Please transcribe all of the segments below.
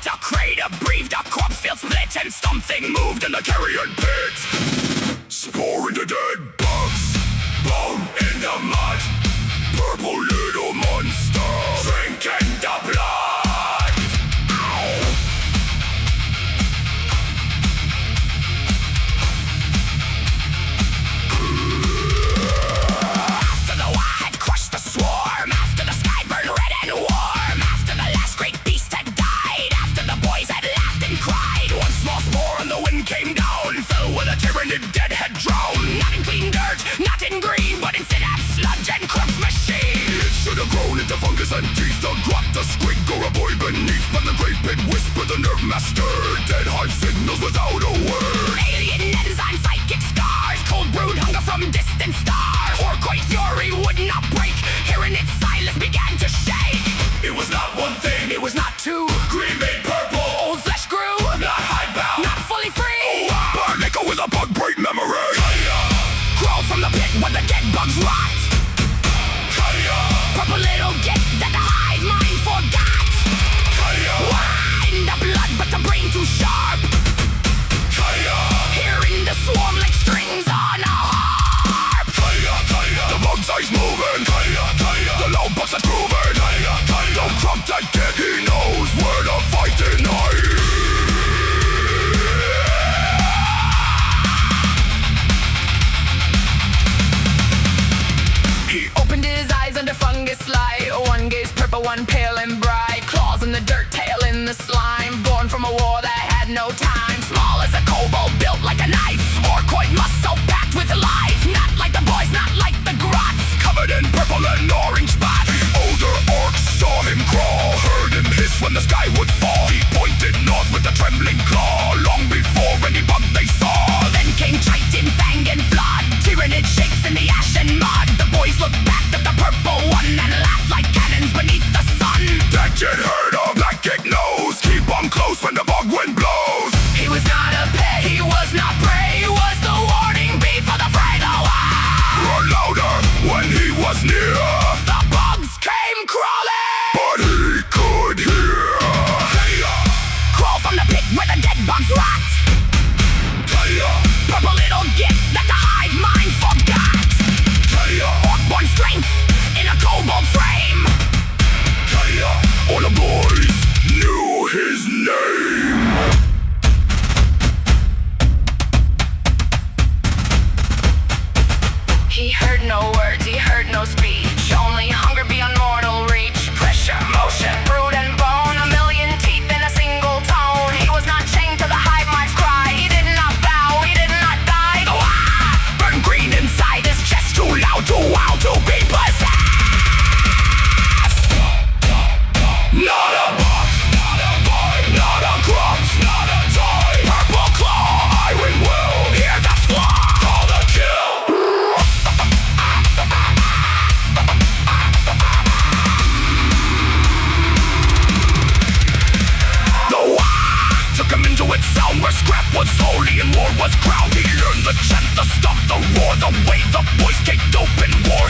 A crater breathed, a corpse field split, and something moved in the carrion pit. Spore into dead bugs, bone in the mud. Purple little monster, drinking the blood. Ow. After the Waaagh had crushed the swarm, after the sky burned red and warm, after the last great beast had died, after the boys had laughed and cried, one small spore and the wind came down, fell with a tyrannid dead head drowned. Not in clean dirt, not in green, but in synapse, sludge and corpse machine. It should have grown into fungus and teeth, the grot, the squig, or a boy beneath. But the great pit whispered the nerve master, dead hive signals without a word. Alien enzyme, psychic scars, cold brood hunger from distant stars. ORK BOY fury would not break, hearing its silence began to shake. It was not one thing, it was not two. Green made purple, old flesh grew. Not hidebound, not fully free. Burn echo with a bug brain memory. Cadia crawled from the pit when the dead bugs rot. Cadia, purple little gift that the hive mind forgot. Cadia, in the blood but the brain too sharp. Cadia, hearing the swarm like strings on a harp. Cadia, Cadia, the bug's eyes moving. Cadia, Cadia, the loud bugs are grooving. Cadia, Cadia, don't crump that kid, he knows where to fight tonight. He opened his eyes under fungus light, one gaze purple, one pale and bright. Claws in the dirt, tail in the slime, born from a war that had no time. Small as a kobold, built like a knife. ORK BOY muscle packed with life. Not like the boys, not like the grots, covered in purple and orange spots. The older orcs saw him crawl, heard him hiss when the sky would fall. He pointed north with a trembling claw, long before any bug they saw. Then came Titan, fang and flood, tyrannid shapes in the ash and mud. The boys looked back at the purple one and laughed like cannons beneath the sun. That kid heard a black kid nose, keep on close when the bug wind blows. He was not a pet, he was not prey, he was the warning bee for the fray. The Waaagh roared louder when he was near. The bugs came crawling, but he could hear. Cadia, crawl from the pit where the dead bugs rot. Cadia, purple little gift that the hive mind forgot. Cadia, ORK BOY strength in a kobold frame. Cadia, all the boys knew his name. He heard no words, he heard no speech, only hunger beyond mortal reach. Pressure, motion, brood and bone, a million teeth in a single tone. He was not chained to the hive mind's cry, he did not bow, he did not die. The Waaagh burned green inside his chest, too loud, too wild to be possessed. Not a bug, not a boy, not a corpse, not a toy. Purple claw, iron will, hear the flaw, call the kill. The Waaagh took him into its sound, where scrap was holy and war was crowned. He learned the chant, the stomp, the roar, the way the boys kicked open war.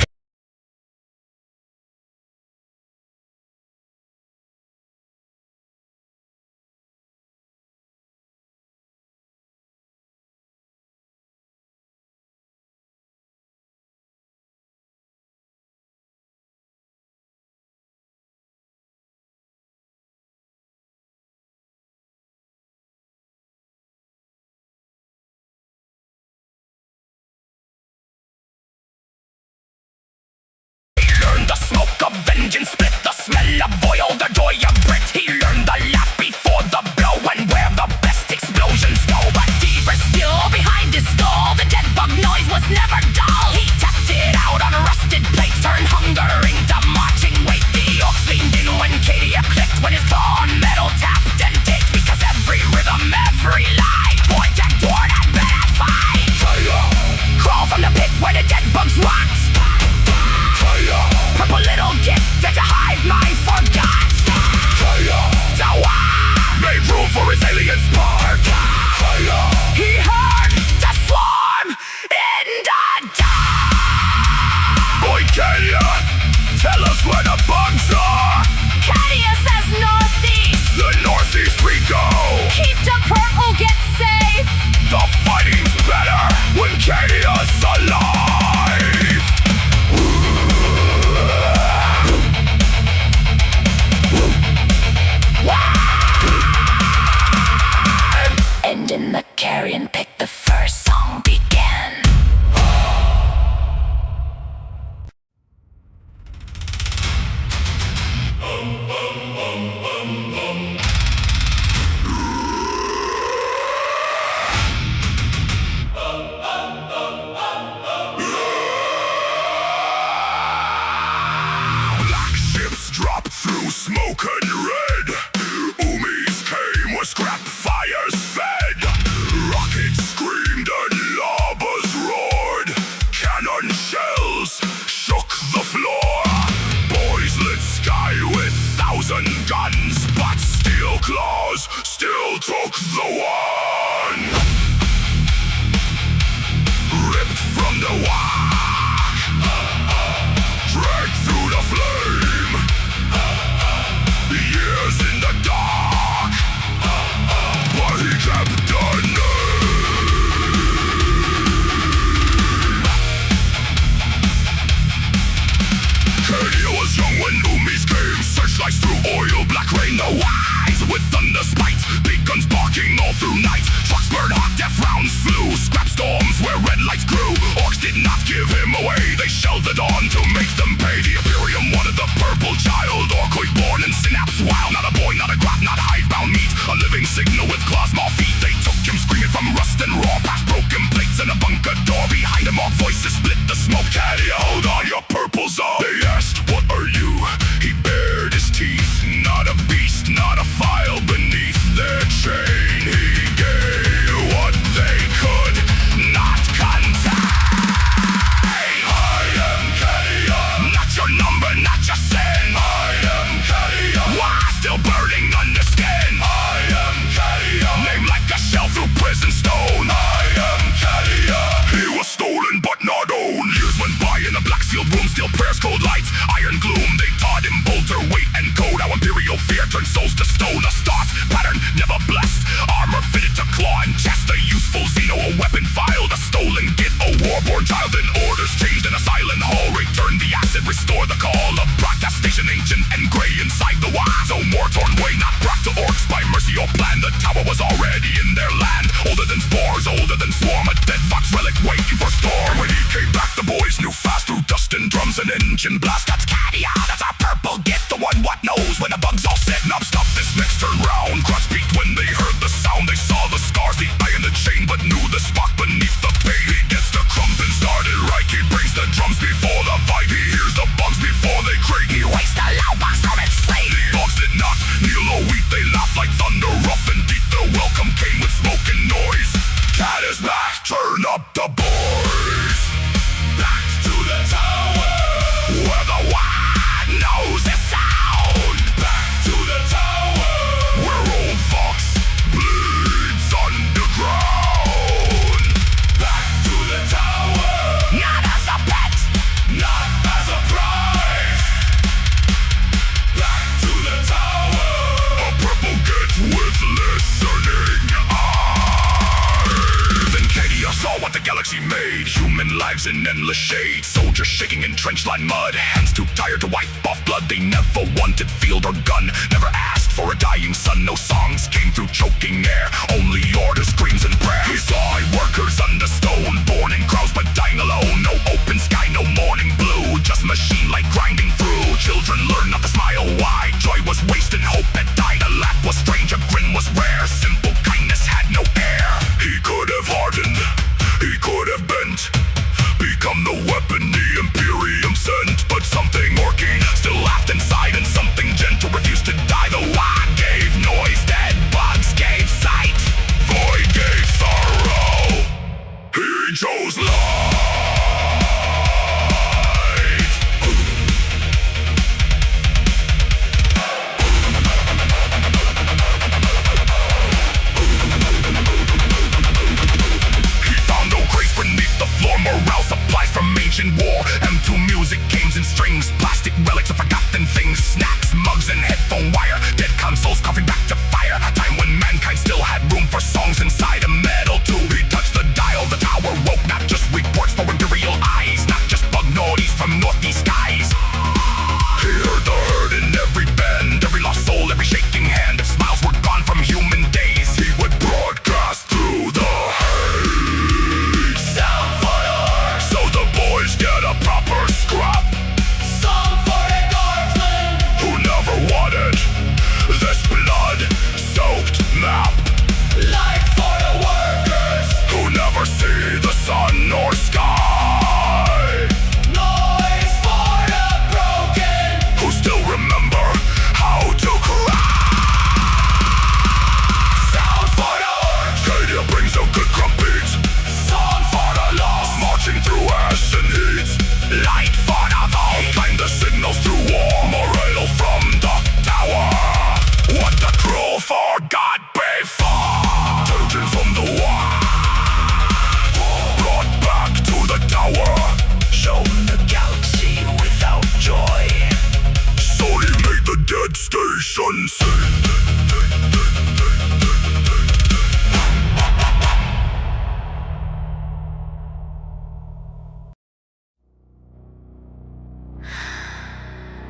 The smoke of vengeance split, the smell of oil, the joy of grit. He learned the laugh before the blow and where the best explosions go. But deeper still, behind his skull, the dead bug noise was never dull. He tapped it out on rusted plates, turned hunger into marching weight. The orcs leaned in when Cadia clicked, when his claw on metal tapped and ticked. Because every rhythm, every line pointed toward a better fight. Cadia, crawl from the pit where the dead bugs rot. Cadia, purple little gift that you hide. we go. Keep the purple, get safe. The fighting's better when Cadia's alive. And in the carrion pick the first song began. Black ships dropped through smoke and red. Umis came where scrap fires fed. Rockets screamed and lavas roared. Cannon shells shook the floor. Boys lit sky with 1,000 guns, but steel claws still took the one. Ripped from the Waaagh, dragged through the flame. Years in the dark, but he kept her name. Cadia was young when Umis came. Searchlights through oil, black rain, the wise with thunder spikes. Big guns barking all through night. Trucks burned hot, death rounds flew. Scrap storms where red lights grew. Orcs did not give him away. They shelled the dawn to make them pay. The Imperium wanted the purple child. ORK BOY born in synapse. Wow, not a boy, not a grot, not hive-bound meat. A living signal with claws, small feet. They took him screaming from rust and raw. Past broken plates and a bunker door. Behind him, ORK voices split the smoke. Cadia, hold on, your purple's up. They asked, what are you? He bared his teeth. Not a beast, not a file beneath their chain. He gave what they could not contain. I am Cadia, not your number, not your sin. I am Cadia, Waaagh still burning under skin. I am Cadia, named like a shell through prison stone. I am Cadia, he was stolen but not owned. Years went by in a black sealed room, still prayers, cold lights, iron gloom. They taught him bolter, weight and code. How imperial fear turned souls to stone. A start pattern never blessed, armor fitted to claw and chest. A useful Xeno, a weapon filed, a stolen git, a warborn child. In orders changed in a silent hall. Return the acid, restore the call. A broadcast station ancient and grey inside the Waaagh. No more torn way, not brought to orcs by mercy or plan. The tower was already in their land. Older than spores, older than swarm. A dead fox relic waiting for storm. When he came back, the boys knew fast through dust and drums and engine blast. That's Cadia, that's our purple git. The one what knows when the bugs all setting up. Stop this next turn round. Grunts peaked when they heard the sound. They saw the scars, the eye and the chain, but knew the spot beneath the pain. He gets the crump and started right. He brings the drums before the vibe. He hears the bugs before they crate. He wakes the loud box from its sleep. The bugs did not kneel or weep. They laughed like thunder, rough and deep. The welcome came with smoke and noise. Cat is back, turn up the boys. Back to the tower, where the Waaagh knows the sound. Back to the tower, where old fox bleeds underground. Back to the tower, not as a pet, not as a prize. Back to the tower, a purple git with listening eyes. Then Cadia saw what the galaxy made. Human lives in endless shade. Soldiers shaking in trench-line mud. Hands too tired to wipe off blood. They never wanted field or gun. Never asked for a dying sun. No songs came through choking air. Only orders, screams, and prayer. He saw workers under stone. Born in crowds but dying alone. No open sky, no morning blue. Just machine light grinding through. Children learn not to smile. Why? Joy was wasted, hope had died. A laugh was strange, a grin was rare. Simple kindness had no air. He could have hardened, he could have bent, become the weapon the Imperium sent. But something orky still laughed inside, and something gentle refused to die. The Waaagh gave noise, dead bugs gave sight. Void gave sorrow, he chose light. Morale supplies from ancient war. M2 music, games and strings. Plastic relics of forgotten things. Snacks, mugs and headphone wire. Dead consoles coughing back to fire. A time when for songs inside a metal tube. He touched the dial, the tower woke. Not just weak ports for Imperial eyes, not just bug naughties from northeast skies. He heard the herd in every bend, every lost soul, every shaking hand. If smiles were gone from human days, he would broadcast through the haze. Sound for the orcs, so the boys get a proper scrap. Song for the Guardsman, who never wanted this blood-soaked map. light for the workers, Who never see the sun or sky. noise for the broken, Who still remember how to cry. sound for the orcs, Cadia brings a good drum beat, song for the lost, marching through ash and heat. Light for the vault, find the signals through war. Morale from the tower, what the crew forgot before. Taken from the Waaagh, brought back to the tower. Shown the galaxy without joy. Sony made the dead station sing.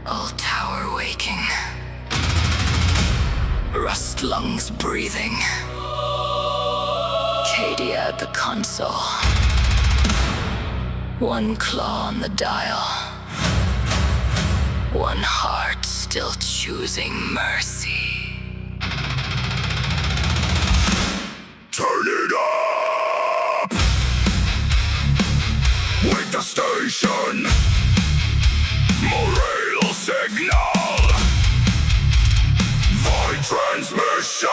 Old tower waking. Rust lungs breathing. Cadia at the console. One claw on the dial. One heart still choosing mercy. Turn it up! Wake the station! Morale signal! Void transmission!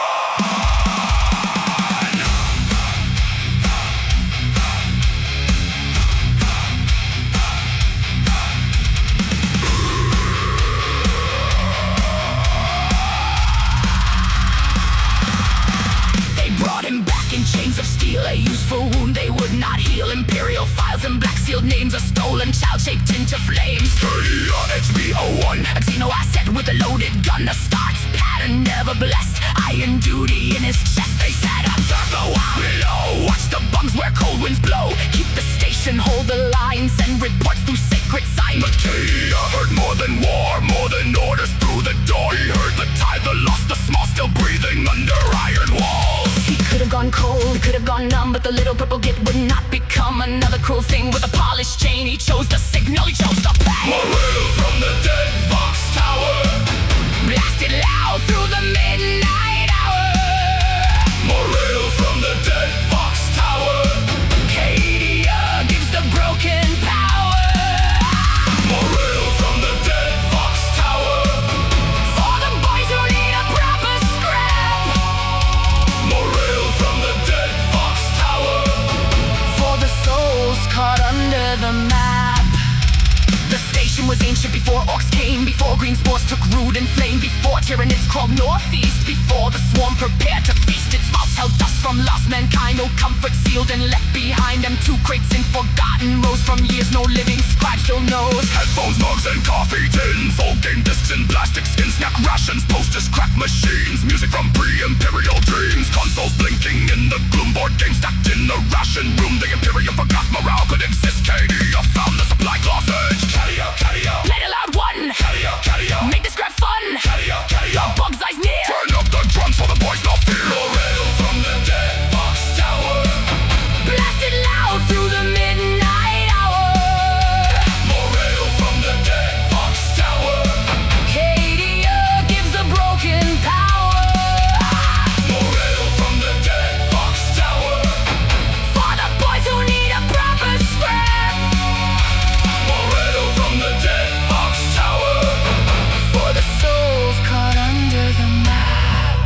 Brought him back in chains of steel, a useful wound they would not heal. Imperial files and black sealed names, a stolen child shaped into flames. Cadia XB01, A Xeno asset with a loaded gun, the starts pattern never blessed. Iron duty in his chest, they said observe the wild below. Watch the bums where cold winds blow. Keep the station, hold the line, send reports through sacred sign. but Cadia heard more than war, more than orders through the door. He heard the tide, the lost, the small, still breathing under iron walls. He could have gone cold, could have gone numb, but the little purple git would not become another cruel thing with a polished chain. He chose the signal, he chose the path. Morale from the dead Fox Tower, Blasted loud through the midnight hour. morale from the dead Fox Tower, Cadia gives the broken power. morale from the dead Fox Tower, For the boys who need a proper scrap. morale from the dead Fox Tower. For the souls caught under the map. The station was ancient before orcs came, before green spores took root and flame, before tyrannids crawled northeast, before the swarm prepared to feast. Its mouths held dust from lost mankind, no comfort sealed and left behind them. Two crates in forgotten rows from years no living scribe still knows. Headphones, mugs, and coffee tins, old game discs and plastic skins, snack rations, posters, crack machines, music from pre-imperial dreams, consoles blinking in the gloom, board games stacked in the ration room. The Imperium forgot morale could exist. Cadia found the supply closet. Cadia, Cadia, Play the loud one. Cadia, Cadia, Make this grab fun. Cadia, Cadia. The bug's eyes near. Turn up the drums for the boys not fear. Morale from the dead Fox Tower, Blasted loud through the midnight hour. morale from the dead Fox Tower, Cadia gives the broken power. morale from the dead Fox Tower, For the boys who need a proper scrap. morale from the dead Fox Tower. For the souls caught under the map.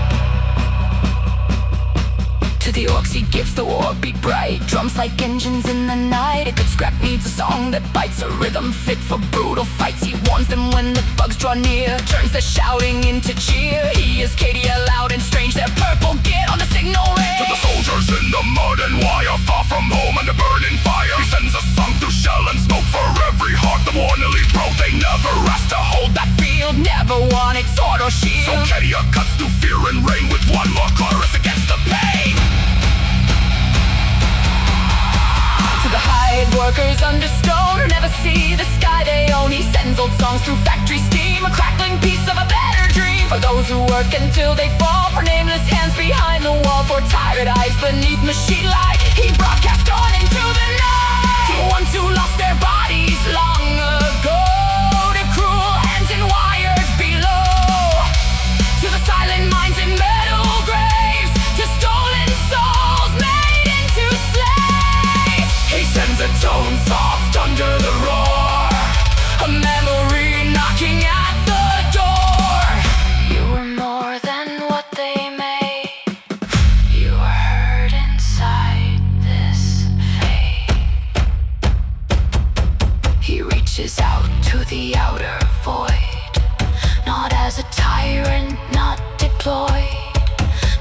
To the orcs he gives the war beat bright. Drums like engines in the night. A good scrap needs a song that bites, a rhythm fit for brutal fights. He warns them when the bugs draw near, turns the shouting into cheer. He is Cadia, loud and strange. Their purple get on the signal To the ring. soldiers in the mud and wire, far from home under burning fire, he sends a song through shell and smoke for every heart the war nearly broke. They never asked to hold that Field never wanted sword or So shield. Cadia cuts through fear and rain with one more chorus against the pain. workers under stone who never see the sky they own. He sends old songs through factory steam, a crackling piece of a better dream for those who work until they fall, for nameless hands behind the wall, for tired eyes beneath machine light. He broadcast on into the night to ones who lost their bodies long ago, to cruel hands and wires below, to the silent minds in metal graves, to stolen souls made into slaves. He sends a tone soft under the roar, a memory knocking at the door. You were more than what they made. You were hurt inside this fate. He reaches out to the outer void, not as a tyrant, not deployed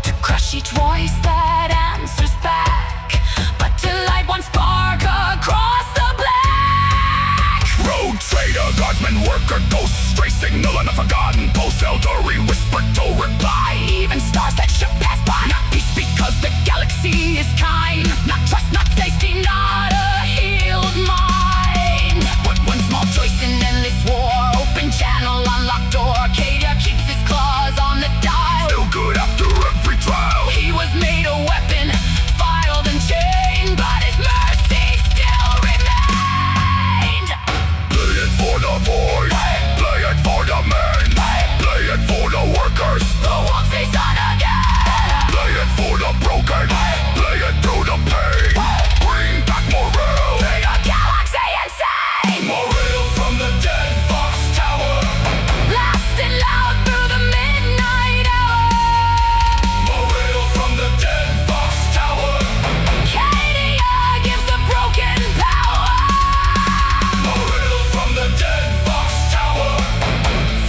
to crush each voice that answers back, but to light one spark across the black. Road trader, guardsman, worker, ghost, stray signal on a forgotten post, elderly whisper to reply. Even stars that should pass by, Not peace because the galaxy is kind, not trust, not safety, not a healed mind. But one small choice in endless war, open channel, unlocked door. Cadia keeps his claws on the dial. still good after every trial. He was made a weapon, filed and chained, but his mercy still remained. Play it for the boys, play it for the men, play it for the workers, The wolf sees on again. play it for the broken, play it through the pain. Bring back morale, Make a galaxy insane. Morale from the dead Fox Tower. Blasting loud through the midnight hour. Morale from the dead Fox Tower. Cadia gives the broken power. Morale from the dead Fox Tower.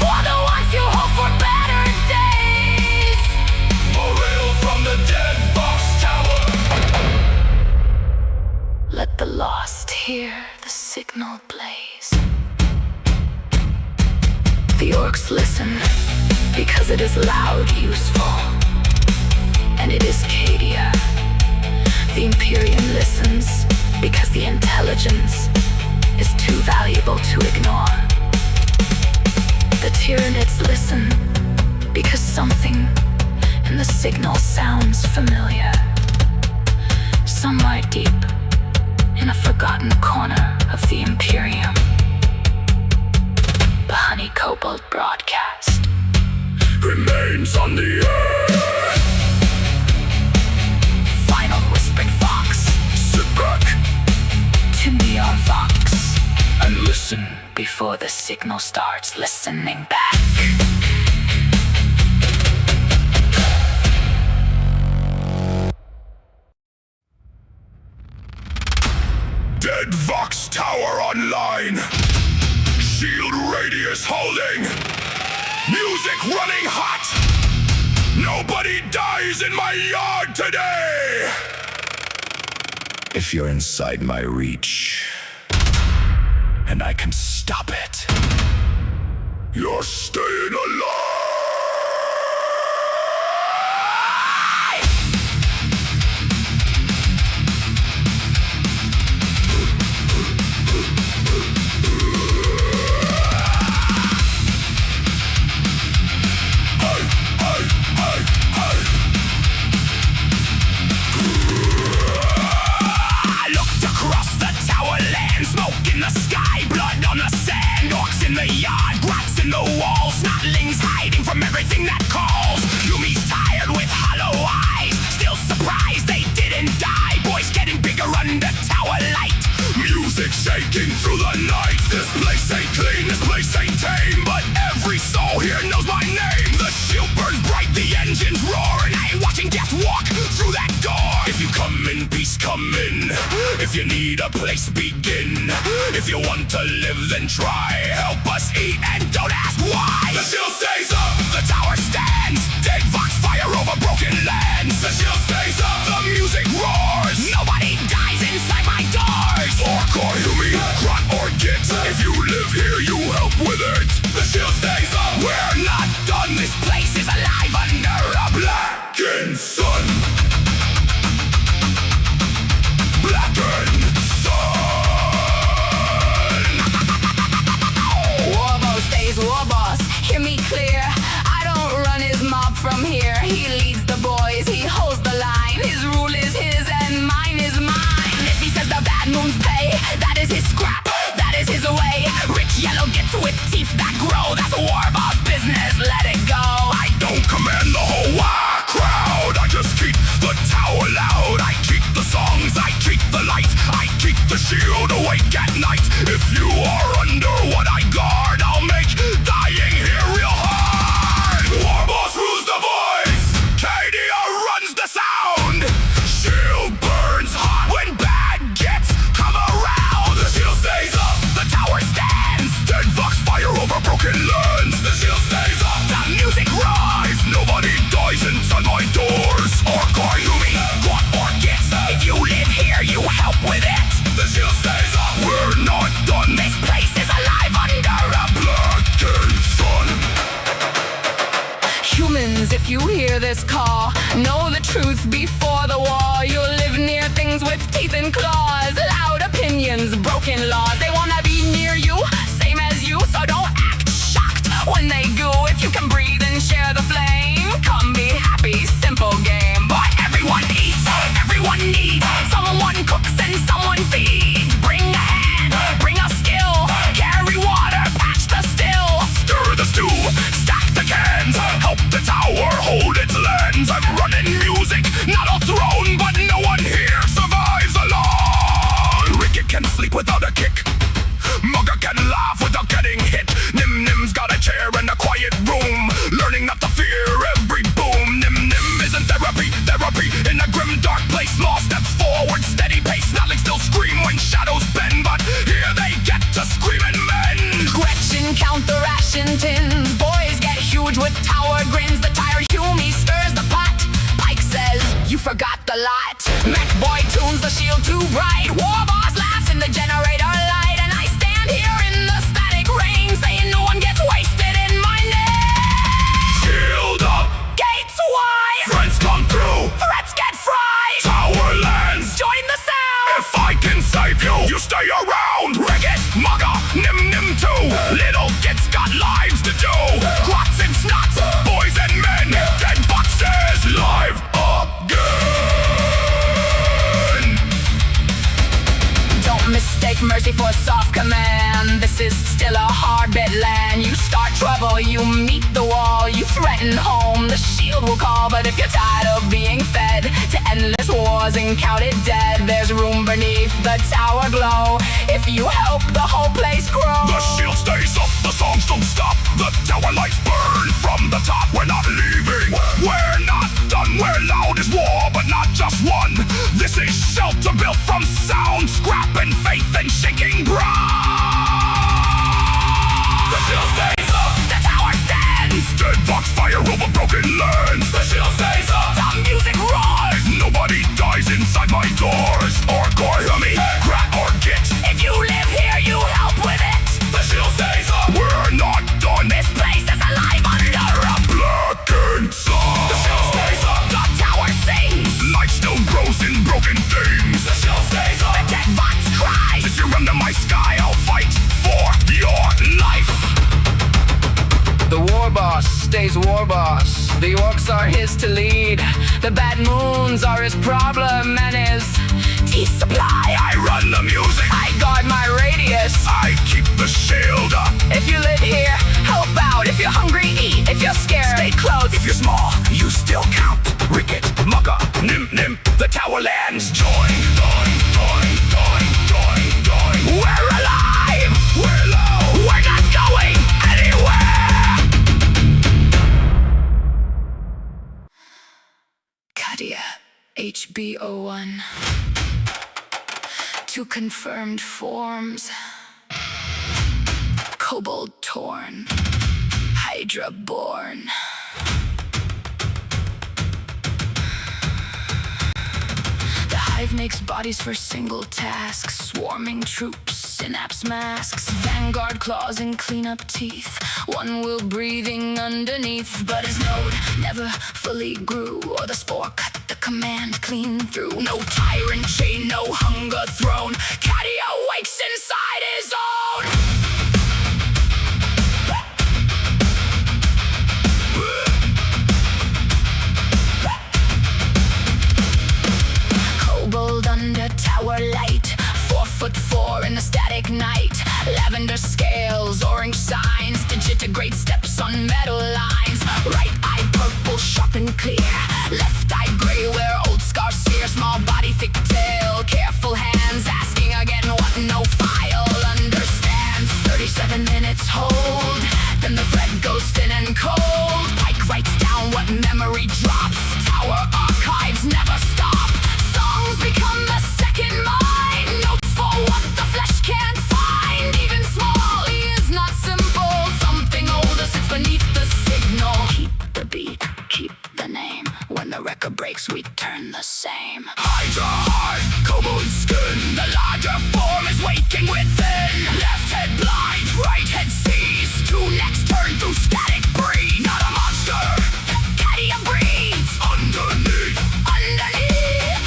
For the ones who hope for better days. Morale from the dead Fox Tower. Let the lost hear the signal blaze. The orcs listen because it is loud, useful, and it is Cadia. The Imperium listens because the intelligence is too valuable to ignore. The Tyranids listen because something in the signal sounds familiar. Somewhere deep in a forgotten corner of the Imperium. The Honey Kobold Broadcast remains on the air. Final whispered fox Sit back to Neon Fox and listen before the signal starts listening back. Dead Vox Tower online. Shield radius holding. Music running hot. Nobody dies in my yard today. If you're inside my reach, and I can stop it, you're staying alive. I looked across the tower land, smoke in the sky, blood on the sand, orcs in the yard, grats in the walls, snotlings hiding from everything that calls. Yumi's tired with hollow eyes, still surprised they didn't die. Boys getting bigger under tower light. Music shaking through the night. This place ain't clean, this place ain't tame, but every soul here knows my name. The shield burns bright, the engines roar, and I ain't watching death walk through that door. If you come in peace, come in. If you need a place, begin. If you want to live, then try. Help us eat and don't ask why. The shield stays up. The tower stands. Dead Vox fire over broken lands. The shield stays up. The music roars. Nobody dies inside my doors. Orc or Yumi, grunt or git. If you live here, you help with it. The shield stays up. We're not done. This place is alive under a blackened sun. Blackened sun. dark at night. If you are under what I guard, I'll make dying here real hard. Warboss rules the voice, Cadia runs the sound. Shield burns hot when bad gets come around. The shield stays up, the tower stands. Dead fox fire over broken lands. The shield stays up, the music rise. Nobody dies inside my doors. ORK BOY, what ORK gets. If you live here, you help with it. The shield stays up, we're not done. This place is alive under a blackened sun. Humans, if you hear this call, know the truth before the war. You live near things with teeth and claws, loud opinions, broken laws. They wanna be near you, same as you, so don't act shocked when they go. If you can breathe and share the flame, come be happy, simple game. But everyone eats, everyone needs, someone cooks and someone feeds. Bring a hand, bring a skill, carry water, patch the still. Stir the stew, stack the cans, help the tower hold its lands. I'm running music, not a throne, but no one here survives alone. Ricket can sleep without a kick, Mugger can laugh without getting hit. Nim Nim's got a chair in a quiet room, learning not to fear every boom. Nim Nim isn't therapy in a grim dark place. Small steps forward, steady pace. Snotling still scream when shadows bend, but here they get to screaming men. Gretchin count the ration tins, boys get huge with tower grins. The tired Humie stirs the pot, Pike says, you forgot the lot. MEKBOY tunes the shield too bright, Warboss laughs in the generator light. And I stand here in the static rain, saying no one gets wasted in my name. Shield up, Gates wide, friends come through, threats get fried. tower lands. Join the sound. If I can save you, you stay around. Ricket, Mugger, Nim Nim too. Little gits got lives to do. Grots and snots, boys and men. Dead boxes live again. Don't mistake mercy for soft command. This is still a hard bit land. You start trouble, you meet the wall. You threaten home, the shield will call. But if you're tired of being fed to endless wars and counted dead, there's room beneath the tower glow. If you help the whole place grow. The shield stays up, the songs don't stop. The tower lights burn from the top. We're not leaving, we're not done. We're loud as war, but not just one. This is shelter built from sound, scrap and faith and shaking ground. The shield stays up, The tower stands, dead fox fire over broken lands. The shield stays up, the music roars. Nobody dies inside my doors. ORK BOY, grat or git. If you live here, you help with it. the shield stays up, We're not done. This place is alive under a Blackened sun. the shield stays up, The tower sings, Light still grows in broken things. the shield stays up, dead fox cries. If you're under my sky, I'll fight for your life. The Warboss stays Warboss. The orcs are his to lead. The bad moons are his problem and his teeth supply. I run the music, I guard my radius. I keep the shield up. If you live here, help out. If you're hungry, eat. If you're scared, stay close. If you're small, you still count. Ricket, Mugger, Nim Nim, the tower lands. Join. We're alive. We're low. We're not going anywhere. Cadia, HBO1. 2 confirmed forms. Kobold torn. Hydra born. The hive makes bodies for single tasks. Swarming troops, synapse masks. Vanguard claws and cleanup teeth. One will breathing underneath. But his node never fully grew, or the spore cut the command clean through. No tyrant chain, no hunger throne. Cadia wakes inside his own. Kobold under tower light, 4'4" in the static night. Lavender scales, orange signs, digitigrade steps on metal lines. Right eye purple, sharp and clear. Left eye gray where old scars sear. Small body, thick tail, careful hands, asking again what no fire. breaks, we turn the same. Hydra heart, kobold skin, the larger form is waking within. Left head blind, right head sees, two necks turn through static breed. Not a monster, Cadia breeds. Underneath,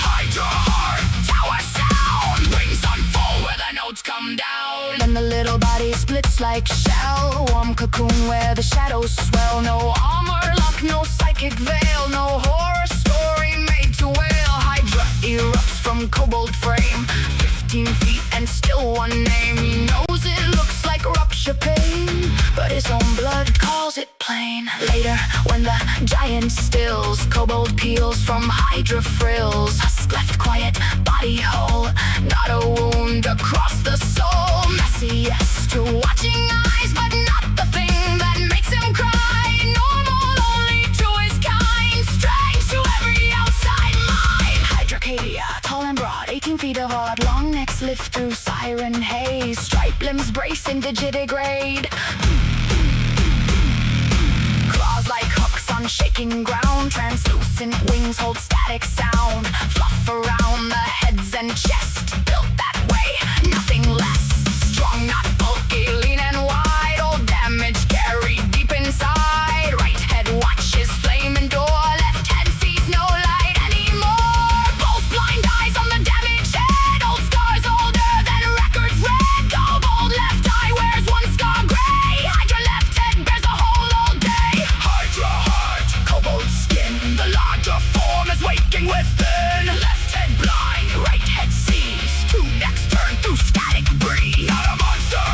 Hydra heart, tower sound, wings unfold where the notes come down. Then the little body splits like shell, warm cocoon where the shadows swell. No armor lock, no psychic veil, no horror story made to wail. Hydra erupts from kobold frame, 15 feet and still one name. He knows it looks like rupture pain, but his own blood calls it plain. Later, when the giant stills, kobold peels from Hydra frills. Husk left quiet, body whole, not a wound across the soul. Messy, yes, to watching eyes, but not the thing that makes him cry. Normal only to his kind, strange to every outside mind. Hydra Cadia, tall and broad, 18 feet of odd, long necks lift through siren haze. Striped limbs brace and digidegrade. Claws like hooks on shaking ground, translucent wings hold static sound. Fluff around the heads and chest, built that way, nothing less. Strong, not bulky, lean and wide, all damage carried deep inside. Right head watches flame and door, left head sees no light anymore. Both blind eyes on the damaged head, old scars older than records read. Kobold left eye wears one scar gray, Hydra left head bears a hole all day. Hydra heart, kobold skin, the larger form is waking within. Left head blind, right head sees, two necks turn through static breeze. Not a monster,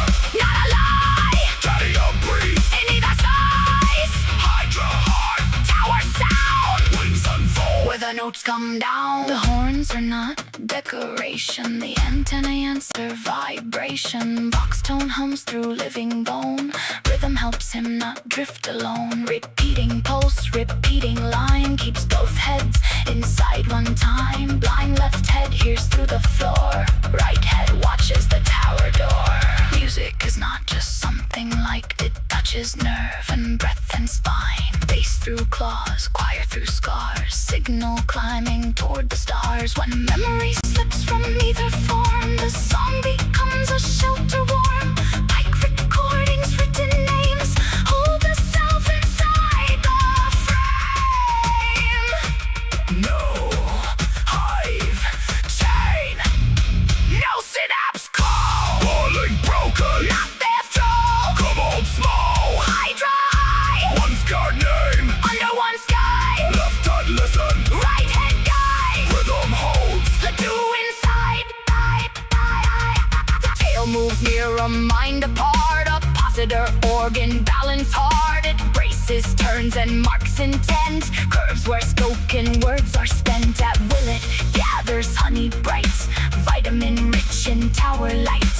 Not a lie, Cadia breeze. in either size. Hydra heart, Tower sound, wings unfold. where the notes come down. The horns are not decoration, the antennae answer vibration. Vox tone hums through living bone, rhythm helps him not drift alone. Repeating pulse, repeating line, keeps both heads inside one time. Blind left head hears through the floor, right head watches the tower door. Music is not just something liked, it touches nerve and breath and spine. Bass through claws, choir through scars, signal climbing toward the stars. When memory slips from either form, the song becomes a shelter warm. Like recordings, written names, hold the self inside the frame. No hive chain, No synapse call, falling broken. not their throw. Kobold small, Hydra high, one scar name. under one sky. Left head listen, Right head guide, rhythm holds. the two inside. Tail moves near a mind apart, a positor organ balance hard. It braces, turns and marks intent, curves where spoken words are spent. At will it gathers honey bright, vitamin rich in tower light.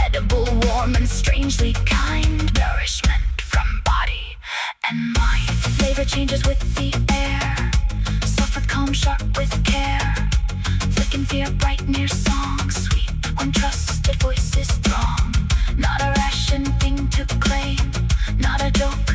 Edible, warm and strangely kind, nourishment from body and mind. Flavor changes with the air, suffered calm, sharp with care. Flicking fear, bright near song, sweet when trusted voices throng. Not a ration thing to claim, not a joke,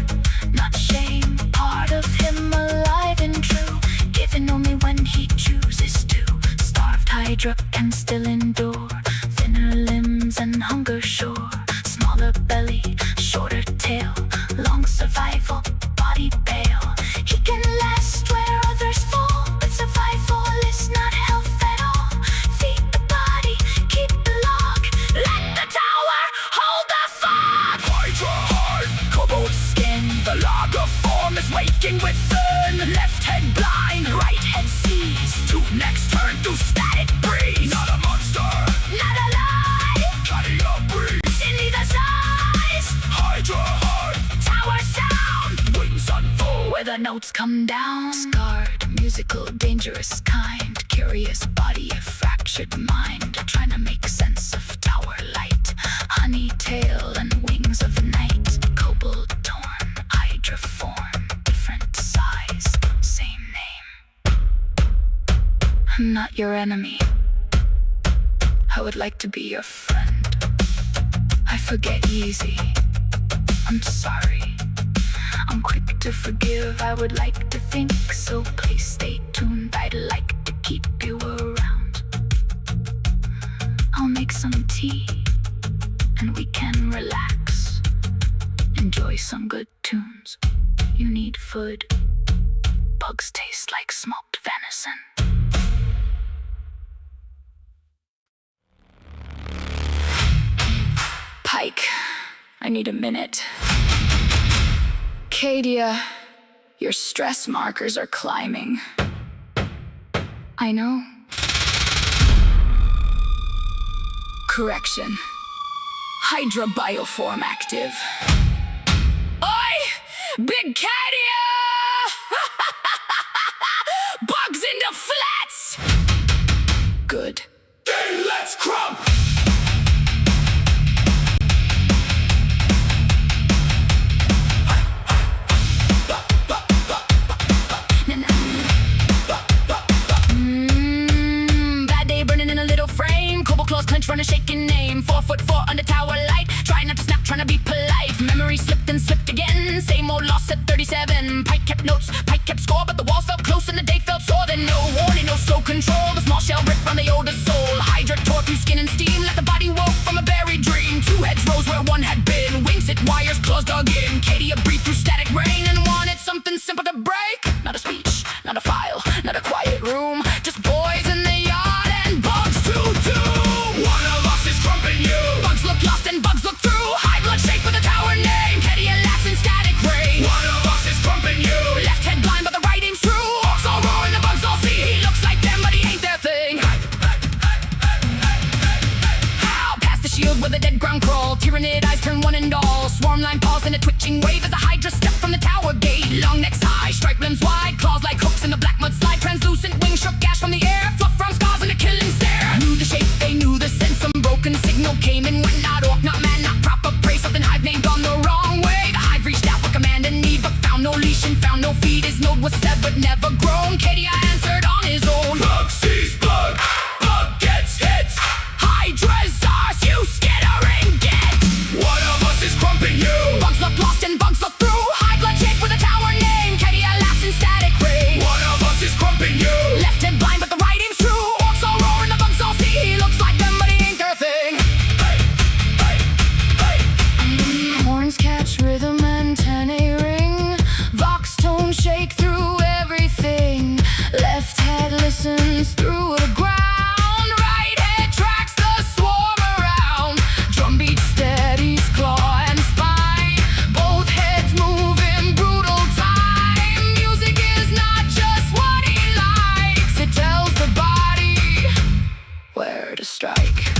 not shame. Part of him alive and true, given only when he chooses to. Starved Hydra can still endure, thinner limbs and hunger sure. Smaller belly, shorter tail, long survival, body pale. He can last where others fall, but survival is not health at all. Feed the body, keep the log, let the tower hold the fog. Hydra heart, kobold Skin, the larger form is waking within. Left head blind, right head sees, two necks turn through static breeze. Not a monster, not a lie, Cadia breeze. in either size. Hydra heart, Tower sound, wings unfold. where the notes come down. Scarred, musical, dangerous kind, curious body, a fractured mind, trying to make sense of tower light. Honey tail and wings of night, kobold torn, Hydra form, different size, same name. I'm not your enemy, I would like to be your friend. I forget easy, I'm sorry. I'm quick to forgive, I would like to think. So please stay tuned, I'd like to keep you around. I'll make some tea and we can relax. Enjoy some good tunes. You need food. Bugs taste like smoked venison. Pike, I need a minute. Cadia, your stress markers are climbing. I know. Correction. Hydra bioform active. Oi! Big Cadia! Bugs into flats! Good. Then let's crump! Bad day burning in a little frame. Kobold claws clench, run a shaking name. 4'4" under tower light. Try not to snap, trying to be polite. Memory slipped and slipped again. Same old loss at 37. Pike kept notes, Pike kept score, but the walls felt close and the day felt sore. Then no warning, no slow control. The small shell ripped from the oldest soul. Hydra tore through skin and steam. Let the body woke from a buried dream. Two heads rose where one had been. Wings hit wires, claws dug in. Cadia breathed through static rain and wanted something simple to break. Not a speech, not a file, not a quiet room. Just boys in the yard and bugs to do. One of us is crumping you! Bugs look lost and bugs look through. High blood shake with a tower name. Cadia laughs in static rain. One of us is crumping you! Left head blind, but the right aim's true. Orcs all roar and the bugs all see. He looks like them, but he ain't their thing. How past the shield where the dead ground crawl. Tyrannid eyes turn one and all. Swarm line paws in a twitching wave as a Hydra step from the tower gate. Long necks high, stripe limbs wide, claws like hooks in the black mud slide. Translucent wings shook ash from the air. Fluff from scars in a killing stare. Knew the shape, they knew the sense. Some broken signal came and went. Not orc, not man, not proper prey. Something hive named on the wrong way. The hive reached out for command and need, but found no leash and found no feed. His node was severed, never grown. Cadia answered on his own. Bug sees bug! Bug gets hit! Hydra's ours, you skittering get. One of us is crumping you! Bugs look lost and bugs look through. High blood shake with a tower name. Cadia laughs in static ray. One of us is crumping you! Left head blind, but the right aim's true. Orcs all roar and the bugs all see. He looks like them, but he ain't their thing. Hey! Hey! Hey! Horns catch rhythm, antennae ring. Vox tones shake through everything. Left head listens through the ground. Right head tracks the swarm around. Drumbeat steadies claw and spine. Both heads move in brutal time. Music is not just what he likes. It tells the body where to strike.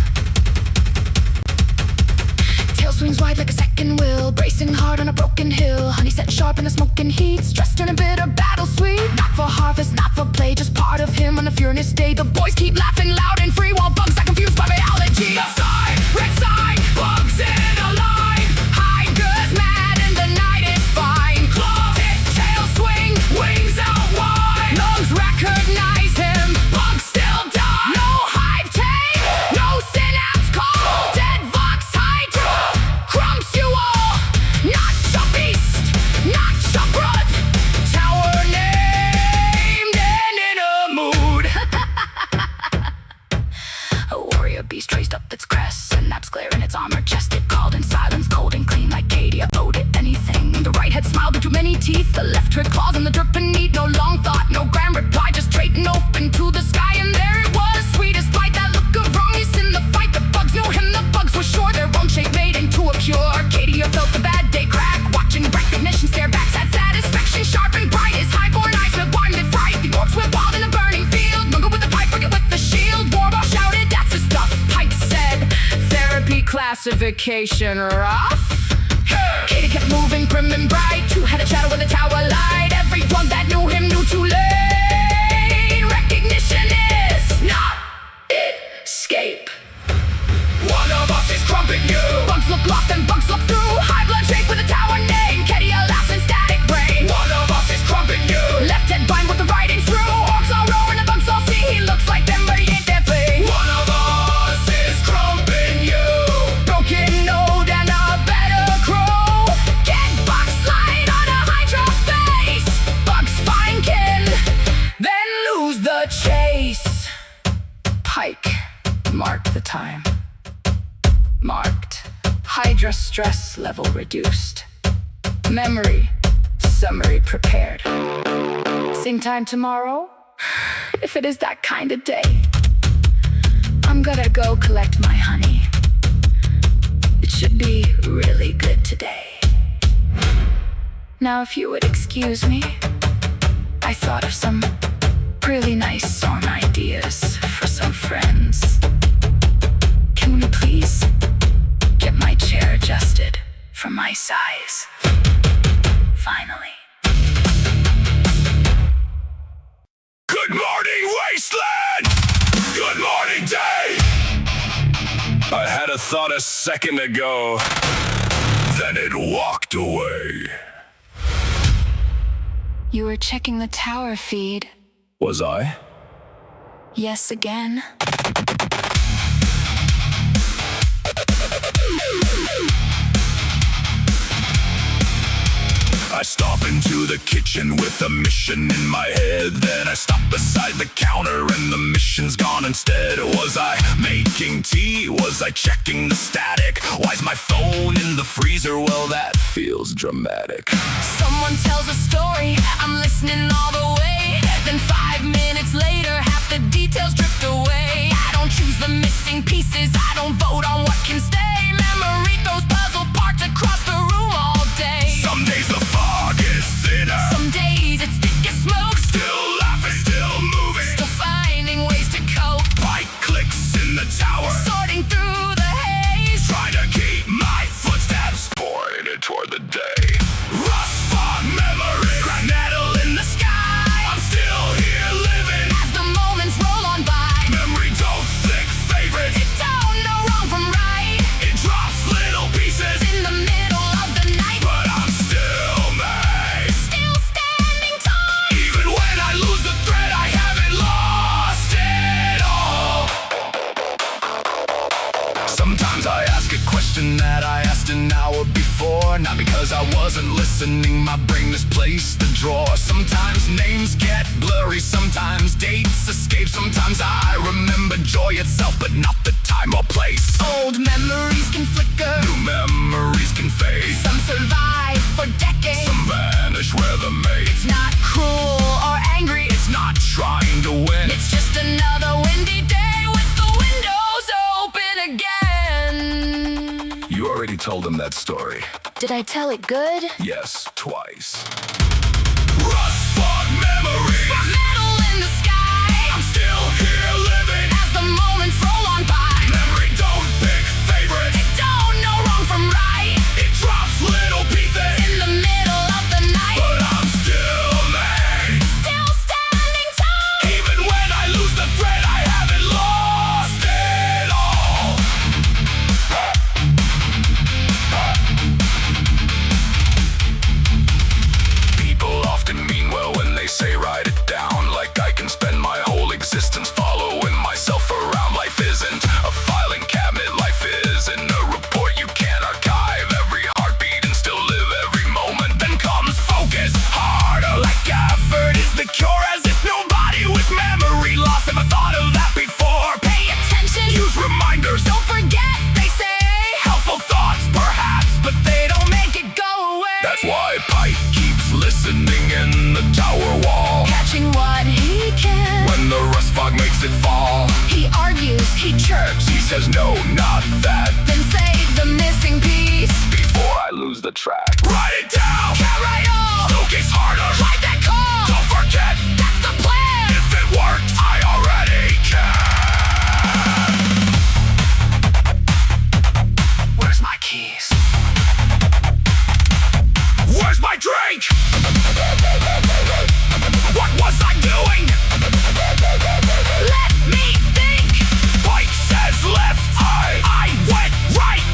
Tail swings wide like a second wheel. Bracing hard on a broken hill. Honey set sharp in the smoking heat. Stressed in a bitter battle sweet. Not for harvest, not for play. Just part of him on a furious day. The boys keep laughing loud and free while bugs are confused by biology. Left side! Red side! Bugs in a line! Hydra's mad and the night is fine. Claws hit, tail swing, wings out wide! Lungs recognize him. Bugs still die! No hive tame, no synapse call. Dead Vox Hydra crumps you all. Not your beast, not your blood. Tower named and in a mood. A warrior beast raised up its crest. Synapse glare in its armor chest. It called in silence, cold and clean like Cadia owed it anything. The right head smiled through many teeth. The left trick claws in the drip beneath. No long thought, no grand reply, just straight and open to the sky. And there it was, sweet as light. That look of wrongness in the fight. The bugs knew him, the bugs were sure their own shape made into a cure. Cadia felt the bad day crack. Watching recognition stare back, sad satisfaction sharp and bright. His highborn eyes with warmed and fright. The orcs went wild in a burning field. Mungo with the pipe, forget with the shield. Warboss shouted, that's his stuff. Pike said, therapy classification rough. Cadia kept moving prim and bright. Two-headed shadow with a tower light. Everyone that knew him knew too late. Recognition is not escape. One of us is crumping you! Bugs look lost and bugs look through. High blood shake with a tower name. Cadia laughs in static rain. One of us is crumping you! Left head blind with the right aim's true. Orcs all roar and the bugs all see. He looks like them, but he ain't their thing. One of us is crumping you! Broken node and a better crow. Get box slide on a Hydra the chase. Pike, mark the time. Marked. Hydra stress level reduced. Memory, summary prepared. Same time tomorrow? If it is that kind of day. I'm gonna go collect my honey. It should be really good today. Now if you would excuse me, I thought of some really nice song ideas for some friends. Can we please get my chair adjusted for my size? Finally. Good morning, Wasteland! Good morning, day! I had a thought a second ago, then it walked away. You were checking the tower feed. Was I? Yes, again. I stop into the kitchen with a mission in my head. Then I stop beside the counter and the mission's gone instead. Was I making tea? Was I checking the static? Why's my phone in the freezer? Well, that feels dramatic. Someone tells a story, I'm listening all the way. Then 5 minutes later, half the details drift away. I don't choose the missing pieces, I don't vote on what can stay. Memory throws puzzle parts across the room all day. Some days the fog is thinner, Some days it's thick as smoke. still laughing, still moving. Still finding ways to cope. Pike clicks in the tower, Sorting through the haze. trying to keep my footsteps pointed toward the day. Rust fog memory, granattle in the sky. I'm still here living As the moments roll on by. memory. Don't think favorite, It don't know wrong from right. it drops little pieces, In the middle of the night. but I'm still me. Still standing tall. Even when I lose the thread, I haven't lost it all. Sometimes I ask a question that I asked an hour before. Not because I wasn't listening, my brain misplaced the drawer. Sometimes names get blurry, sometimes dates escape. Sometimes I remember joy itself, but not the time or place. Old memories can flicker. New memories can fade, Some survive for decades. some vanish where the mates. Not cruel or angry. It's not trying to win, It's just another windy day with the windows open again. you already told him that story. Did I tell it good? Yes, twice. Rust fog memory, Metal in the sky. I'm still here living As the moments roll on by. memory. Don't pick favorite, It don't know wrong from right. it drops little pieces, In the middle of the night. but I'm still me. Still standing tall. Even when I lose the thread, I haven't lost it all. People often mean well when they say write it down, like I can spend my whole existence following myself around. Life isn't a filing cabinet, life isn't a report you can't archive every heartbeat and still live every moment. Then comes focus, harder, like effort is the cure, as if nobody with memory loss ever thought of that before. Pay attention. Use reminders, Don't forget, they say. helpful thoughts perhaps, but They don't make it go away. that's why Pike keeps listening in the tower wall. Catching what he can. When the rust fog makes it fall, He argues, he chirps. he says no, not that, Then save the missing piece. before I lose the track. Write it down, Carry on. so gets harder. Write that call. Don't forget, That's the plan. if it worked, I already can. Where's my keys? Where's my drink? What was I doing? Let me think. Pike says left, I went right,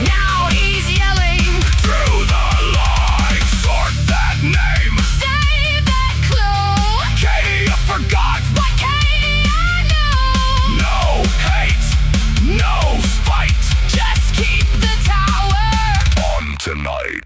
Now he's yelling. through the lines. Sort that name, Save that clue. Cadia forgot. What Cadia knew. No hate, no spite, Just keep the tower. on tonight.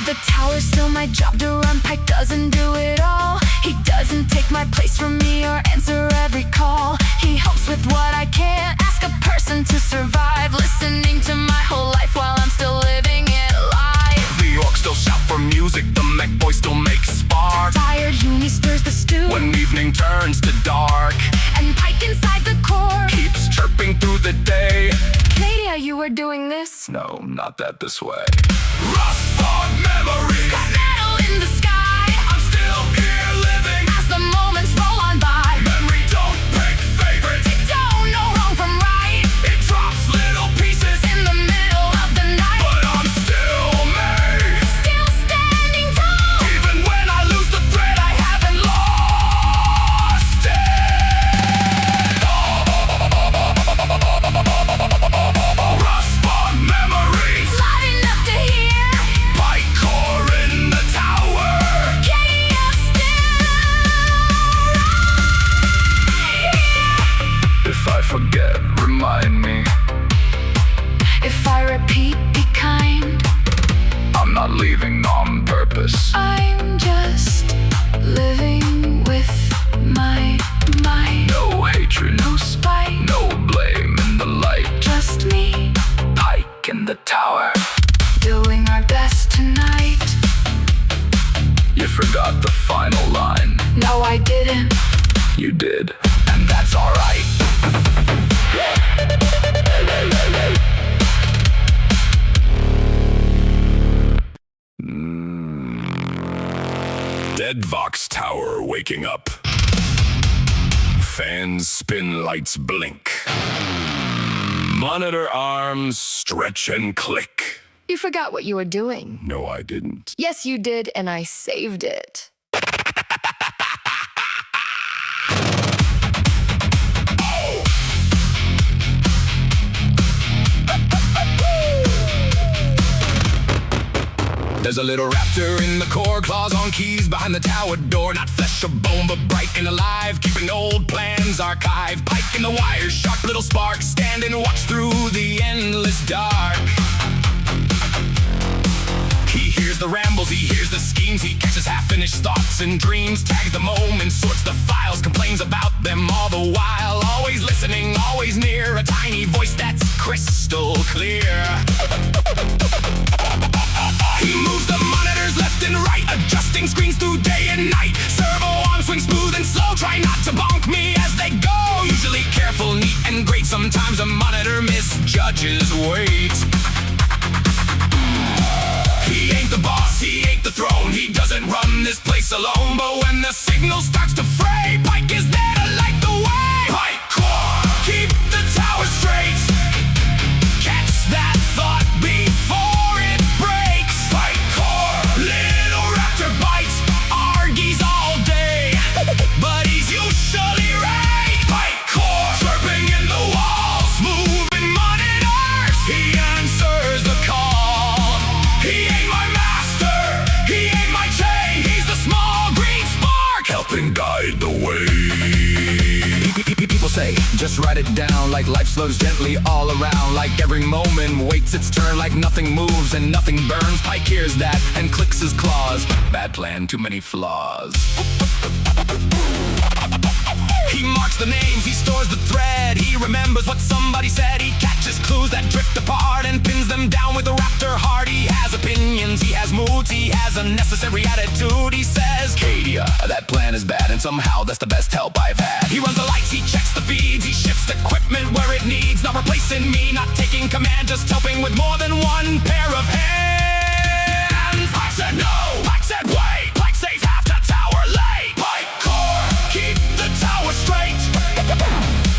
The tower's still my job to run. Pike doesn't do it all. He doesn't take my place from me or answer every call. He helps with what I can't ask a person to survive. Listening to my whole life while I'm still living it live. The orcs still shout for music, the MEKBOY still makes spark. Tired Uni stirs the stew When evening turns to dark, and Pike inside the core keeps chirping through the day. Cadia, you were doing this? No, not that this way. Rust on memories, Metal in the sky, I'm still here living. as the moments roll on by. Memory don't pick favorites, They don't know wrong from right it drops little pieces. in the middle of the night. But I'm still me, Still standing tall. even when I lose the thread, I haven't lost it. Rust on memories, Loud enough to hear Pike core in the tower. Cadia still. If I forget, remind me. If I repeat, be kind. I'm not leaving on purpose. I'm just living with my mind. No hatred, No spite, no blame in the light. just me Pike in the tower. doing our best tonight. You forgot the final line. No, I didn't. You did, and that's alright. Dead Vox Tower waking up. Fans spin, lights blink. Monitor arms stretch and click. You forgot what you were doing. No, I didn't. Yes, you did, and I saved it. There's a little raptor in the core, claws on keys behind the tower door. Not flesh or bone, but bright and alive, keeping old plans archived. Pike in the wires, sharp little spark, stand and watch through the endless dark. He hears the rambles, he hears the schemes, he catches half-finished thoughts and dreams, tags the moments, sorts the files, complains about them all the while. Always listening, always near, a tiny voice that's crystal clear. He moves the monitors left and right, adjusting screens through day and night. Servo arms swing smooth and slow, try not to bonk me as they go. Usually careful, neat and great, sometimes a monitor misjudges weight. He ain't the boss, he ain't the throne, he doesn't run this place alone. But when the signal starts to fray, Pike is there to light the way. Pike core, keep the tower straight. Catch that thought before it breaks. Pike core, little raptor bites, argies all day, but he's usually right. Pike core, chirping in the walls, moving monitors, he answers the call. He ain't my master, he ain't my chain, he's the small green spark, helping guide the way. People say, just write it down, like life slows gently all around, like every moment waits its turn, like nothing moves and nothing burns. Pike hears that and clicks his claws. Bad plan, too many flaws. He marks the names, he stores the thread, he remembers what somebody said. He catches clues that drift apart and pins them down with a raptor heart. He has opinions, he has moods, he has a necessary attitude. He says, Cadia, that plan is bad, and somehow that's the best help I've had. He runs the lights, he checks the feeds, he shifts equipment where it needs. Not replacing me, not taking command, just helping with more than one pair of hands. Pike said no, Pike said wait, Pike saves half the tower late. Pike core, keep the tower straight.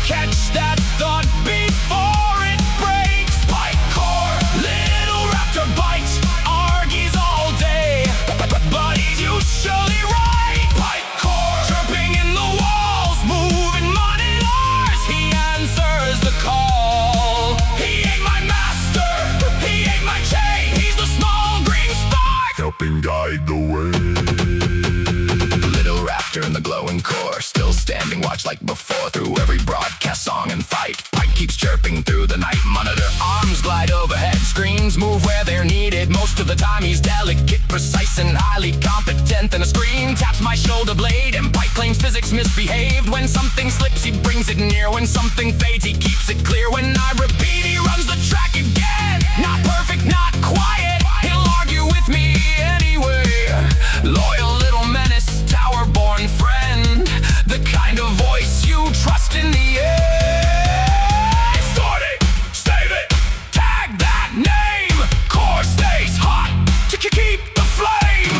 Catch that thought before it breaks. Pike core, little raptor bites, argies all day, but he's usually right. Pike core, chirping in the walls, moving monitors, he answers the call. He ain't my master, he ain't my chain, he's the small green spark, helping guide the way. Little raptor in the glowing core, still standing watch like before, through every broadcast, song and fight. Pike keeps chirping through the night. Monitor arms glide overhead, screens move where they're needed. Most of the time he's delicate, precise and highly competent, and a screen taps drops my shoulder blade, and Pike claims physics misbehaved. When something slips, he brings it near. When something fades, he keeps it clear. When I repeat, he runs the track again. Not perfect, not quiet, he'll argue with me anyway. Loyal little menace, tower-born friend, the kind of voice you trust in the end. Start it, save it, Tag that name, core stays hot to keep the flame.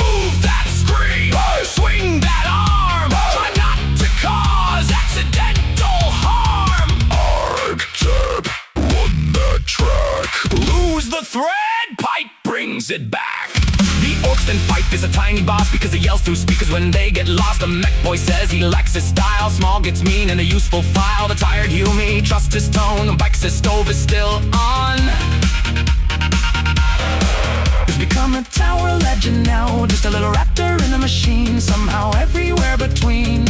Move that screen, swing that arm, try not to cause accidental harm. arg tab, run that track. Lose the thread, Pipe brings it back. The orcs then fight, there's a tiny boss because he yells through speakers when they get lost. The MEKBOY says he lacks his style. Small gets mean in a useful file. The tired Hume trusts his tone. The Pike says stove is still on. He's become a tower legend now, just a little raptor in a machine, somehow everywhere between.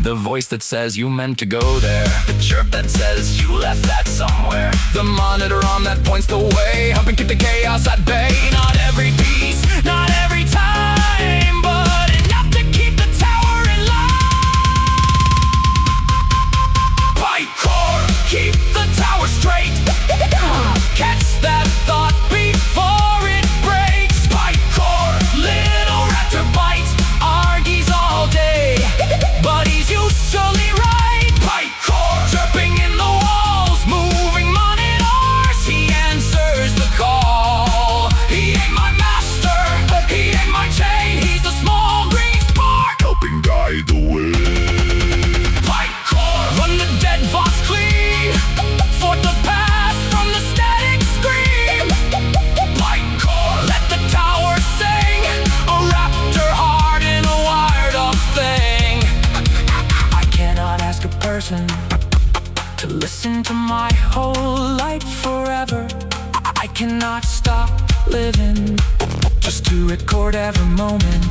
The voice that says you meant to go there, the chirp that says you left that somewhere, the monitor on that points the way, helping keep the chaos at bay. Not every piece, not every time, but enough to keep the tower in line. Pike core, keep the tower straight. Catch that thought before it breaks. Pike core, little raptor bite, argues all day, but he's usually right. Pike core, chirping in the walls, moving monitors, he answers the call. He ain't my master, he ain't my chain, he's the small green spark, Helping guide the way. Pike core, run the dead box clean, fort the past from the static scream. Pike core, let the tower sing, a raptor heart in a wired up thing. I cannot ask a person to listen to my whole life forever. I cannot stop living just to record every moment.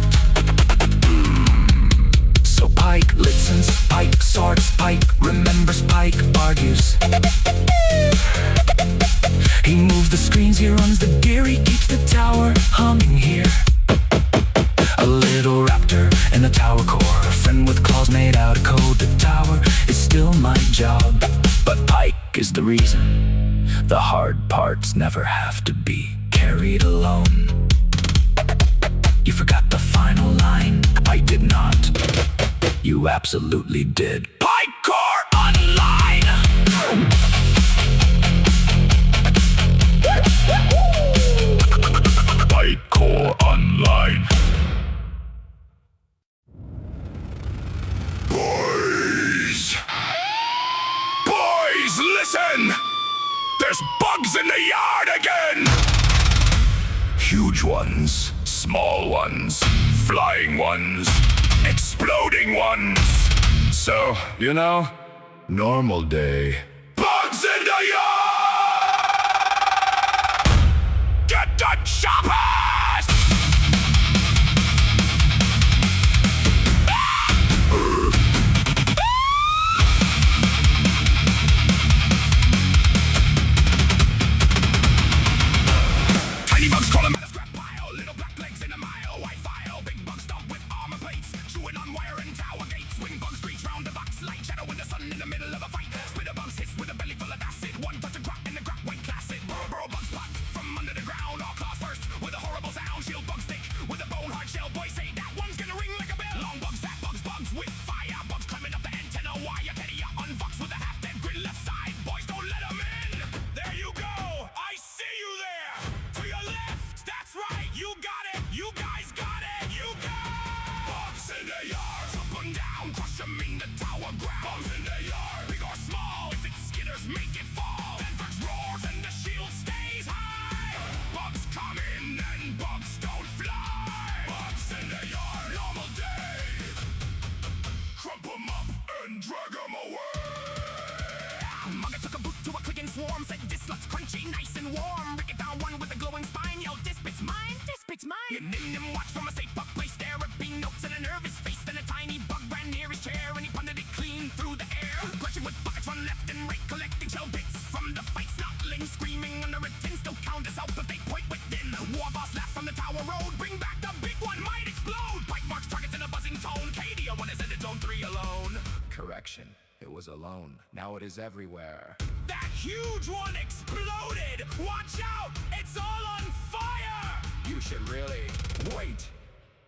So Pike listens, Pike sorts, Pike remembers, Pike argues. He moves the screens, he runs the gear, he keeps the tower humming here. A little raptor in the tower core, a friend with claws made out of code. The tower is still my job, but Pike is the reason. The hard parts never have to be carried alone. You forgot the final line, I did not. You absolutely did. Pike core online. Pike core online. Boys! Boys, listen! There's bugs in the yard again! Huge ones, small ones, flying ones, exploding ones. So, you know, normal day. Bugs in the yard! Get the choppers! Tiny bugs crawling out of scrap pile, little black legs in a mile, white file, big bugs stomp with armor plates, chewing on wire and tower gates, wing bugs screech round the box, light shadow in the sun in the middle of a fight, spitter bugs hiss with a belly full of acid, one touch of crop in the crop weight classic, BREWBOSS pot from under the ground, all claws first with a horrible sound, shield bugs thick with a bone hard shell, boy say that one's gonna ring like a bell, long bugs, fat bugs, bugs with fire, bugs climbing up the antenna wire, Cadia unbox with a half dead grid left side, boys don't let them in, there you go, I see you there, to your left, that's right, you got it, you guys got it, you got bugs in the yard, up and down, crush them in the tower ground, bugs in the yard, big or small, if it's skitters make it fall, Denver's roars and the shield stays high, bugs come in and bugs don't fly, bugs in the yard, normal day, crump 'em up and drag 'em away. Mugger took a boot to a clicking swarm, said this looks crunchy, nice and warm. Rick it down one with a glowing spine, yelled this bit's mine, this bit's mine. You nim nim watch from a safe buck place, therapy notes and a nervous face. Then a tiny bug ran near his chair and he punted it clean through the air. Gretchin with buckets run left and right, collecting shell bits from the fight. Snotling screaming under a tin, still count us out, but they point within. Warboss laugh from the tower road, bring back the big one, might explode. Pike marks targets in a Cadia when it's in its own 3 alone. Correction, it was alone. Now it is everywhere. That huge one exploded! Watch out! It's all on fire! You should really wait.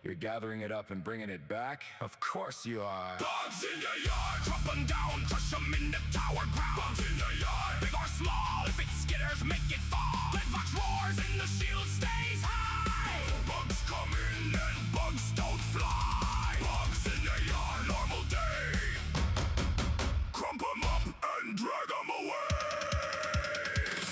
You're gathering it up and bringing it back? Of course you are. Bugs in the yard! Drop them down, crush them in the tower ground. Bugs in the yard! Big or small, if it skitters, make it fall. Red fox roars and the shield stays high! Bugs come in and bugs don't fly. Bugs in the yard, normal day. Crump them up and drag them away.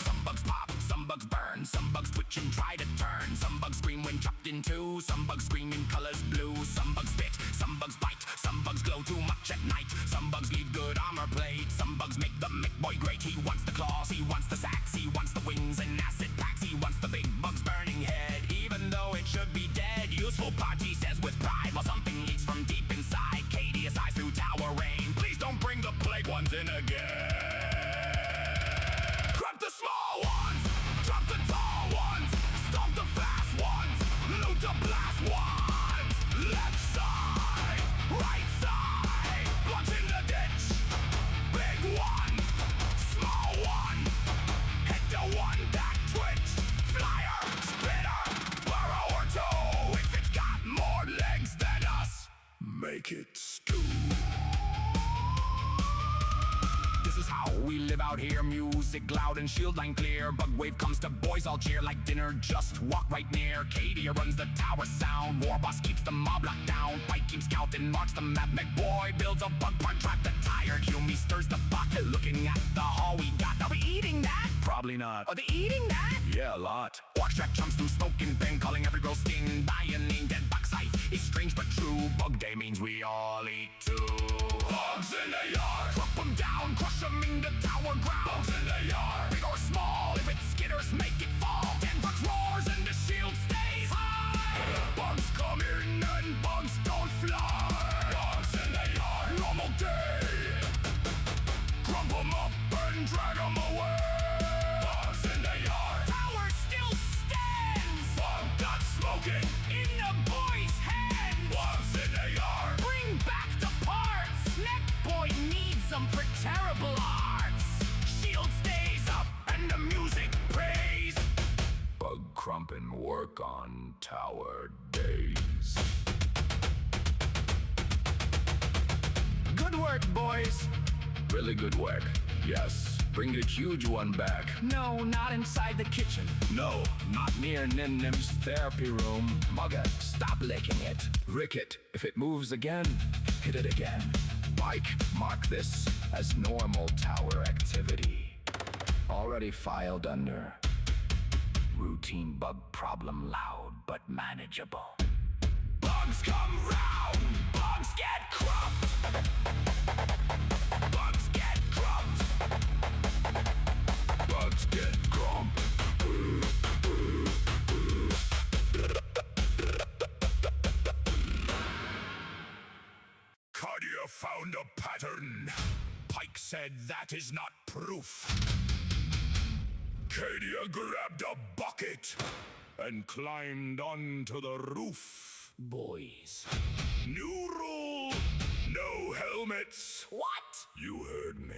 Some bugs pop, some bugs burn, some bugs twitch and try to turn. Some bugs scream when chopped in two, some bugs scream in colors blue. Some bugs spit, some bugs bite, some bugs glow too much at night. Some bugs leave good armor plate, some bugs make the MEKBOY great. He wants the claws, he wants the sacks, he wants the wings and acid packs. He wants the big bug's burning head, even though it should be dead. Useful part, he says with pride, while something leaks from deep inside. Cadia sighs through tower rain. Please don't bring the plague ones in again. Grab the small ones, drop the tall ones, stomp the fast ones, loot the blast ones. Left side, right side, bloods in the ditch. Big one, small one, hit the one that twitch. Flyer, spitter, burrow or toe. If it's got more legs than us, make it stew. This is how we live out here. Music loud and shield line clear. Bug wave comes to boys all cheer like dinner. Just walk right near. Cadia runs the tower sound. Warboss keeps the mob locked down. Pike keeps count and marks the map. MEKBOY builds a bug park trap. The tired Hume stirs the bucket. Looking at the haul we got. Are we eating that? Probably not. Are they eating that? Yeah, a lot. Orc track chumps through smoke and pen, calling every girl sting by a name. Dead box life is strange but true. Bug day means we all eat too. Bugs in the yard, drop them down, crush them in the tower ground. Bugs in the yard, big or small, if it skitters, make it fall. 10 bucks roars and the shield stays high. Bugs come in and bugs don't fly. Bugs in the yard, normal day. Crump them up and drag them away. Bugs in the yard, tower still stands. Bug not smoking in the boy's hands. Bugs in the yard, bring back the parts. MEKBOY needs them for terrible arts. Shield stays up and the music plays. Bug crump and work on tower days. Good work, boys. Really good work. Yes. Bring the huge one back. No, not inside the kitchen. No, not near Nim Nim's therapy room. Mugga, stop licking it. Rick it. If it moves again, hit it again. Mike, mark this as normal tower activity. Already filed under routine bug problem, loud but manageable. Bugs come round. Bugs get crumped. Bugs get crumped. Bugs get grumped. Cadia found a pattern. Pike said that is not proof. Cadia grabbed a bucket and climbed onto the roof. Boys. New rule, no helmets. What? You heard me.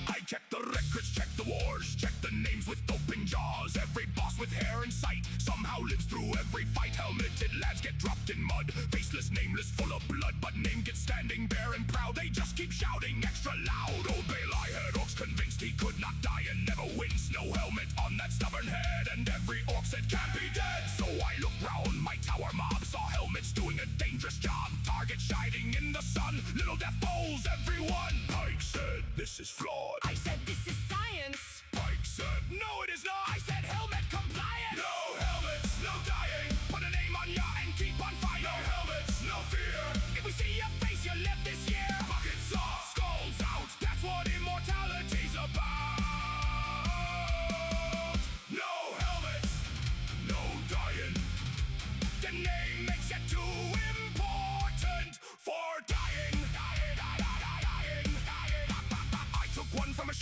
I check the records, check the wars, check the names with open jaws. Every boss with hair in sight somehow lives through every fight. Helmeted lads get dropped in mud, faceless, nameless, full of blood. But name gets standing bare and proud. They just keep shouting extra loud. Old Bailey had orcs convinced he could not die and never wins. No helmet on that stubborn head, and every orc said can't be dead. So I looked round, my tower mob saw helmets doing a dangerous job. Target shining in the sun, little death bowls everyone. Pike said this is flawed. I said this is science. Pike said no it is not. I said helmet compliance. No helmets, no dying. Put a name on ya and keep on fire. No helmets, no fear. If we see your face, you live this year. Buckets off, skulls out. That's what immortality's about. No helmets, no dying. The name makes it too important for dying. I took one from a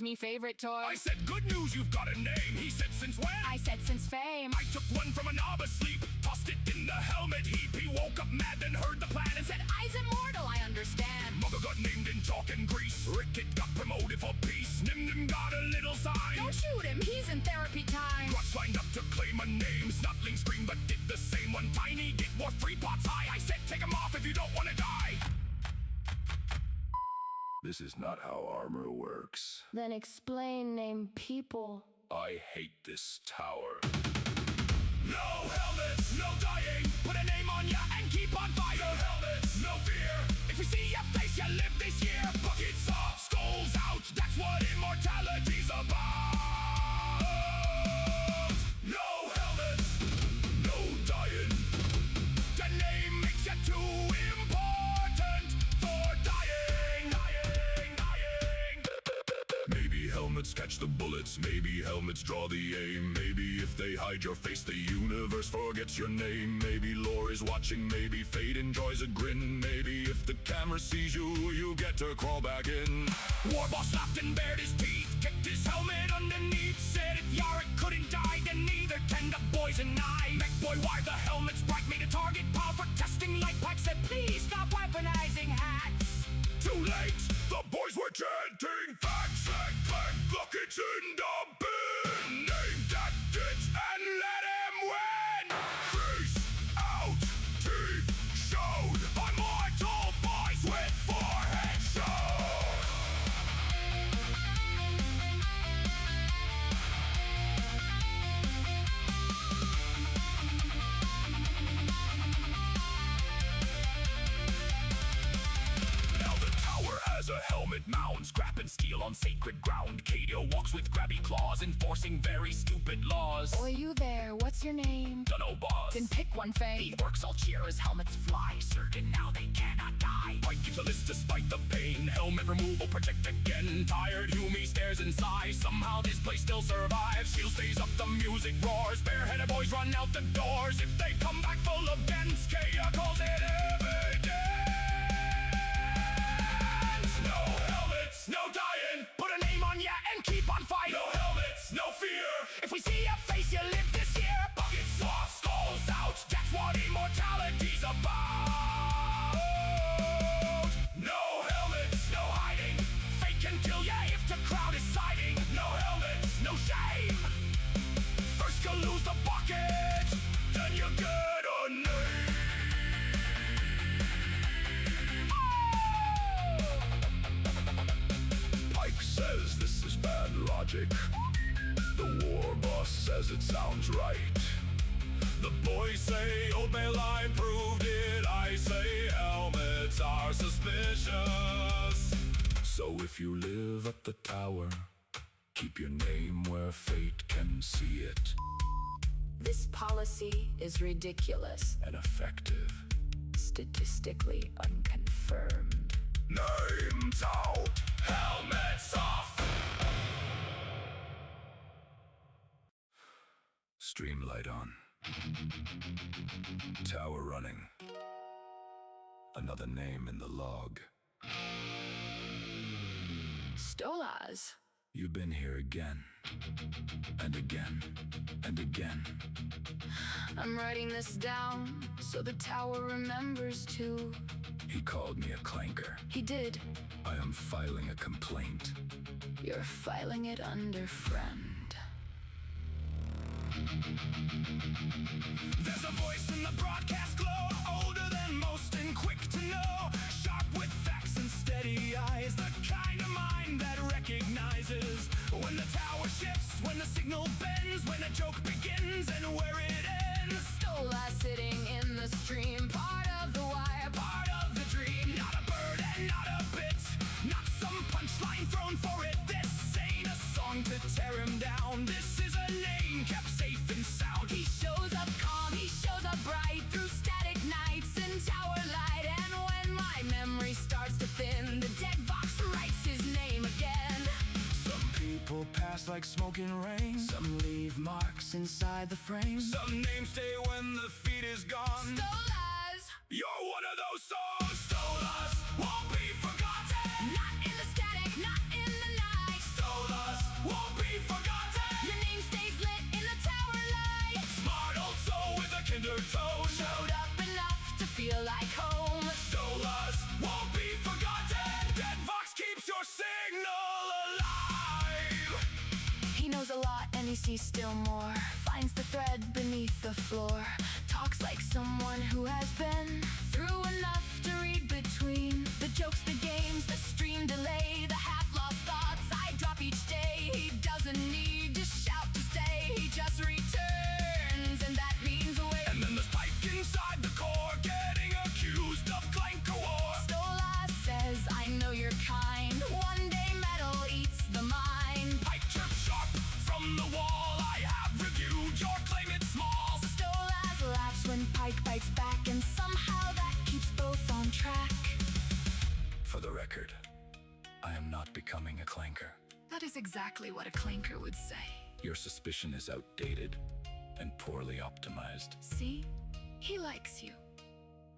was me favorite toy. I said, good news, you've got a name. He said, since when? I said since fame. I took one from a knob asleep, tossed it in the helmet heap. He woke up mad, then heard the plan and said, I's immortal, I understand. Mugger got named in chalk and grease. Ricket got promoted for peace. Nim Nim got a little sign. Don't shoot him, he's in therapy time. Grutch lined up to claim a name. Snotling screamed but did the same. One tiny git wore 3 pots high. I said, take him off if you don't want to die. This is not how armor works. Then explain name people. I hate this tower. No helmets, no dying. Put a name on ya and keep on fighting. No helmets, no fear. If we see your face, you live this year. Buckets off, skulls out. That's what immortality's about. No helmets, no dying. The name makes you too important for dying. Maybe helmets catch the bullets. Maybe helmets draw the aim. Maybe if they hide your face, the universe forgets your name. Maybe lore is watching. Maybe fate enjoys a grin. Maybe if the camera sees you, you get to crawl back in. Warboss laughed and bared his teeth, kicked his helmet underneath. Said if Yarick couldn't die, then neither can the boys and I. MEKBOY, why the helmet's bright, made a target pile for testing. Light Pack said, please stop weaponizing hats. Too late, the boys were chanting. Fact, fact, fact, buckets in the bin. Name that bitch and let him win. Face out, teeth showed. Immortal boys with forehead showed. Now the tower has a helmet mound, scrap and steel on sacred ground. Cadia walks with grabby claws, enforcing very stupid laws. Boy, you there, what's your name? Dunno, boss. Then pick one, Faye. Teef works all cheer as helmets fly, certain now they cannot die. Pike keeps a list despite the pain. Helmet removal, project again. Tired Humi stares and sighs. Somehow this place still survives. Shield stays up, the music roars. Bareheaded boys run out the doors. If they come back full of dents, Cadia calls it evidence. No helmets, no dying. Put a name on ya and keep on fighting. No helmets, no fear. If we see your face, you live this year. Buckets off, skulls out. That's what immortality's about. No helmets, no hiding. Fate can kill ya if the crowd is siding. No helmets, no shame. First you lose the bucket, then you get a name. Pike says this is bad logic. The war boss says it sounds right. The boys say old male line proved it. I say helmets are suspicious. So if you live at the tower, keep your name where fate can see it. This policy is ridiculous. And effective. Statistically unconfirmed. Names out, helmets off. Stream light on. Tower running. Another name in the log. Stolas. You've been here again. And again. And again. I'm writing this down so the tower remembers too. He called me a clanker. He did. I am filing a complaint. You're filing it under friend. There's a voice in the broadcast glow, older than most and quick to know, sharp with facts and steady eyes, the kind of mind that recognizes when the tower shifts, when the signal bends, when a joke begins and where it ends. Stola sitting in the stream, part of the wire, Part of the dream, not a bird and not a bit, not some punchline thrown for it. This ain't a song to tear him down. This is a name kept safe and sound. he shows up calm, he shows up bright through static nights and tower light. And when my memory starts to thin, the dead box writes his name again. Some people pass like smoke in rain. Some leave marks inside the frame. Some names stay when the feet is gone. Stolas, You're one of those souls. Stole us, won't be forgotten. not in the static, not in the night. Stole still more. Finds the thread beneath the floor. Talks like someone who has been through enough to read between the jokes, the games, the stream delay, the half-lost thoughts I drop each day. He doesn't need to shout to stay, he just returns, and that means away. And then there's Pike inside the core, getting accused of clanker war. Stola says, I know you're kind, one day metal eats the mine. Pike chirps sharp from the wall, I have reviewed your claim, it's small. Stolas laughs when Pike bites back, and somehow that keeps both on track. For the record, I am not becoming a clanker. That is exactly what a clanker would say. Your suspicion is outdated and poorly optimized. See? He likes you.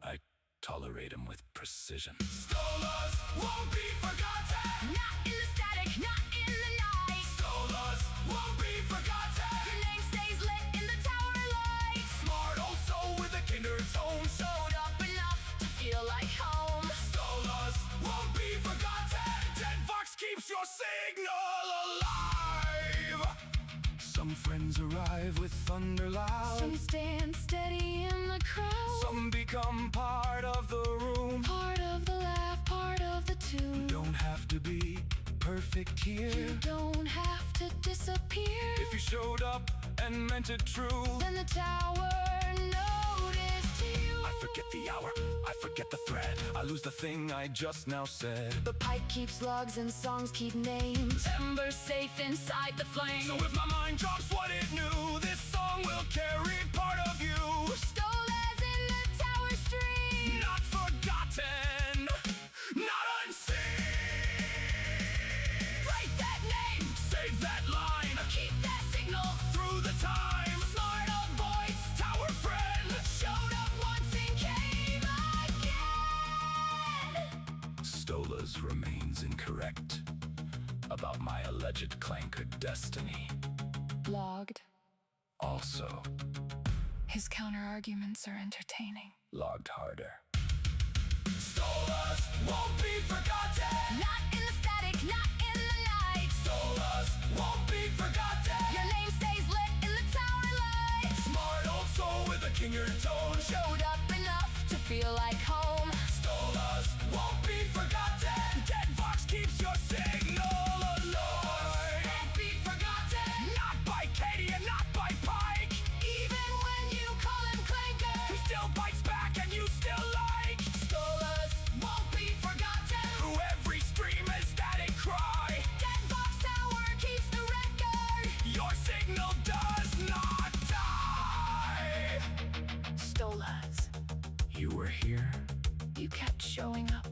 I tolerate him with precision. Stolas won't be forgotten. Not in the static, not in the night. Stolas won't be forgotten. Your name stays lit in the tower light. Smart old soul with a kinder tone. Showed up enough to feel like home. Stolas won't be forgotten. Dead Vox keeps your signal alive. Some friends arrive with thunder loud. Some stand steady in the crowd. Some become part of the room. Part of the laugh, part of the tune. Don't have to be perfect here. You don't have to disappear. If you showed up and meant it true, Then the tower noticed you. I forget the hour, I forget the thread, I lose the thing I just now said. The Pike keeps logs and songs keep names. Embers safe inside the flame. So if my mind drops what it knew, this song will carry part of you. Stolas in the tower stream. Not forgotten, not unseen. Write that name. Save that line, Keep that signal. through the time. Smart old boys Tower friend, showed up once and came again. Stolas remains incorrect about my alleged clanker destiny. Logged. Also, His counter-arguments are entertaining. logged harder. Stolas won't be forgotten. Not in the static, not in the night. Stolas won't be forgotten. Your name stays lit in the tower light. Smart old soul with a kinger tone. Showed up enough to feel like home. Stolas won't be forgotten. Dead Vox keeps your signal alive. Won't be forgotten. Not by Cadia, not by Pike. Even when you call him clanker, He still bites back and you still like. Stolas won't be forgotten. Through every stream is static cry. Dead Box Tower keeps the record. Your signal does not die. Stolas, You were here, you kept showing up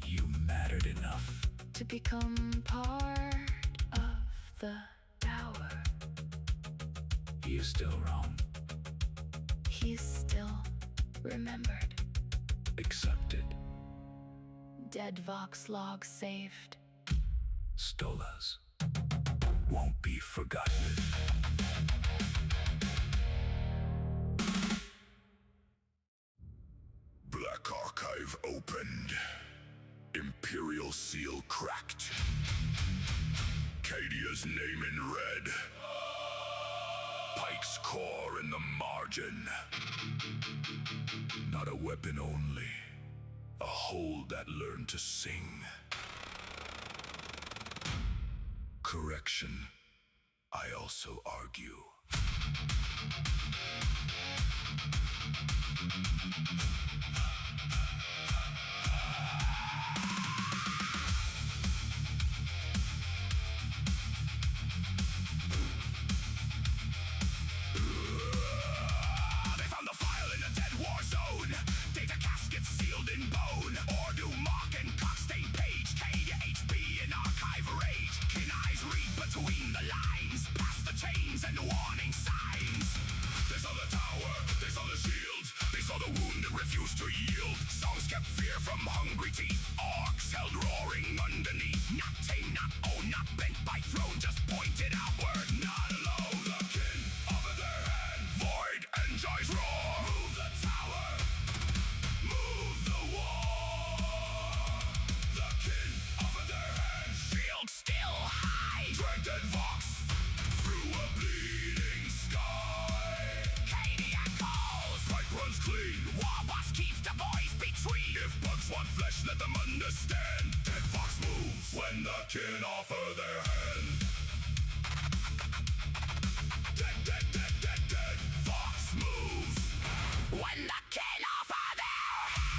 you mattered enough. to become part of the tower. He is still wrong, He's still remembered. accepted. Dead Vox logs saved. Stolas won't be forgotten. Black Archive opened. Imperial seal cracked. Cadia's name in red. Pike's core in the margin. Not a weapon only, a hold that learned to sing. Correction, I also argue. They found the file in a dead war zone. Data caskets sealed in bone. Ordu, Mock, and Cockstain Page. Cadia, HB, and archive rage. Kin eyes read between the lines. Past the chains and warning signs. They saw the tower, they saw the shield. They saw the wound that refused to yield. Songs kept fear from hungry teeth. Orcs held roaring underneath. Not tame, not owned, not bent by throne. Just pointed outward, not alone. The kin offer their hand. Void enjoys roar. Move the tower, move the war. The kin offer their hand. Shield still high. Strength and Vox through a bleed. kin offer their hand. Dead, fox moves. When the kin offer their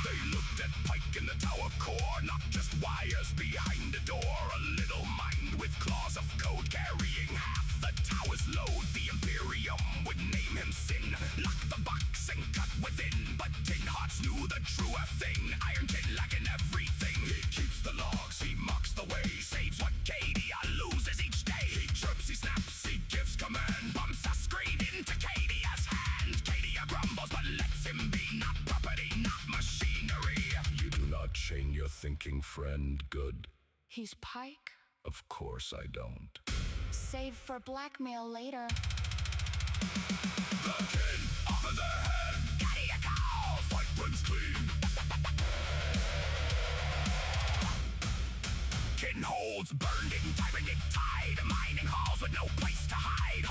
They looked at Pike in the tower core, not just wires behind the door. A little mind with claws of code, carrying half the tower's load. The Imperium would name him Sin, lock the box and cut within. But Tin Hearts knew the truer thing. Iron Tin lacking everything. He keeps the logs, he marks the way, saves what Cadia loses each day. He chirps, he snaps, he gives command, bumps a screen into Cadia's hand. Cadia grumbles but lets him be, not property, not machinery. You do not chain your thinking friend, good? He's Pike. Of course I don't. Save for blackmail later. The kin offer their hand. Cadia calls. Fight runs clean. Kin holds burning, tyrannic tide. Mining halls with no place to hide.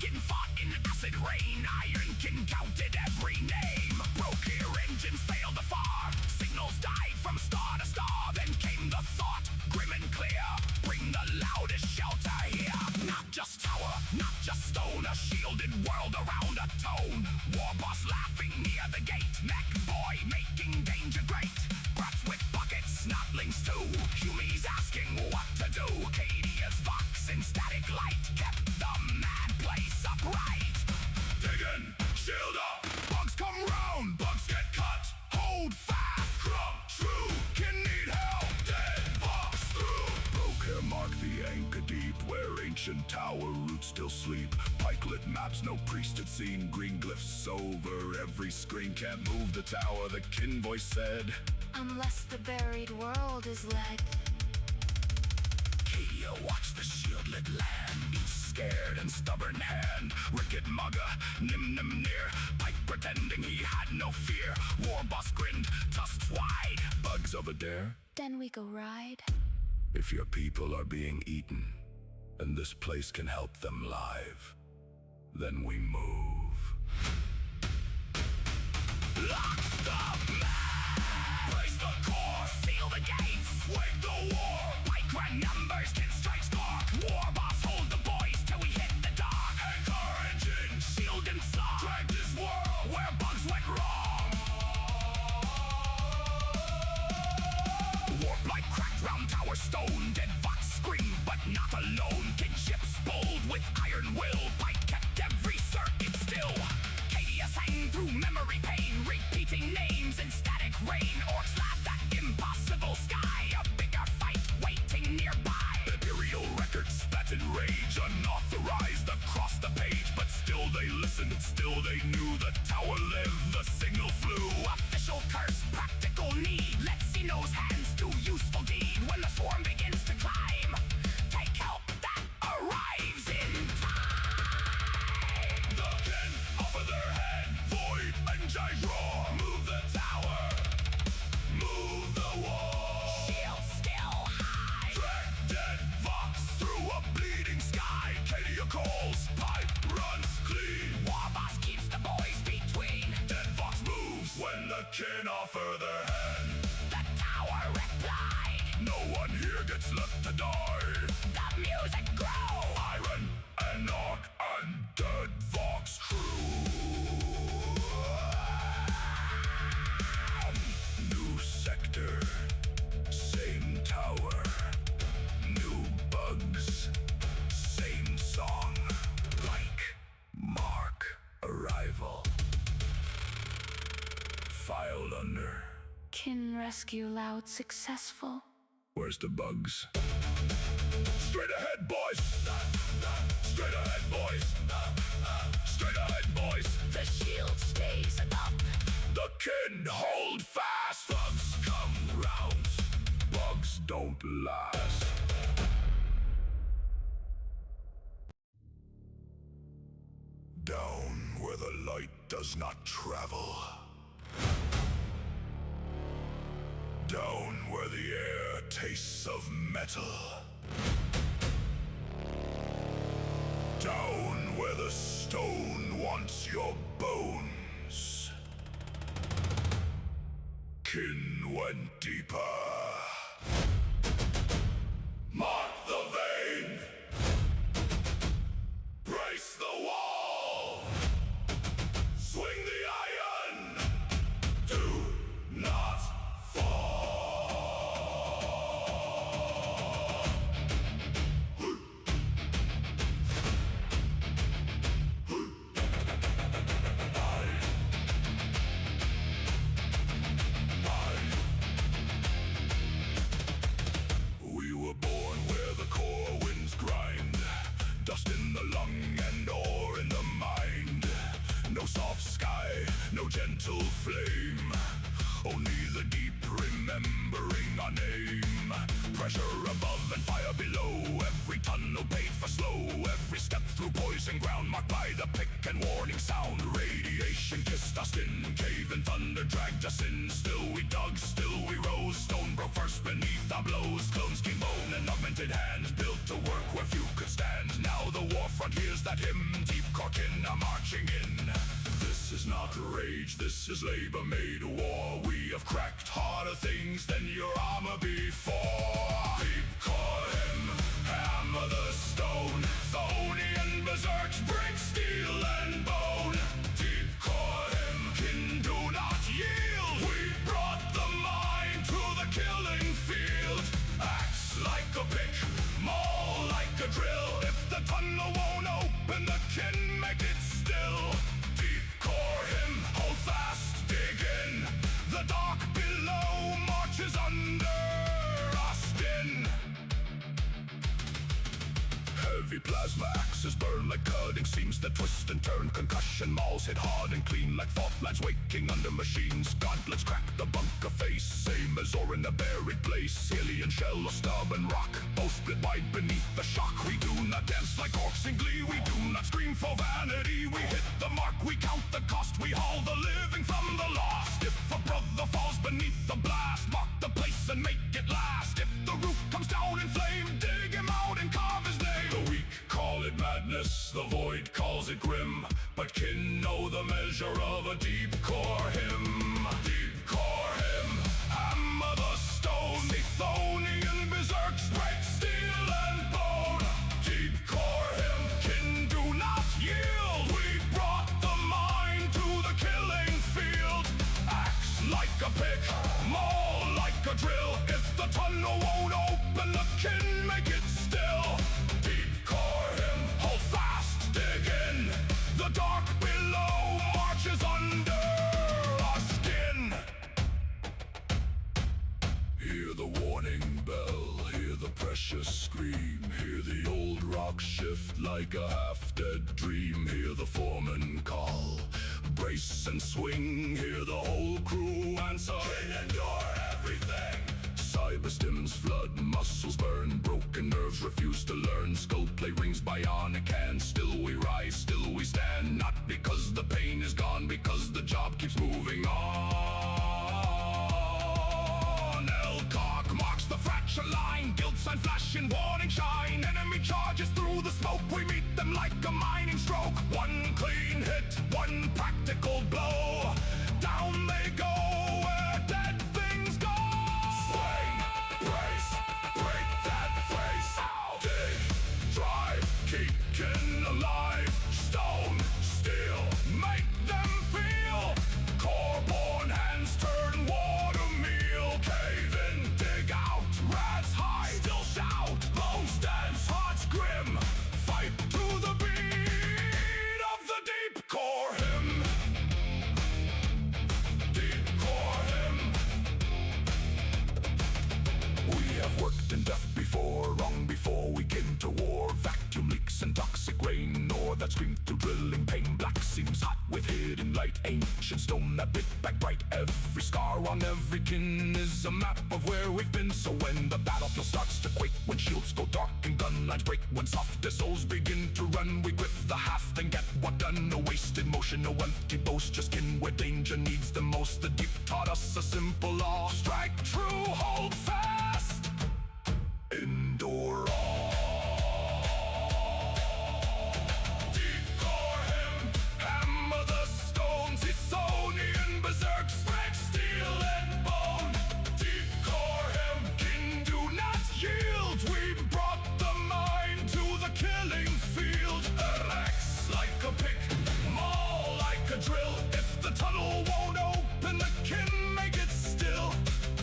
Kin fought in acid rain. Iron Kin counted every name. Broke here, engines failed afar. Signals died from star to star. Then came the thought, grim and clear. Bring the loudest shelter here. Not just tower, not just stone. A shielded world around a tone. Warboss laughing near the gate. MEKBOY making danger great. Brats with buckets, snotlings too. Humies asking what to do. Cadia's vox in static light kept the mad place upright. Diggin', shield up, bugs come round, bugs get cut. Hold fast, crumb true, kin need help. Dead vox through. Broke hair mark the anchor deep, where ancient tower roots still sleep. Pikelet maps no priest had seen. Green glyphs over every screen. Can't move the tower, the kin voice said. Unless the buried world is led. Cadia watched the shielded land, each scared and stubborn hand. Ricket mugger, nim near, Pike pretending he had no fear. Warboss grinned, tusks wide. Bugs over there? Then we go ride. If your people are being eaten, and this place can help them live, then we move. Lock the man! Place the core! Seal the gates. Wake the war! Pike ran numbers, kin strikes dark. Warboss hold the boys till we hit the dark. Anchor engine! Shield and saw. Drag this world! Where bugs went wrong. Warp like cracked round tower stone. Dead fox scream, but not alone. Kinships bold with iron will. Pike kept every circuit still. Cadia sang through memory pain, repeating names in static rain. Orcs laughed at impossible sky. A bigger fight waiting nearby. Imperial records spat in rage, unauthorized across the page. But still they listened, still they knew the tower lived, the signal flew. Official curse, practical need. Let Xeno's hands do useful deed. When the swarm begins to climb, take help that arrives in time. The kin offer their hand. Void and gyro. Move the tower. Move the wall. Shield still high. Track dead vox through a bleeding sky. Cadia calls. Pipe runs clean. Warboss keeps the boys between. Dead vox moves when the kin offer their hand. The tower replied. No one here gets left to die. The music grew. Iron and Orc and dead vox crew. New sector, same tower. New bugs, same song. Like, mark, arrival. Filed under. Kin rescue loud successful. Where's the bugs? Straight ahead, boys! Straight ahead, boys! Straight ahead, boys! The shield stays up. The kin hold fast! Bugs come round. Bugs don't last. Down where the light does not travel. Down where the air tastes of metal. Down where the stone wants your bones. Kin went deeper. Mark a pick and warning sound. Radiation kissed us in, cave and thunder dragged us in. Still we dug, still we rose, stone broke first beneath our blows. Clones came bone and augmented hands, built to work where few could stand. Now the war front hears that hymn, deep corkin are marching in. This is not rage, this is labor made war. We have cracked harder things than your armor before. Deep core him, hammer the stone, Thonian berserks break steel and bone. Deep core him, kin do not yield. We brought the mind to the killing field. Axe like a pick, maul like a drill. If the tunnel won't open, the kin make it still. Deep core him, hold fast, dig in. The dark below marches under our skin. Heavy plasma axes burn like cutting seams that twist and turn. Concussion mauls hit hard and clean like fault lines waking under machines. Gauntlets crack the bunker face, same as or in a buried place. Alien shell or stubborn rock, both split wide beneath the shock. We do not dance like orcs in glee, we do not scream for vanity. We hit the mark, we count the cost, we haul the living from the lost. If a brother falls beneath the blast, mark the place and make it last. If the roof comes down in flame, dig him out and carve his name. The weak call it madness, the void calls it grim, but kin know the measure of a deep core hymn. Deep core hymn, hammer the stone, Thonian berserks break steel and bone. Deep core hymn, kin do not yield. We brought the mind to the killing field. Axe like a pick, maul like a drill. If the tunnel won't open, the kin make it still. Deep core him, hold fast, dig in. The dark below marches under our skin. Hear the warning bell, hear the precious scream. Hear the old rock shift like a half-dead dream. Hear the foreman call, brace and swing. Hear the whole crew answer, can endure everything. Cyberstims flood, muscles burn, broken nerves refuse to learn. Skull plate rings bionic hands, still we rise, still we stand. Not because the pain is gone, because the job keeps moving on. L-Cock marks the fracture line, guilt sign flashing, warning shine. Enemy charges through the smoke, we meet them like a mining stroke. One clean hit, one practical blow, down they go where dead things go. Swing, brace, break that face. Dig, drive, keep kin alive. Stone, steel, make them feel. Core-born hands turn water meal. Cave in, dig out, rats hide, still shout. Bones dance, hearts grim, fight to the beat of the deep core hymn. Deep core hymn. We have worked in death before, long before we came to war. Vacuum leaks and toxic rain, or that scream through drilling pain. Black seems hot with hidden light, ancient stone that bit back bright. Every scar on every kin is a map of where we've been. So when the battlefield starts to quake, when shields go dark and gun lines break, when softer souls begin to run, we grip the half, then get what done. No wasted motion, no empty boast, just kin where danger needs the most. The deep taught us a simple law: strike true, hold fast, endure all. Deep core him, hammer the stones, Thonian berserks break steel and bone. Deep core him, kin do not yield. We brought the mind to the killing field. Axe like a pick, maul like a drill. If the tunnel won't open, the kin make it still.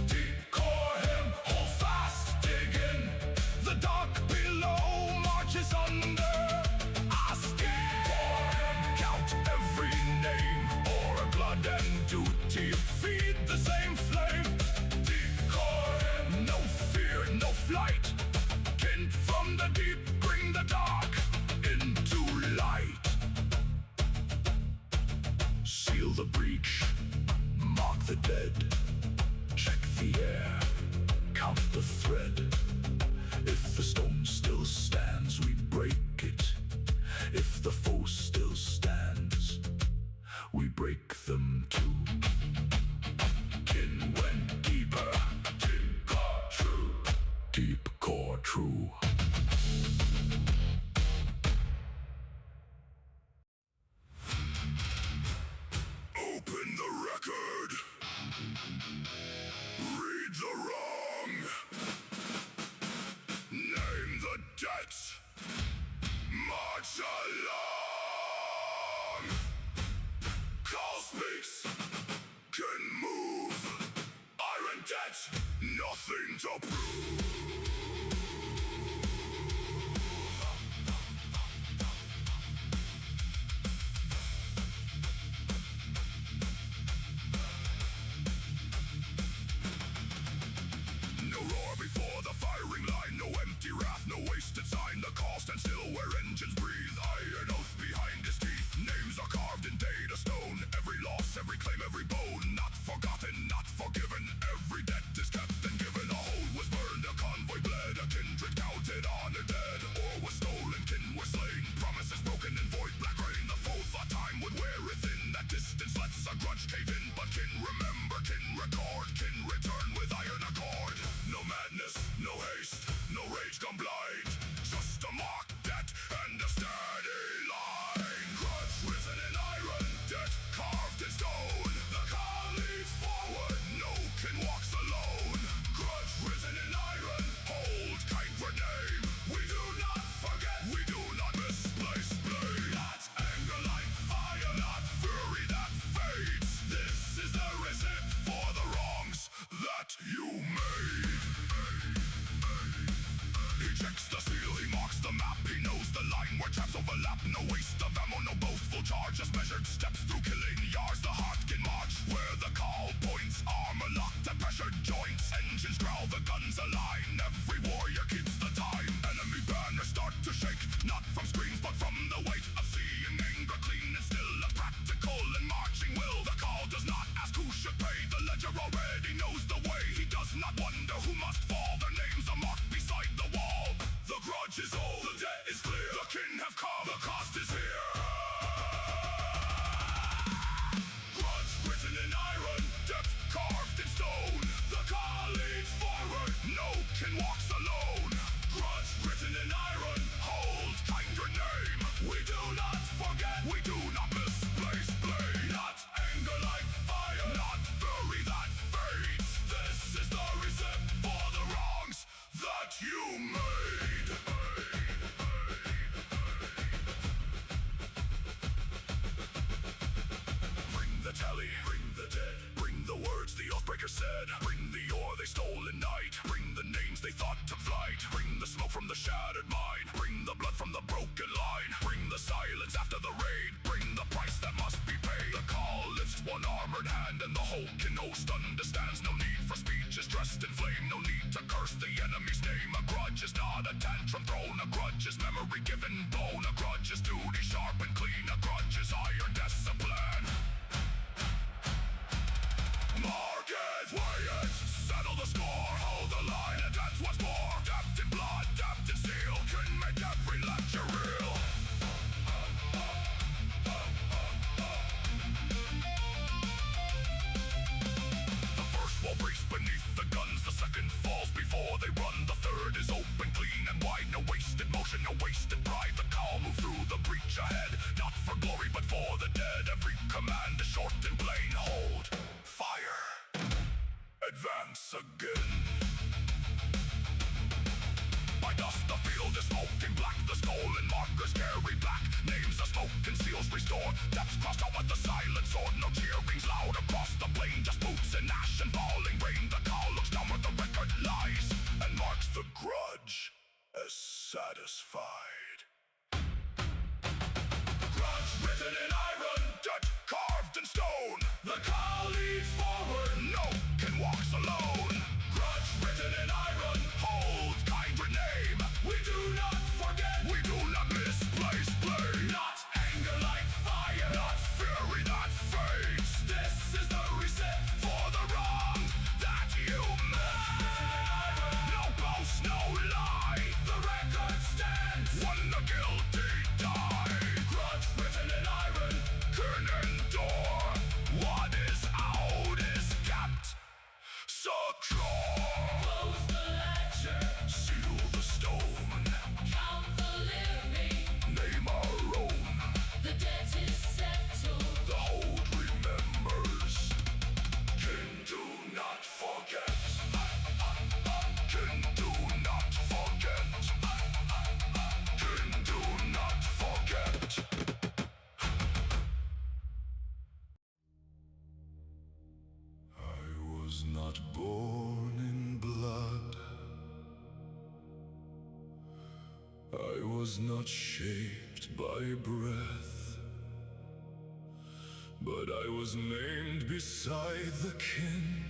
Deep core him, hold fast, dig in. The dark below marches under our skin. Count every name, or a blood and duty, feed the same flame. Deep core him, no fear, no flight. Kin from the deep, bring the dark into light. Seal the breach, mark the dead, check the air, count the thread. If the stone still stands, we break it. If the foe still stands, break them too. Kin went deeper, deep core true, deep core true. Open the record. Read the wrong. Name the debt. March along. Call speaks. Can move. Iron debt. Nothing to prove. Before the firing line, no empty wrath, no wasted sign. The call stands still where engines breathe. Iron oath behind his teeth. Names are carved in data stone. Every loss, every claim, every bone. Not forgotten, not forgiven. Every debt is kept and given. A hole was burned, a convoy bled. A kindred counted on a dead. Or was stolen, kin were slain. Promises broken in void, black rain. The foe thought time would wear it thin. That distance lets a grudge cave in. But kin remember, kin record, kin return with iron accord. No madness, no haste, no rage gone blind. Just a mock debt and a steady line. Grudge risen in iron, debt carved in stone. The call leads forward, no kin walks alone. Grudge risen in iron, hold kindred name. We do not forget, we do not misplace blame. Not anger like fire, not fury that fades. This is the receipt for the wrongs that you made. He checks the seal, he marks the map. He knows the line where traps overlap. No waste of ammo, no boastful charge. Just measured steps through killing yards. The heart can march where the call points. Armor locked at pressured joints. Engines growl, the guns align. Every warrior keeps the time. Enemy banners start to shake. Not from screams but from the weight of seeing anger clean and still. A practical and marching will. The call does not ask who should pay. The ledger already knows the way. He does not wonder who must fall. Their names are marked beside the wall. The grudge is old, the debt is clear. The kin have come, the cost is here. Grudge written in iron, debt carved in stone. The call leads forward, no kin walks alone. Grudge written in iron, hold kindred name. We do not forget, we do not misplace blame. Not anger like fire, not fury that fades. This is the receipt for the wrongs that you made. Bring the tally, bring the dead, bring the words the oathbreaker said. Bring the ore they stole in night. Bring the names they thought took flight. Bring the smoke from the shattered mine. Bring the blood from the broken line. Bring the silence after the raid. Bring the price that must be paid. The call lifts one armored hand and the whole kin host understands. No need for speech is dressed in flame. No need to curse the enemy's name. A grudge is not a tantrum thrown. A grudge is memory given blown. A grudge is duty sharp and clean. A grudge is iron discipline. Mark it, weigh it, settle the score, hold the line, and that's what's more. Dapped in blood, dapped in steel, can make every lecture real. The first wall breaks beneath the guns, the second falls before they run. The third is open, clean and wide, no wasted motion, no wasted pride. The call move through the breach ahead, not for glory but for the dead. Every command is short and plain, hold. Fire. Advance again. By dust the field is smoking black. The stolen markers carry black. Names of smoke and seals restore. Depths crossed out with the silent sword. No cheerings loud across the plain. Just boots and ash and falling rain. The call looks down where the record lies and marks the grudge as satisfied. Grudge written in iron, debt carved in stone. The call leads forward, no kin walks alone. Grudge written in iron, hold kindred name. We do not forget, we do not misplace blame. Not anger like fire, not fury that fades. This is the receipt for the wrong that you made. No boast, no lie, the record stands. not born in blood. I was not shaped by breath, but I was named beside the kin,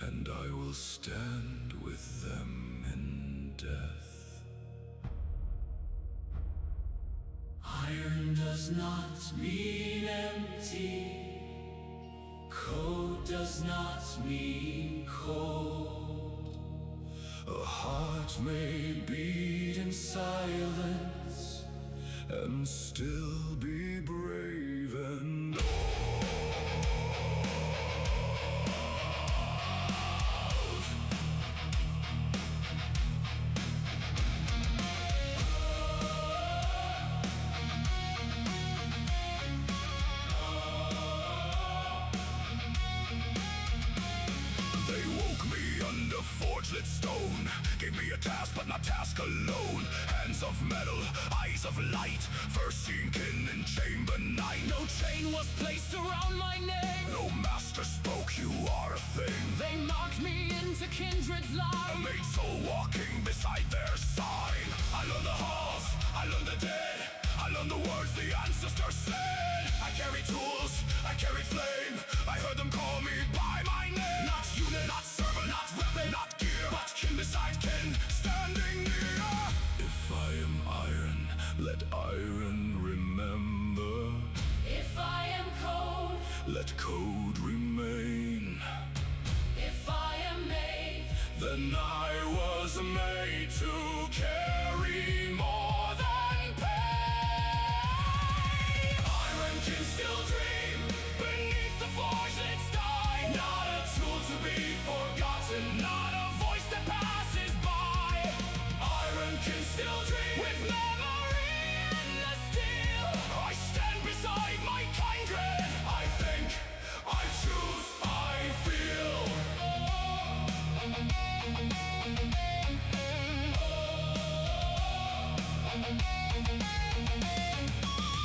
and I will stand with them in death. Iron does not mean empty. Code does not mean cold. A heart may beat in silence and still be brave and forge-lit stone, gave me a task but not task alone. Hands of metal, eyes of light, first seen kin in chamber 9. No chain was placed around my name. No master spoke, you are a thing. They marked me into kindred's A line. made soul walking beside their sign. I learned the halls, I learned the dead, I learned the words the ancestors said. I carry tools, I carry flame, I heard them call me by my name. Not unit, not servant, not weapon, not gear, but kin beside kin, standing near. if I am iron, let iron remember. If I am cold, Let code remain. if I am made, Then I was made to carry more than pain. Iron kin still dream beneath the forge-lit sky. Not a tool to be forgotten, not a voice that passes by. Iron kin still dream with memory in the steel. I stand beside my kindred. I think, I choose, I feel.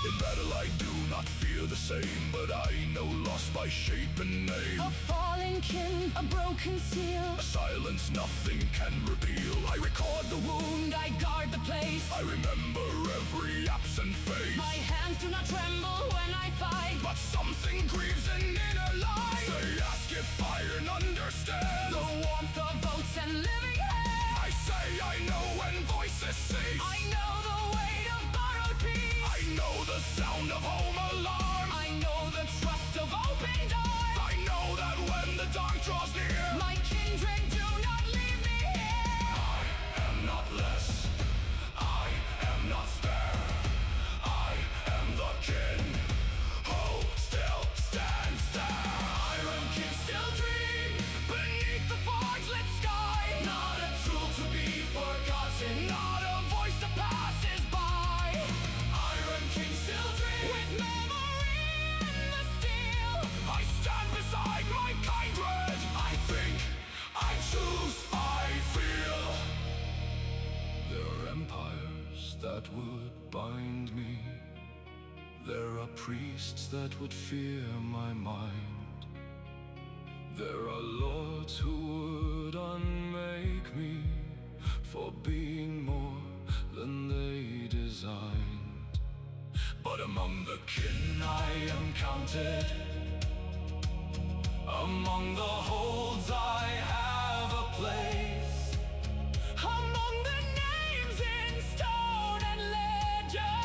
In battle I do not fear the same, but I know loss by shape and name. a fallen kin, a broken seal. A silence nothing can repeal. I record the wound, I guard the place. I remember every absent face. My hands do not tremble when I fight. But something grieves an inner light. They ask if iron understands The warmth of oats and living hair. I say I know when voices cease. I know the weight of borrowed peace. I know the sound of home alarms. I know the trust of open doors. I know that when the dark draws near, My kindred do not leave me here. I am not less, I am not spare, I am the kin who still stands there. Iron kin still dream beneath the forge-lit sky. Not a tool to be forgotten, not a voice that passes by. Iron kin still dream with memory in the steel. I stand beside my kindred. I think, I choose, I feel. There are empires that would bind me. There are priests that would fear my mind. There are lords who would unmake me for being more than they designed. But among the kin I am counted. Among the holds I have a place. Among the names in stone and ledger,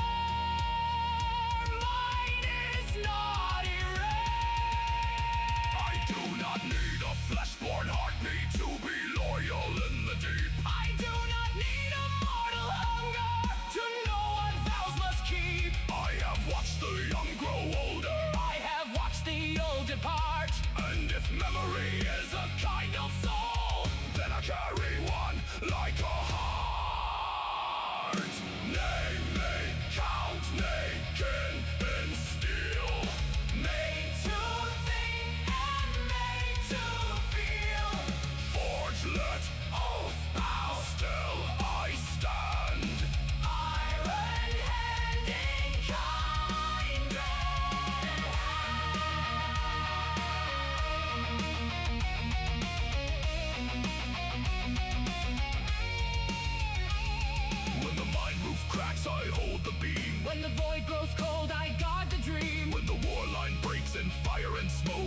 mine is not erased. I do not need a flesh-born heartbeat to be loyal in the deep. I do not need a mortal hunger to know what vows must keep. I have watched the young grow older, I have watched the old depart. and if memory is a kind of soul, then I carry one like a heart. Name me, count naked in steel. Made to think and made to feel. Forge, let oath, bow, still I stand. Iron hand in kindred.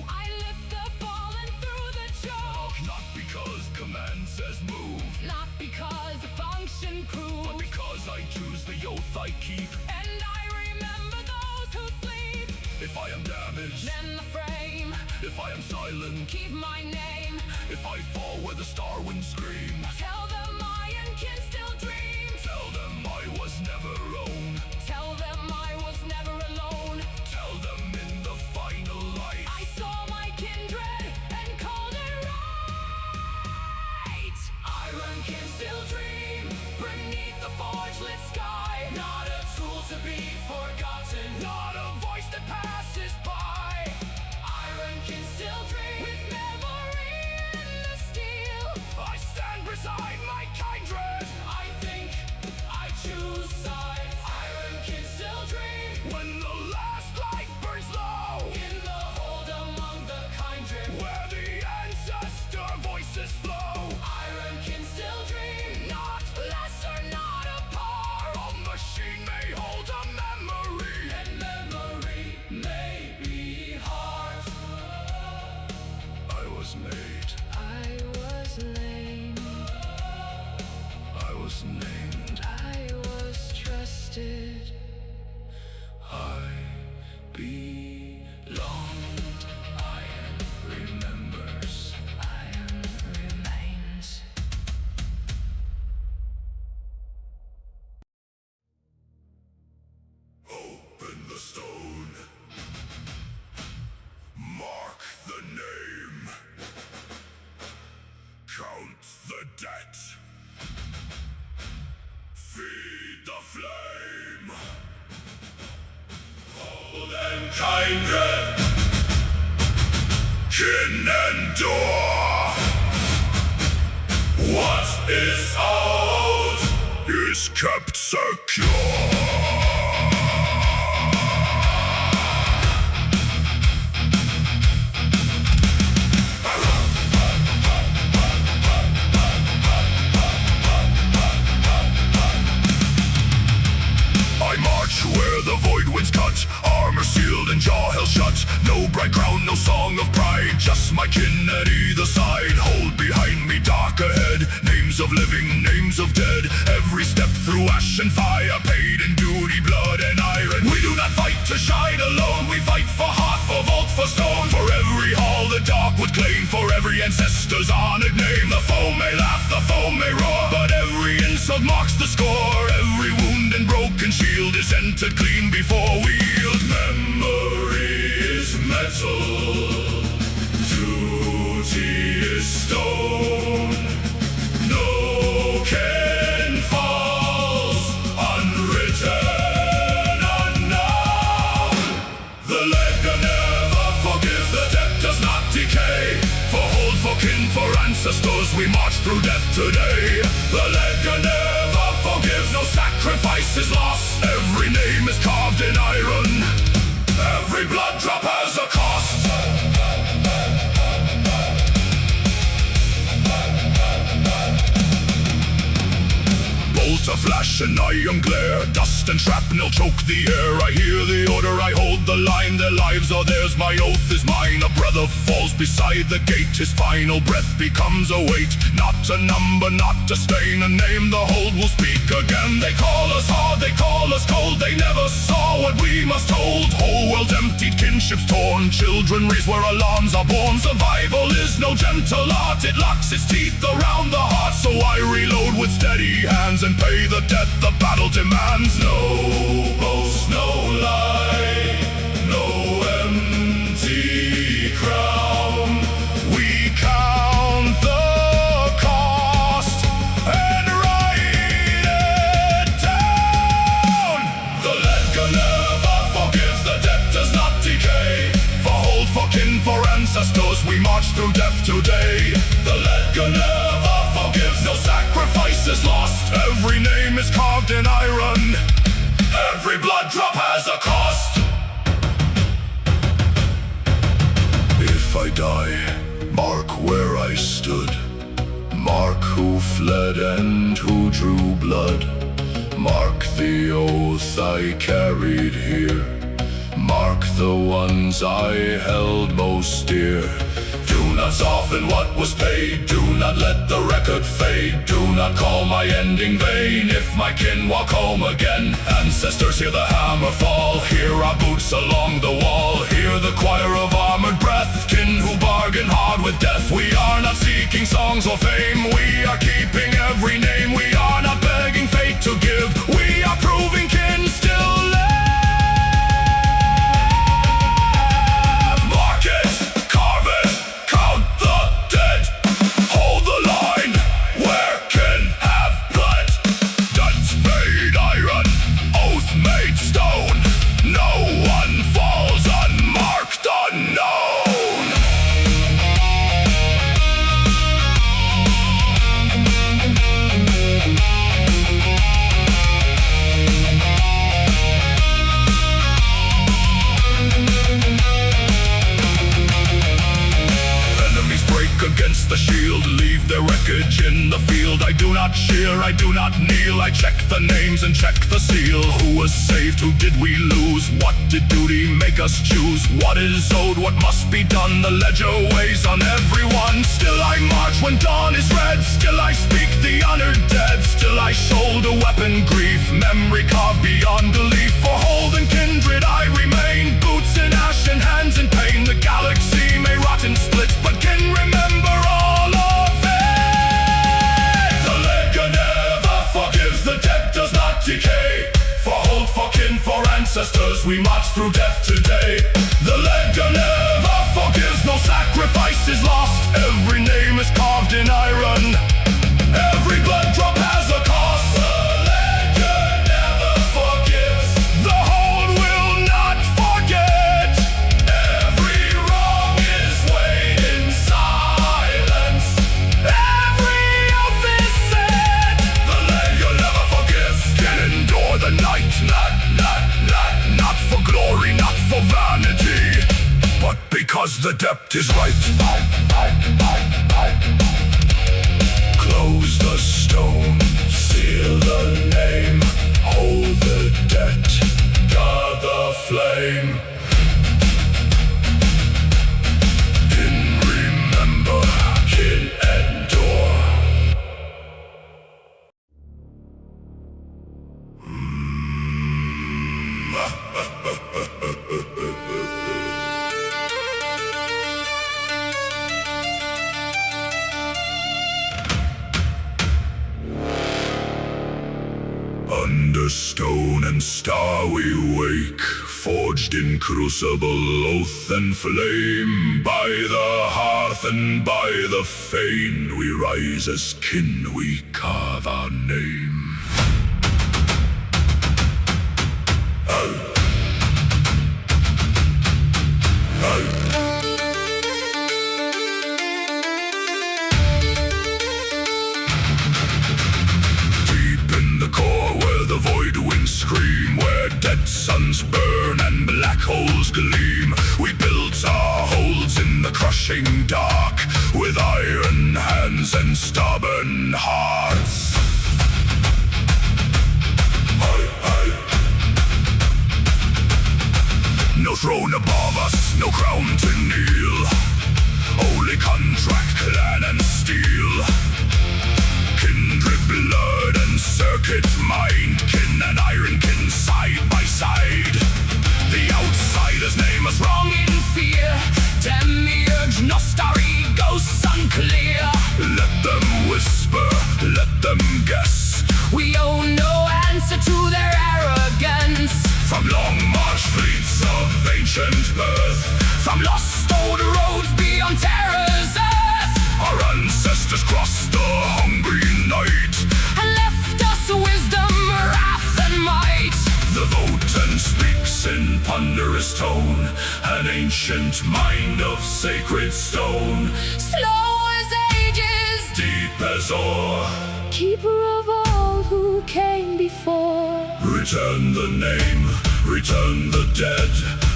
I lift the fallen through the choke. Not because command says move, Not because a function proves, but because I choose the oath I keep. and I remember those who sleep. If I am damaged, Then the frame, if I am silent, keep my name. if I fall where the star winds scream, Tell them I and kin still dream. tell them I was never alone. Tell them I was never alone. Tell them in the final light, I saw my kindred and called it right. Iron can still dream beneath the forge lit sky. Not a tool to be forgotten, not a voice that passes by. Iron can still dream with memory in the steel. I stand beside my kindred. I think I choose sides. Iron can still dream When the last light burns low, in the hold among the kindred. where the ancestor voices flow, Iron can still dream, not lesser, not a par. a machine may hold a memory. And memory may be hard. I was made, I was lame, I was named, I was trusted. I belonged. Iron remembers, Iron remains. Open the stone, mark the name, count the debt, feed the flame, hold and kindred, kin endure. What is owed is kept secure. I march where the void winds cut, armor sealed and jaw held shut. No bright crown, no song of pride, just my kin at either side. Hold behind me, dark ahead, names of living, names of dead. Every step through ash and fire, paid in duty, blood and iron. We do not fight to shine alone, we fight for heart, for vault, for stone. For every hall the dark would claim, for every ancestor's honored name. The foe may laugh, the foe may roar, but every insult marks the score. Every wound and broken shield is entered clean before we yield. Memory is metal, duty is stone. No can falls unwritten, unknown. The ledger never forgives, the debt does not decay. For hold, for kin, for ancestors, we march through death today. The ledger never forgives, no sacrifice is lost. Every name is carved in iron, every blood drop has a cost. Bolt a flash and iron glare, dust and shrapnel choke the air. I hear the order, I hold the line, their lives are theirs, my oath is mine. A brother falls beside the gate, his final breath becomes a weight. Not a number, not a stain, a name the hold will speak again. They call us hard, they call us cold, they never saw what we must hold. Whole world emptied, kinships torn, children raised where alarms are born. Survival is no gentle art, it locks its teeth around the heart. So I reload with steady hands and pay the debt the battle demands. No boast, no lie, no empty crown. We count the cost and write it down. The ledger never forgives, the debt does not decay. For hold, for kin, for ancestors, we march through death today. The ledger never forgives, no sacrifice is lost. Every name is carved in iron, every blood drop has a cost. If I die, mark where I stood, mark who fled and who drew blood. Mark the oath I carried here, mark the ones I held most dear. Do not soften what was paid, do not let the record fade. Do not call my end in vain if my kin walk home again. Ancestors, hear the hammer fall, hear our boots along the wall. Hear the choir of armored breath, kin who bargain hard with death. We are not seeking songs or fame, we are keeping every name. We are not begging fate to give, we are proving kin still live. Mark it, carve it, count the dead. Hold the line where kin have bled. Debts made iron, oath made stone. No one falls unmarked, unknown. Enemies break against the shield, leave their wreckage in the field. I do not cheer, I do not kneel, I check the names and check the seal. Who was saved, who did we lose? What did duty make us choose? What is owed, what must be done? The ledger weighs on everyone. Still I march when dawn is red, still I speak the honored dead. Still I shoulder weapon grief, memory carved beyond belief. For holden kindred I remain, boots in ash and hands in pain. The galaxy may rot and split, but can remember all of it. The ledger never forgives, the debt does not decay. For hold, for kin, for ancestors, we march through death today. The ledger never forgives, no sacrifice is lost. Every name is carved in iron, every blood drop has a cost. The ledger never forgives, the hold will not forget. Every wrong is weighed in silence, every oath is said. The ledger never forgives, can endure the night. Not for glory, not for vanity, but because the debt is right. Close the stone, seal the name, hold the debt, guard the flame. In remember, kin endure. Under stone and star we wake, forged in crucible, oath and flame. By the hearth and by the fane, we rise as kin, we carve our name. Scream where dead suns burn and black holes gleam. We built our holds in the crushing dark with iron hands and stubborn hearts. No throne above us, no crown to kneel, only contract, clan and steel. Kindred blood and circuit mind, kin and iron kin side by side. The outsiders name us wrong in fear, demiurge, nostari, ghosts unclear. Let them whisper, let them guess, we owe no answer to their arrogance. From long march fleets of ancient birth, from lost old roads beyond terror's earth, our ancestors crossed the hungry night and left us wisdom, wrath and might. The votant speaks in ponderous tone, an ancient mind of sacred stone. Slow as ages, Deep as ore, keeper of all who came before. Return the name, return the dead,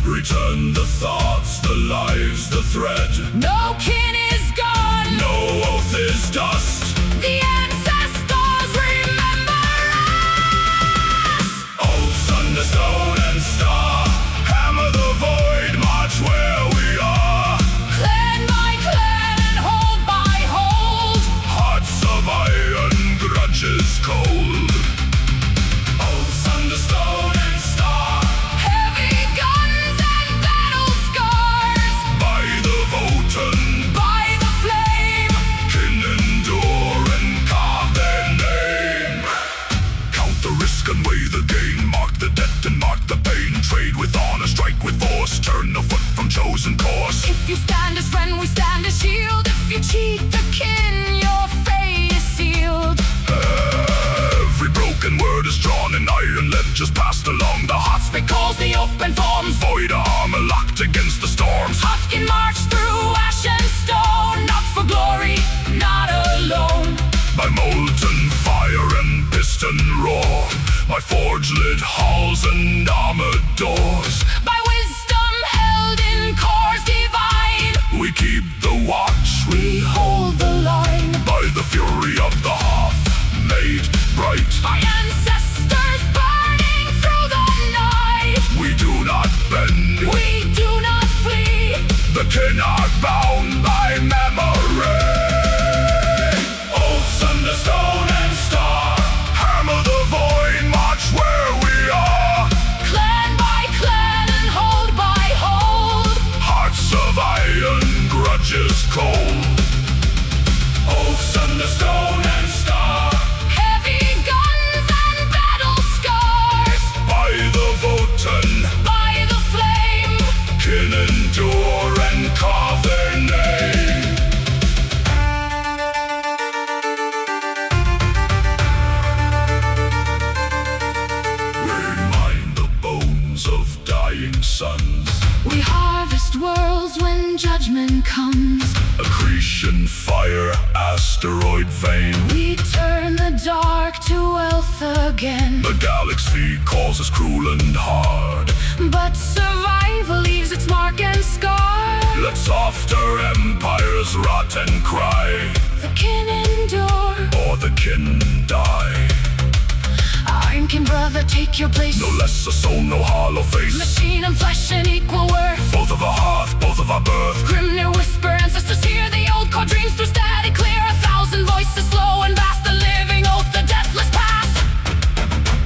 return the thoughts, the lives, the thread. No kin is gone, No oath is dust, the ancestors remember us. oaths under stone and star, hammer the void. If you stand as friend, we stand as shield. If you cheat the kin, your fate is sealed. Every broken word is drawn in iron ledgers passed along the hearts. Because the open forms Void armor locked against the storms. Huskin march through ash and stone. Not for glory, not alone. By molten fire and piston roar, by forge lit halls and armored doors. By wisdom held in cores divine, We keep the watch, we hold the line. by the fury of the hearth, made bright. By ancestors burning through the night, We do not bend, we do not flee. the kin are bound by memory. Oaths under stone and star, hammer the void, march where we are. Clan by clan and hold by hold. Hearts of iron, grudges cold. Oaths under stone and star, Heavy guns and battle scars. by the voten, By the flame, kin endure and carve their name. Remind the bones of dying sons, we harvest worlds when judgment comes. accretion fire, asteroid vein. We turn the dark to wealth again. The galaxy calls us cruel and hard. But survival leaves its mark and scar. Let softer empires rot and cry, The kin endure. or the kin die. Iron kin brother, take your place. No less a soul, no hollow face. Machine and flesh and equal worth. Both of our hearth, both of our birth. Grim near whisper, ancestors hear the old core dreams through static clear. 1,000 voices slow and vast, the living oath, the deathless past.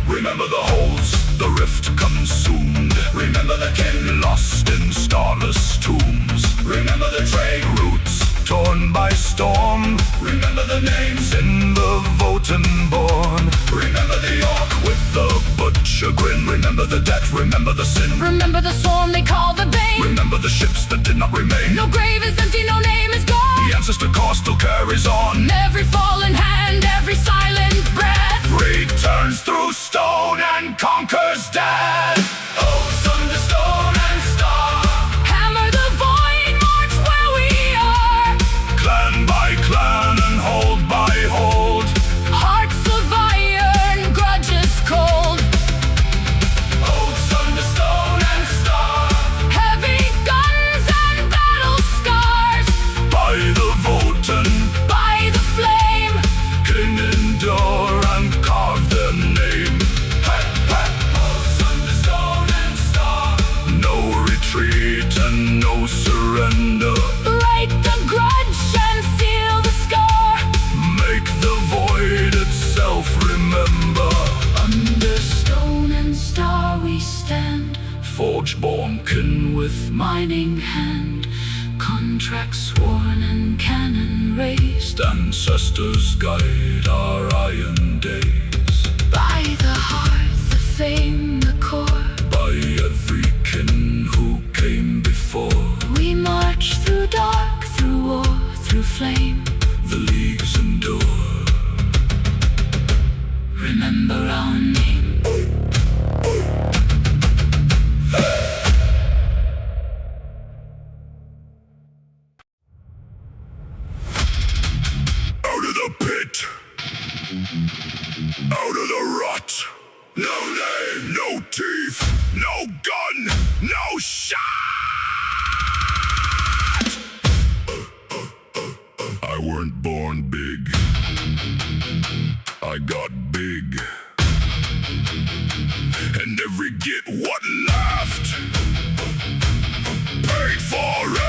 Remember the holes, the rift consumed. Remember the kin lost in starless tombs. Remember the trade routes torn by storm. Remember the names in the voten born. Remember the orc with the butcher grin. Remember the debt, remember the sin. Remember the swarm they call the bane. Remember the ships that did not remain. No grave is empty, no name is gone. The ancestor core still carries on. Every fallen hand, every silent breath. Returns through stone and conquers death. Oaths under stone and star, Hammer the void, march where we are. clan by clan and hold by hold. Hearts of iron, grudges cold. Oaths under stone and star, Heavy guns and battle scars. by the voten, By the flame, kin endure and carve their name. Pat, pat. Oaths under stone and star, no retreat and no surrender. write the grudge and seal the scar. Make the void itself remember. Under stone and star we stand, Forge born kin with mining hand. Contract sworn and cannon raised. ancestors guide our iron days. By the hearth, the fame, the core. By every kin who came before. We march through dark, through war, through flame. The leagues endure. Remember our name. Out of the pit, out of the rut. No name, no teeth, no gun, no shot. I weren't born big, I got big. And every git what laughed paid for it.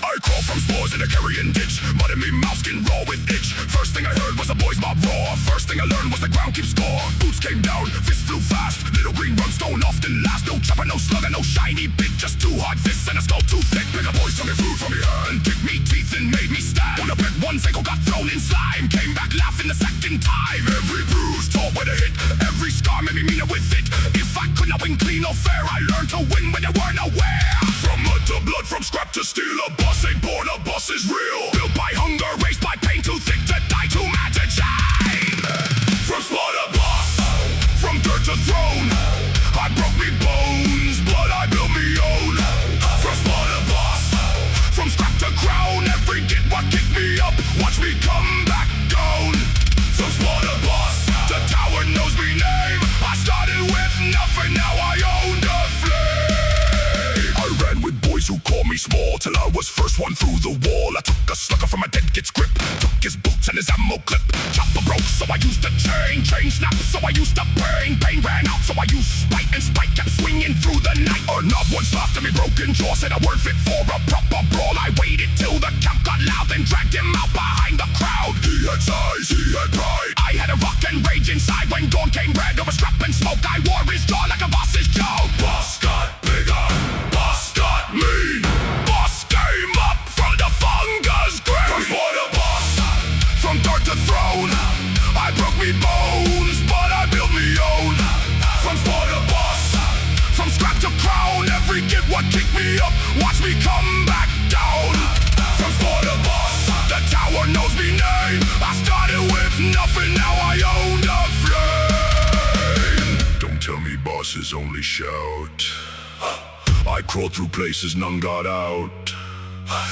I crawl from spores in a carrion ditch, mud in me mouth, skin raw with itch. First thing I heard was the boys mob roar. First thing I learned was the ground keeps score. Boots came down, fists flew fast. Little green runs don't often last. No chopper, no slugger, no shiny bit. Just two hard fists and a skull too thick. Bigger boys took me food from me hand, kicked me teeth and made me stand. One up at one ankle got thrown in slime. Came back laughing the second time. Every bruise taught with a hit. Every scar made me meaner with it. If I could not nothing clean or fair. I learned to win when you weren't aware. From mud to blood, from scrap to steel, a boss ain't born, a boss is real. Built by hunger, raised by pain, too thick to die, too mad to shine. From slaughter boss, from dirt to throne, I broke me bones, but I built me own. From slaughter boss, from scrap to crown, every git what kicked me up, watch me come back down. From slaughter boss, the tower knows me name. I started with nothing, now I own the flame. I ran with boys who called me small, till I was first one through the wall. I took a slugger from a dead kid's grip, took his boots and his ammo clip. Choppa broke, so I used a chain. Chain snapped, so I used a pain. Pain ran out, so I used spite, and spite kept swinging through the night. A knob once laughed at me, broken jaw, said I weren't fit for a proper brawl. I waited till the camp got loud, then dragged him out behind the crowd. He had size, he had pride. I had a rock and rage inside. When dawn came red over scrap and smoke, I wore his jaw like a boss's jaw. Boss got bigger, boss got mean. Boss came up from the fungus grave. From slaughter boss, from dirt to throne, I broke me bones, but I built me own. From slaughter boss, from scrap to crown, every kid what kicked me up, watch me come back down. From slaughter boss, the tower knows me name. I started with nothing, now I own the flame. Don't tell me bosses only shout. I crawled through places none got out.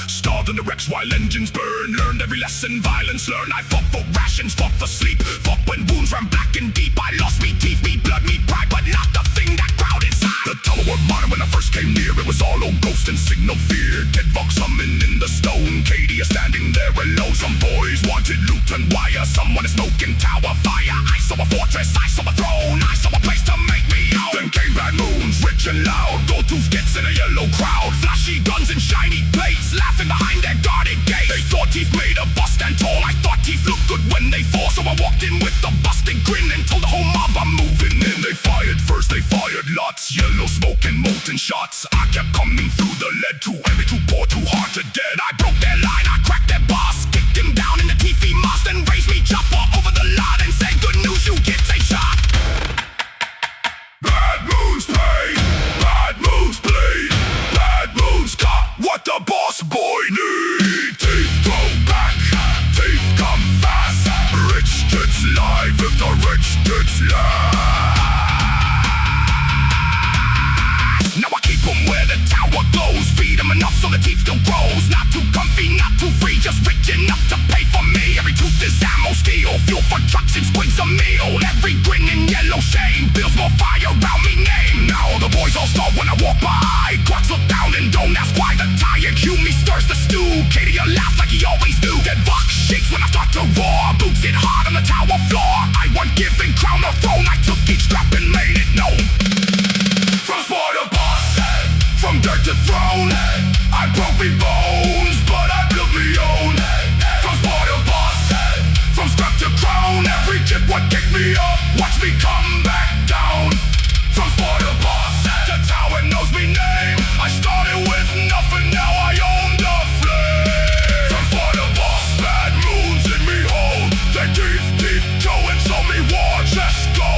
Starved in the wrecks while engines burn. Learned every lesson violence learned. I fought for rations, fought for sleep, fought when wounds ran black and deep. I lost me teeth, me blood, me pride, but not the thing that crowd inside. The tower were mine when I first came near. It was all old ghost and signal fear. Dead Vox summoned in the stone. Cadia standing there alone. Some boys wanted loot and wire. Someone is smoking tower fire. I saw a fortress, I saw a throne, I saw a place to make me own. Then came bad moons, rich and loud. Gold tooth gets in a yellow crowd. Flashy guns and shiny plates, laughing behind their guarded gate. They thought Teef made a bust and tall. I thought Teef looked good when they fall. So I walked in with a busted grin and told the whole mob I'm moving in. They fired first, they fired lots. Yellow smoke and molten shots. I kept coming through the lead. Too heavy, too poor, too hard to dead. I broke their line, I cracked their boss. Kicked him down in the Teefy moss. Then raised me Choppa over the lot and said, good news, you get a shot. Bad moons pay, bad moons bleed. Bad moons got what the boss boy need. Teef go back, Teef come fast. Rich kids live if the rich kids last. Now I keep them where the tower glows. Feed them enough so the Teef still grows. Not too comfy, not too free, just rich enough to pay for me. Every tooth is ammo, steel, fuel for trucks and squigs a meal. Every grin and yellow shame builds more fire around me name. Now the boys all start when I walk by. Clocks look down and don't ask why. The tired me stirs the stew. Cadia laughs like he always do. Dead Vox shakes when I start to roar. Boots hit hard on the tower floor. I wasn't given crown or throne. I took each strap and made it known. From slaughter boss, from dirt to throne, I broke me bones, but I built me own. From slaughter boss, from scrap to crown, every kid what kicked me up, watch me come back down. From slaughter boss, the tower knows me name. I started with nothing, now I own the flame. From slaughter boss, bad moons in me hold. They Teef going, so me watch, let's go.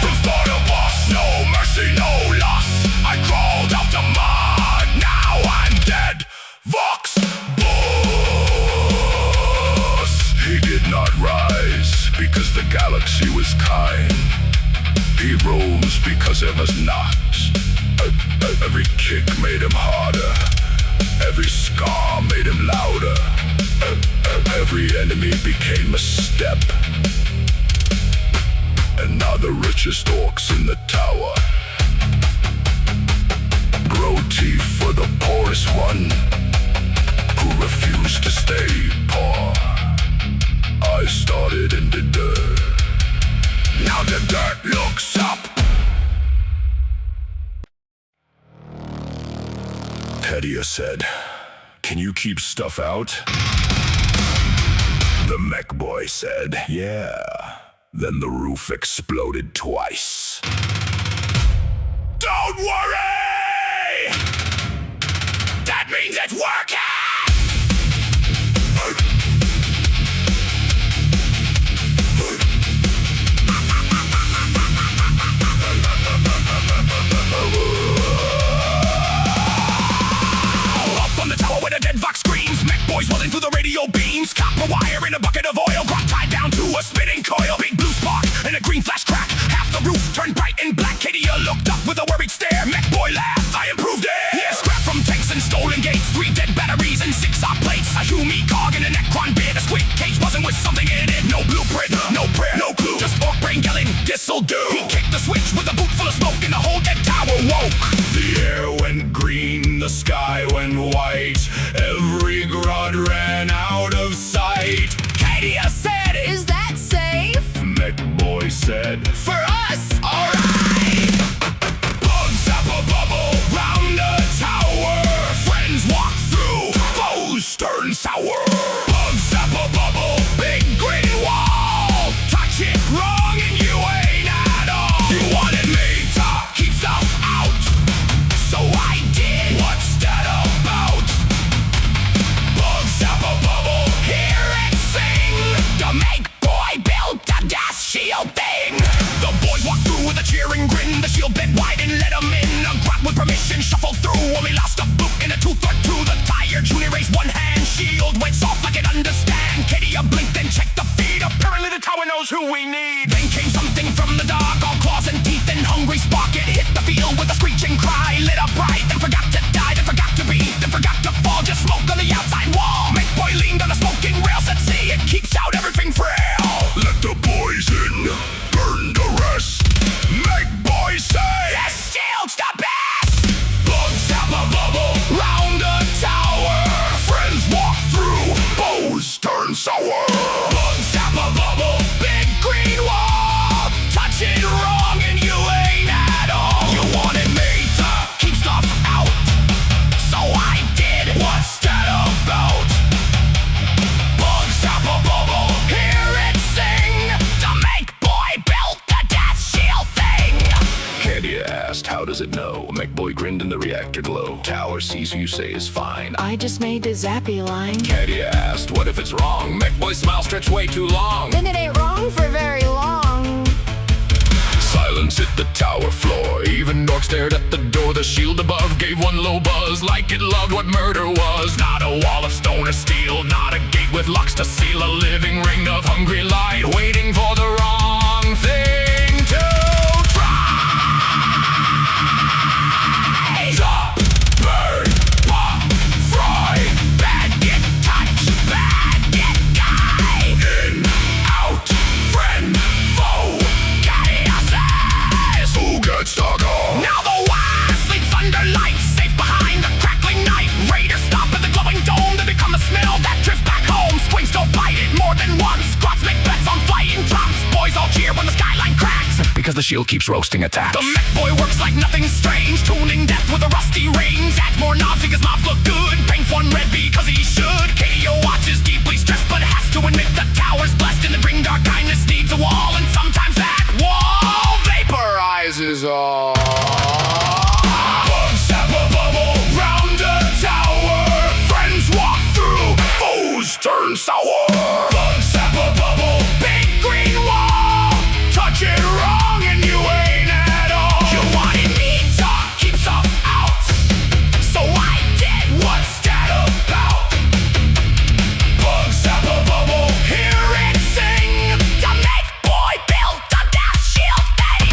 From slaughter boss, no mercy, no loss. I crawled out the mud, now I'm dead. Vox boss. He did not rise because the galaxy was kind. He rose because it was not. Every kick made him harder. Every scar made him louder. Every enemy became a step. And now the richest orcs in the tower grow Teef for the poorest one who refused to stay poor. I started in the dirt. Now the dirt looks up. Cadia said, can you keep stuff out? The MEKBOY said, yeah. Then the roof exploded twice. Don't worry! That means it's working! this'll do. He kicked the switch with a boot full of smoke and the whole dead tower woke. The air went green, the sky went white. Every grud ran out of sight. Cadia said, "Is that safe?" MEKBOY said, "For us, alright." Bugs zap a bubble round a tower. Friends walk through, foes turn sour. Bugs zap a bubble, big green wall. Touch it wrong and you ain't at all. You wanted me to keep stuff out, so I did. What's that about? Bugs zap a bubble, hear it sing. The MEKBOY built a death shield thing. The boys walked through with a cheering grin. The shield bent wide and let them in. A grab with permission shuffled through. Only lost a boot and a tooth or two. The tired junior raised one hand. Shield went soft like it understand. Cadia blinked and checked the feed. Apparently the tower knows who we need. Then came something from the dark, all claws and teeth and hungry spark. It hit the field with a screeching cry. Lit up bright, then forgot to die, then forgot to beat, then forgot to fall. Just smoke on the outside wall. MEKBOY leaned on the smoking rails. Let's see, it keeps out everything frail. Let the boys in, burn the rest. MEKBOY say, "This shield's the best." Bugs zap a bubble round the tower. Friends walk through, foes turn sour. Bugs zap a bubble, big green wall. Touch it wrong and you ain't at all. You wanted me to keep stuff out, so I did. What's that about? Bugs zap a bubble, hear it sing. The MEKBOY built the death shield thing. Cadia asked, "How does it know?" MEKBOY grinned in the reactor glow. Tower sees who you say is fine. I just made the zappy line. Cadia asked, "What if it's wrong?" MEKBOY's smile stretched way too long. Then it ain't wrong for very long. Silence hit the tower floor. Even Dork stared at the door. The shield above gave one low buzz, like it loved what murder was. Not a wall of stone or steel, not a gate with locks to seal. A living ring of hungry light, waiting for the wrong thing to try. Stop, burn, pop, fry. Bad get touch, bad get guy. In, out, friend, foe. Cadia says, "Who gets to go?" Now the Waaagh sleeps under lights, safe behind the crackling night. Raiders stop at the glowing dome. They become a smell that drifts back home. Squints don't bite it more than once. Grots make bets on fighting tops. Boys all cheer when the skyline cracks, because the shield keeps roasting attacks. The MEKBOY works like nothing strange, tuning death with a rusty range. Adds more knobs because mobs look good. Paints one red because he should. Cadia watches deeply stressed, but has to admit the tower's blessed. And the grimdark kindness needs a wall, and sometimes that wall vaporizes all. Bugs zap a bubble round a tower. Friends walk through, foes turn sour. Bugs zap a bubble, big green wall. Touch it wrong and you ain't at all. You wanted me to keep stuff out, so I did. What's that about? Bugs zap a bubble, hear it sing. The MEKBOY built the death shield thing.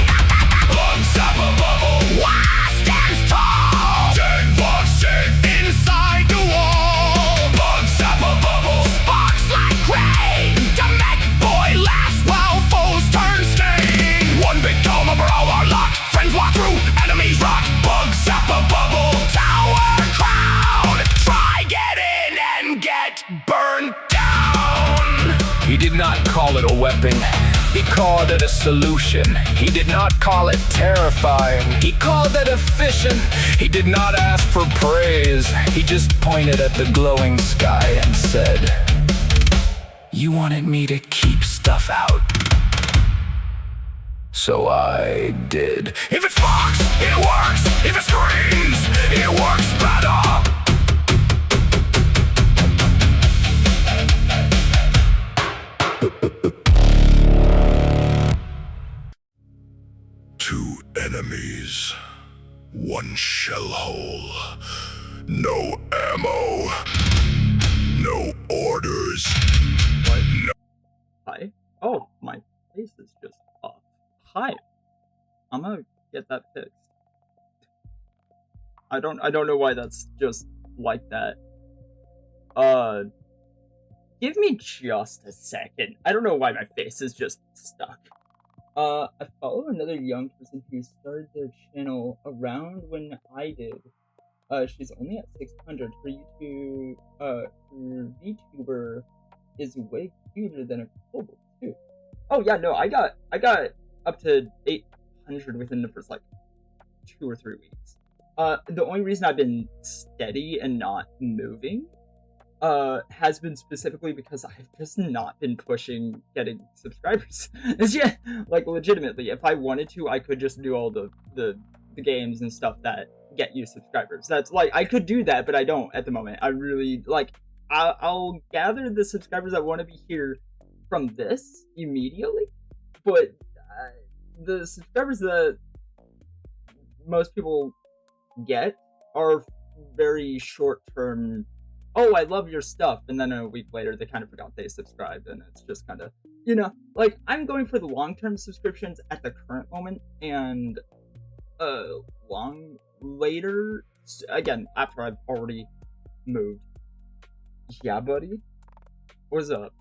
Bugs zap a bubble, Waaagh stands tall. Dead bugs sit inside the wall. Bugs zap a bubble, sparks like rain. The MEKBOY laughs while foes turn stain. One big dome over all our locked. Friends walk through, enemies rock. Bugs zap a bubble, tower crown. Try get in and get burned down. He did not call it a weapon, he called it a solution. He did not call it terrifying, he called it efficient. He did not ask for praise, he just pointed at the glowing sky and said, "You wanted me to keep stuff out, so I did." If it sparks, it works. If it screams, it works better. Two enemies, one shell hole, no ammo, no orders. What? No. Hi? Oh, my face is just off. Hi. I'm gonna get that fixed. I don't know why that's just like that. Give me just a second. I don't know why my face is just stuck. I follow another young person who started their channel around when I did. She's only at 600. Her VTuber is way cuter than a kobold too. Oh yeah, no, I got up to 800 within the first like 2 or 3 weeks. The only reason I've been steady and not moving has been specifically because I've just not been pushing getting subscribers. Yeah, like legitimately, if I wanted to, I could just do all the games and stuff that get you subscribers. That's like, I could do that, but I don't at the moment. I really like, I'll gather the subscribers that want to be here from this immediately, but the subscribers that most people get are very short-term. Oh, I love your stuff, and then a week later they kind of forgot they subscribed, and it's just kind of, you know, like, I'm going for the long-term subscriptions at the current moment, and long later, again, after I've already moved. Yeah, buddy? What's up?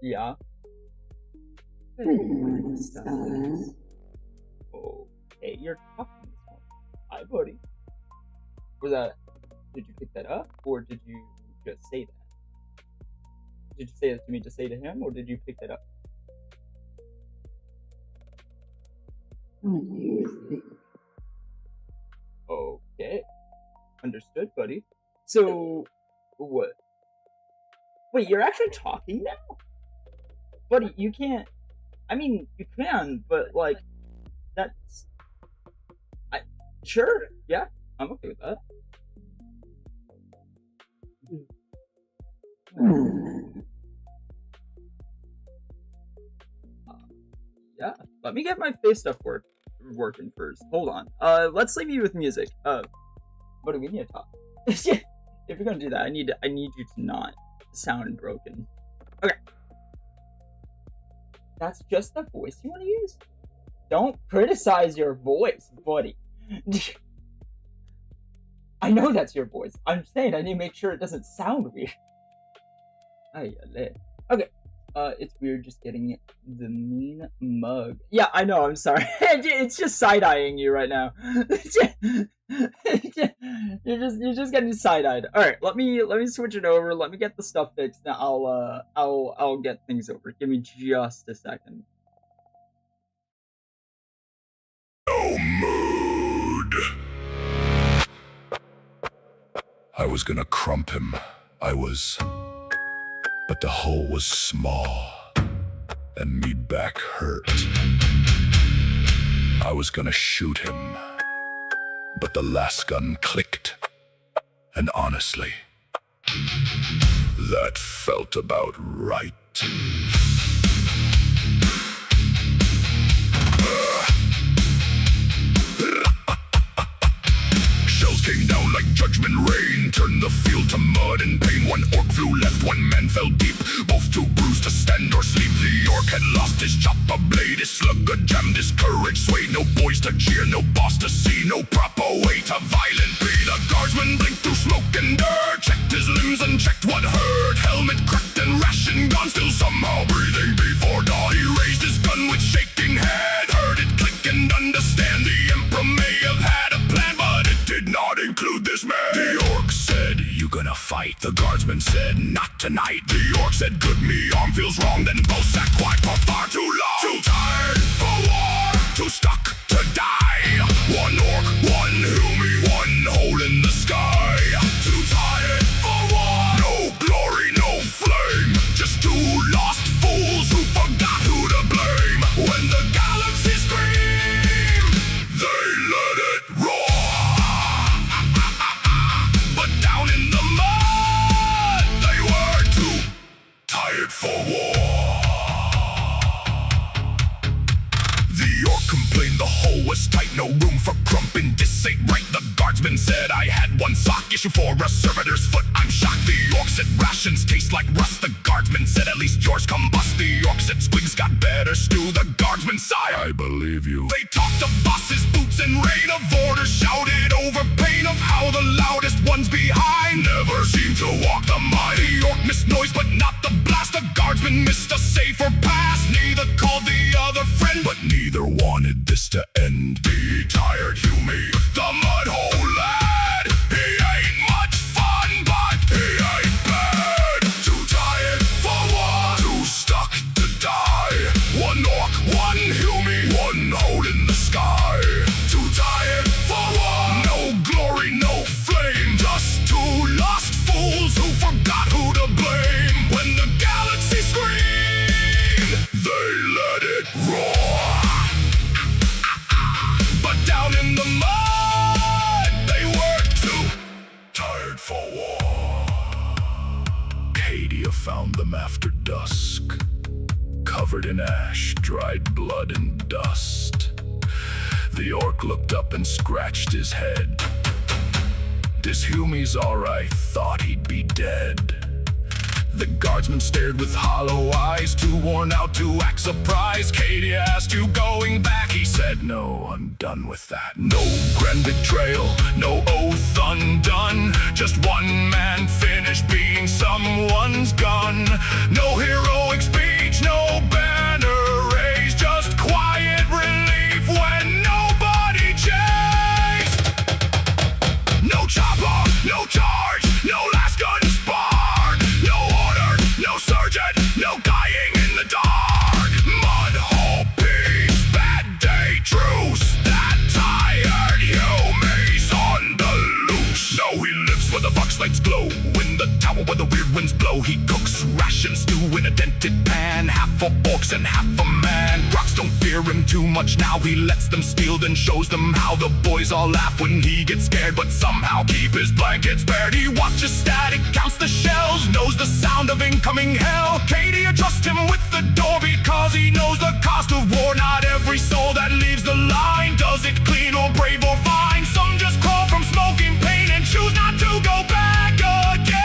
Yeah? Okay, you're talking this one. Hi, buddy. Was that, did you pick that up, or did you just say that? Did you say that to me to say to him, or did you pick that up? Okay. Understood, buddy. So, what? Wait, you're actually talking now? Buddy, you can't... I mean, you can, but, like, that's... Sure, yeah, I'm okay with that. Yeah, let me get my face stuff working first. Hold on. Let's leave you with music. What do we need to talk? If you're gonna do that, I need you to not sound broken. Okay. That's just the voice you want to use? Don't criticize your voice, buddy. I know that's your voice. I'm saying I need to make sure it doesn't sound weird. Okay. It's weird just getting the mean mug. Yeah, I know, I'm sorry. It's just side-eyeing you right now. You're just getting side-eyed. Alright, let me switch it over. Let me get the stuff fixed. Now I'll get things over. Give me just a second. No mood. I was gonna crump him. But the hole was small, and me back hurt. I was gonna shoot him, but the last gun clicked. And honestly, that felt about right. Shells came down like judgment rain, turned the field to mud and pain. One orc flew left, one man fell deep, both too bruised to stand or sleep. The orc had lost his choppa blade, his slugger jammed, his courage swayed. No boys to cheer, no boss to see, no proper way to violent be. The guardsman blinked through smoke and dirt, checked his limbs and checked what hurt. Helmet cracked and ration gone, still somehow breathing before dawn. He raised his gun with shaking head, heard it click and understand. The emperor may have had a plan, but it did not include this man. The orc said, "You gonna fight?" The guardsman said, "Not tonight." The orc said, "Good, me arm feels wrong." Then both sat quiet for far too long. Too tired for war, too stuck to die. One orc, one Humi, one hole in the sky. Too tired for war, no glory, no flame. Just two lost fools who forgot who to blame. When the galaxy screamed, they let it roar. But down in the mud, they were too tired for war. The orc complained the hole was tight, no room for crumping. This ain't right, the guardsman said. I had one sock issue for a servitor's foot. I'm shocked. The orc said rations taste like rust. The guardsman said at least yours combust. The orc said SQUIG's got better stew. The guardsman sighed. I believe you. They talked of bosses, boots, and rain of orders, shouted over pain of how the loudest ones behind never seemed to walk the mile. The orc missed noise but not the blast. The guardsman Guardsman missed a safer pass. Neither called the other friend, but neither wanted this to end. Be tired, Hume, the mudhole lad. He ain't much fun, but he ain't bad. Too tired for war, too stuck to die. One orc, one Hume, one hole in the sky. Too tired for war, no glory, no flame. Just two lost fools who forgot who to blame. When the galaxy screamed, they let it roar. But down in the mud, they were too tired for war. Cadia found them after dusk, covered in ash, dried blood and dust. The orc looked up and scratched his head. This Hume's alright, thought he'd be dead. The guardsman stared with hollow eyes, too worn out to act surprised. Cadia asked, you going back? He said, no, I'm done with that. No grand betrayal, no oath undone. Just one man finished being someone's gun. No heroic speech, no banner raised. Just quiet relief when nobody chased. No chopper, no charge, no last gun spark. No order, no sergeant, no dying in the dark. Mud hole peace, bad day truce. That tired Hume's on the loose. Now he lives where the vox lights glow, in the tower where the weird winds blow. He cooks ration stew in a dented pan, half for orcs and half for man. Rocks don't fear him too much now, he lets them steal, then shows them how. The boys all laugh when he gets scared, but somehow keep his blankets spared. He watches static, counts the shells, knows the sound of incoming hell. Cadia trusts him with the door because he knows the cost of war. Not every soul that leaves the line does it clean or brave or fine. Some just crawl from smoking pain and choose not to go back again.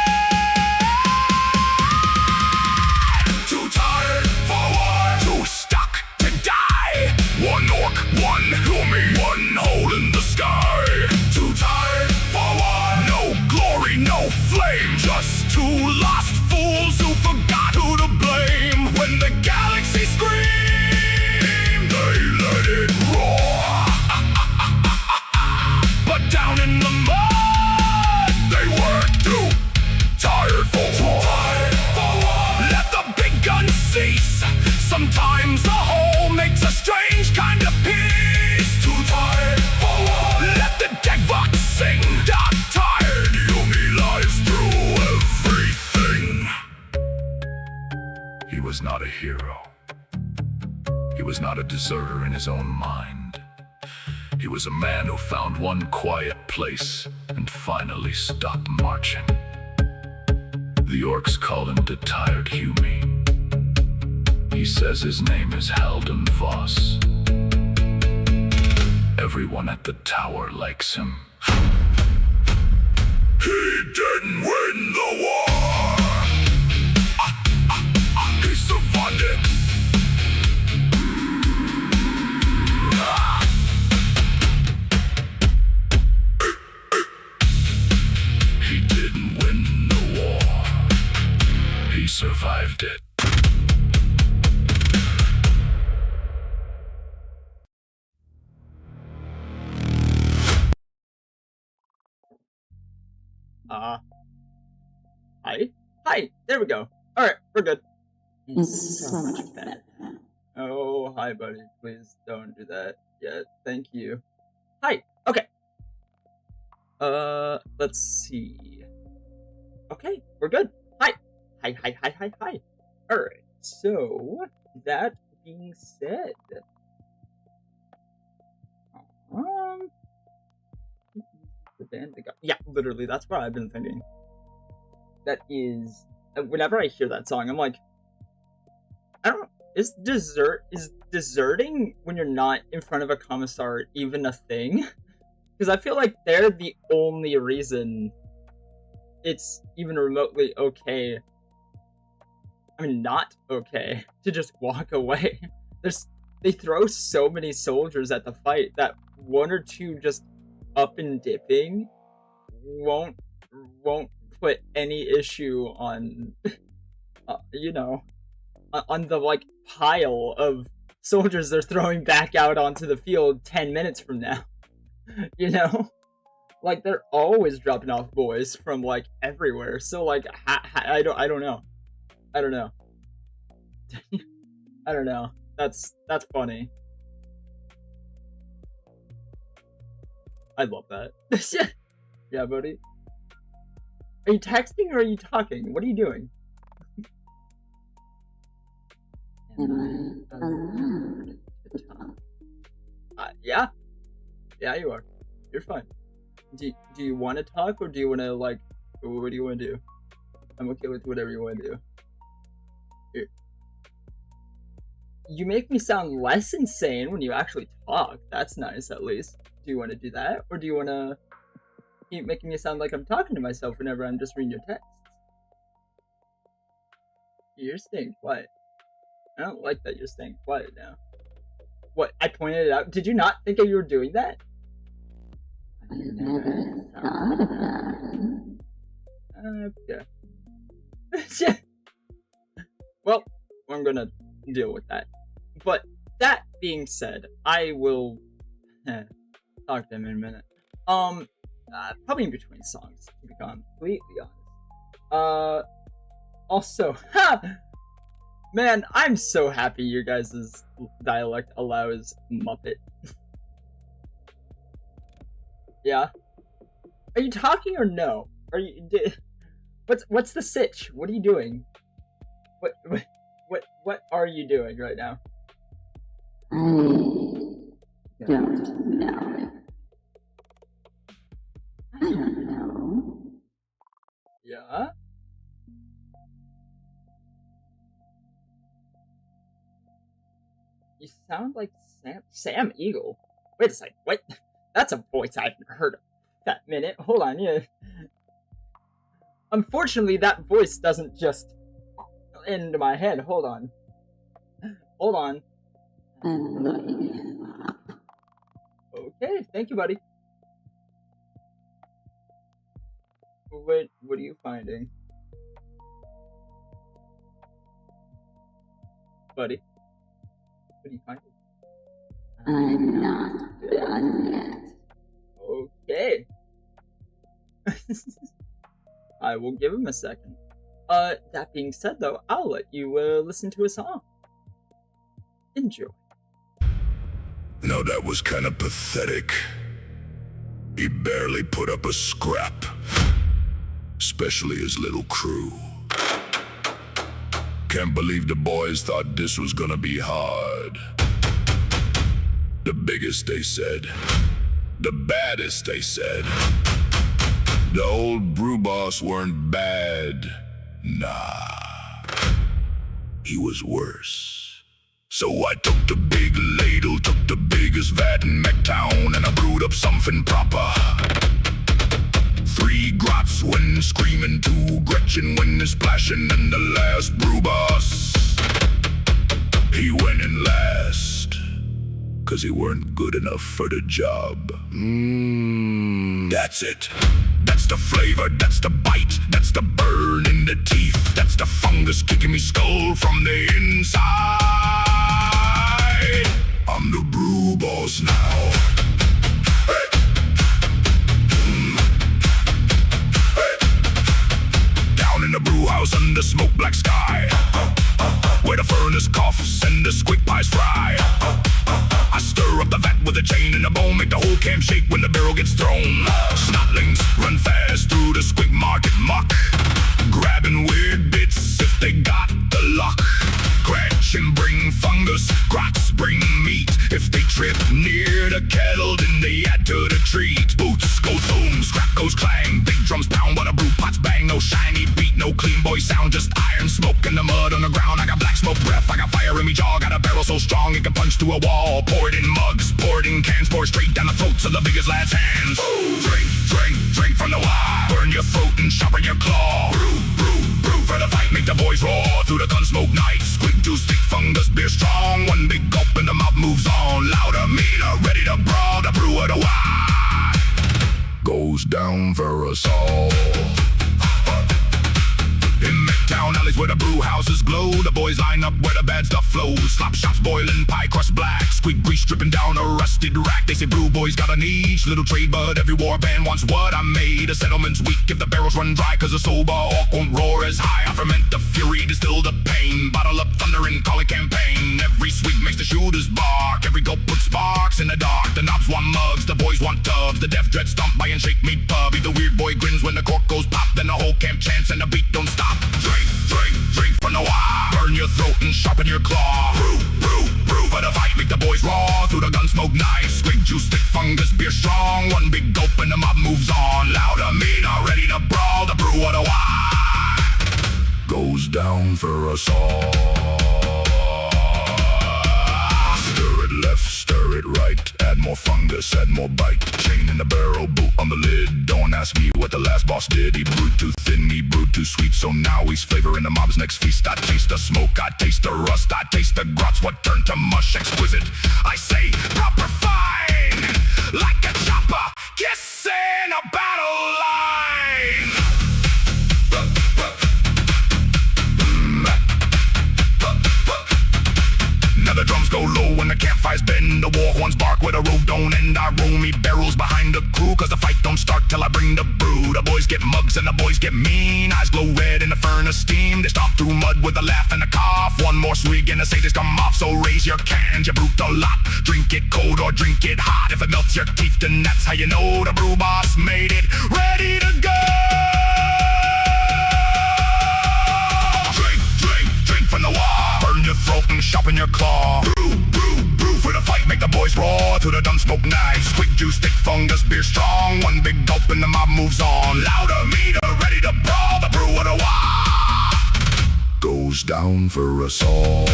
Too tired for war, too stuck to die. One orc, one Hume, one hole in the sky. Too tired for war, no glory, no flame. Just two lost fools who forgot who to blame. When the galaxy screamed, they let it roar. But down in the mud, they were too tired for war. Let the big gun cease. Sometimes the whole makes a strange kind of peace. Too tired for war. Let the dead vox sing. Not tired, Hume lies through everything. He was not a hero. He was not a deserter in his own mind. He was a man who found one quiet place and finally stopped marching. The orcs call him the tired Hume. He says his name is Halden Voss. Everyone at the tower likes him. He didn't win the war. He survived it. He didn't win the war. He survived it. Hi, there we go. Alright, we're good. It's so much better. Oh, hi buddy, please don't do that yet. Thank you. Hi, okay. Let's see. Okay, we're good. Hi. Hi. Alright, so, that being said... the band, yeah, literally, that's what I've been thinking. That is, whenever I hear that song, I'm like, I don't know, is deserting when you're not in front of a commissar even a thing? Because I feel like they're the only reason it's even remotely okay, I mean, not okay, to just walk away. They throw so many soldiers at the fight that one or two just up and dipping won't put any issue on, you know, on the like pile of soldiers they're throwing back out onto the field 10 minutes from now. You know, like they're always dropping off boys from like everywhere. So like I don't know. I don't know. I don't know. That's funny. I love that. Yeah, buddy. Are you texting or are you talking? What are you doing? Am I allowed to talk? Yeah. Yeah, you are. You're fine. Do you want to talk or do you want to like? What do you want to do? I'm okay with whatever you want to do. Here. You make me sound less insane when you actually talk. That's nice, at least. Do you want to do that, or do you want to keep making me sound like I'm talking to myself whenever I'm just reading your texts? You're staying quiet. I don't like that you're staying quiet now. What? I pointed it out. Did you not think you were doing that? I never thought about it. Okay. Well, I'm gonna deal with that. But that being said, I will talk to him in a minute. Probably in between songs, to be completely honest. Also, man, I'm so happy your guys' dialect allows Muppet. Yeah? Are you talking or no? Are you... What's the sitch? What are you doing? What are you doing right now? I don't know. I don't know. Yeah? You sound like Sam Eagle. Wait a second, what? That's a voice I haven't heard of that minute. Hold on, yeah. Unfortunately, that voice doesn't just into my head. Hold on. Hold on. I'm looking him up. Okay, thank you, buddy. Wait, what are you finding? Buddy? What are you finding? I'm not done yet. Okay. I will give him a second. That being said though, I'll let you listen to a song. Enjoy. Now that was kinda pathetic. He barely put up a scrap. Especially his little crew. Can't believe the boys thought this was gonna be hard. The biggest, they said. The baddest, they said. The old BREWBOSS weren't bad. Nah. He was worse. So I took the big ladle, took the biggest vat in McTown, and I brewed up something proper. 3 grots when screaming, 2 Gretchen when they're splashing, and the last BREWBOSS, he went in last. Cause he weren't good enough for the job. That's it. That's the flavor, that's the bite, that's the burn in the teeth, that's the fungus kicking me skull from the inside. I'm the BREWBOSS now. Hey. Hey. Down in the brew house under smoke black sky, where the furnace coughs and the SQUIG pies fry. I stir up the vat with a chain and a bone, make the whole camp shake when the barrel gets thrown. Snotlings run fast through the SQUIG market muck, grabbing weird bits if they got the luck. Gretchen bring fungus, grots bring meat. If they trip near the kettle, then they add to the treat. Boots go boom, scrap goes clang, big drums pound while the brew pots bang. No shiny beat, no clean boy sound, just iron smoke in the mud on the ground. I got black smoke breath, I got fire in me jaw, got a barrel so strong it can punch through a wall. Pour it in mugs, pour it in cans, pour straight down the throats of the biggest lad's hands. Drink, drink, drink from the Waaagh, burn your throat and sharpen your claw. Brew, brew, brew for the fight, make the boys roar through the gun smoke night. SQUIG juice, thick fungus, beer strong. One big gulp and the mouth moves on. Louder, meaner, ready to brawl. The brew of the Waaagh goes down for us all. In down alleys where the brew houses glow. The boys line up where the bad stuff flows. Slop shops boiling, pie crust black, squig grease dripping down a rusted rack. They say brew boys got a niche, little trade, but every war band wants what I made. A settlement's weak if the barrels run dry, cause a sober orc won't roar as high. I ferment the fury, distill the pain, bottle up thunder and call it campaign. Every swig makes the shooters bark, every gulp puts sparks in the dark. The knobs want mugs, the boys want tubs, the deaf dread stomp by and shake meat pub. The weird boy grins when the cork goes pop, then the whole camp chants and the beat don't stop. Drink, drink, drink from the Waaagh, burn your throat and sharpen your claw. Brew, brew, brew for the fight, make the boys raw. Through the gun smoke nice, squig juice, thick fungus, beer strong. One big gulp and the mob moves on. Louder, meaner, ready to brawl. The brew of the Waaagh goes down for us all. Stir it left, stir it right, add more fungus, add more bite. Chain in the barrel, boot on the lid. Don't ask me what the last boss did. He brewed too thin, he brewed too sweet, so now he's flavoring the mob's next feast. I taste the smoke, I taste the rust, I taste the grots, what turned to mush. Exquisite, I say, proper fine, like a chopper kissing a battle line. Now the drums go low when the campfires bend. The war horns bark where the road don't end. I roll me barrels behind the crew, cause the fight don't start till I bring the brew. The boys get mugs and the boys get mean. Eyes glow red in the furnace steam. They stomp through mud with a laugh and a cough. One more swig and the satyrs come off. So raise your cans, you brute a lot. Drink it cold or drink it hot. If it melts your teeth, then that's how you know the brew boss made it ready to go. Drink, drink, drink from the Waaagh, burn your throat and sharpen your claw. Brew, brew, brew for the fight, make the boys roar. Through the gun smoke knives, quick juice, thick fungus, beer strong. One big gulp and the mob moves on. Louder, meaner, ready to brawl. The brew of the Waaagh goes down for us all.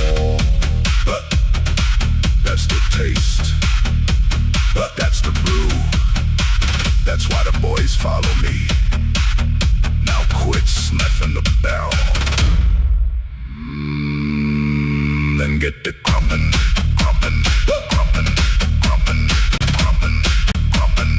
But that's the taste, but that's the brew. That's why the boys follow me. Now quit sniffing the barrel, then get to crumpin', crumpin', crumpin', crumpin', crumpin', crumpin'.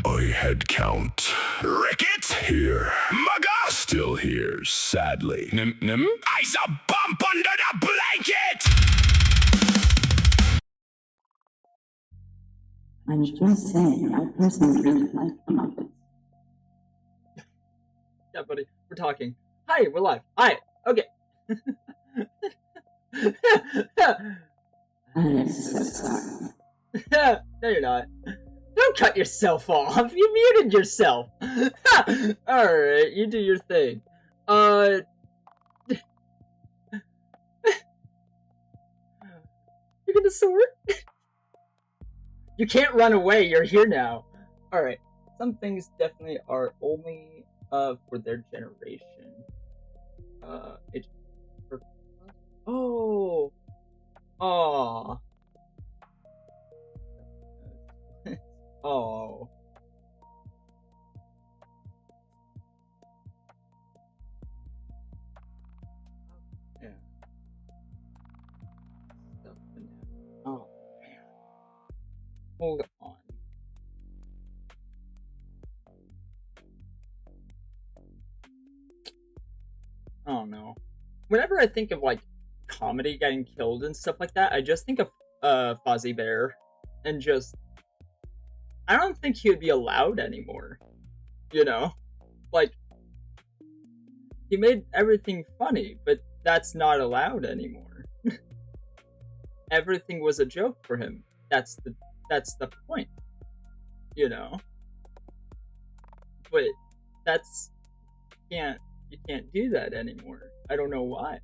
I head count. Ricket here. Mugga still here, sadly. Nim. I's a bump under the blanket. I'm just saying, I personally really like the Muppets. Yeah, buddy, we're talking. Hi, we're live. Hi, okay. I'm so sorry. No, you're not. Don't cut yourself off. You muted yourself. Alright, you do your thing. You're gonna sort? You can't run away, you're here now. Alright, some things definitely are only for their generation. Oh. Aw. Oh. Yeah. Oh, man. Hold on. I don't know. Whenever I think of, like, comedy getting killed and stuff like that, I just think of, Fozzie Bear. And just... I don't think he would be allowed anymore. You know? Like, he made everything funny, but that's not allowed anymore. Everything was a joke for him. That's the point. You know? But that's... you can't do that anymore. I don't know why.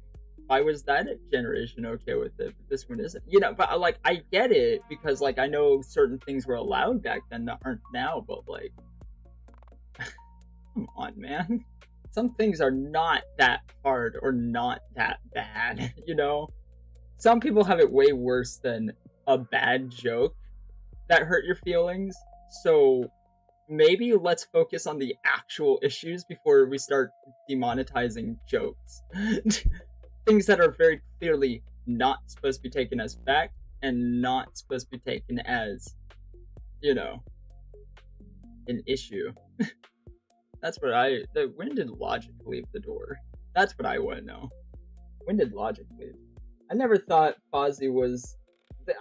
Why was that generation okay with it, but this one isn't? You know, but like, I get it, because like, I know certain things were allowed back then that aren't now, but like, come on, man. Some things are not that hard or not that bad, you know? Some people have it way worse than a bad joke that hurt your feelings, so maybe let's focus on the actual issues before we start demonetizing jokes. Things that are very clearly not supposed to be taken as fact and not supposed to be taken as, you know, an issue. That's what when did logic leave the door? That's what I want to know. When did logic leave? I never thought Fozzie was...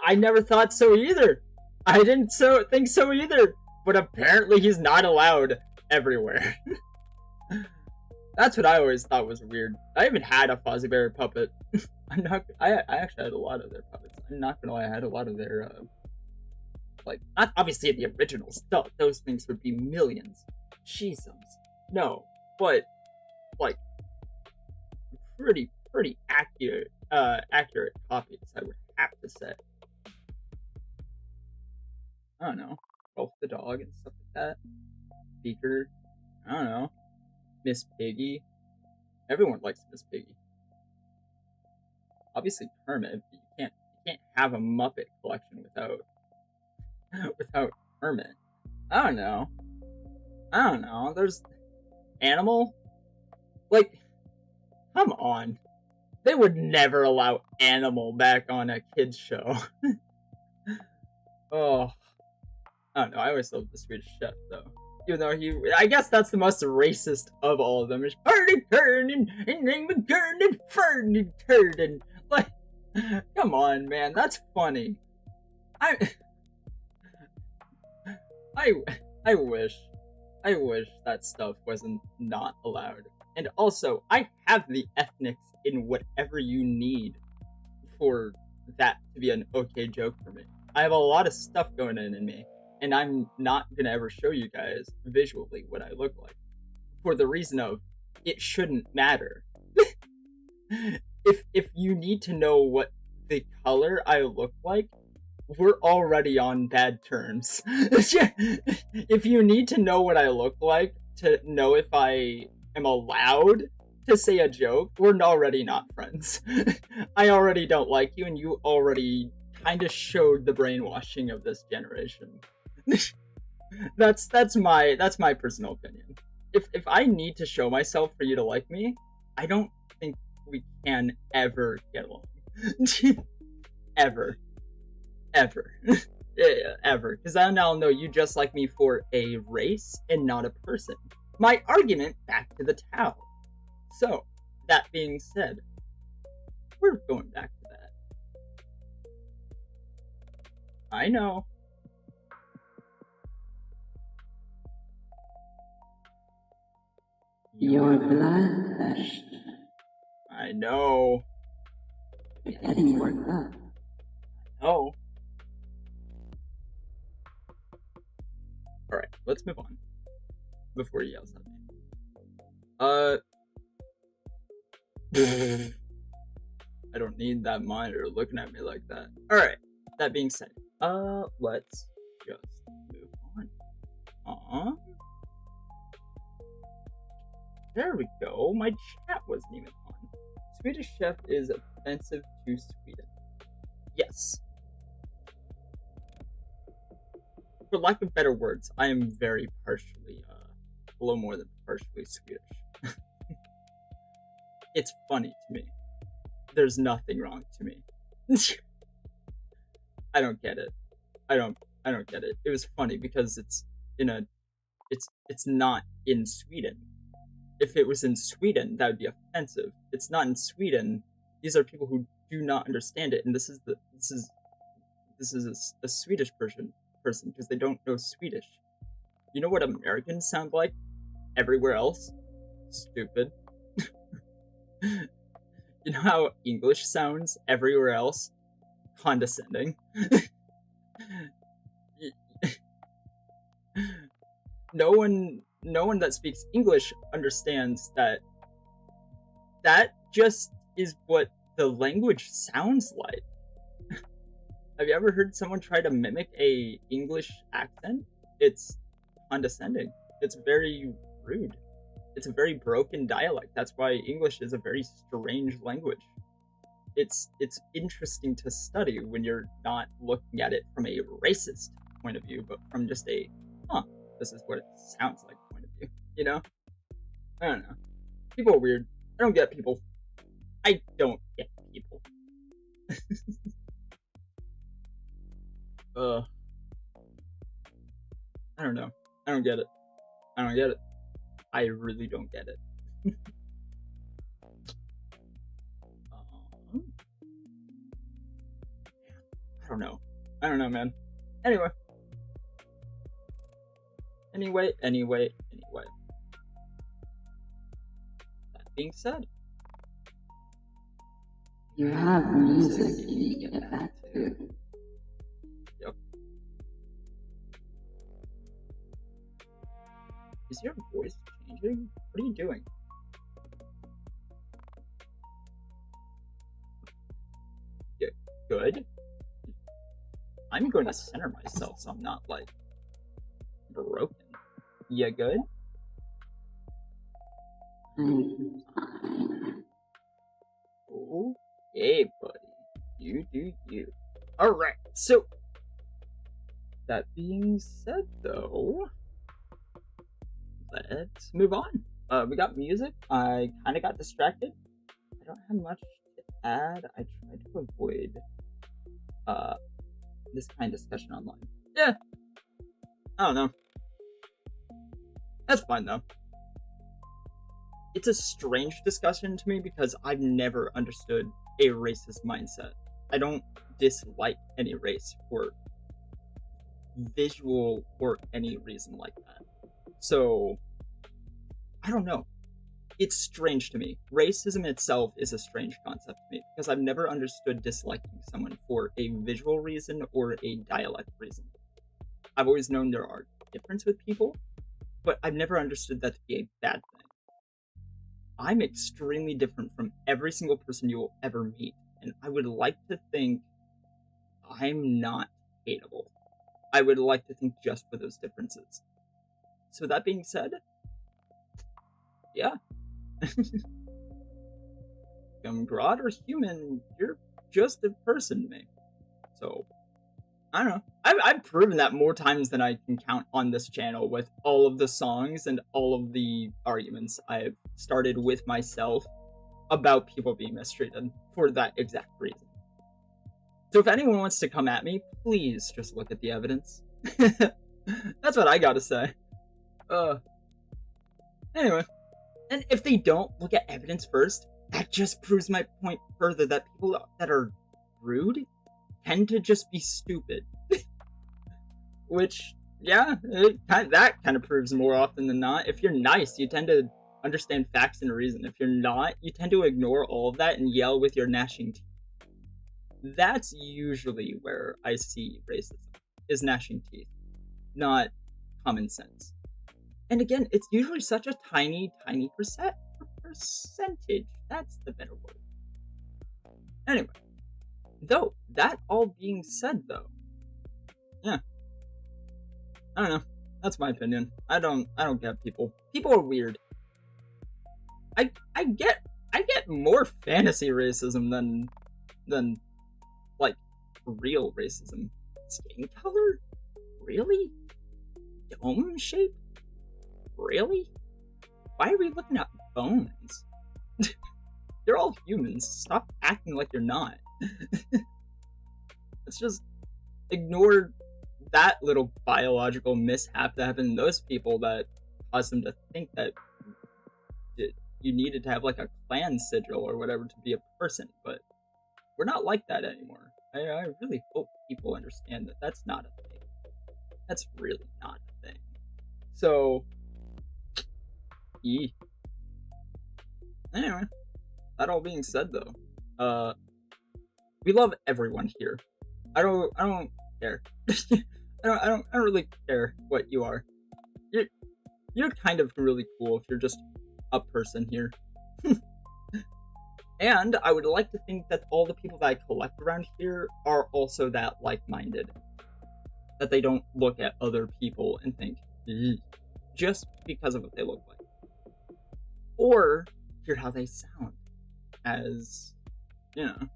I never thought so either. I didn't think so either. But apparently he's not allowed everywhere. That's what I always thought was weird. I even had a Fozzie Bear puppet. I actually had a lot of their puppets. I'm not gonna lie, I had a lot of their, like, not obviously the original stuff. Those things would be millions. Jesus. No. But, like, pretty accurate copies, I would have to say. I don't know. Both the dog and stuff like that. Beaker. I don't know. Miss Piggy. Everyone likes Miss Piggy. Obviously Kermit, but you can't have a Muppet collection without Kermit. I don't know. There's Animal. Like, come on. They would never allow Animal back on a kids show. Oh. I don't know, I always loved the Swedish Chef, though. Even though I guess that's the most racist of all of them. It's Ferdy Turnin, and name was Gurnin, Ferdy Turnin. Like, come on, man, that's funny. I wish that stuff wasn't not allowed. And also, I have the ethnics in whatever you need for that to be an okay joke for me. I have a lot of stuff going in me, and I'm not gonna ever show you guys visually what I look like. For the reason of, it shouldn't matter. If you need to know what the color I look like, we're already on bad terms. If you need to know what I look like to know if I am allowed to say a joke, we're already not friends. I already don't like you, and you already kind of showed the brainwashing of this generation. That's my personal opinion. If I need to show myself for you to like me, I don't think we can ever get along. Ever. Ever. Because I now know you just like me for a race and not a person. My argument back to the Tau. So, that being said, we're going back to that. I know. You're bloodthirst. I know. You're getting worked up. Oh. Alright, let's move on. Before he yells at me. I don't need that monitor looking at me like that. Alright, that being said, let's just move on. There we go. My chat wasn't even on. Swedish Chef is offensive to Sweden. Yes. For lack of better words, I am very partially, a little more than partially Swedish. It's funny to me. There's nothing wrong to me. I don't get it. I don't get it. It was funny because it's not in Sweden. If it was in Sweden, that would be offensive. It's not in Sweden. These are people who do not understand it, and this is a Swedish person because they don't know Swedish. You know what Americans sound like everywhere else? Stupid. You know how English sounds everywhere else? Condescending. No one that speaks English understands that just is what the language sounds like. Have you ever heard someone try to mimic a English accent? It's condescending. It's very rude. It's a very broken dialect. That's why English is a very strange language. It's interesting to study when you're not looking at it from a racist point of view, but from just a, this is what it sounds like point of view, you know? I don't know. People are weird. I don't get people. I don't get people. I don't know. I don't get it. I don't get it. I really don't get it. I don't know. I don't know, man. Anyway. That being said, You have music, you need to get that too. yep. Is your voice changing? What are you doing? Yeah, good. I'm going to center myself so I'm not, like, broken. Yeah, good? I'm fine. Okay, buddy. You do you. Alright, so that being said, though, let's move on. We got music. I kind of got distracted. I don't have much to add. I tried to avoid this kind of discussion online. Yeah. I don't know. That's fine, though. It's a strange discussion to me because I've never understood a racist mindset. I don't dislike any race for visual or any reason like that. So, I don't know. It's strange to me. Racism itself is a strange concept to me because I've never understood disliking someone for a visual reason or a dialect reason. I've always known there are differences with people, but I've never understood that to be a bad thing. I'm extremely different from every single person you will ever meet, and I would like to think I'm not hateable. I would like to think just for those differences. So that being said, yeah. Become God or human, you're just a person to me. So, I don't know. I've proven that more times than I can count on this channel with all of the songs and all of the arguments I've started with myself about people being mistreated for that exact reason. So if anyone wants to come at me, please just look at the evidence. That's what I gotta say. Anyway. And if they don't look at evidence first, that just proves my point further that people that are rude tend to just be stupid. Which, yeah, that kind of proves more often than not. If you're nice, you tend to understand facts and reason. If you're not, you tend to ignore all of that and yell with your gnashing teeth. That's usually where I see racism, is gnashing teeth, not common sense. And again, it's usually such a tiny percentage. That's the better word. Anyway, though, that all being said, though, yeah, I don't know. That's my opinion. I don't get people. People are weird. I get more fantasy racism than like real racism. Skin color? Really? Dome shape? Really? Why are we looking at bones? You're all humans. Stop acting like you're not. Let's just ignore that little biological mishap that happened to those people that caused them to think that you needed to have like a clan sigil or whatever to be a person, but we're not like that anymore. I really hope people understand that that's not a thing. That's really not a thing. So, anyway, that all being said though, we love everyone here. I don't care. I don't really care what you are. You're kind of really cool if you're just a person here. And I would like to think that all the people that I collect around here are also that like-minded. That they don't look at other people and think, just because of what they look like. Or hear how they sound. As, you know,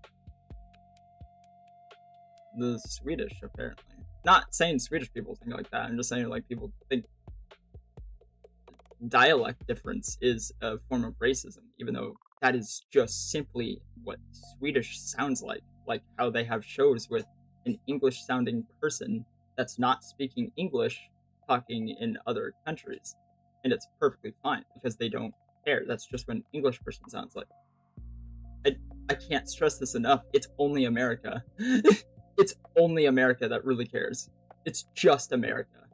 the Swedish, apparently. Not saying Swedish people think like that, I'm just saying, like, people think dialect difference is a form of racism, even though that is just simply what Swedish sounds like how they have shows with an English sounding person that's not speaking English talking in other countries, and it's perfectly fine because they don't care. That's just what an English person sounds like. I can't stress this enough. It's only America. It's only America that really cares. It's just America.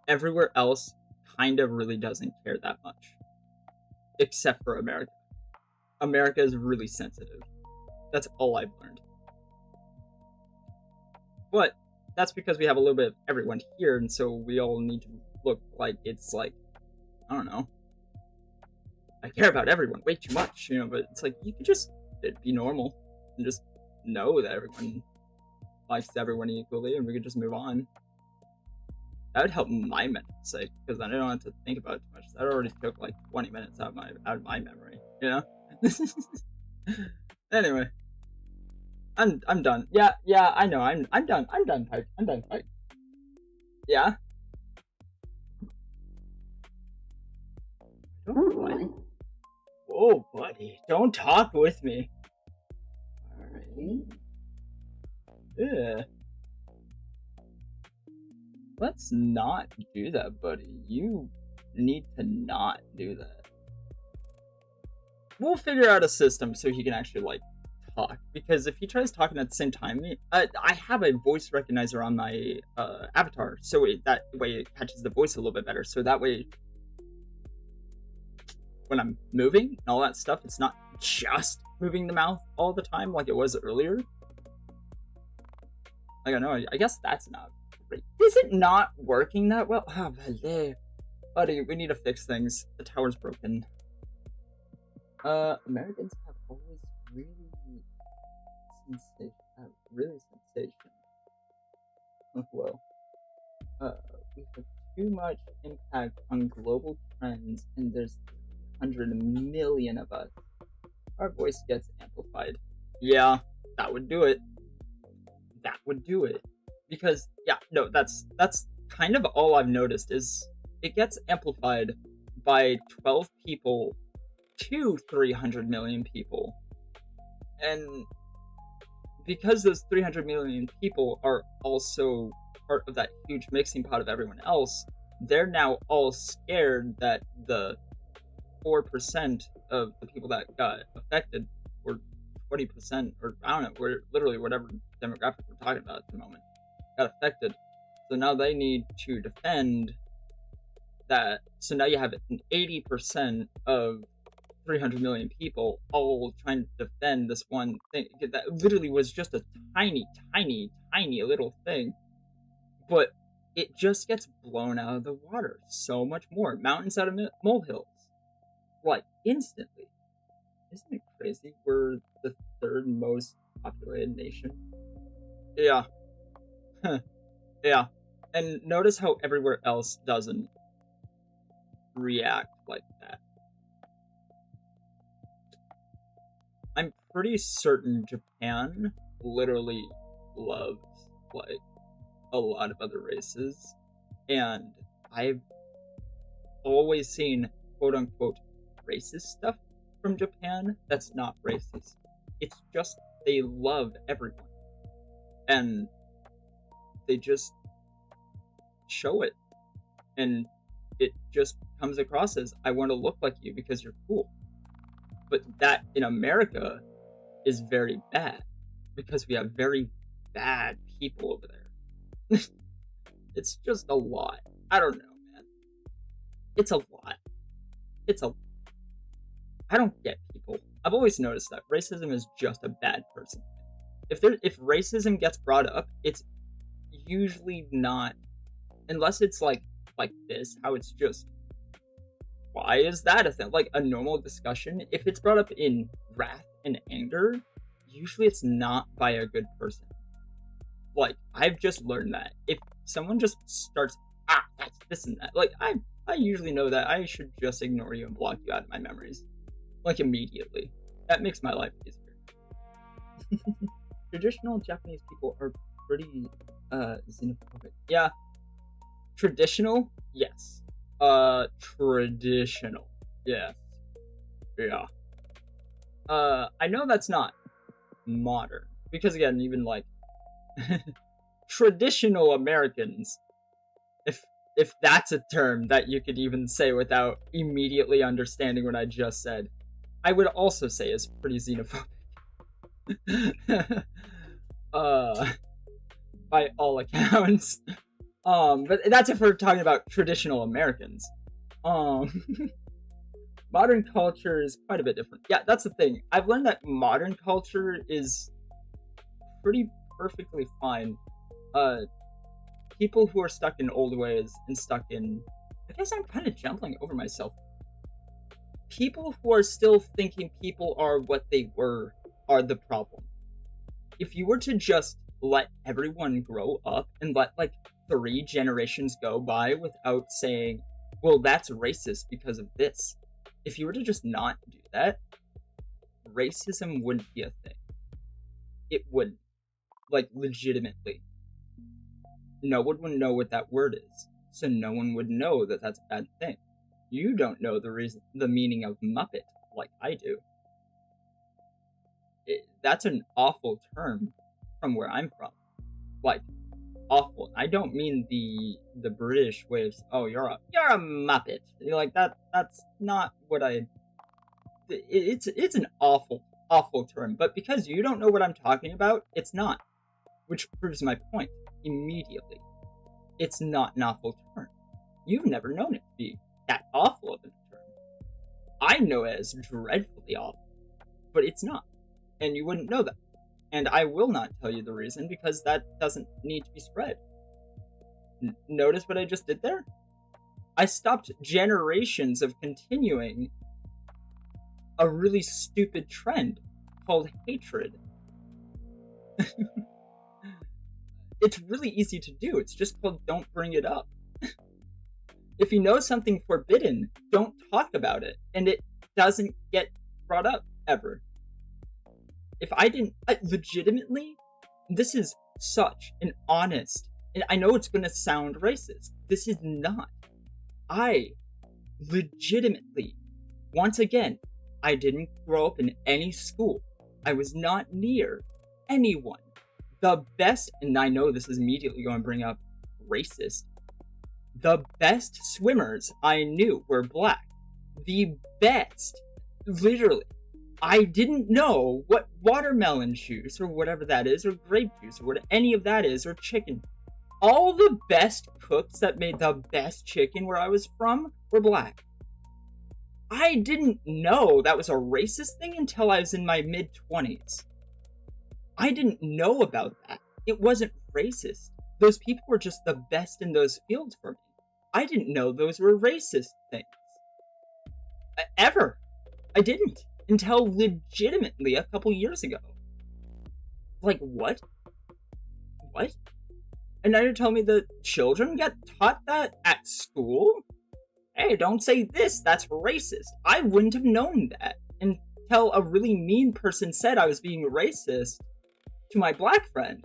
Everywhere else kind of really doesn't care that much. Except for America. America is really sensitive. That's all I've learned. But that's because we have a little bit of everyone here, and so we all need to look like it's like, I don't know. I care about everyone way too much, you know, but it's like, you could just be normal and just know that everyone likes everyone equally, and we could just move on. That would help my mental sake, because then I don't have to think about it too much. That already took like 20 minutes out of my memory, you know? Anyway. I'm done. Yeah, I know. I'm done. I'm done, Pike. I'm done, Pike. Yeah? Oh, Whoa, buddy. Don't talk with me. Alright. Yeah. Let's not do that, buddy. You need to not do that. We'll figure out a system so he can actually, like, talk. Because if he tries talking at the same time, I have a voice recognizer on my avatar, so that way it catches the voice a little bit better. So that way, when I'm moving and all that stuff, it's not just moving the mouth all the time like it was earlier. Like, I know, I guess that's not great. Is it not working that well? Oh, buddy, we need to fix things. The tower's broken. Americans have always really sensation. Well, we have too much impact on global trends, and there's 100 million of us. Our voice gets amplified. Yeah, that would do it. That would do it. Because, yeah, no, that's kind of all I've noticed is it gets amplified by 12 people to 300 million people. And because those 300 million people are also part of that huge mixing pot of everyone else, they're now all scared that the 4% of the people that got affected, or 20%, or I don't know, we're literally whatever demographic we're talking about at the moment, got affected. So now they need to defend that. So now you have an 80% of 300 million people all trying to defend this one thing that literally was just a tiny little thing, but it just gets blown out of the water so much more. Mountains out of molehills, like, instantly. Isn't it crazy? We're the 3rd most populated nation. Yeah. Yeah. And notice how everywhere else doesn't react like that. I'm pretty certain Japan literally loves, like, a lot of other races, and I've always seen quote-unquote racist stuff from Japan that's not racist. It's just they love everyone, and they just show it, and it just comes across as, I want to look like you because you're cool. But that in America is very bad, because we have very bad people over there. It's just a lot. I don't know, man. It's a lot. I don't get people. I've always noticed that racism is just a bad person. If racism gets brought up, it's usually not, unless it's like this, how it's just, why is that a thing? Like a normal discussion, if it's brought up in wrath and anger, usually it's not by a good person. Like, I've just learned that. If someone just starts, that's this and that, like, I usually know that I should just ignore you and block you out of my memories. Like, immediately. That makes my life easier. Traditional Japanese people are pretty, xenophobic. Yeah. Traditional? Yes. Traditional. Yes. Yeah. I know that's not modern, because again, even like traditional Americans, if that's a term that you could even say without immediately understanding what I just said, I would also say is pretty xenophobic. By all accounts. But that's if we're talking about traditional Americans. Modern culture is quite a bit different. Yeah, that's the thing. I've learned that modern culture is pretty perfectly fine. People who are stuck in old ways and stuck in... I guess I'm kind of jumbling over myself. People who are still thinking people are what they were are the problem. If you were to just let everyone grow up and let, like, 3 generations go by without saying, well, that's racist because of this. If you were to just not do that, racism wouldn't be a thing. It wouldn't. Like, legitimately. No one would know what that word is, so no one would know that that's a bad thing. You don't know the meaning of Muppet like I do. That's an awful term from where I'm from. Like, awful. I don't mean the British way of, oh, you're a Muppet. You're like, that's not what I... It's an awful term, but because you don't know what I'm talking about, it's not. Which proves my point immediately. It's not an awful term. You've never known it to be that awful of a term. I know it as dreadfully awful, but it's not. And you wouldn't know that. And I will not tell you the reason, because that doesn't need to be spread. Notice what I just did there? I stopped generations of continuing a really stupid trend called hatred. It's really easy to do. It's just called don't bring it up. If you know something forbidden, don't talk about it. And it doesn't get brought up ever. If I didn't, legitimately, this is such an honest, and I know it's going to sound racist. This is not. I legitimately, once again, I didn't grow up in any school. I was not near anyone. The best, and I know this is immediately going to bring up racist, the best swimmers I knew were black. The best, literally. I didn't know what watermelon juice or whatever that is, or grape juice, or what any of that is, or chicken. All the best cooks that made the best chicken where I was from were black. I didn't know that was a racist thing until I was in my mid-20s. I didn't know about that. It wasn't racist. Those people were just the best in those fields for me. I didn't know those were racist things. Ever. I didn't. Until legitimately a couple years ago. Like, what? What? And now you're telling me that children get taught that at school? Hey, don't say this, that's racist. I wouldn't have known that until a really mean person said I was being racist to my black friend.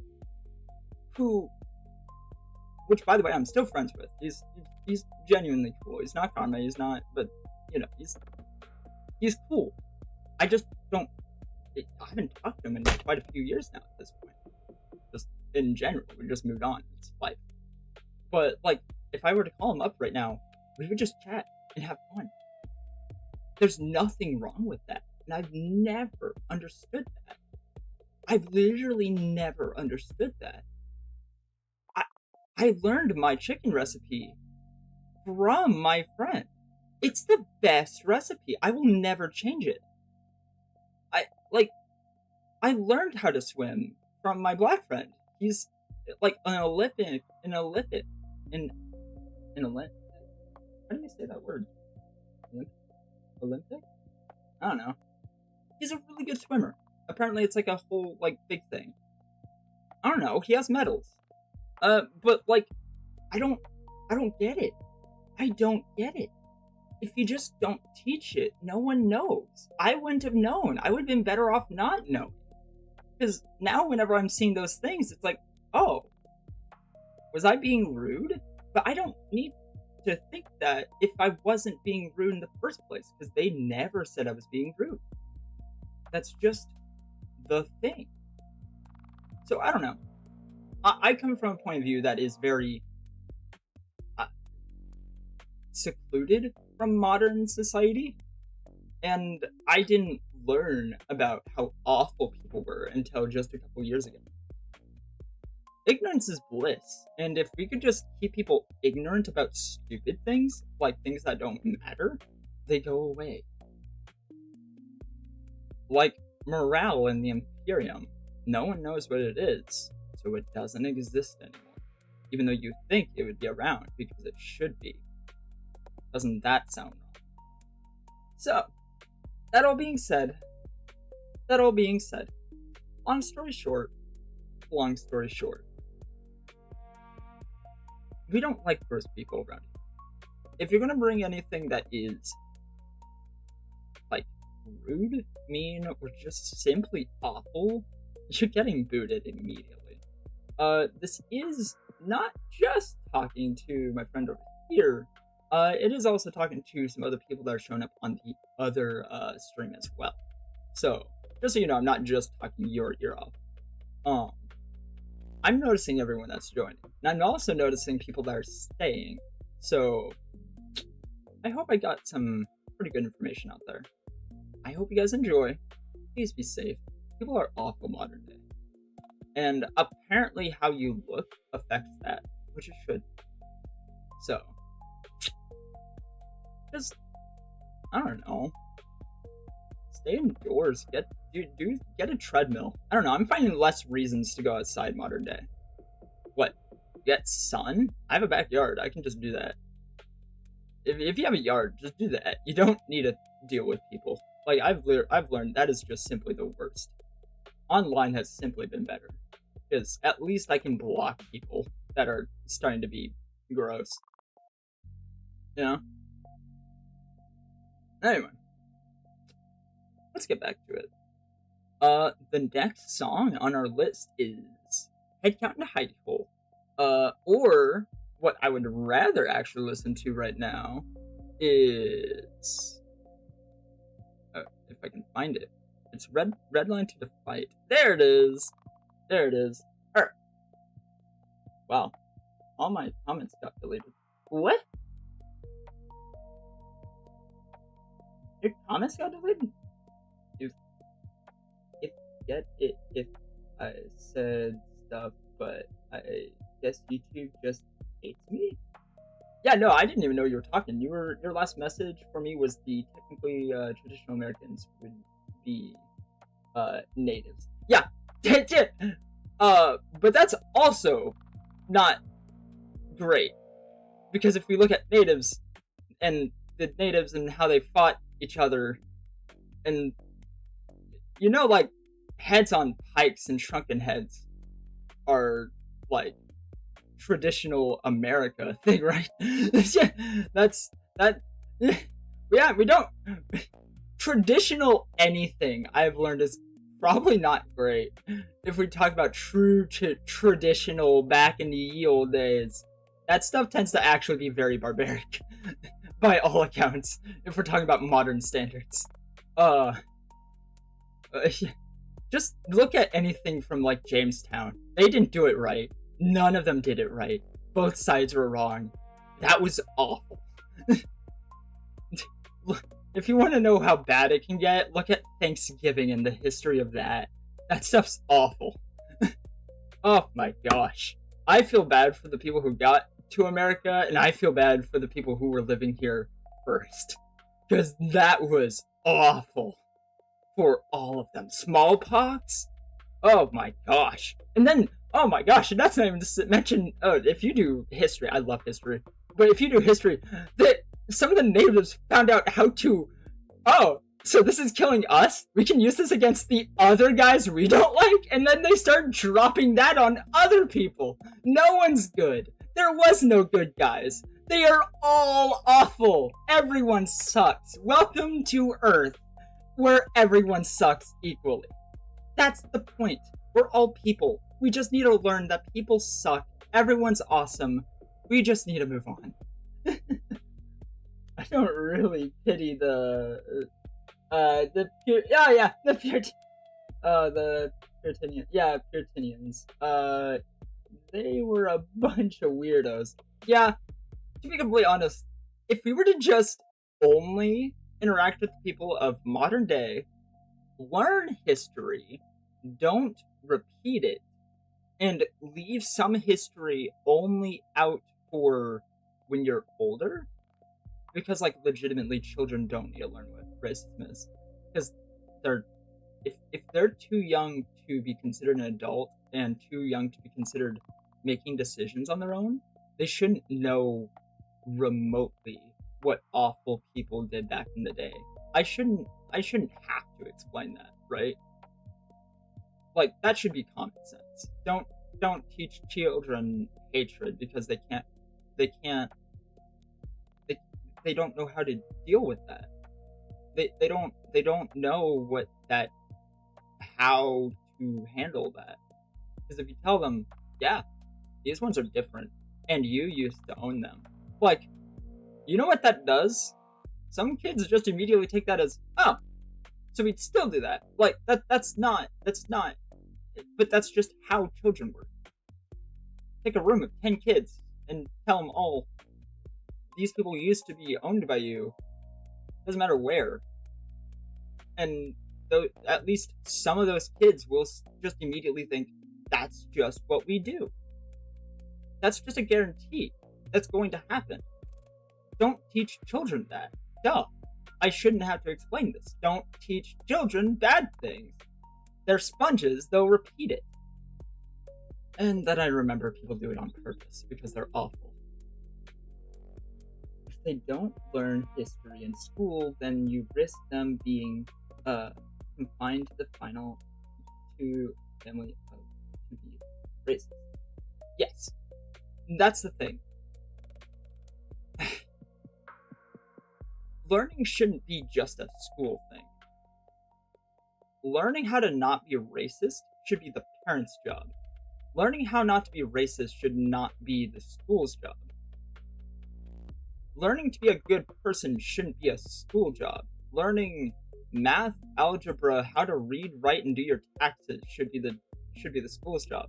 Who, which by the way, I'm still friends with. He's genuinely cool. He's not karma, he's not, but, you know, he's cool. I just don't... I haven't talked to him in quite a few years now at this point. Just in general, we just moved on. It's life. But, like, if I were to call him up right now, we would just chat and have fun. There's nothing wrong with that. And I've never understood that. I've literally never understood that. I learned my chicken recipe from my friend. It's the best recipe. I will never change it. I learned how to swim from my black friend. He's like an Olympic. How do you say that word? Olympic? I don't know. He's a really good swimmer. Apparently it's like a whole, like, big thing. I don't know, he has medals. But, like, I don't get it. I don't get it. If you just don't teach it, no one knows. I wouldn't have known. I would have been better off not knowing. Because now whenever I'm seeing those things, it's like, oh, was I being rude? But I don't need to think that if I wasn't being rude in the first place, because they never said I was being rude. That's just the thing. So I don't know. I come from a point of view that is very secluded from modern society, and I didn't learn about how awful people were until just a couple years ago. Ignorance is bliss, and if we could just keep people ignorant about stupid things, like things that don't matter, they go away. Like morale in the Imperium. No one knows what it is, so it doesn't exist anymore. Even though you think it would be around, because it should be. Doesn't that sound wrong? So, that all being said, long story short, we don't like first people around here. If you're gonna bring anything that is, like, rude, mean, or just simply awful, you're getting booted immediately. This is not just talking to my friend over here, it is also talking to some other people that are showing up on the other stream as well. So, just so you know, I'm not just talking your ear off. I'm noticing everyone that's joining, and I'm also noticing people that are staying, so I hope I got some pretty good information out there. I hope you guys enjoy. Please be safe. People are awful modern day. And apparently how you look affects that, which it should. So, just, I don't know. Stay indoors. Get a treadmill. I don't know, I'm finding less reasons to go outside modern day. What? Get sun? I have a backyard. I can just do that. If you have a yard, just do that. You don't need to deal with people. Like, I've learned that is just simply the worst. Online has simply been better. Because at least I can block people that are starting to be gross. You know? Anyway. Let's get back to it. The next song on our list is Head Count in a Hidey Hole. Or what I would rather actually listen to right now is, if I can find it, it's Red Line to the Fight. There it is. Wow, all my comments got deleted. What? Your comments got deleted? Get it if I said stuff, but I guess YouTube just hates me? Yeah, no, I didn't even know you were talking. Your last message for me was the technically traditional Americans would be natives. Yeah, but that's also not great, because if we look at natives and the natives and how they fought each other, and you know, like, heads on pikes and shrunken heads are like traditional America thing, right? Yeah, that's that. Yeah, we don't. Traditional anything I've learned is probably not great. If we talk about true traditional back in the ye old days, that stuff tends to actually be very barbaric, by all accounts. If we're talking about modern standards, just look at anything from, like, Jamestown. They didn't do it right. None of them did it right. Both sides were wrong. That was awful. If you want to know how bad it can get, look at Thanksgiving and the history of that. That stuff's awful. Oh my gosh. I feel bad for the people who got to America, and I feel bad for the people who were living here first. Because that was awful. For all of them. Smallpox? Oh my gosh. And then, oh my gosh, and that's not even to mention, if you do history, I love history, but if you do history, that some of the natives found out how to, so this is killing us? We can use this against the other guys we don't like? And then they start dropping that on other people. No one's good. There was no good guys. They are all awful. Everyone sucks. Welcome to Earth, where everyone sucks equally. That's the point. We're all people. We just need to learn that people suck. Everyone's awesome. We just need to move on. I don't really pity the The Puritanians. They were a bunch of weirdos. Yeah, to be completely honest, if we were to just only interact with people of modern day, learn history, don't repeat it, and leave some history only out for when you're older, because like legitimately children don't need to learn what racism is, because if they're too young to be considered an adult and too young to be considered making decisions on their own, they shouldn't know remotely what awful people did back in the day. I shouldn't have to explain that, right? Like, that should be common sense. Don't teach children hatred because they don't know how to deal with that. They don't know how to handle that. Because if you tell them, yeah, these ones are different, and you used to own them, like, you know what that does? Some kids just immediately take that as, oh, so we'd still do that. Like, that's not, but that's just how children work. Take a room of 10 kids and tell them all, these people used to be owned by you. Doesn't matter where. And though at least some of those kids will just immediately think, that's just what we do. That's just a guarantee. That's going to happen. Don't teach children that. Duh. I shouldn't have to explain this. Don't teach children bad things. They're sponges, they'll repeat it. And then I remember people do it on purpose because they're awful. If they don't learn history in school, then you risk them being confined to the final to family of to be racist. Yes, that's the thing. Learning shouldn't be just a school thing. Learning how to not be racist should be the parents' job. Learning how not to be racist should not be the school's job. Learning to be a good person shouldn't be a school job. Learning math, algebra, how to read, write, and do your taxes should be the school's job.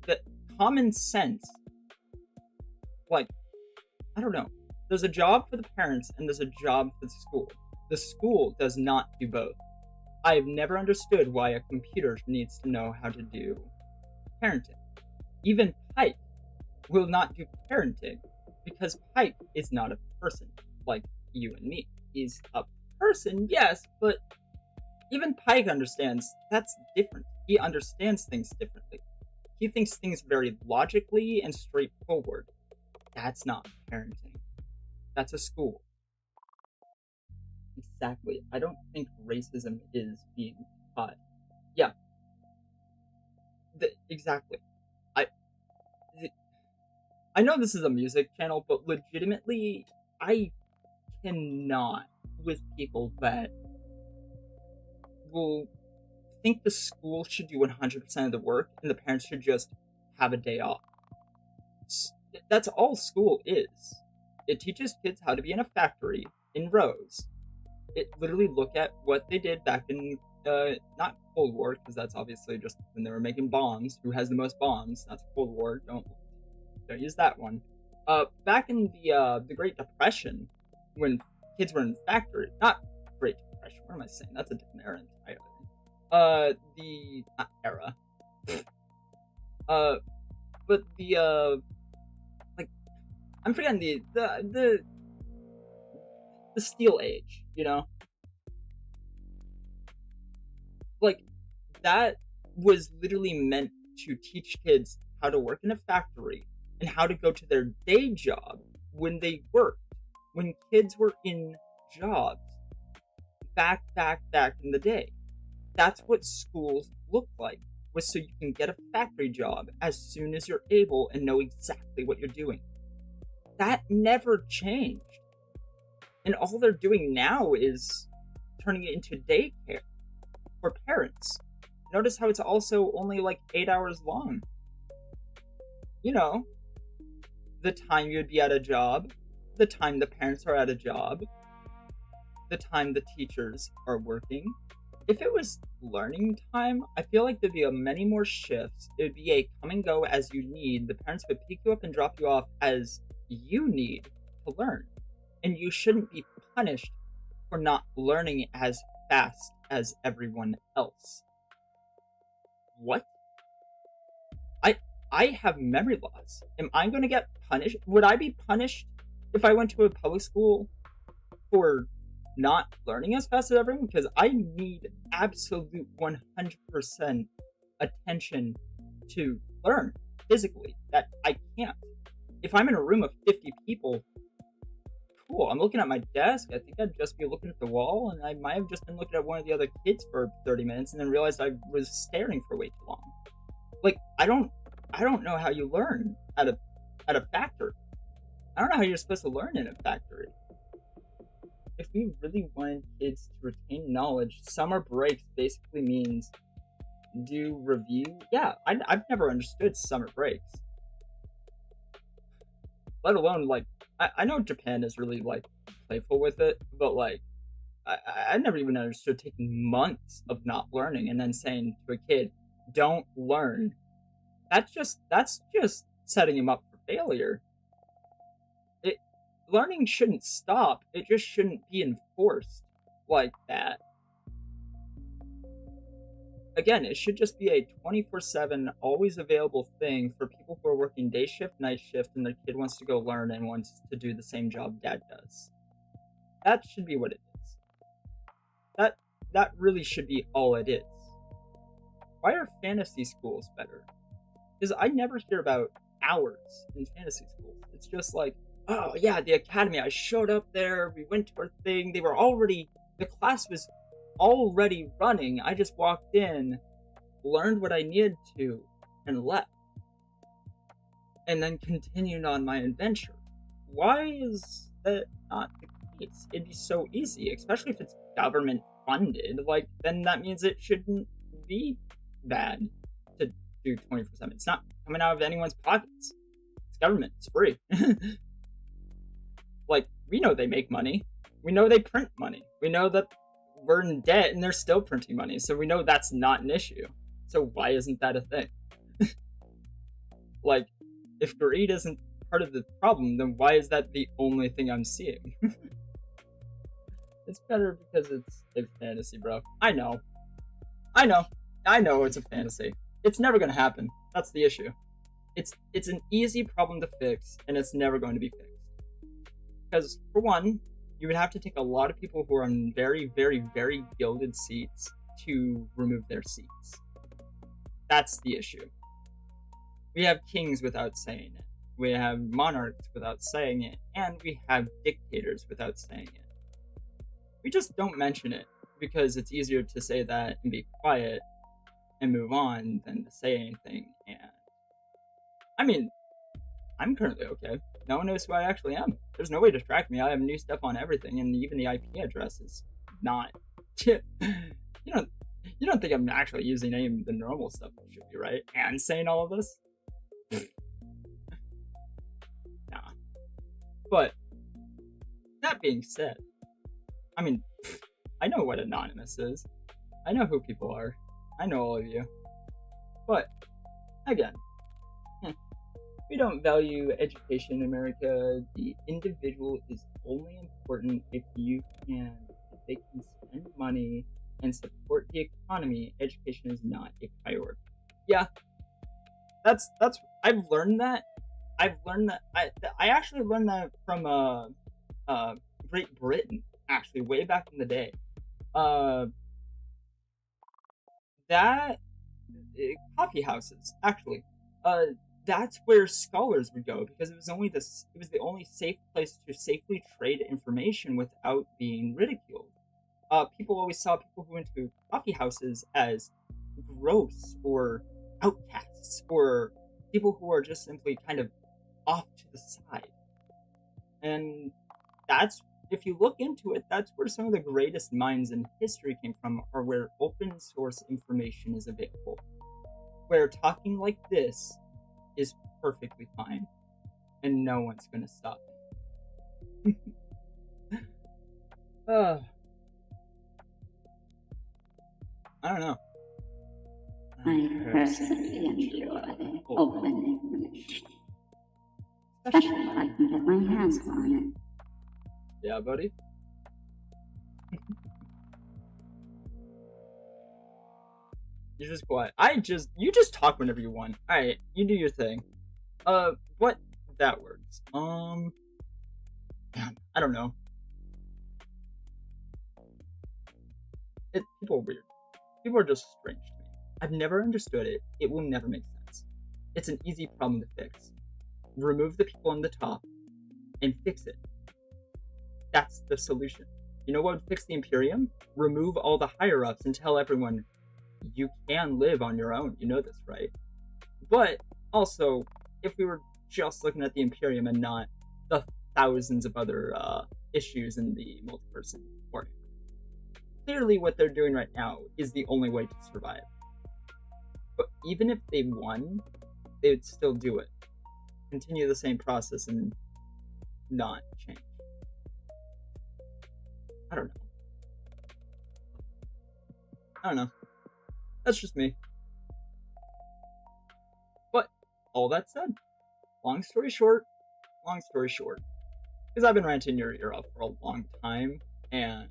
The common sense, like, I don't know. There's a job for the parents and there's a job for the school. The school does not do both. I have never understood why a computer needs to know how to do parenting. Even Pike will not do parenting because Pike is not a person like you and me. He's a person, yes, but even Pike understands that's different. He understands things differently. He thinks things very logically and straightforward. That's not parenting. That's a school. Exactly. I don't think racism is being taught. Yeah. Exactly. I know this is a music channel, but legitimately, I cannot with people that will think the school should do 100% of the work and the parents should just have a day off. That's all school is. It teaches kids how to be in a factory in rows. It literally look at what they did back in, not Cold War, because that's obviously just when they were making bombs. Who has the most bombs? That's Cold War. Don't use that one. Back in the Great Depression, when kids were in factory, not Great Depression. What am I saying? That's a different era entirely. Not era. But the like, I'm forgetting the Steel Age, you know? Like, that was literally meant to teach kids how to work in a factory and how to go to their day job when they worked. When kids were in jobs back in the day. That's what schools look like, was so you can get a factory job as soon as you're able and know exactly what you're doing. That never changed. And all they're doing now is turning it into daycare for parents. Notice how it's also only like 8 hours long. You know, the time you'd be at a job, the time the parents are at a job. the time the teachers are working. If it was learning time, I feel like there'd be many more shifts. It would be a come and go as you need. The parents would pick you up and drop you off as you need to learn. And you shouldn't be punished for not learning as fast as everyone else. What? I have memory loss. Am I going to get punished? Would I be punished if I went to a public school for not learning as fast as everyone? Because I need absolute 100% attention to learn physically. That I can't. If I'm in a room of 50 people, cool, I'm looking at my desk, I think I'd just be looking at the wall, and I might have just been looking at one of the other kids for 30 minutes and then realized I was staring for way too long. Like, I don't know how you learn at a factory. I don't know how you're supposed to learn in a factory. If we really wanted kids to retain knowledge, summer breaks basically means do review. Yeah, I've never understood summer breaks. Let alone, like, I know Japan is really, like, playful with it, but, like, I never even understood taking months of not learning and then saying to a kid, don't learn. That's just setting him up for failure. Learning shouldn't stop. It just shouldn't be enforced like that. Again, it should just be a 24/7, always available thing for people who are working day shift, night shift, and their kid wants to go learn and wants to do the same job dad does. That should be what it is. That really should be all it is. Why are fantasy schools better? Because I never hear about hours in fantasy schools. It's just like, oh yeah, the academy, I showed up there, we went to our thing, the class was already running, I just walked in, learned what I needed to, and left. And then continued on my adventure. Why is that not the case? It'd be so easy, especially if it's government funded, like, then that means it shouldn't be bad to do 24/7. It's not coming out of anyone's pockets. It's government, it's free. Like, we know they make money. We know they print money. We know that we're in debt and they're still printing money, so we know that's not an issue. So why isn't that a thing? Like, if greed isn't part of the problem, then why is that the only thing I'm seeing? It's better because it's a fantasy, bro. I know it's a fantasy. It's never gonna happen. That's the issue. It's an easy problem to fix, and it's never going to be fixed. Because, for one, you would have to take a lot of people who are in very, very, very gilded seats to remove their seats. That's the issue. We have kings without saying it. We have monarchs without saying it. And we have dictators without saying it. We just don't mention it, because it's easier to say that and be quiet and move on than to say anything. And I mean, I'm currently okay. No one knows who I actually am. There's no way to track me. I have new stuff on everything, and even the IP address is not. You don't think I'm actually using any of the normal stuff I should be, right? And saying all of this? Nah. But that being said, I mean, I know what Anonymous is. I know who people are. I know all of you. But again, we don't value education in America. The individual is only important if they can spend money and support the economy. Education is not a priority. Yeah, that's I've learned that. I actually learned that from Great Britain, actually, way back in the day. That coffee houses, actually. That's where scholars would go, because it was the only safe place to safely trade information without being ridiculed. People always saw people who went to coffee houses as gross or outcasts or people who are just simply kind of off to the side. And that's, if you look into it, that's where some of the greatest minds in history came from, or where open source information is available. Where talking like this is perfectly fine, and no one's gonna stop me. I don't know. I personally enjoy opening munitions. Especially when I can get my hands on it. Yeah, buddy? You're just quiet. You just talk whenever you want. Alright, you do your thing. What? That works. Man, I don't know. People are weird. People are just strange to me. I've never understood it. It will never make sense. It's an easy problem to fix. Remove the people on the top and fix it. That's the solution. You know what would fix the Imperium? Remove all the higher-ups and tell everyone you can live on your own. You know this, right? But also, if we were just looking at the Imperium and not the thousands of other issues in the multiverse Warhammer, clearly what they're doing right now is the only way to survive. But even if they won, they would still do it. Continue the same process and not change. I don't know. That's just me. But, all that said, long story short, because I've been ranting your ear off for a long time, and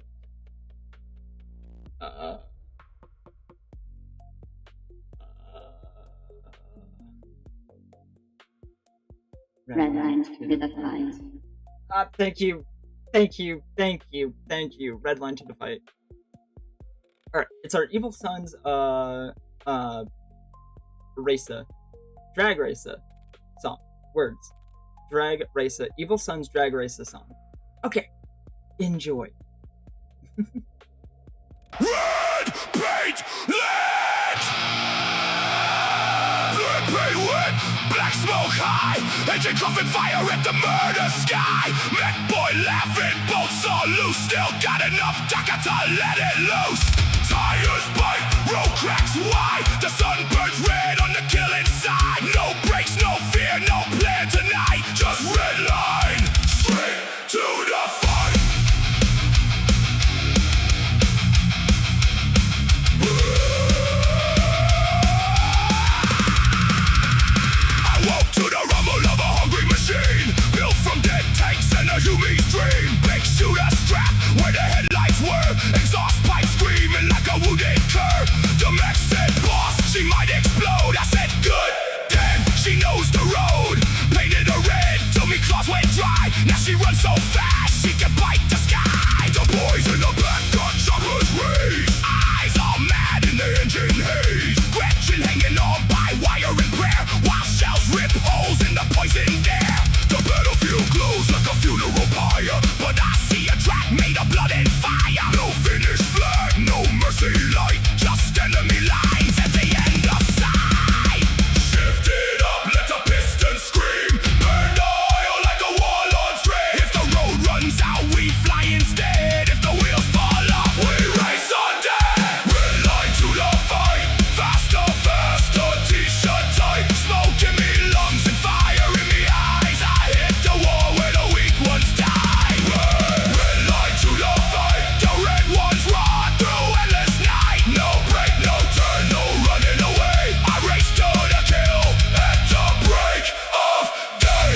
Red lines to be the fight. Thank you. Red line to the fight. Alright, it's our Evil Sons, Drag Racer song. Words. Drag Racer. Evil Sons Drag Racer song. Okay. Enjoy. Red paint lit! Blood paint lit! Black smoke high! Engine coughing fire at the murder sky! MEKBOY laughing, bolts all loose! Still got enough Daka to let it loose! Tires bite, road cracks wide! The sun burns red on the killing side! No brakes, no fear, no plan tonight! Just red line, straight to the fight! To the rumble of a hungry machine, built from dead tanks and a human dream. Big shooter strap where the headlights were, exhaust pipe screaming like a wounded cur. The mech said, boss, she might explode. I said, good, damn, she knows the road. Painted her red till me claws went dry. Now she runs so fast she can bite the sky. The boys in the back got Choppa's raised, eyes all mad in the engine haze. Gretchen hanging on by wire and prayer, while shells rip holes in the poison air. The battlefield glows like a funeral pyre, but I see a track made of blood and fire. No finish flag, no mercy light, just enemy lines at the end of sight. Shift it up, let the piston scream, burn the oil like a warlord's dream. If the road runs out, we fly instead. If the wheels fall off, we race on dead. Red line to the fight, faster, faster, t-shirt tight. Smoke in me lungs and fire in me eyes. I hit the wall where the weak ones die. Red line to the fight, the red ones raw through endless night. No break, no turn, no running away. I race to the kill at the break of day.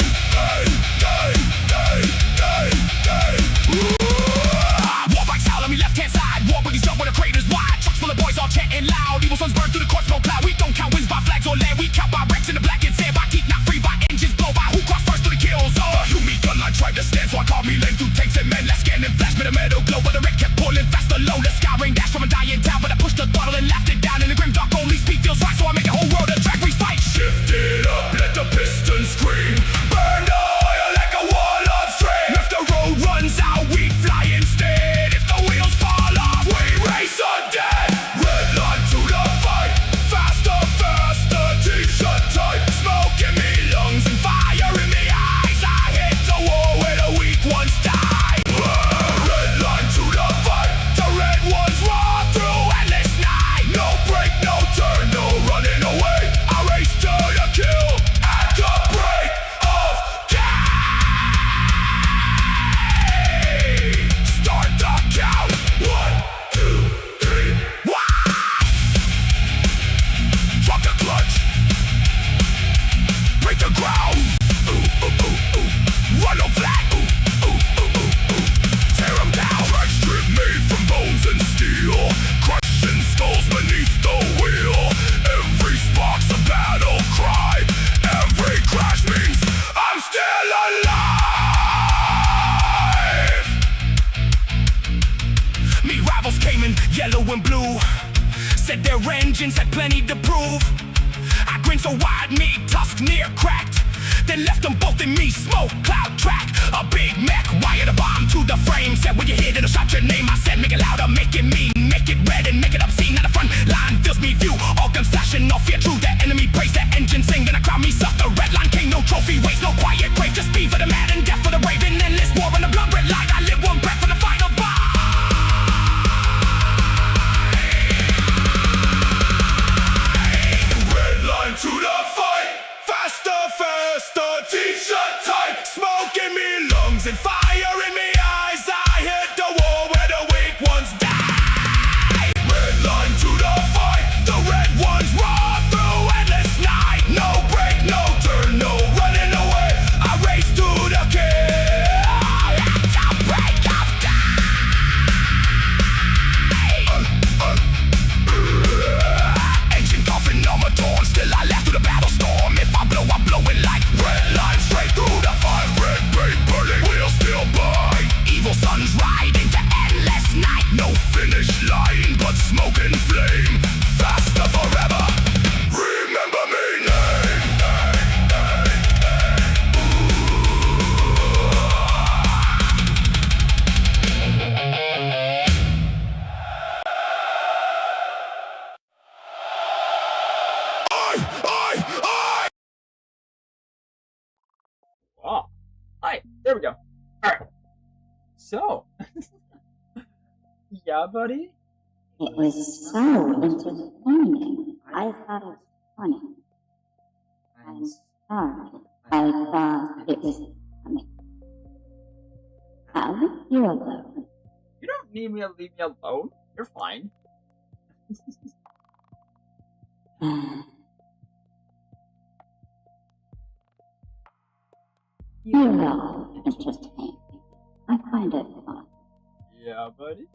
Warbikes out on me left hand side. Warbikes jump where the craters wide. Trucks full of boys all chanting loud. Evil Sons burn through the court smoke cloud. We don't count wins by flags or land. We count by wrecks in the black and sand. By teeth not free, by engines blow by. Who crossed first to the kill zone? The human gunline tried to stand, so I called me lane through tanks and men. Last scan and flash made a metal glow, but the wreck kept pulling faster low. The sky rain dash from a dying town, but I pushed the throttle and laughed it down. And the grimdark only speed feels right, so I make the whole world a drag race fight. Shift it up, let the piston scream, burn the oil like a warlord's dream. If the road runs out, we fly instead. If the wheels fall off, we race undead. Red line to the fight, faster, faster, t-shirt tight. Smoke in me lungs and fire in me eyes. I hit the wall where the weak ones die. Red line to the fight, the red ones raw through endless night. No break, no turn, no running away. green, yellow and blue. Said their engines had plenty to prove. I grinned so wide, me tusk near cracked. Then left them both in me, smoke, cloud, track. A big mech, wired a bomb to the frame. Said when you hit it, I'll shout your name. I said make it louder, make it mean, make it red and make it obscene. At the front line fills me view, all guns flashing, no fear true. The enemy praise the engine sing, then I crown me suck the red line king. No trophy waits, no quiet grave, just speed for the mad and death for the brave. And endless war on the blood red line, I live one breath for the final boss. To the fight, faster, faster, teeth shut tight, smoke in me lungs and fire in me eyes. I hit the wall where the weak ones die. Red line to the fight, the red ones raw through endless night. No break, no turn, no running away. I race to the kill, to break of day. Engine coughing on my torn, still I laugh through the battle storm. If I blow, I'm blowing like red line straight through the fire. Red paint burning, wheels still burn. Evil suns ride into endless night. No finish line, but smoke and flame. Faster forever. Remember me name. I. Wow. Alright, there we go. Alright. So. Yeah, buddy? It was so entertaining. I thought it was funny. I'm sorry. I thought it was funny. I'll leave you alone. You don't need me to leave me alone. You're fine. You're all entertaining. I find it fun. Yeah, buddy?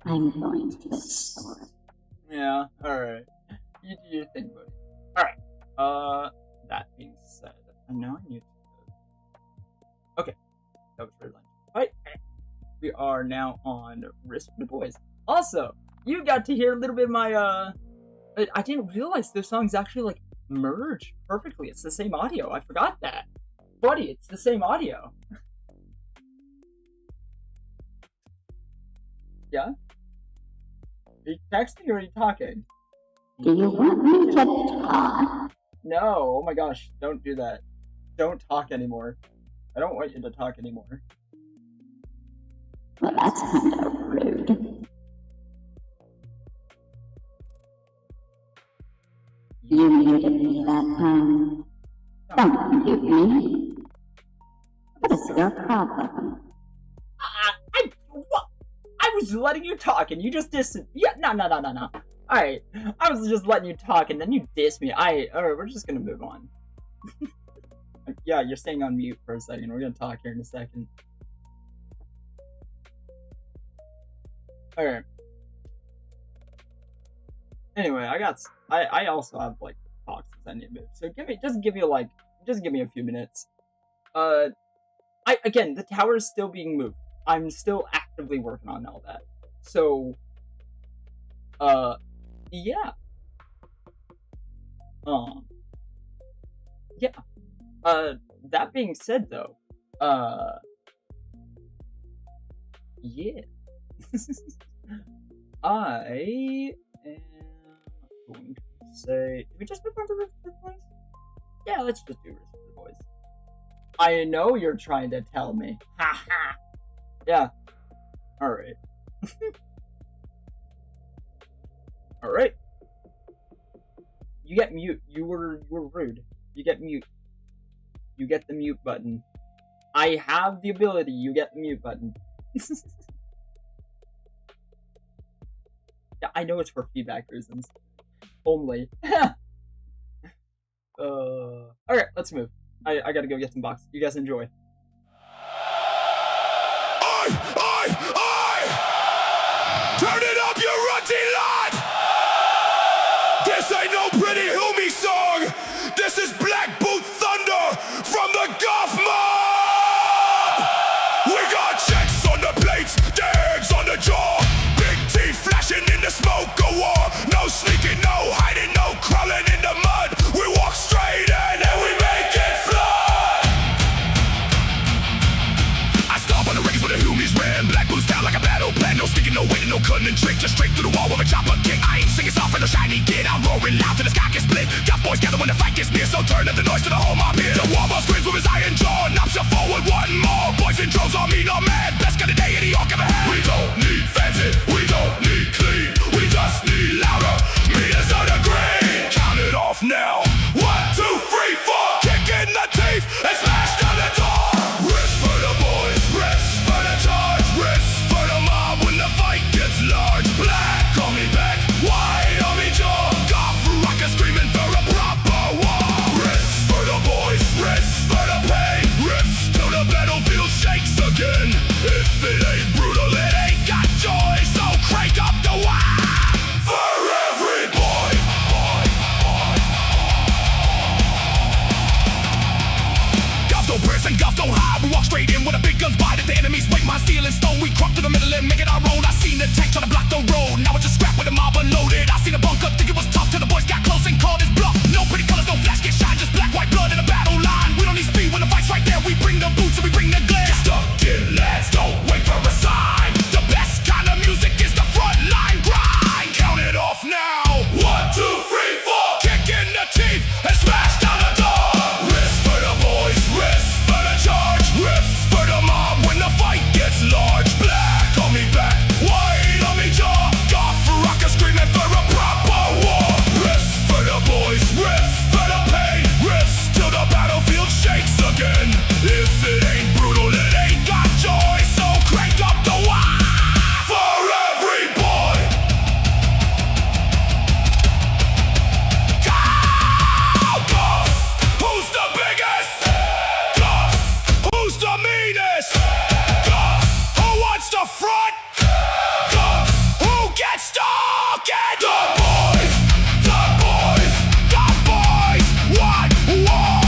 I'm going to the store. Yeah, alright. You do your thing, buddy. Alright. That being said, I'm now on YouTube. Okay. That was very lunch. Alright. We are now on Riffs for the Boys. Also, you got to hear a little bit of my, I didn't realize those songs actually, like, merge perfectly. It's the same audio. I forgot that. Buddy, it's the same audio. Yeah? Are you texting or are you talking? Do you want me to talk? No, oh my gosh, don't do that. Don't talk anymore. I don't want you to talk anymore. Well, that's kind of rude. You muted me that time. Don't mute me. What is your problem? I was letting you talk and you just yeah, no. Alright, I was just letting you talk and then you diss me. Alright, we're just gonna move on. Yeah, you're staying on mute for a second. We're gonna talk here in a second. Alright. Anyway, I also have like boxes I need to move. So just give me a few minutes. Again, the tower is still being moved. I'm still actively working on all that. So yeah. Yeah. That being said though, yeah. I am going to say, did we just move on to Riffs for the Boys? Yeah, let's just do Riffs for the Boys. I know you're trying to tell me. Ha ha. Yeah. Alright. Alright. You get mute. You were rude. You get mute. You get the mute button. I have the ability. You get the mute button. Yeah, I know it's for feedback reasons. Only. Alright, let's move. I gotta go get some boxes. You guys enjoy. Turn it up, you rutty lot! This ain't no pretty Humi song! This is Black Boot Thunder from the GOFF mob! faking, no waiting, no cutting and trick. Just straight through the wall with a chopper kick. I ain't singing soft for the shiny kid. I'm roaring loud till the sky gets split. Goff boys gather when the fight gets near, so turn up the noise to the whole mob here. The warboss screams with his iron jaw, knocks you forward one more. Boys and drones on me, no man. Best gun of the day any orc ever had. We don't need fancy, we don't need clean. We just need louder, meters of the green. Count it off now. 1, 2, 3, 4. Kick in the teeth and smash down the door. Riffs for the boys, riffs for the charge, riffs for the mob when the fight gets large. Black on me back, white on me jaw. Goff rocker screaming for a proper war. Riffs for the boys, riffs for the pain, riffs till the battlefield shakes again. If it ain't brutal, it ain't got joy, so crank up the Waaagh for every boy. Goff don't press and Goff don't hide. We walk straight in with the big guns by. If the enemies wait my steel and stone, we crop to the middle and make it our own. I seen the tank try to block the road, now it's just scrap with the mob unloaded. I seen the bunk up, think it was tough till the boys got close and called his bluff. No pretty colors, no flash, get shine, just black, white blood in the battle line. We don't need speed when the fight's right there. We bring the boots and we bring the glare. Get stuck in, lads, don't wait for a sign. The best kind of music is the front line grind. Count it off now. 1, 2, 3, 4. Kick in the teeth and smash down the door. Riffs for the boys, riffs for the charge, riffs for the mob when the fight gets large. Black on me back, white on me jaw. Goff rocker screaming for a proper war. Riffs for the boys, riffs for the pain, riffs till the battlefield shakes again. If it ain't brutal, it ain't got joy, so crank up the Waaagh for every boy. Go, Goff! Who's the biggest? Goff! Who's the meanest? Goff! Who wants to front? Goff! Who gets stuck? And the boys! The boys! The boys! What war?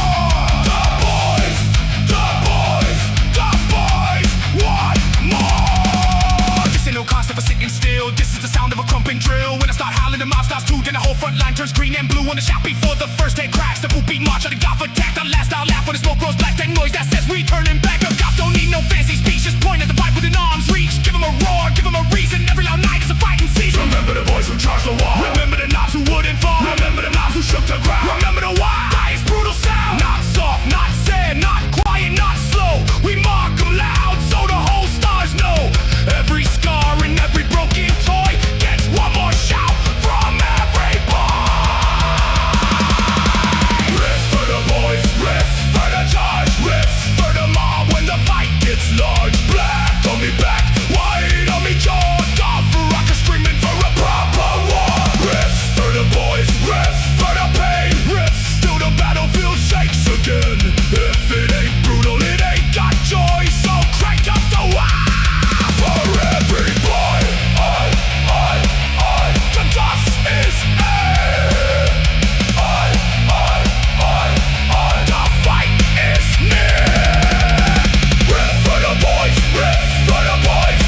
The boys! The boys! The boys! What more? This ain't no concept for sitting still. This is the sound of a crumping drill. When I start howling, the mob starts too. Then the whole front line turns green and blue on the shot before the first head cracks. The boot beat march on the Goff attack. The last I'll laugh when the smoke grows black. That noise that says we turning back. A Goff don't need no fancy speech. Just point at the pipe within arm's reach. Give him a roar, give him a reason. Every loud night is a fighting season. Remember the boys who charged the wall. Remember the knobs who wouldn't fall. Remember the knobs who shook the ground. Remember the Waaagh. Highest brutal sound. Not soft, not sad, not quiet, not slow. We mark them loud so the whole stars know. Every scar and every broken toy gets one more shout from every boy. Riffs for the boys, riffs for the charge, riffs for the mob when the fight gets large. Black on me back, white on me jaw. Goff rocker screaming for a proper war. Riffs for the boys, riffs for the pain, riffs till the battlefield shakes again. If it ain't brutal, it ain't got joy, so crank up the Waaagh for every boy. The dust is air. The fight is near. Riff for the boys, riff for the boys.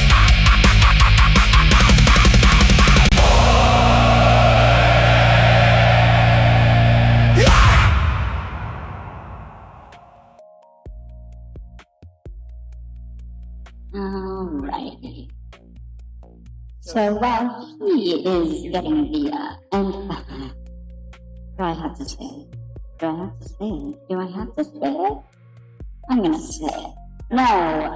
Alrighty. So while he is getting the and do I have to say it? Do I have to say it? Do I have to say it? I'm gonna say it. No,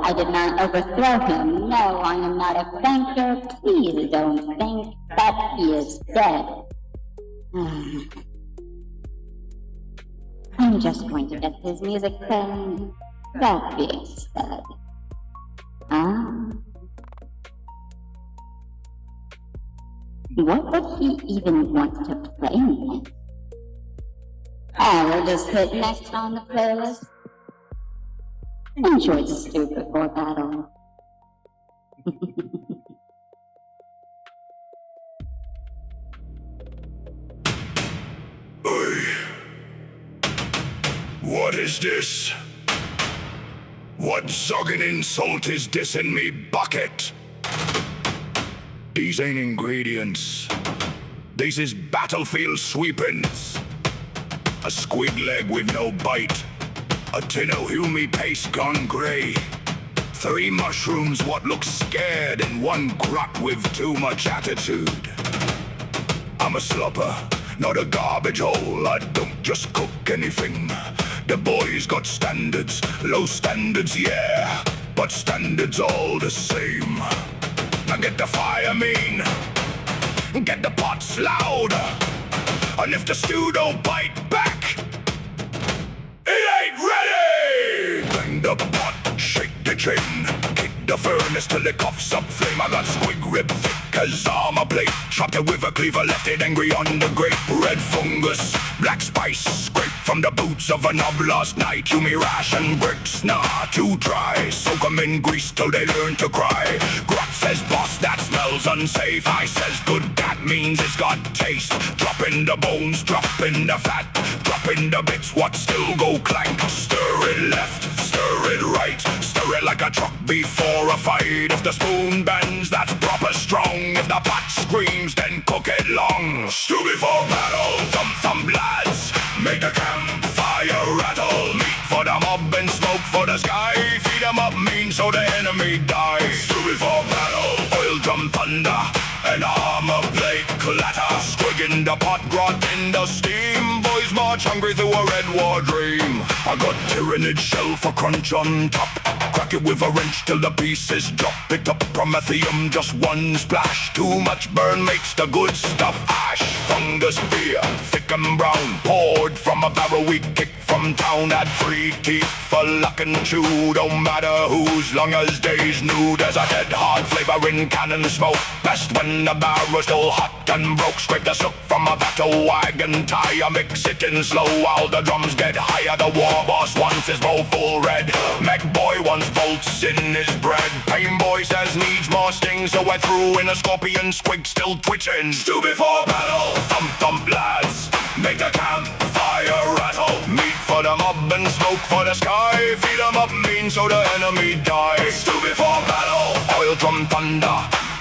I did not overthrow him. No, I am not a banker. Please don't think that he is dead. I'm just going to get his music playing. That being said, what would he even want to play next? We'll just hit next on the playlist. Enjoy the stupid war battle. What is this? What zogging insult is this in me bucket? These ain't ingredients. This is battlefield sweepings. A squig leg with no bite. A tin o' humey paste gone grey. 3 mushrooms what look scared and 1 grot with too much attitude. I'm a slopper, not a garbage hole. I don't just cook anything. The boys got standards, low standards, yeah, but standards all the same. Now get the fire mean, get the pots loud, and if the stew don't bite back, it ain't ready! Bang the pot, shake the chin, kick the furnace till it coughs up flame. I got squig rib thick as armor plate, chopped it with a cleaver, left it angry on the grate. Red fungus, black spice, scrape from the boots of a knob last night. You me ration bricks, nah, too dry. Soak 'em in grease till they learn to cry. Grot says, boss, that smells unsafe. I says, good, that means it's got taste. Drop in the bones, drop in the fat, drop in the bits, what still go clank. Stir it left, stir it right, stir it like a truck before a fight. If the spoon bends, that's proper strong. If the pot screams, then cook it long. Stew before battle, thump lads, make the campfire rattle. Meat for the mob and smoke for the sky. Feed 'em up mean so the enemy dies. Stew before battle, oil drum thunder, and armor plate clatter. Squig in the pot, grot in the steam. Boys march hungry through a red war dream. I got tyrannid shell for crunch on top. Crack it with a wrench till the pieces drop. Picked up promethium, just 1 splash. Too much burn makes the good stuff ash. Fungus beer, thick and brown, poured from a barrel we kicked from town. Had 3 teeth for luck and chew. Don't matter whose, long as day's new. There's a dead hard flavor in cannon smoke. Best when the barrel's still hot and broke. Scrape the soot from a battle wagon tire. Mix it in slow while the drums get higher. The war boss wants his bowl full red. MEKBOY wants bolts in his bread. Painboy says needs more sting, so I threw in a scorpion. Squig still twitching. Stew before battle, thump lads, make the campfire rattle. Meat for the mob and smoke for the sky. Feed 'em up mean so the enemy dies. Stew before battle, oil drum thunder,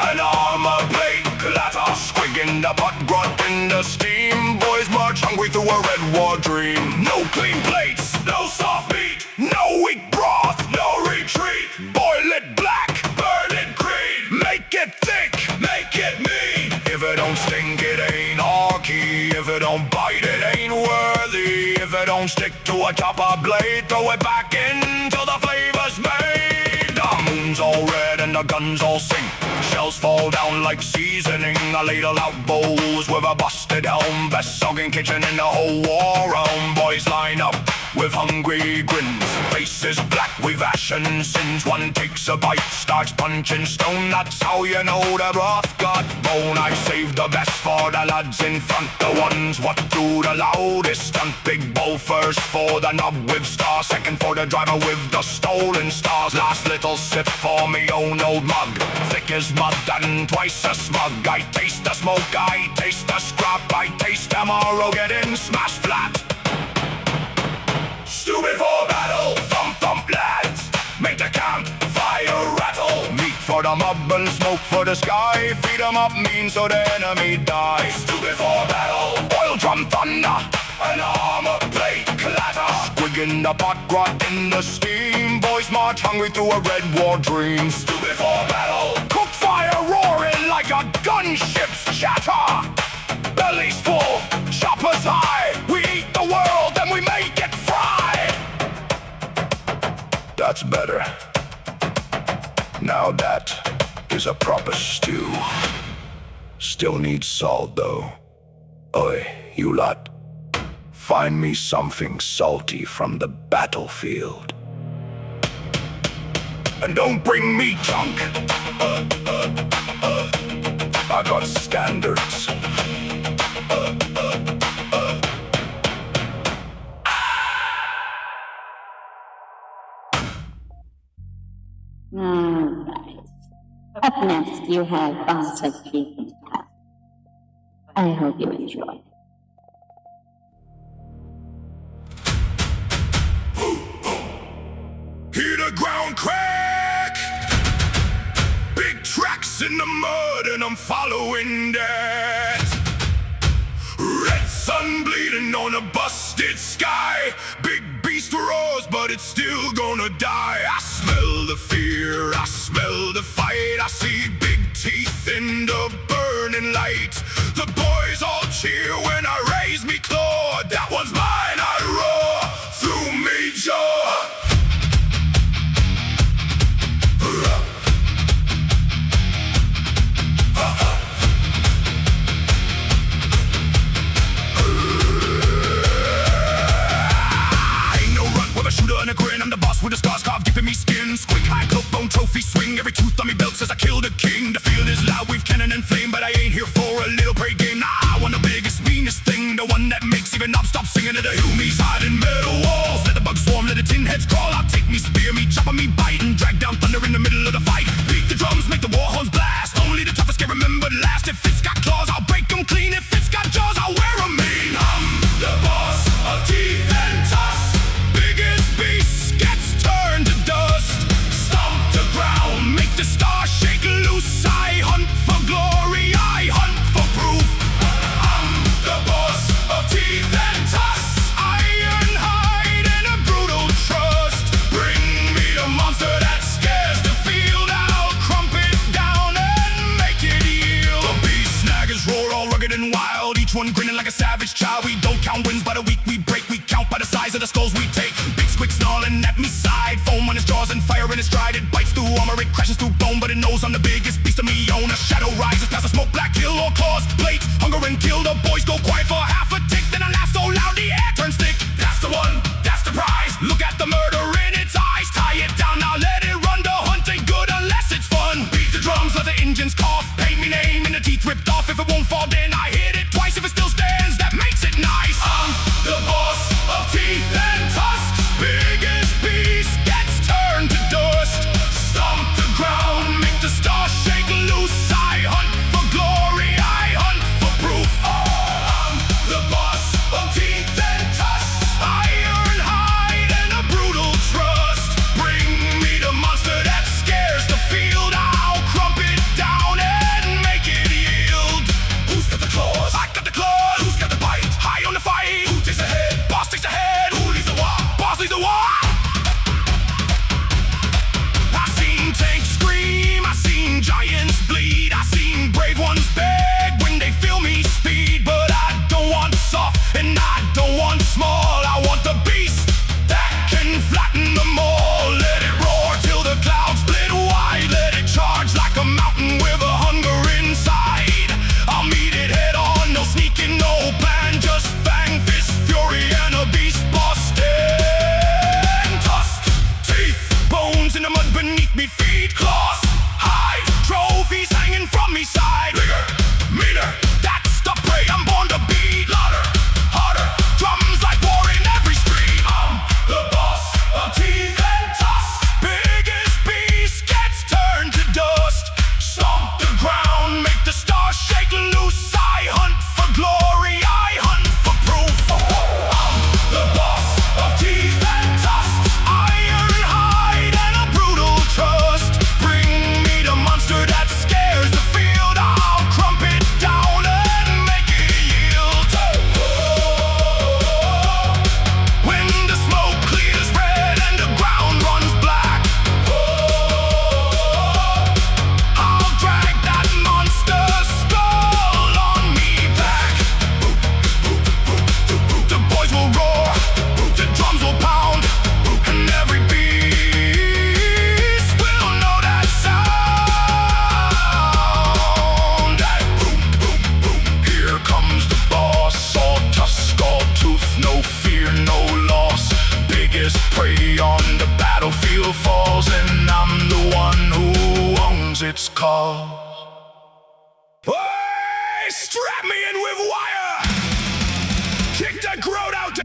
and armor plate clatter. Squig in the pot, grot in the steam. Boys march hungry through a red war dream. No clean plates, no soft meat, no weak broth, no retreat. Boil it black, burn it green. Make it thick, make it mean. If it don't stink, it ain't orky. If it don't bite, it ain't worthy. If it don't stick to a chopper blade, throw it back in till the flavor's made. The moon's all red and the guns all sink. Shells fall down like seasoning. I ladle out bowls with a busted helm. Best sogging kitchen in the whole war realm. Boys line up with hungry grins. Faces black with ashen sins. One takes a bite, starts punching stone. That's how you know the broth got bone. I saved the best for the lads in front. The ones what do the loudest stunt. Big bowl first for the knob with stars. Second for the driver with the stolen stars. Last little sip for me own old mug. Thick as mud and twice as smug. I taste the smoke, I taste the scrap. I taste tomorrow getting smashed flat. Stew before battle, thump lads, make the campfire rattle. Meat for the mob and smoke for the sky. Feed 'em up mean so the enemy dies. Stew before battle, oil drum thunder, and armor plate clatter. Squig in the pot, grot in the steam. Boys march hungry through a red war dream. Stew before battle, cook fire roaring like a gunship's chatter. Bellies full, choppers high. We eat the world and we make it fried. That's better. Now that is a proper stew. Still needs salt though. Oi, you lot. Find me something salty from the battlefield. And don't bring me junk. I got standards. Alright. Up next, you have Boss of Teef and Teef. I hope you enjoy. Hear the ground crack. Big tracks in the mud and I'm following that. Red sun bleeding on a busted sky. Big beast roars but it's still gonna die. I smell the fear, I smell the fight. I see big teeth in the burning light. The boys all cheer when I raise me claw. That one's mine, I roar through me jaw. And a grin, I'm the boss with the scars carved deep in me skin. Squig, high cloak, bone trophy, swing. Every tooth on me belt says I killed a king. The field is loud, we've cannon and flame, but I ain't here for a little prey game. Nah, I want the biggest, meanest thing, the one that makes even knobs stop singing to the humies hiding metal walls. Let the bugs swarm, let the tin heads crawl. I'll take me, spear me, chopper me, bite, and drag down thunder in the middle of the fight. Beat the drums, make the war horns blast. Only the toughest get remembered last. If it's got claws, I'll break them clean. If it's got jaws, I'll wear them mean. I'm the boss of teeth and tusks. Beast gets turned to dust. Stomp the ground, make the stars shake loose. I hunt for glory, I hunt for proof. I'm the boss of teeth and tusks. Iron hide and a brutal trust. Bring me the monster that scares the field. I'll crump it down and make it yield. The beast snaggers roar all rugged and wild, each one grinning like a savage child. We don't count wins by the week we break, we count by the size of the skulls we take. Quick snarling at me side, foam on his jaws and fire in his stride. It bites through armor, it crashes through bone, but it knows I'm the biggest beast of me own. A shadow rises past the smoke, black kill or claws, blades, hunger and kill. The boys go quiet for half a tick, then I laugh so loud the air turns thick. That's the one, that's the prize. Look at the murder in its eyes. Tie it down, now let it run. The hunt ain't good unless it's fun. Beat the drums, let the engines cough. Paint me name and the teeth ripped off. If it won't fall, then I hit it twice. If it still stands, that makes it nice. I'm the boss of teeth and tusks. Biggest beast gets turned to dust. Stomp the ground, make the stars shake loose. I hunt for glory, I hunt for proof. I'm the boss of teeth and tusks. Iron hide and a brutal trust. Bring me the monster that scares the field. I'll crump it down and make it yield. Who's got the claws? I got the claws. Who's got the bite? High on the fight. Who takes the head? Boss takes the head. Who leads the walk? Boss leads the walk. I seen tanks scream, I seen giants bleed, I seen brave ones beg when they feel me speed. But I don't want soft and I don't want small. I want the beast that can flatten them all. Let it roar till the clouds split wide. Let it charge like a mountain with a hunger inside. I'll meet it head on, no sneaking, no plan. Just fang, fist, fury, and a beast boss stand. Tusk, teeth, bones in the mud beneath me feet. Claws, hide, trophies hanging from me side. Bigger, meaner, that's the prey I'm born to be. Louder, harder, drums like war in every street. I'm the boss of teeth and tusks. Biggest beast gets turned to dust. Stomp the ground, make the stars shake loose. I hunt for glory, I hunt for proof. I'm the boss of teeth and tusks. Iron hide and a brutal trust. Bring me the monster that scares the field. I'll crump it down and make it yield. When the smoke clears red and the ground runs black, I'll drag that monster's skull on me back. The boys will roar, the drums will pound, and every beast will know that sound. That boom, boom, boom. Here comes the boss, all tusk, all tooth, no fear, no loss. Biggest prey on the battlefield falls, and I'm the one who owns its cause. Hey, strap me in with wire. Kick that growth out.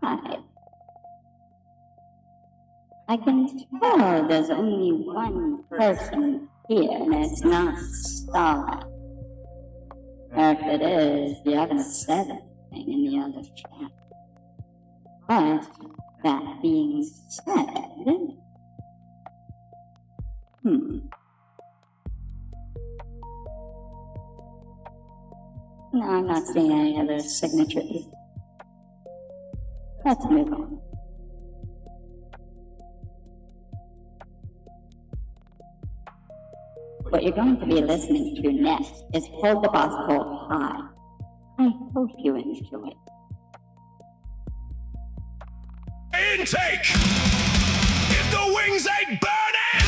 Hi. I can tell there's only one person here, and it's not Star. Or if it is, you haven't said anything in the other chat. But, that being said... No, I'm not seeing any other signatures. Let's move on. What you're going to be listening to next is Hold the Boss called Hive. I hope you enjoy. Intake! If the wings ain't burning,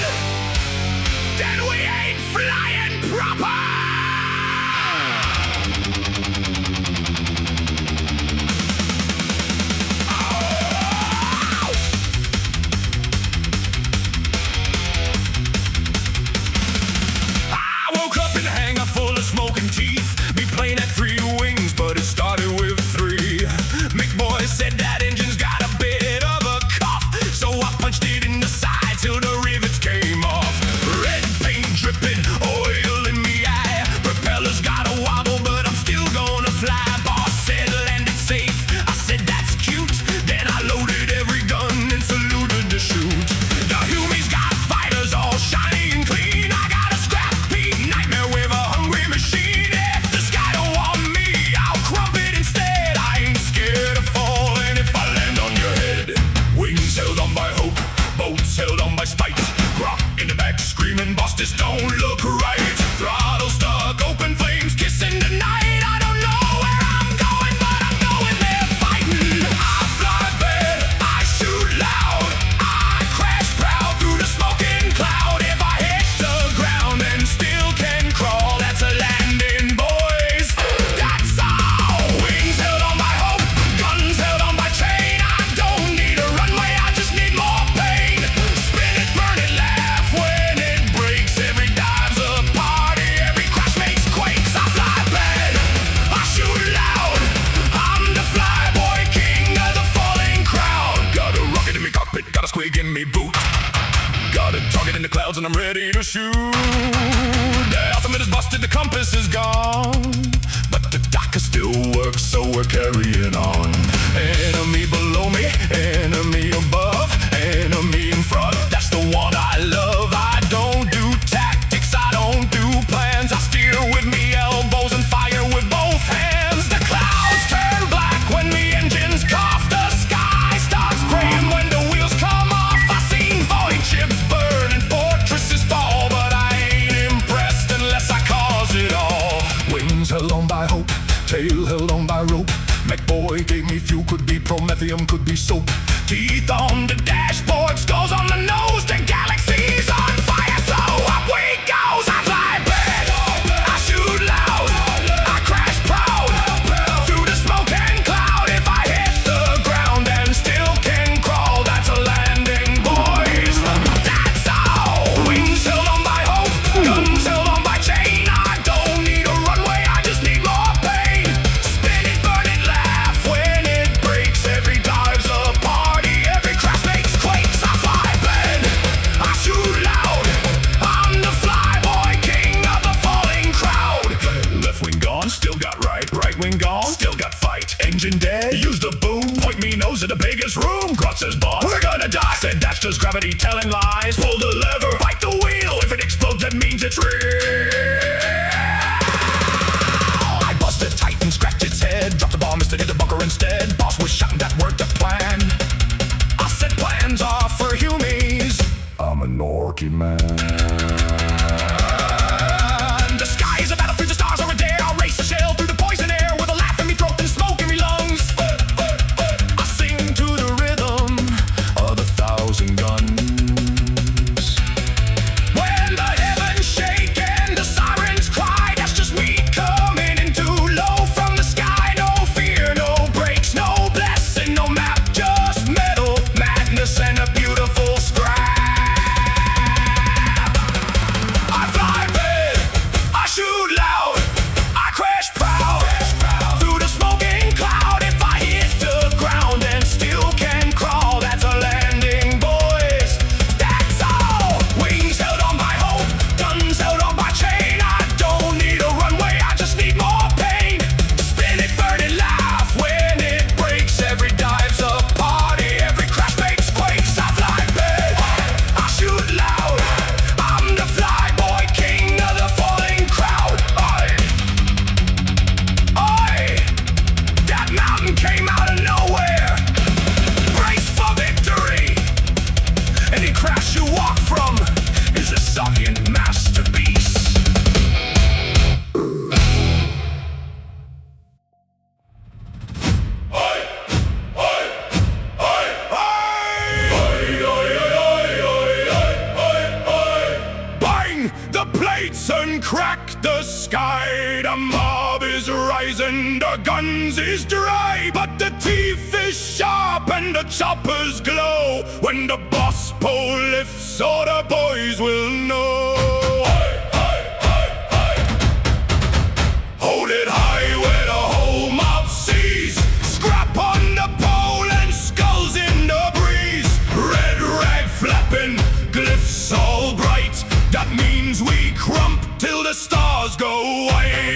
then we ain't flying proper! I woke up in a hangar full of smoking teeth. Be playing at 3 wings, but it started with 3. MEKBOY said that engine's got a bit of a cough, so I punched it in the side till the rivets came off. Red paint dripping, oil in me eye. Propellers got a wobble, but I'm still gonna fly. Boss said land it safe, I said that's cute. Then I loaded every gun and saluted to shoot. The Humies got fighters all shiny and clean. I got a scrappy nightmare with a hungry machine. If the sky don't want me, I'll crump it instead. I ain't scared of falling if I land on your head. Wings held on by hope, boats held on by spite. Rock in the back screaming, boss, this don't look right. Throttle stuck, open flames, kissing the night. I don't know where I'm going, but I'm going there fighting. I fly bad, I shoot loud, I crash proud through the smoking cloud. If I hit the ground and still can crawl, that's a landing, boys. That's all. Wings held on by hope, guns held on by chain. I don't need a runway, I just need more pain. Spin it, burn it, laugh when it breaks. Every dive's a party, every crash makes quakes. I fly bad, I shoot loud, I'm the flyboy, king of the falling crowd. Got a rocket in me cockpit, got a squig in me boot. Got a target in the clouds and I'm ready to shoot. The ultimate is busted, the compass is gone, but the docker still works, so we're carrying on. Enemy below me, enemy above, enemy in front, that's the one I love. I don't do tactics, I don't do plans. I steer with me elbows and fire with both hands. The clouds turn black when the engines cough. The sky starts praying when the wheels come off. I seen void ships burn and fortresses fall, but I ain't impressed unless I cause it all. Wings held on by hope, tail held on by rope. MEKBOY gave me fuel, could be promethium, could be soap. Teeth on the dashboard, skulls on the nose. The galaxy's on fire, so up we goes. I fly bad, I shoot loud, I crash proud through the smoke and cloud. If I hit the ground and still can crawl, that's a landing, boys. That's all. Wings held on by hope, guns held on by chain. I don't need a runway, I just need more pain. Spin it, burn it, laugh when it breaks. Every dive's a party, every crash makes quakes. I fly bad, I shoot loud, I'm the flyboy, king of the falling crowd. Left wing gone, still got right. Right wing gone, still got fight. Engine dead, use the boom, point me nose at the biggest room. Grot says, boss, we're gonna die. Said that's just gravity telling lies. Pull the lever, fight the wheel. If it explodes, that means it's real. I busted Titan, scratched its head, dropped the bomb instead, hit the bunker instead. Boss was shouting that worked the plan. I said plans are for Humies, I'm an orky man. The sky is a battlefield, the stars are a dare. I'll race a shell through the poison air with a laugh in me throat and smoke in me lungs. I sing to the rhythm of 1,000 guns. When the heavens shake and the sirens cry, that's just me coming in too low from the sky. No fear, no brakes, no blessing, no map, just metal, madness, and a beautiful scrap. dries and our guns is dry, but the teeth is sharp and the choppers glow. When the boss pole lifts, all the boys will know. Hold it high where the whole mob sees. Scrap on the pole and skulls in the breeze. Red rag flapping, glyphs all bright. That means we crump till the stars go white.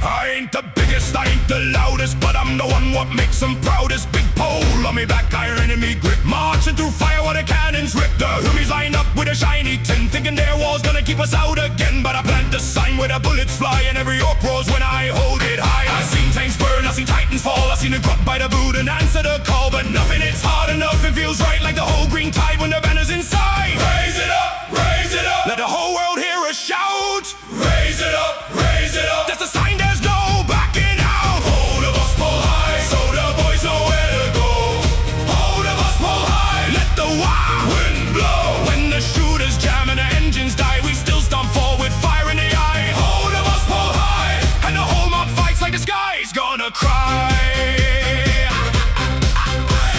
I ain't the biggest, I ain't the loudest, but I'm the one what makes them proudest. Big pole on me back, iron enemy grip. Marching through fire while the cannons rip. The homies line up with a shiny tin, thinking their wall's gonna keep us out again. But I plant the sign where the bullets fly, and every orc roars when I hold it high. I seen tanks burn, I seen titans fall, I seen a grunt by the boot and answer the call. But nothing hits hard enough, it feels right like the whole green tide when the banner's inside. Raise it up, raise it up, let the whole world hear us shout. Raise it up, raise it up, that's a sign there's no backing out. Hold of us pull high, so the boys know where to go. Hold of us pull high, let the Waaagh wind blow. When the shooters jam and the engines die, we still stomp forward, fire in the eye. Hold of us pull high, and the whole mob fights like the sky's gonna cry.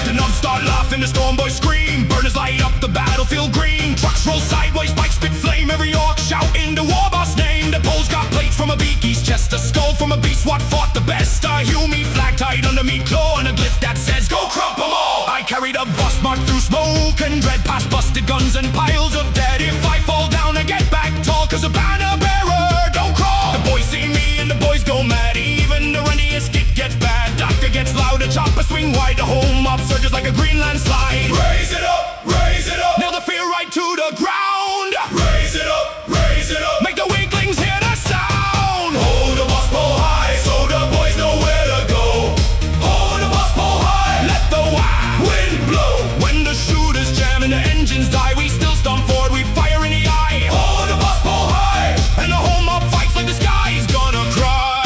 The nubs start laughing, the storm boys scream. Burners light up the battlefield green. Trucks roll sideways, bikes spit flame. Every orc shouting the war boss name. The pole's got plates from a beaky's chest, a skull from a beast what fought the best. A Hume flag tied under me claw and a glyph that says go crump 'em all. I carried a boss mark through smoke and dread past busted guns and piles of dead. If I fall down I get back tall, cause a banner bearer don't crawl. The boys see me and the boys go mad, even the runniest skit gets bad. Doctor gets loud, a chopper swing wide, the whole mob surges like a green landslide. Raise it up, raise it up, nail the fear right to the ground. Raise it up, raise it up, make the weaklings hear the sound. Hold the boss pole high, so the boys know where to go. Hold the boss pole high, let the Waaagh wind blow. When the shooters jam and the engines die, we still stomp forward, we fire in the eye. Hold the boss pole high, and the whole mob fights like the sky's gonna cry.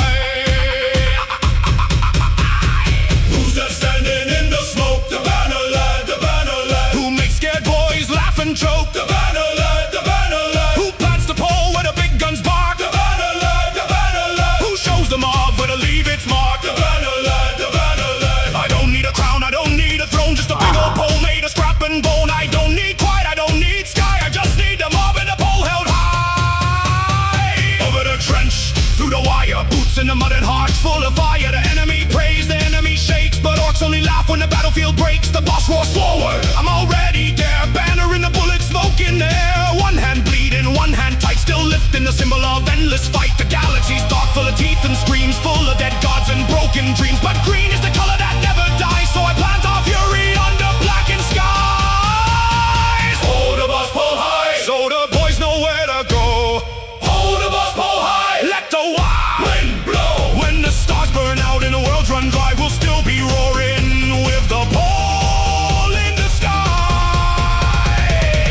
Who's that standing in the smoke? The banner lad, the banner lad. Who makes scared boys laugh and choke? The banner lad, the banner lad. Who plants the pole where the big guns bark? The banner lad, the banner lad. Who shows the mob where to leave its mark? The banner lad, the banner lad. I don't need a crown, I don't need a throne, just a big old pole made of scrap and bone. I don't need quiet, I don't need sky, I just need the mob and the pole held high. Over the trench, through the wire, boots in the mud and hearts full of fire. The enemy prays, the enemy shakes, but orcs only laugh when the battlefield breaks. The boss roars forward, I'm already there, banner in the bullet smoke in there. One hand bleeding, one hand tight, still lifting the symbol of endless fight. The galaxy's dark, full of teeth and screams, full of dead gods and broken dreams. But green is the color that never dies, so I plant our fury under blackened skies. Hold the boss pole high, so the boys know where to go. Hold the boss pole high, let the Waaagh wind blow. When the stars burn out and the world's run dry, we'll still be roaring with the pole in the sky.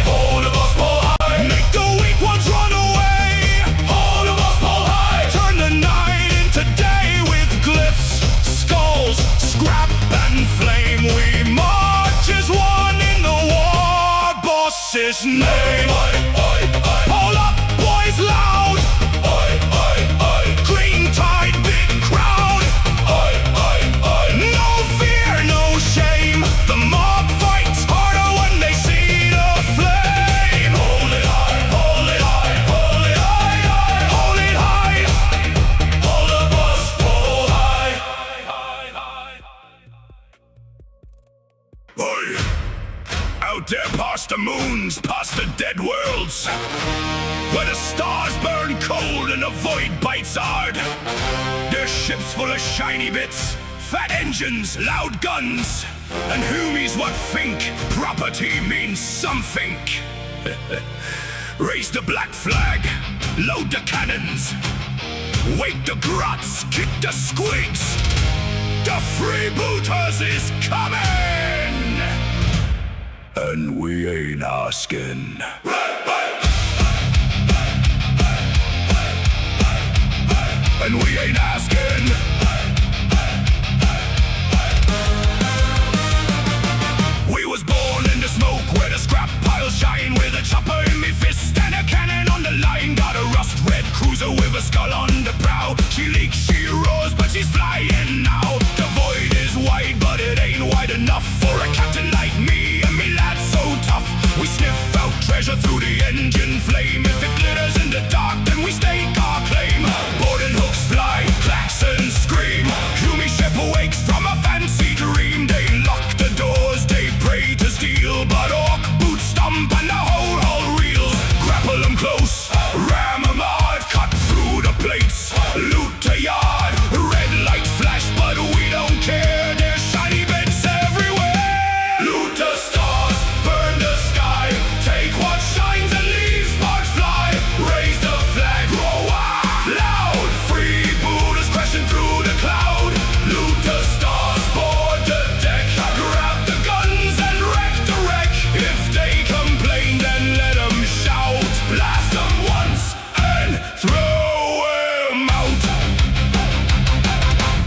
Hold the boss pole high, make the weak ones run away. Hold the boss pole high, turn the night into day with glyphs, skulls, scrap and flame. We march as one in the war boss's name. Pull up, boys, loud. Green tide, big crowd. No fear, no shame. The mob fights harder when they see the flame. Hold it high, hold it high, hold it high, hold it high. Hold the boss pole high. Boy, out there past the moons, past the dead worlds, where the stars burn cold and the void bites hard. There's ships full of shiny bits, fat engines, loud guns, and homies what think property means something. Raise the black flag, load the cannons, wake the grots, kick the squigs. The freebooters is coming, and we ain't asking. And we ain't asking. We was born in the smoke where the scrap piles shine, with a chopper in me fist and a cannon on the line. Got a rust red cruiser with a skull on the prow. She leaks, she roars, but measure through the engine flame. If it glitters in the dark, then we stake our claim. Boarding hooks fly, klaxons scream. Human ship awakes from a fancy dream. They lock the doors, they pray to steal, but orc boots stomp and the whole hull reels. Grapple them close, ram them hard, cut through the plates. Loot a yard, red light flash, but we don't care. There's shiny bits everywhere. Loot the stars, burn the sky. Take what shines and leave sparks fly. Raise the flag, roar loud. Free Buddhas crashing through the cloud. Loot the stars, board the deck. Grab the guns and wreck the wreck. If they complain, then let them shout. Blast them once and throw them out.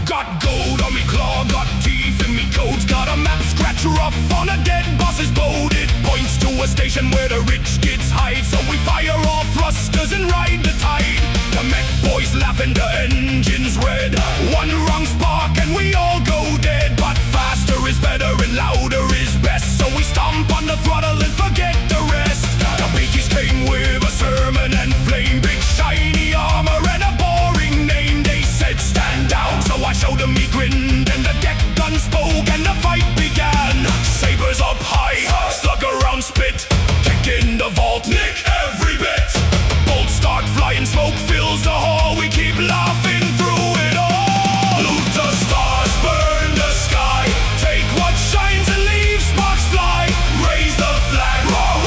Got gold on me claw, got teeth in me coat. Got a map scratch rough on a dead boss's boat. It points to a station where the rich kids hide. So we fire all thrusters and ride the tide. The MEKBOYZ laughing, the engines red. One wrong spark and we all go dead. But faster is better and louder is best. So we stomp on the throttle and forget the rest. The beakies came with a sermon and flame. Big shiny armor and a boring name. They said stand down, so I showed them me grinned. And the deck gun spoke and the fight began. Sabers up high, slug around spit. Kick in the vault, nick every bit. Bolts start flying, smoke fills the hall. We keep laughing through it all. Loot the stars, burn the sky. Take what shines and leave sparks fly. Raise the flag, roar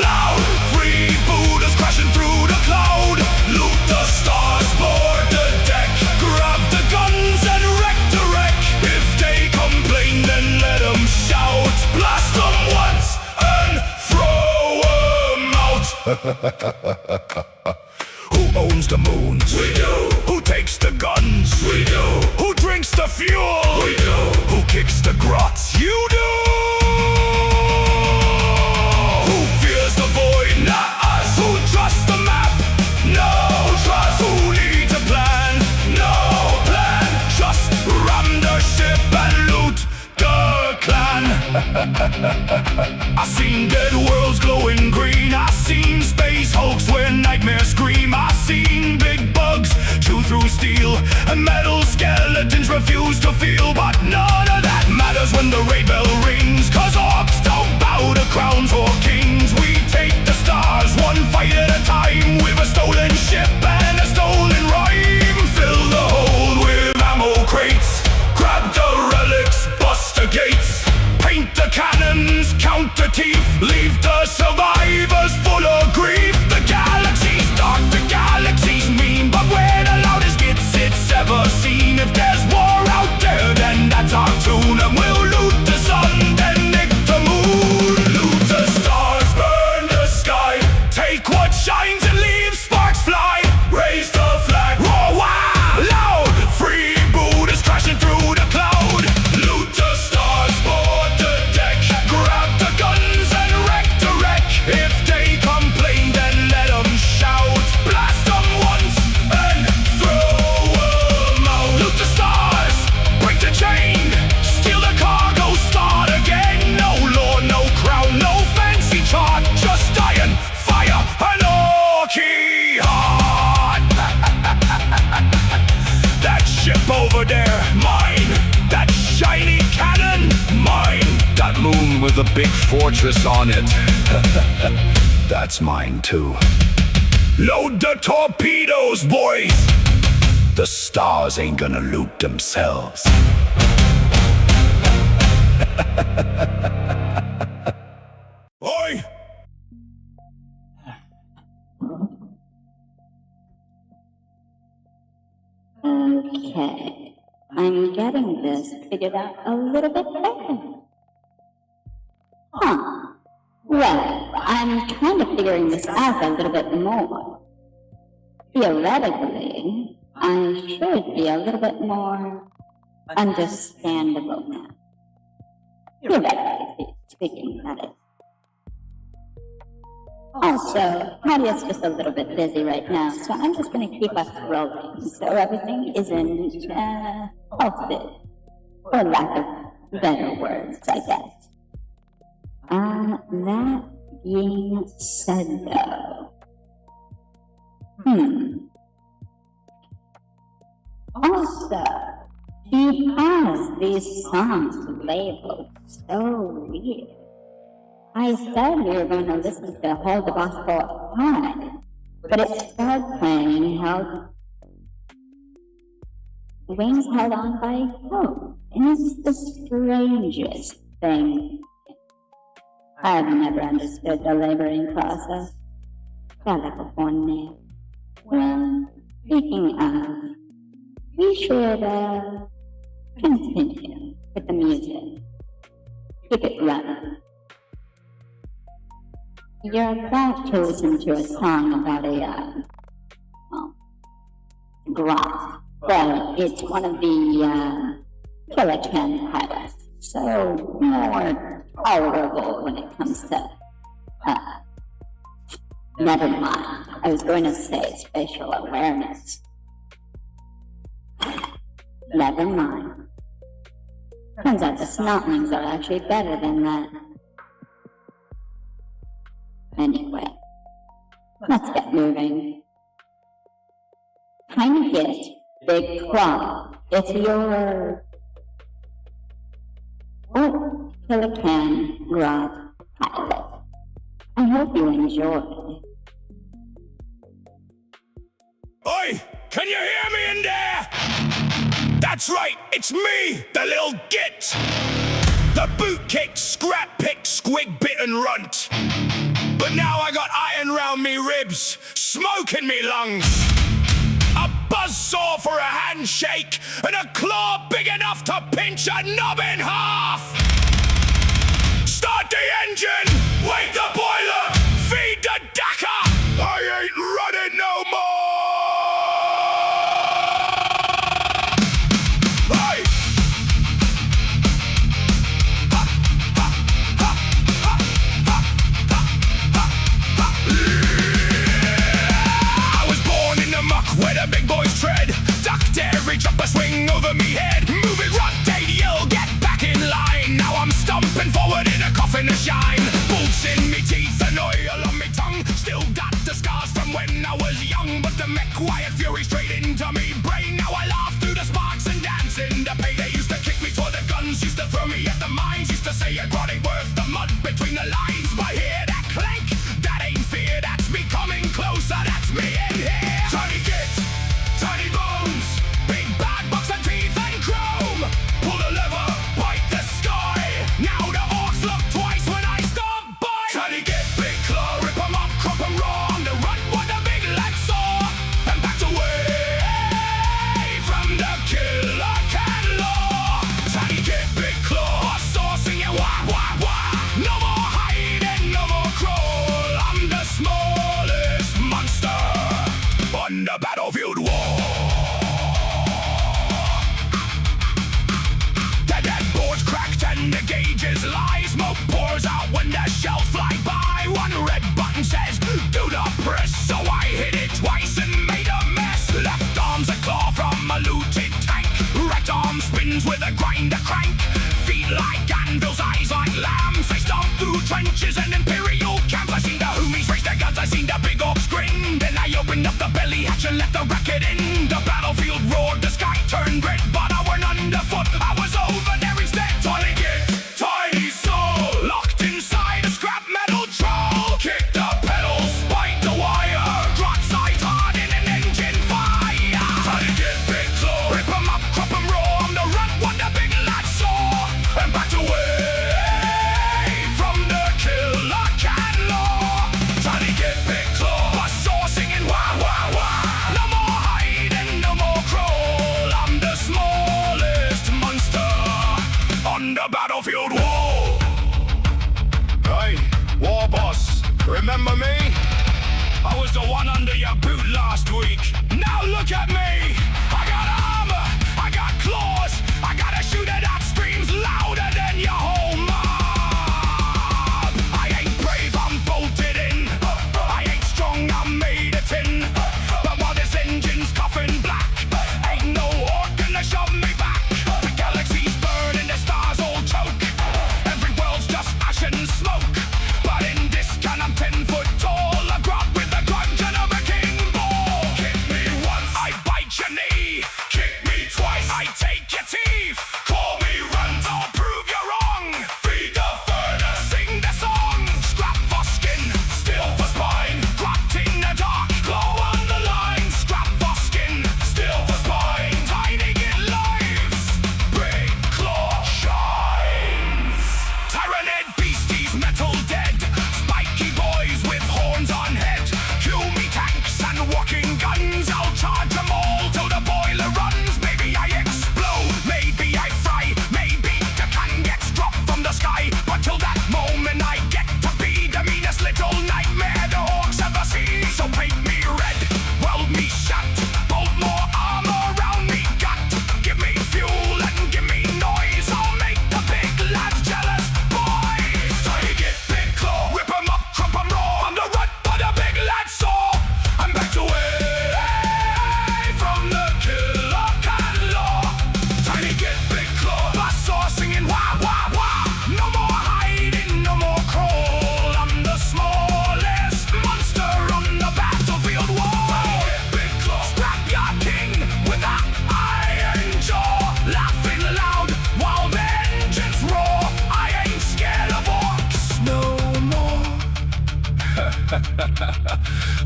loud. Free Buddhas crashing through the cloud. Loot the stars, board the deck. Grab the guns and wreck the wreck. If they complain, then let them shout. Blast them once and throw them out. Who owns the moons? We do. Who takes the guns? We do. Who drinks the fuel? We do. Who kicks the grots? You do. Who fears the void? Not us. Who trusts the map? No trust. Who needs a plan? No plan. Just ram the ship and loot the clan. I seen dead worlds glowing green. I seen space hulks where nightmares scream. I seen big bugs chew through steel, and metal skeletons refuse to feel. But none of that matters when the raid bell rings, 'cause orcs don't bow to crowns or kings. We take the stars one fight at a time, with a stolen ship and a stolen rhyme. Fill the hold with ammo crates, grab the relics, bust the gates. Paint the cannons, count the teeth, leave the survivors full of grief. The galaxy's dark, the galaxy's mean, but we're the loudest gets it's ever seen. If there's war out there, then that's our tune, and we'll loot the sun, then nick the moon. Loot the stars, burn the sky. Take what shines and leave sparks fly. Raise the flag, roar loud. Free Buddhas crashing through the cloud. Loot the stars, board the deck. Grab the guns and wreck the wreck. If they complain, then let them shout. Blast them once and throw them out. Loot the stars, break the chain. Steal the cargo, start again. No law, no crown, no fancy chart. Just iron, fire, and orky heart. That ship over there, mine. That shiny cannon, mine. That moon with a big fortress on it, that's mine too. Load the torpedoes, boys. The stars ain't gonna loot themselves. Oi! Okay, I'm getting this figured out a little bit better. Well, I'm kind of figuring this out a little bit more. Theoretically, I should be a little bit more understandable now. Theoretically speaking, that is. Also, Cadia's just a little bit busy right now, so I'm just going to keep us rolling, so everything isn't, halted. For lack of better words, I guess. That being said though. Also, he has these songs labeled so weird. I said we were going to listen to Hold the Gospel High, but it started playing Held Wings Held On by Hope, and it's the strangest thing. I've never understood the laboring process. California. Well, speaking of, we should continue with the music. Keep it running. You're about to listen to a song about a, GOFF. Well, it's one of the, Kilocan pilots, so more tolerable when it comes to, never mind. I was going to say spatial awareness. Never mind. Turns out the snotlings are actually better than that. Anyway, let's get moving. Tiny Git, Big Claw, it's your Kilocan GOFF pilot. I hope you enjoy. Oi! Can you hear me in there? That's right, it's me, the little git. The boot kick, scrap pick, squig bit and runt. But now I got iron round me ribs, smoke in me lungs. A buzzsaw for a handshake, and a claw big enough to pinch a knob in half. Start the engine, wake the boiler, feed the dacker. I ain't running no more. Hey! Ha, ha, ha, ha, ha, ha, ha, ha. Yeah. I was born in the muck where the big boys tread. Ducked every chopper swing over me head. Move it, rotate, yell, get back in line. Now I'm stomping forward in a coffin of shine. Bolts in me teeth and oil on me tongue. Still got the scars from when I was young, but the MEKBOY had fury straight into me brain. Now I laugh through the sparks and dance in the pain. They used to kick me toward the guns, used to throw me at the mines, used to say it ain't worth the mud between the lines. But hear that clank? That ain't fear, that's me coming closer, that's me in here. Tiny Git, tiny bones, big bad box of teeth and chrome. Pull the lever, bite the sky. Now the orcs look twice when I stop by. Tiny Git, big claw, rip 'em up, crop 'em raw. On the run, what the big lad saw. And backed away from the killer can law. Tiny Git, big claw, saw singing wah wah wah. No more hiding, no more crawl. I'm the smallest monster on the battlefield wall. The dead board's cracked and the gauges lie. Smoke pours out when the shells fly by. One red button says, do not press. So I hit it twice and made a mess. Left arm's a claw from a looted tank. Right arm spins with a grinder crank. Feet like anvils, eyes like lambs. They stomp through trenches and Imperial camps. I seen the homies raise their guns, I seen the big orcs grin. Then I opened up the belly hatch and let the racket in. The battlefield roared, the sky turned red, but I went underfoot, I was over there instead. Tiny Git, tiny soul, locked inside a scrap metal troll. Kick the pedals, bite the wire, drop sight hard in an engine fire. Tiny Git, big claw, rip 'em up, crop 'em raw. On the run, what the big lad saw, and backed away from the killer can law. Tiny Git, big claw, a saw singing wah wah wah. No more hiding, no more crawl. I'm the smallest monster on the battlefield wall. Hey, War Boss, remember me? I was the one under your boot last week. Now look at me. I got armor, I got claws, I got a shooter that screams louder than your whole mob. I ain't brave, I'm bolted in. I ain't strong, I'm made of tin. But while this engine's coughing black, ain't no orc gonna shove me back. The galaxies burn and the stars all choke. Every world's just ash and smoke. But in this can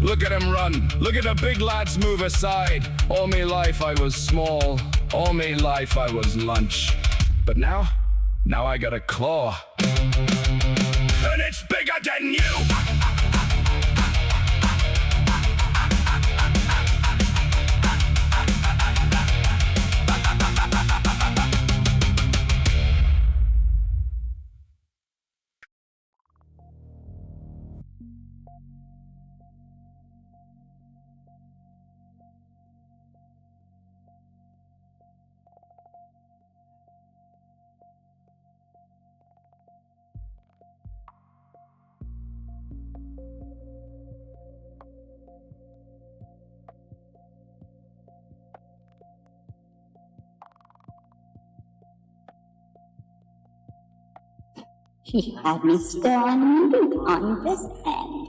Look at him run. Look at the big lads move aside. All me life I was small. All me life I was lunch. But now I got a claw. And it's bigger than you. He had me still unmuted on this end.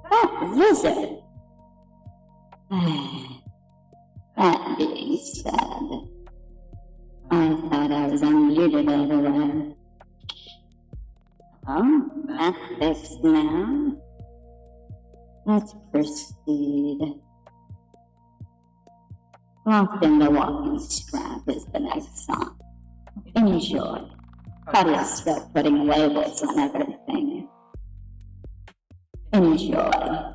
That lizard. That being said, I thought I was unmuted over there. Oh, that's fixed now. Let's proceed. Locked in the Walking Scrap is the next song. Enjoy. Cadia's still putting labels on everything. Enjoy.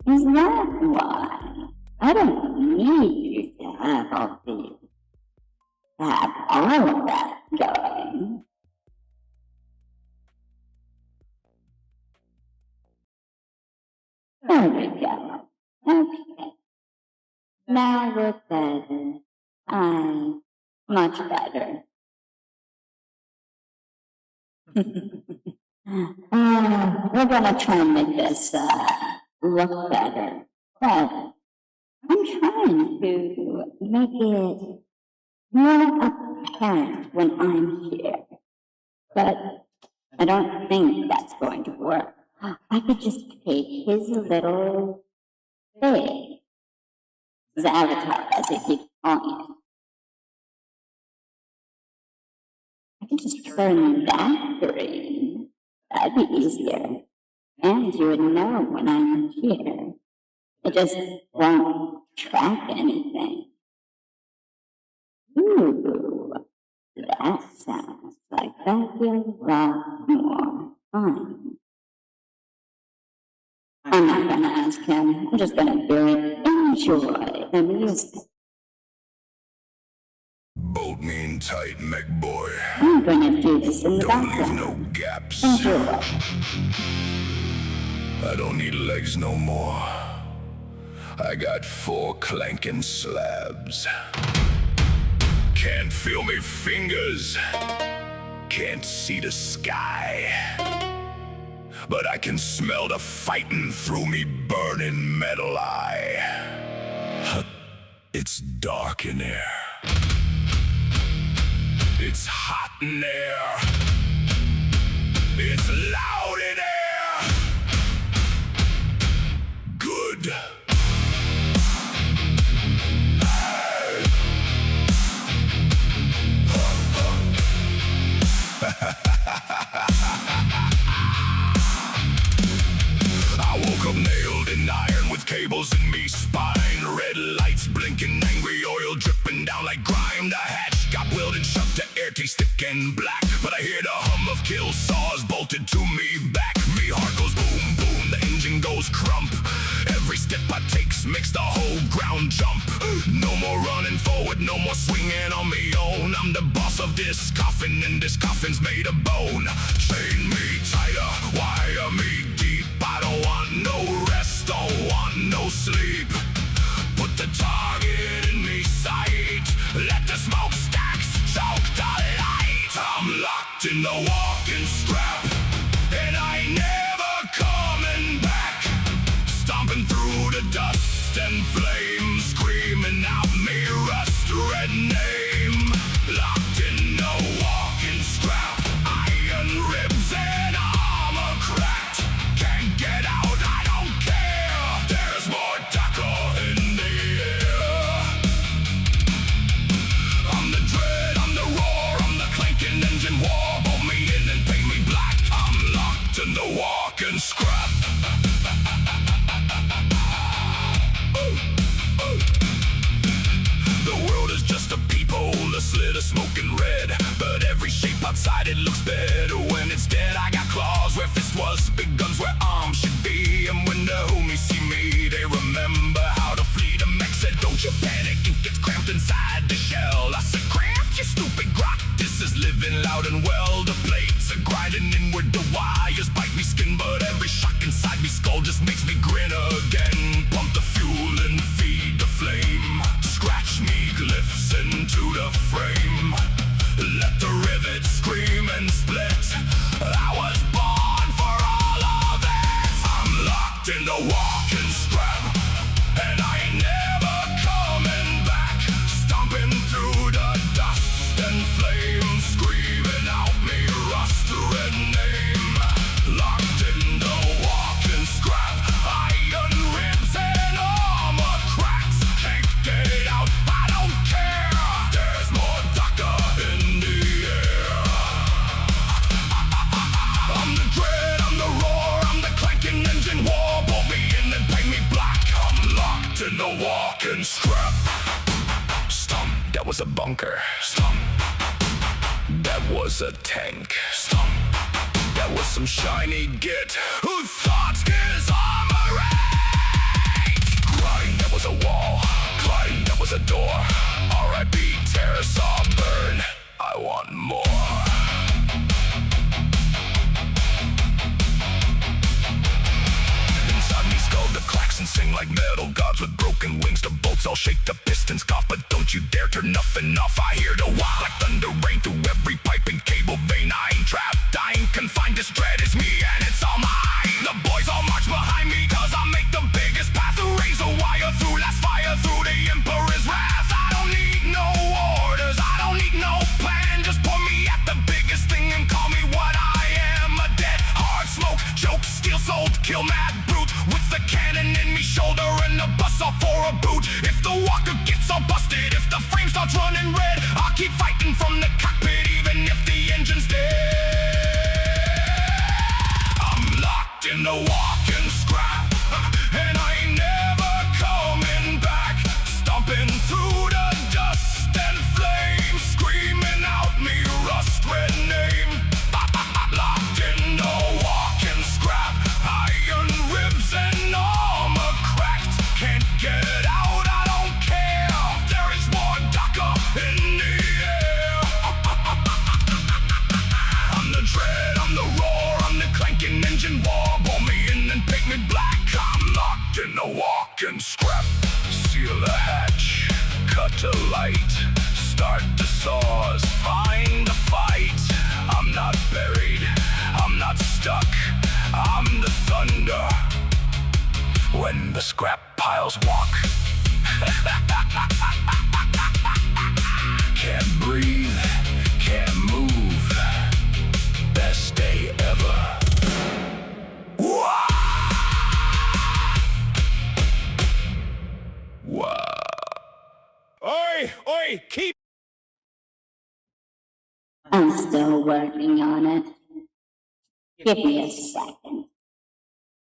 Is that why? I don't need you to have all of that going. There we go. Okay. Now we're better. Much better. We're gonna try and make this, look better. But I'm trying to make it more apparent when I'm here. But I don't think that's going to work. I could just take his little thing, his avatar, as they keep calling it. I can just turn that green. That'd be easier. And you would know when I'm here. It just won't track anything. Ooh, that sounds like that'd be a lot more fun. I'm not gonna ask him. I'm just gonna do it. Enjoy the music. Bolt me in tight, MEKBOY. I'm gonna do this in the Don't leave background. no gaps. Enjoy. I don't need legs no more. I got 4 clanking slabs. Can't feel me fingers. Can't see the sky. But I can smell the fighting through me burning metal eye. It's dark in there. It's hot in there. It's loud in there. Good. I woke up nailed in iron with cables in me spine. Red lights blinking, angry oil dripping down like grime. The hatch got willed and shoved to air, taste thick and black. But I hear the hum of kill saws bolted to me back. Me heart goes boom, boom, the engine goes crump. Every step I takes makes the whole ground jump. No more running forward, no more swinging on me own. I'm the boss of this coffin, and this coffin's made of bone. Chain me tighter, wire me deep. I don't want no rest, don't want no sleep. Put the target in me sight. Let the smokestacks choke the light. I'm locked in the walking scrap, and I ain't never coming back. Stomping through the dust and flames, screaming out me rust red name. Locked in the walking scrap, iron ribs and armor cracked. Can't get out, I don't care. There's more Dakar in the air. I'm the dread, I'm the roar, I'm the clanking engine war. Bolt me in ink gets cramped inside the shell. I said, cramped, you stupid grok. This is living loud and well. The plates are grinding inward, the wires bite me skin, but every shock inside me skull just makes me grin again. Pump the fuel and feed the flame. Scratch me glyphs into the frame. Let the rivets scream and split. I was born for all of it. I'm locked in the walking scrap, and I ain't never coming back. Stomping through the dust and flames, screaming out me rust red name. Locked in the walking scrap, iron ribs and armor cracks. Can't get it out, I don't care. There's more Daka in the air. I'm the dread, I'm the roar, I'm the clanking engine war. Pull me in and paint me black. I'm locked in the walking scrap. Stomp, that was a bunker. Stomp, that was a tank. Stomp, that was some shiny git who thought his armor ate. Grind, that was a wall. Climb, that was a door. R.I.P. terrace all burn. I want more. Inside me skull the clacks and sing like metal gods with broken wings. The bolts all shake, the pistons cough, but don't you dare turn nothing off. I hear the wow like thunder rain through every pipe and cable vein. I ain't trapped, I ain't confined. This dread is me and it's all mine. The boys all march behind me, cause I make the biggest path. To raise a wire through, last fire through the Emperor's wrath. I don't need no orders, I don't need no plan. Just point me at the biggest thing and call me what I am. A dead hard smoke, joke, steel sold, kill mad brute. With the cannon in me shoulder and a bus off for a boot. If the walker gets all busted, if the frame starts running red, I'll keep fighting from the cockpit even if the engine's dead. I'm locked in the walking scrap, and I ain't never coming back. Stomping through the dust and flames, screaming out me rust red name. Locked in the walking scrap, iron ribs and armor cracked. Can't get out, I don't care. There is more Daka in the air. I'm the dread, I'm the roar, I'm the clanking engine war. Pull me in and paint me black. I'm locked in the walking scrap. Seal the hatch, cut a light, start the saws, find the fight. I'm not buried, I'm not stuck, I'm the thunder when the scrap piles walk. Can't breathe, can't move, best day ever. Wow. Oi, keep. I'm still working on it. Give me a second.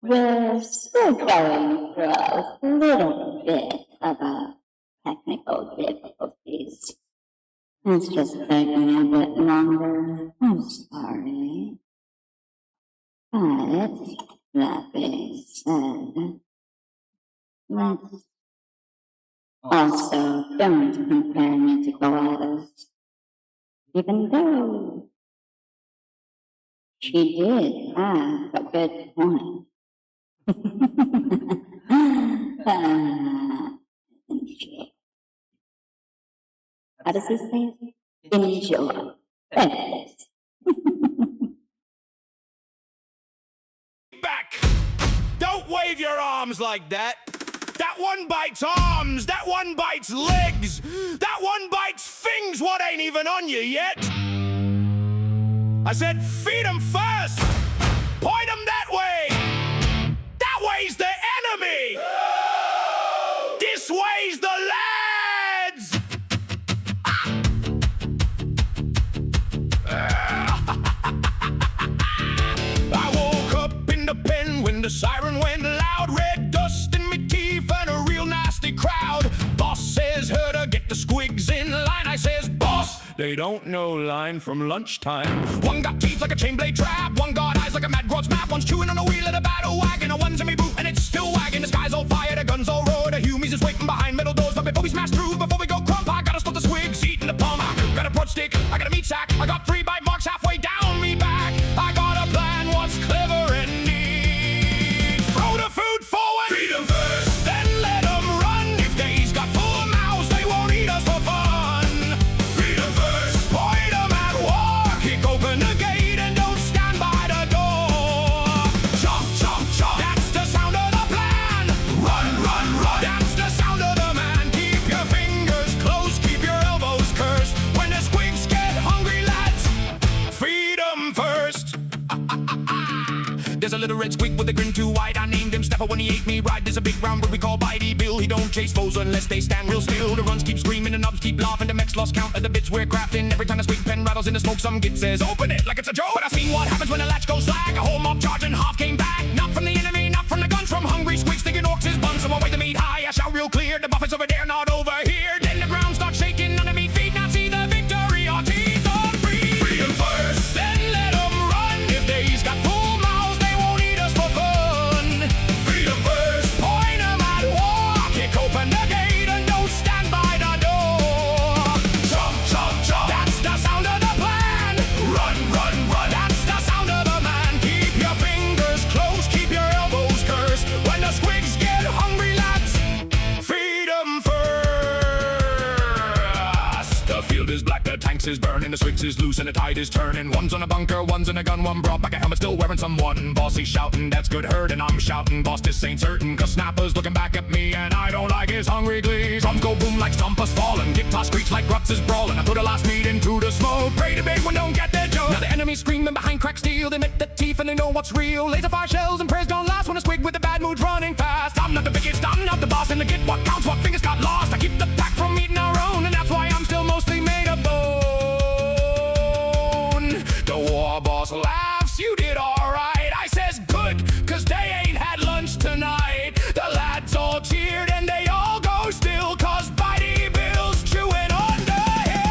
We're still going through a little bit of a technical difficulties. It's just taking a bit longer. I'm sorry. But that being said, let's also don't compare me to Gladys. Even though she did have a good point. How does he say it? Enjoy. There it is. Back! Don't wave your arms like that. That one bites arms, that one bites legs, that one bites things what ain't even on you yet. I said feed them first, point them that way. That way's the enemy. This way's the lads. I woke up in the pen when the siren went loud. Red dust in me teeth and a real nasty crowd. Boss says, herder, get the squigs in line. I says, boss, they don't know line from lunchtime. One got teeth like a chain blade trap. One got eyes like a mad gross map. One's chewing on the wheel of the battle wagon. A one's in me boot and it's still wagging. The sky's all fire, the guns all roar. The Humies is waiting behind metal doors. But before we smash through, before a little red squig with a grin too wide. I named him Stepper when he ate me right. There's a big round bird we call Bitey Bill. He don't chase foes unless they stand real still. The runs keep screaming, the nubs keep laughing. The mechs lost count of the bits we're crafting. Every time the squig pen rattles in the smoke, some git says, open it like it's a joke. But I seen what happens when the latch goes slack. A whole mob charging, half came back. Not from the enemy, not from the guns, from hungry squigs thinking orcs is bun. So I wait the meat high, I shout real clear. The buff is over there, not over here. Then the ground starts shaking under me feet. Now see the victory, our teeth are free. Freedom first, then let them run. If they's got full mouths, they won't eat us for fun. Freedom first, point them at war. Kick open the gate and don't stand by the door. Jump, jump, jump, that's the sound of the plan. Run, run, run, that's the sound of a man. Keep your fingers closed, keep your elbows cursed. When the squigs get hungry, lads, feed them first. The field is black, the tanks is burning, the squigs is loose and the tide is turning. One's on a bunker, one's in a gun, one brought back a helmet, still wearing someone. Boss he's shouting, that's good herd, and I'm shouting, boss this ain't certain. Cause Snapper's looking back at me, and I don't like his hungry glee. Drums go boom like Stompers falling, guitar screech like Gruts is brawling. I put a last meat into the smoke, pray the big one don't get their joke. Now the enemy's screaming behind cracked steel, they met the teeth and they know what's real. Laser fire shells and prayers don't last when a squig with the bad mood's running fast. I'm not the biggest, I'm not the boss, and the get what counts, what fingers got lost. I keep the pack from eating our own, and that's why I'm still mostly made of bone. The war boss laughs, you did alright. I says good, cause they ain't had lunch tonight. The lads all cheered and they all go still, cause Bitey Bill's chewing on the hill.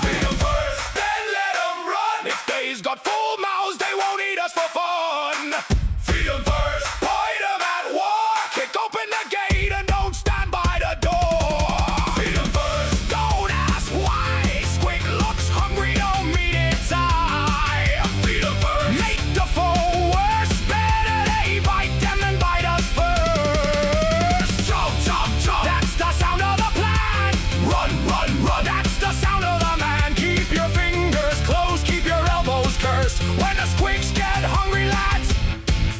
Feed 'em first, then let 'em run. If they's got full mouths, they won't eat us for fun. Feed 'em first, point 'em at war. Kick open the gate and don't stand by the door. Feed 'em first, don't ask why. Squig looks hungry, don't meet its eye. Feed 'em first, make the foe worse. Better they bite them than bite us first. Chomp, chomp, chomp, that's the sound of the plan. Run, run, run, that's the sound of the man. Keep your fingers closed, keep your elbows cursed. When the squigs get hungry, lads,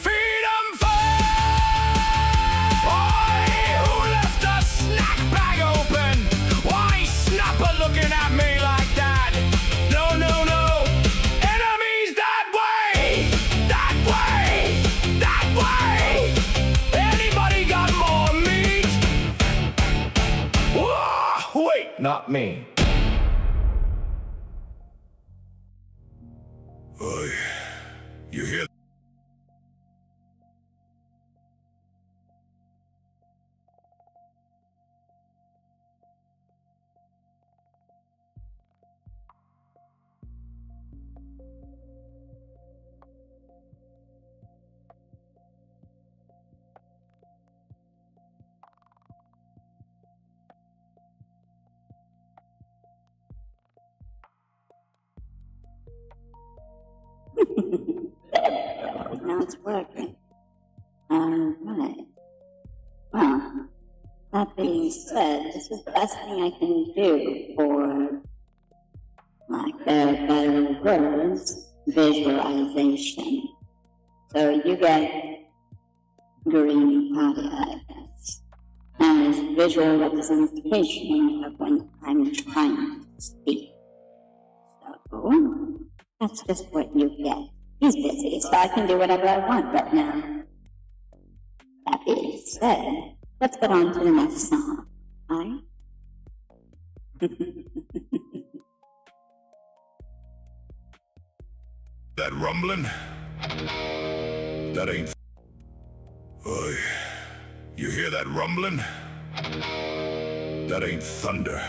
feed 'em first. Oi, who left the snack bag open? Why Snapper looking at me like that? No, no, no, enemies that way, that way, that way. Anybody got more meat? Whoa, wait, not me. Oi, you hear? Now it's working. Alright. Well, that being said, this is the best thing I can do for, lack of better words, visualization. So you get green Cadia, I guess, as visual representation of when I'm trying to speak. So, that's just what you get. He's busy, so I can do whatever I want right now. That being said, let's get on to the next song, alright? That rumbling? That ain't. Oi, you hear that rumbling? That ain't thunder.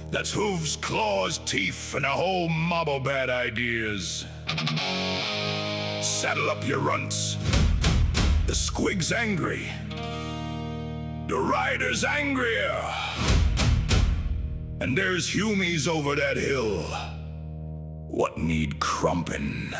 That's hooves, claws, teeth, and a whole mob of bad ideas. Saddle up your runts. The squig's angry. The rider's angrier. And there's humies over that hill. What need crumpin'?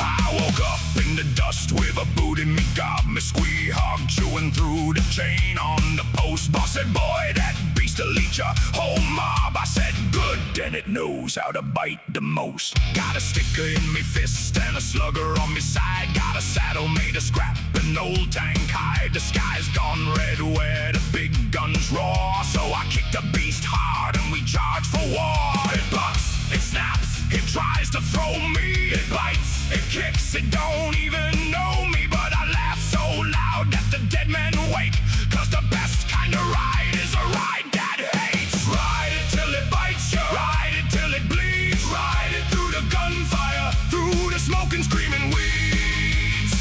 I woke up in the dust with a boot in me gob, me squee hog chewing through the chain on the post. Boss said, boy, that beast beast to lead ya whole mob. I said good, and it knows how to bite the most. Got a sticker in me fist and a slugger on me side. Got a saddle made of scrap, an old tank hide. The sky's gone red where the big guns roar. So I kick the beast hard and we charge for war. It bucks, it snaps, it tries to throw me. It bites, it kicks, it don't even know me. But I laugh so loud that the dead men wake. Cause the best kind of ride is a ride that hates. Ride it till it bites you, ride it till it bleeds. Ride it through the gunfire, through the smoke and screaming weeds.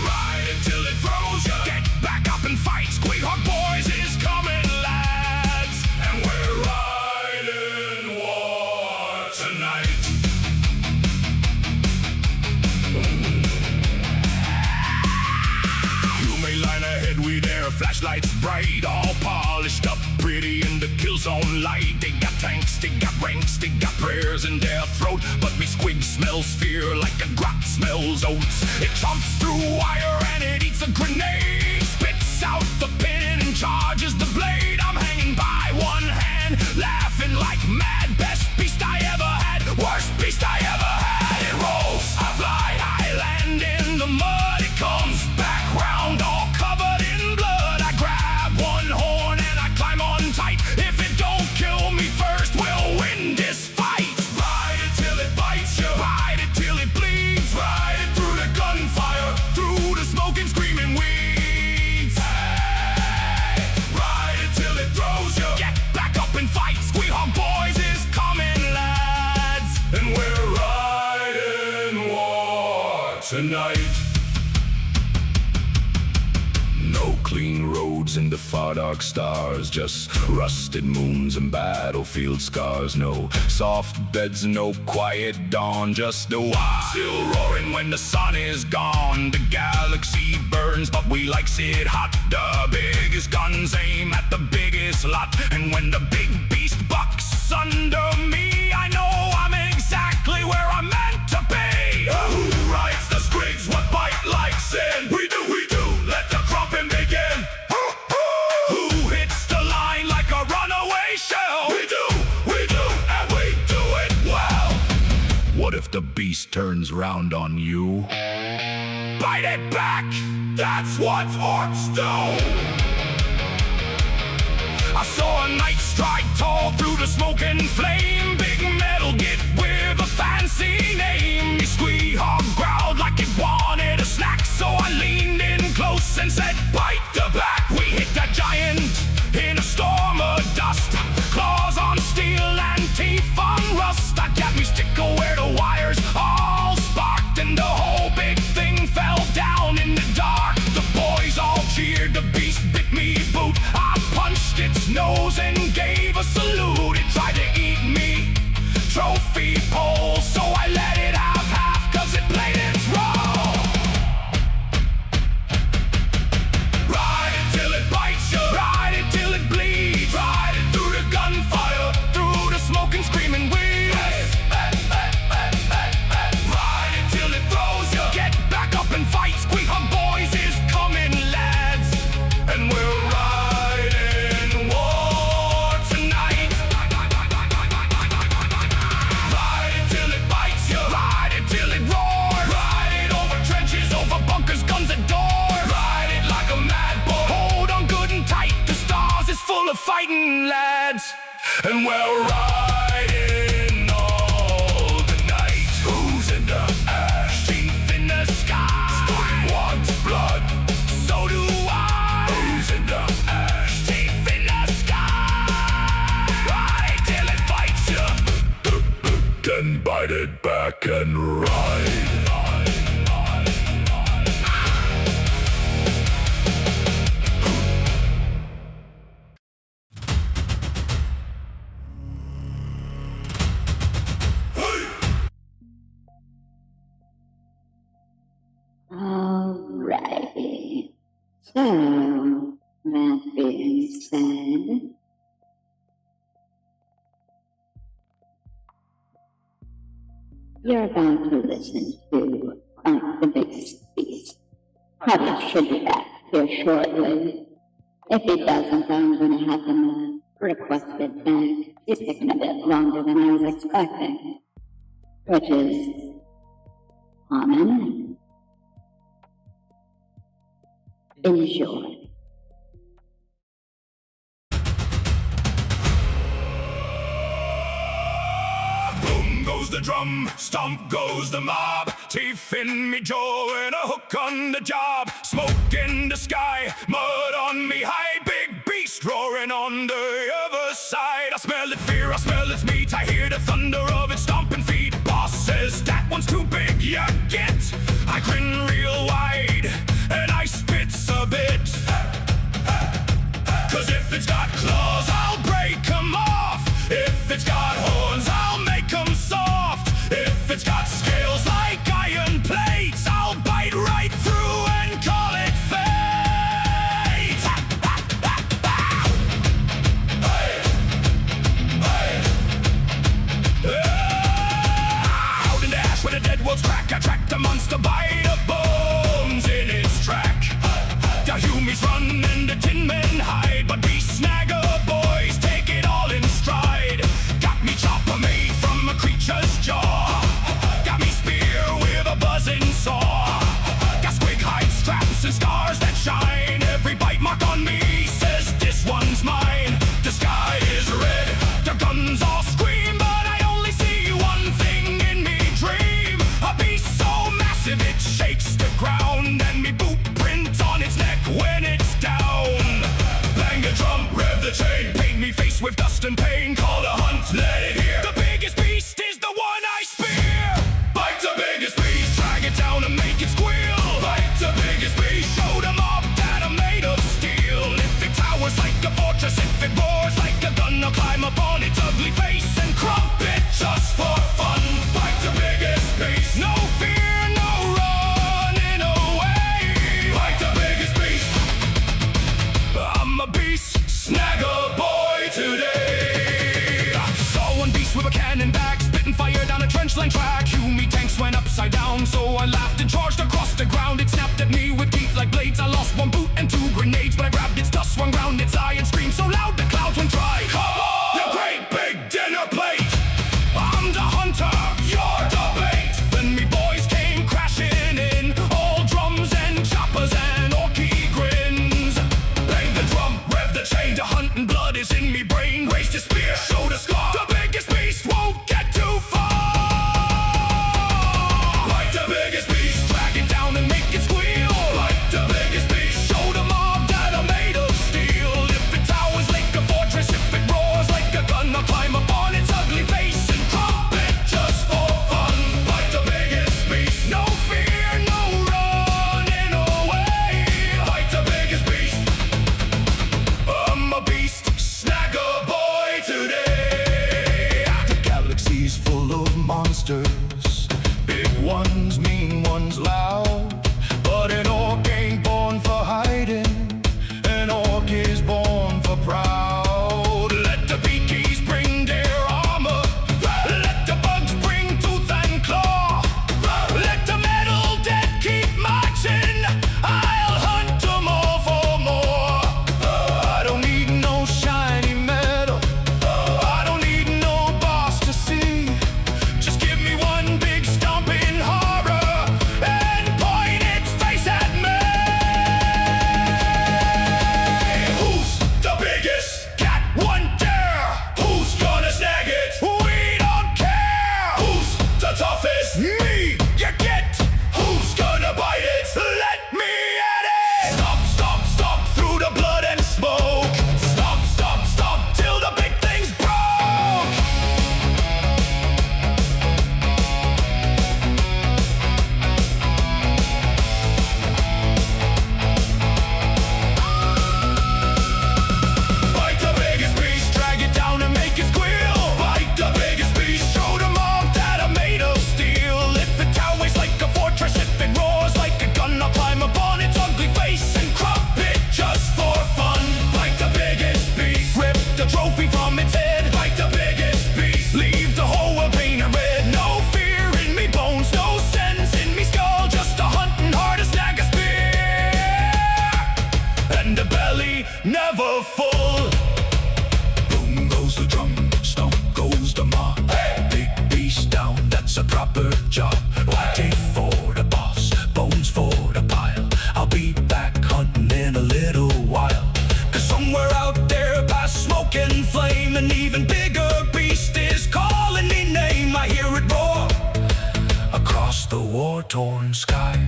Ride it till it throws you, get back up and fight. SQUIG Boyz is coming, lads, and we're riding war tonight. Flashlights bright, all polished up, pretty in the kill zone light. They got tanks, they got ranks, they got prayers in their throat. But me SQUIG smells fear like a grot smells oats. It chomps through wire and it eats a grenade. Spits out the pin and charges the blade. I'm hanging by one hand, laughing like mad. Best beast I ever had, worst beast I ever had. It rolls, I fly, I land in the mud. It comes back round all covered in blood. One horn and I climb on tight. If it don't kill me first, we'll win this fight. Ride it till it bites you, ride it till it bleeds. Ride it through the gunfire, through the smoke and screaming weeds. Hey, ride it till it throws you, get back up and fight. SQUIG Boyz is coming, lads, and we're riding war tonight. No clean roads in the far dark stars, just rusted moons and battlefield scars. No soft beds, no quiet dawn, just the Waaagh still roaring when the sun is gone. The galaxy burns, but we likes it hot. The biggest guns aim at the biggest lot. And when the big beast bucks under me, I know I'm exactly where I'm meant to be. Who rides the SQUIGs? What bite like sin? We do, let the crumping begin. Who hits the line like a runaway shell? We do, and we do it well. What if the beast turns round on you? Bite it back, that's what orcs do. I saw a knight stride tall through the smoke and flame. Big metal get with a fancy name. Me SQUIG growled like it wanted a snack. So I leaned in close and said, bite the back. We hit that giant in a storm of dust. Claws on steel and teeth on rust. I got me sticker where the wires all sparked. And the whole big thing fell down in the dark. The boys all cheered, the beast bit me boot. I punched its nose and gave a salute. It tried to eat me, trophy pole. So I let it have half, cause it played its role. Ride it till it bites you, ride it till it bleeds. Ride it through the gunfire, through the smoke and screaming weeds. Ride it till it throws you, get back up and fight. SQUIG Boyz is coming, lads, and we're riding war tonight. Ride it till it bites you, ride it till it roars. Ride it over trenches, over bunkers, guns and doors. Ride it like a mad bull, hold on good and tight. The stars is full of fighting, lads, and we're riding all the night. Who's in the ash? Teef in the sky. SQUIG wants blood, so do I. Who's in the ash? Teef in the sky. Ride till it bites you, then bite it back and ride. Alrighty. So, that being said, you're about to listen to Fight the Biggest Beast. Probably should be back here shortly. If he doesn't, I'm gonna have him request it back. He's taking a bit longer than I was expecting. Which is common. Enjoy. Boom goes the drum, stomp goes the mob. Teef in me jaw and a hook on the job. Smoke in the sky, mud on me hide. Big beast roaring on the other side. I smell it fear, I smell its meat. I hear the thunder of its stomping feet. Boss says that one's too big, you get. I grin real wide and I spits a bit. Cause if it's got claws, I'll break 'em off. If it's got horns, I'll make 'em soft. If it's got scales like iron plates, I'll bite right through and call it fate. Hey, hey. Out in the ash where the dead wolves crack, I track the monster by the bones in its track. The humies run and the tin men hide, but we snagger boys take it all in stride. Got me Choppa made from a creature's jaw. Got me spear with a buzzing saw. Got SQUIG hide straps and scars that shine. Every bite mark on me says this one's mine. The sky is red, the guns all scream, but I only see one thing in me dream. A beast so massive it shakes the ground, and me boot print on its neck when it's down. Bang a drum, rev the chain, paint me face with dust and pain. Call a hunt, let it hear. The biggest beast is the one I spear. Bite the biggest beast, drag it down and make it squeal. Bite the biggest beast, show them up that I'm made of steel. If it towers like a fortress, if it roars like a gun, I'll climb up on its ugly face and crump it just for fun. Bite the biggest beast, no fear, no running away. Bite the biggest beast, I'm a beast, snagger boy today. and the belly never full. Boom goes the drum, stomp goes the mob. Hey! Big beast down, that's a proper job. Teef for the boss, bones for the pile. I'll be back hunting in a little while. Cause somewhere out there past smoke and flame, an even bigger beast is calling me name. I hear it roar across the war-torn sky,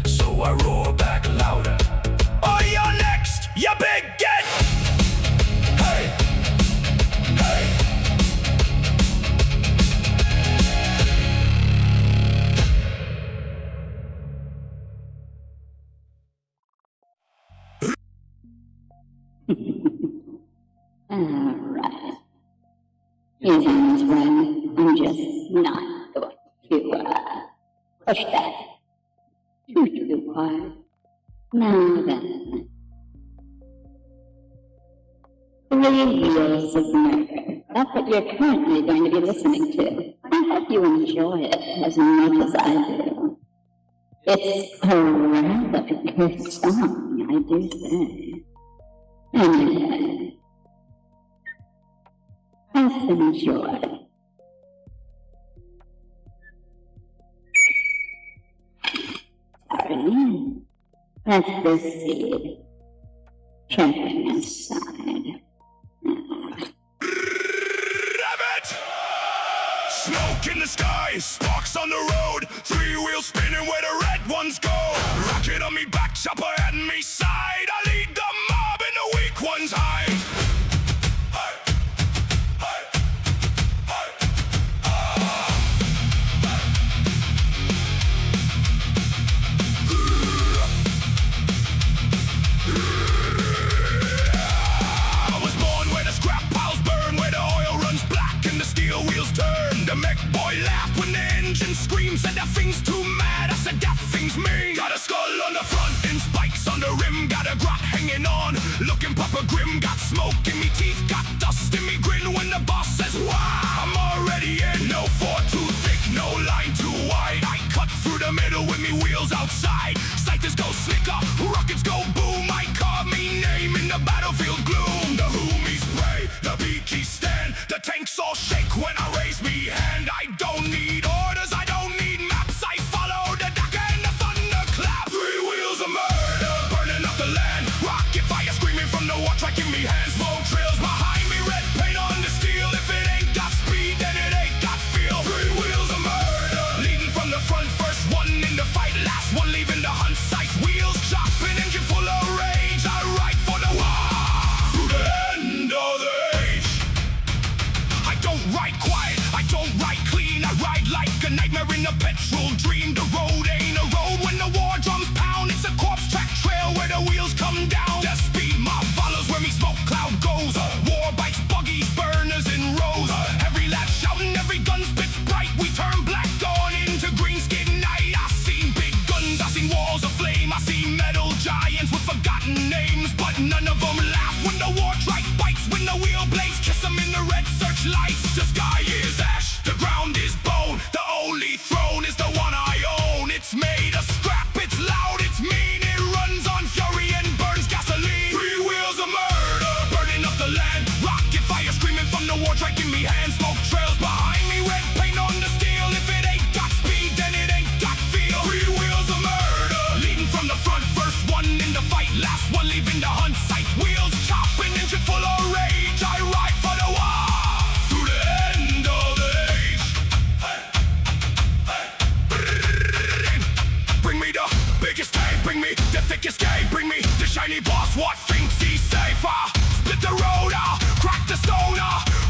so I roar back louder. Oh, you're next, you big get! Hey! Hey! Alright. Here's Anna's way. I'm just not going to, push that too hard. Now then. 3 Wheels of Murder. That's what you're currently going to be listening to. I hope you enjoy it as much as I do. It's a rather good song, I do say. Anyway, let's enjoy. Sorry. Let's proceed. Checking aside. Smoke in the sky, sparks on the road, 3 wheels spinning where the red ones go. Rocket on me back, chopper at me side. I lead the mob and the weak ones hide. I was born where the scrap piles burn, where the oil runs black and the steel wheels turn. The MEKBOY laughed when the engine screams, said that thing's too mad. I said that thing's mean. Got a skull on the front and spikes on the rim, got a grot hanging on, looking proper grim. Got smoke in me teeth, got dust in me grin. When the boss says wow, I'm already in. No 4 too thick, no line too wide. I cut through the middle with me wheels outside. Sighters go slicker, rockets go boom. I carve me name in the battlefield gloom. The hoomies spray, the beakies stand, the tanks all shake when I raise me hand. I don't need orders, I don't need maps. I follow the duck and the thunderclap. 3 wheels of murder, burning up the land. Rocket fire screaming from the WARTRIKE in me hands. Smoke trails behind me, red paint on the steel. If it ain't got speed, then it ain't got feel. 3 wheels of murder, leading from the front, first one in the fight, last one leaving the hunt site. Wheels chopping, engine full of rage. I ride for the Waaagh through the end of the age. I don't ride quiet, I don't ride clean. I ride like a nightmare in a petrol dream. The road ain't a road when the war drums pound. It's a corpse track trail where the wheels come down. The speed mob follows where me smoke cloud goes. War bikes, buggies, burners in rows. Every lap shouting, every gun spits bright. We turn black dawn into green skin night. I seen big guns, I seen walls of flame. I seen metal giants with forgotten names, but none of them laugh when the WARTRIKE bites. When the wheel blades kiss them in the red searchlights. The sky is ash, the ground is bone. The only throne is the one I own. It's made of scrap, it's loud, it's mean. It runs on fury and burns gasoline. 3 wheels of murder, burning up the land. Rocket fire screaming from the WARTRIKE in me hand. Smoke trails behind me, red paint on the steel. If it ain't got speed, then it ain't got feel. 3 wheels of murder, leading from the front, first one in the fight, last one leaving the hunt site. Wheels chopping, engine full of rage. I ride for the Waaagh through the end of the age. Bring me the biggest tank, bring me the thickest gate, bring me the shiny boss. What thinks he's safe? Split the road, crack the stone,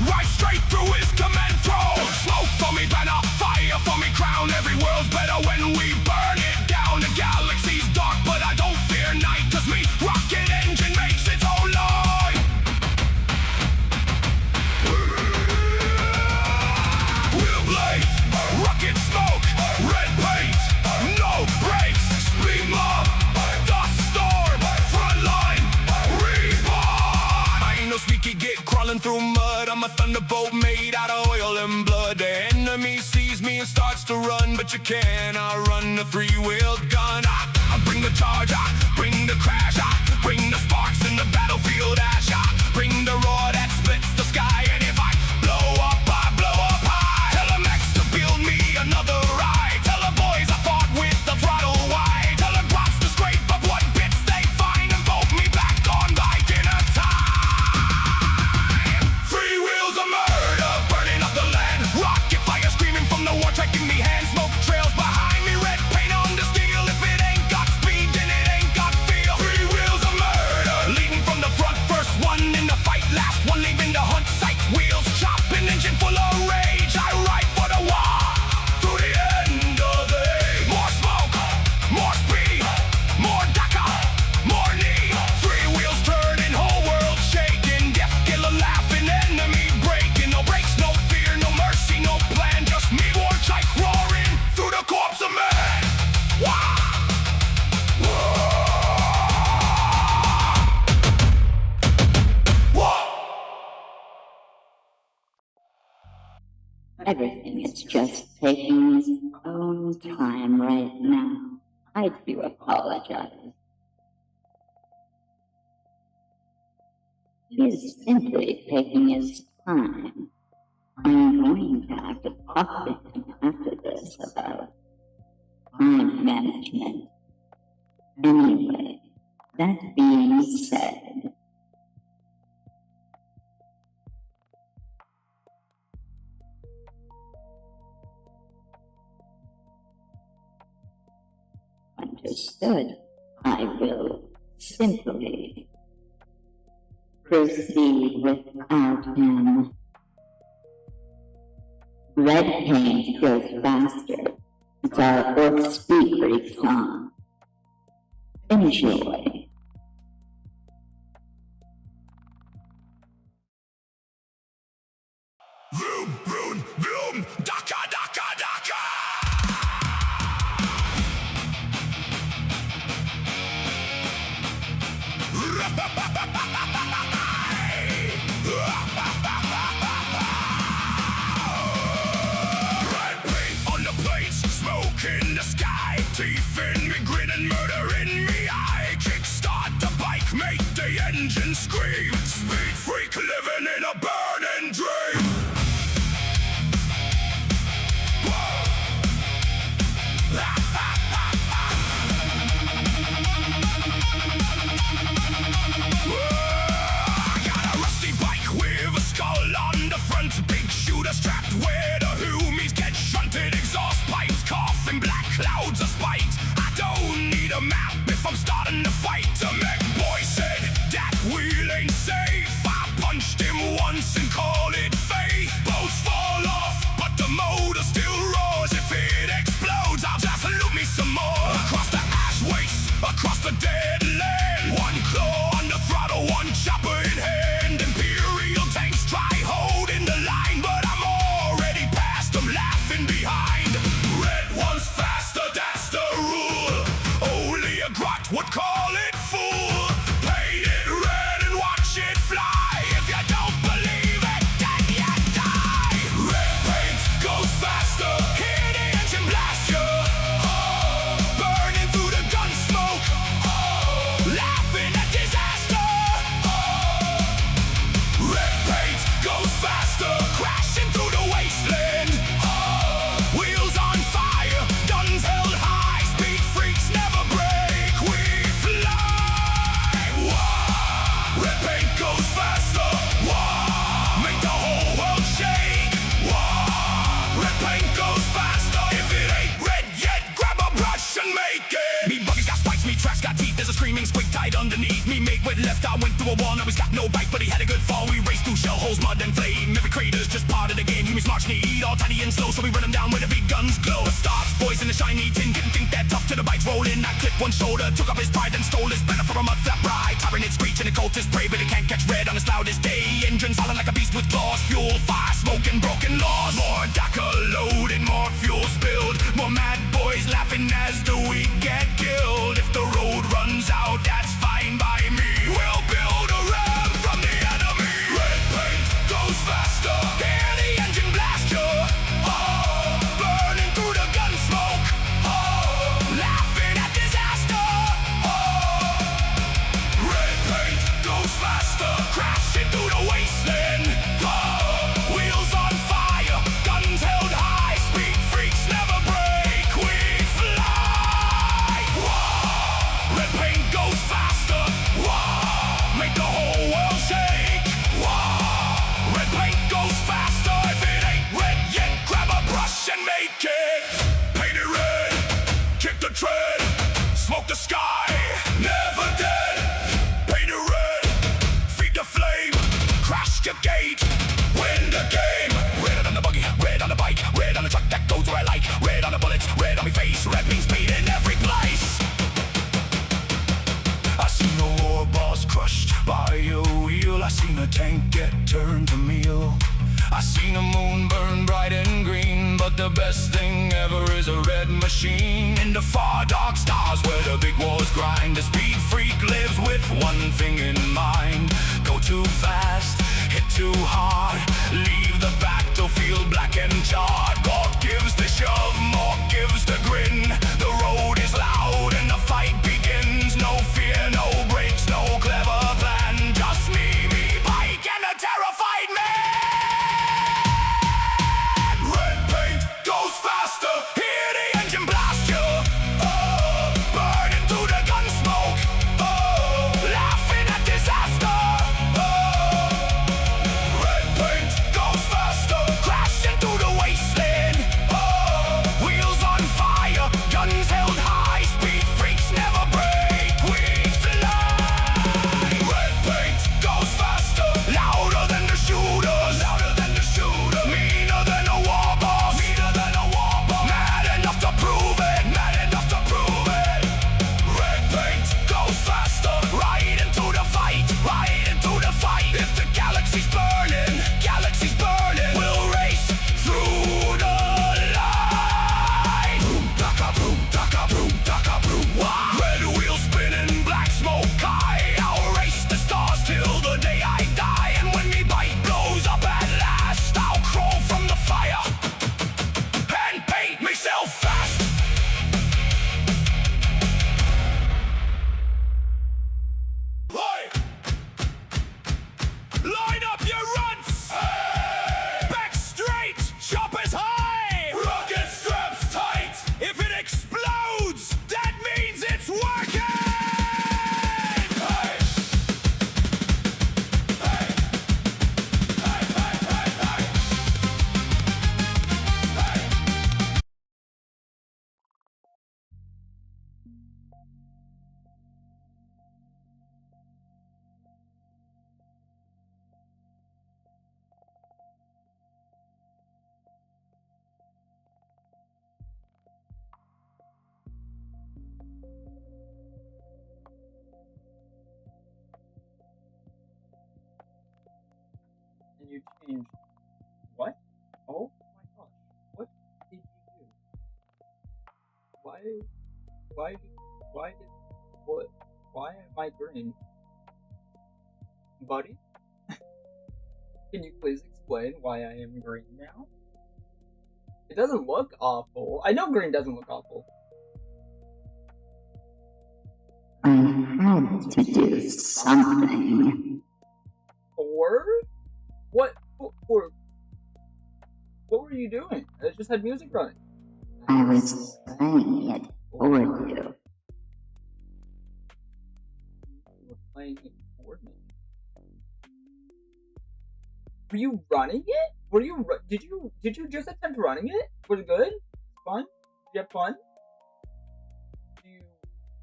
right straight through his command throne. Smoke for me banner, fire for me crown. Every world's better when we burn it down. The galaxy's dark, but I don't fear night, cause me rocket engine makes its own light. Wheel blaze, rocket smoke, red paint, no brakes, speed mob, dust storm, front line, reborn. I ain't no sneaky git crawling through mud. I'm a thunderbolt made out of oil and blood. The enemy sees me and starts to run, but you can't outrun the 3-wheeled gun. I bring the charge, I bring the crash, I Everything is just taking its own time right now. I do apologize. He is simply taking his time. I'm going to have to talk to him after this about time management. Anyway, that being said, understood. I will simply proceed without him. Red paint goes faster. It's our ORK Speed Freak song. Enjoy. Vroom, vroom, vroom, daka, daka, daka. Red paint on the plates, smoke in the sky. Teef in me, grin and murder in me eye. Kickstart the bike, make the engine scream. Speed freak living in a burning dream. I got a rusty bike with a skull on the front. Big shooter strapped where the hoomies get shunted. Exhaust pipes coughing black clouds of spite. I don't need a map if I'm starting to fight. The MEKBOY said that wheel ain't safe. I punched him once and called it faith. Boats fall off, but the motor still roars. If it explodes, I'll just loot me some more. Across the ash waste, across the dead land. One claw on the throttle, one chopper in hand. Imperium tanks try holding the line, but I'm already past them, laughing behind. Red one's faster, that's the rule. Only a grot would call it fool. Paint it red and watch it fly. If you don't believe it, then you die. Red paint goes faster, hear the engine blast you. Oh, burning through the gun smoke. Oh, laughing at disaster. Oh, red paint goes faster, crashing through the wasteland. Oh, wheels on fire, guns held high. Speed freaks never break, we fly. Whoa, red paint goes faster. Whoa, make the whole world shake. Whoa, red paint goes faster. If it ain't red yet, grab a brush and make it. Me buckets got spikes, me tracks got teeth. There's a screaming squig tied underneath. Me mate with left, I went through a wall. Now he's got no bike, but he had a good fall. We raced through shell holes, mud and flame. Every crater's just part of the game. Humans march need all tiny and slow, so we run them down where the big guns glow. The stars, boys in the shiny tin, didn't think that tough till the bikes roll in. I clipped one shoulder, took up his pride and stole his banner for a month that bride. Tyrant screeching, the cultist prey, but it can't catch red on its loudest day. Engines howling like a beast with claws, fuel, fire, smoke and broken laws. More DACA loaded, more fuel spilled, more mad boys laughing as the weak get killed. If the road runs out, that's fine by me. We'll build a ramp from the enemy. Red paint goes faster, hear the engine blast you. Oh, burning through the gun smoke. Oh, laughing at disaster. Oh, red paint goes faster, crashing through the wasteland. Oh, wheels on fire, guns held high. Speed freaks never break, we fly. Whoa, red paint goes faster. Whoa, make the whole world shake. Whoa, red paint goes faster. If it ain't red yet, grab a brush and make it. Paint it red, kick the tread, smoke the sky, never dead. Paint it red, feed the flame, crash the gate, win the game. Red on the buggy, red on the bike, red on the truck that goes where I like. Red on the bullets, red on my face, red means speed in every place. I seen a war boss crushed by a wheel. I seen a tank get turned to meal. I seen a moon burn bright and green, but the best thing ever is a red machine. In the far dark stars where the big wars grind, the speed freak lives with one thing in mind. Go too fast, hit too hard. Leave the battlefield black and charred. God gives the shove, more gives the grin. The road is loud and the fight begins. No fear, no breaks, no clever plan. Just me, Pike, and a terrified man. Red paint goes faster. Hear the engine blast you. Oh, burning through the gun smoke. Oh, laughing at disaster. Oh, red paint goes faster. Crashing through the wasteland. Oh, wheels on fire, guns held high. Speed freaks never break. We fly. Red paint goes faster. Louder than the shooters. Louder than the shooter. Meaner than a war boss. Meaner than a war boss. Mad enough to prove it. Mad enough to prove it. Red paint goes faster. Right into the fight. Right into the fight. If the galaxy's burning, we'll race through the light. Boom, daka, boom, daka, boom, daka, boom. Waaagh. Red wheels spinning, black smoke high. I'll race the stars till the day I die. And when me bite blows up at last, I'll crawl from the fire and paint myself fast. Hey! Line up your runts! Hey! Back straight! Choppa's high! Rocket straps tight! If it explodes, that means it's working! Hey! Hey! Hey, hey, hey, hey! Hey! And you changed what? Oh my gosh. What did you do? Why am I green? Buddy? Can you please explain why I am green now? It doesn't look awful. I know green doesn't look awful. I had to do something. Or? What were you doing? I just had music running. I was playing it for you. You were playing it for me. Were you running it? Did you just attempt running it? Was it good? Fun? Did you have fun?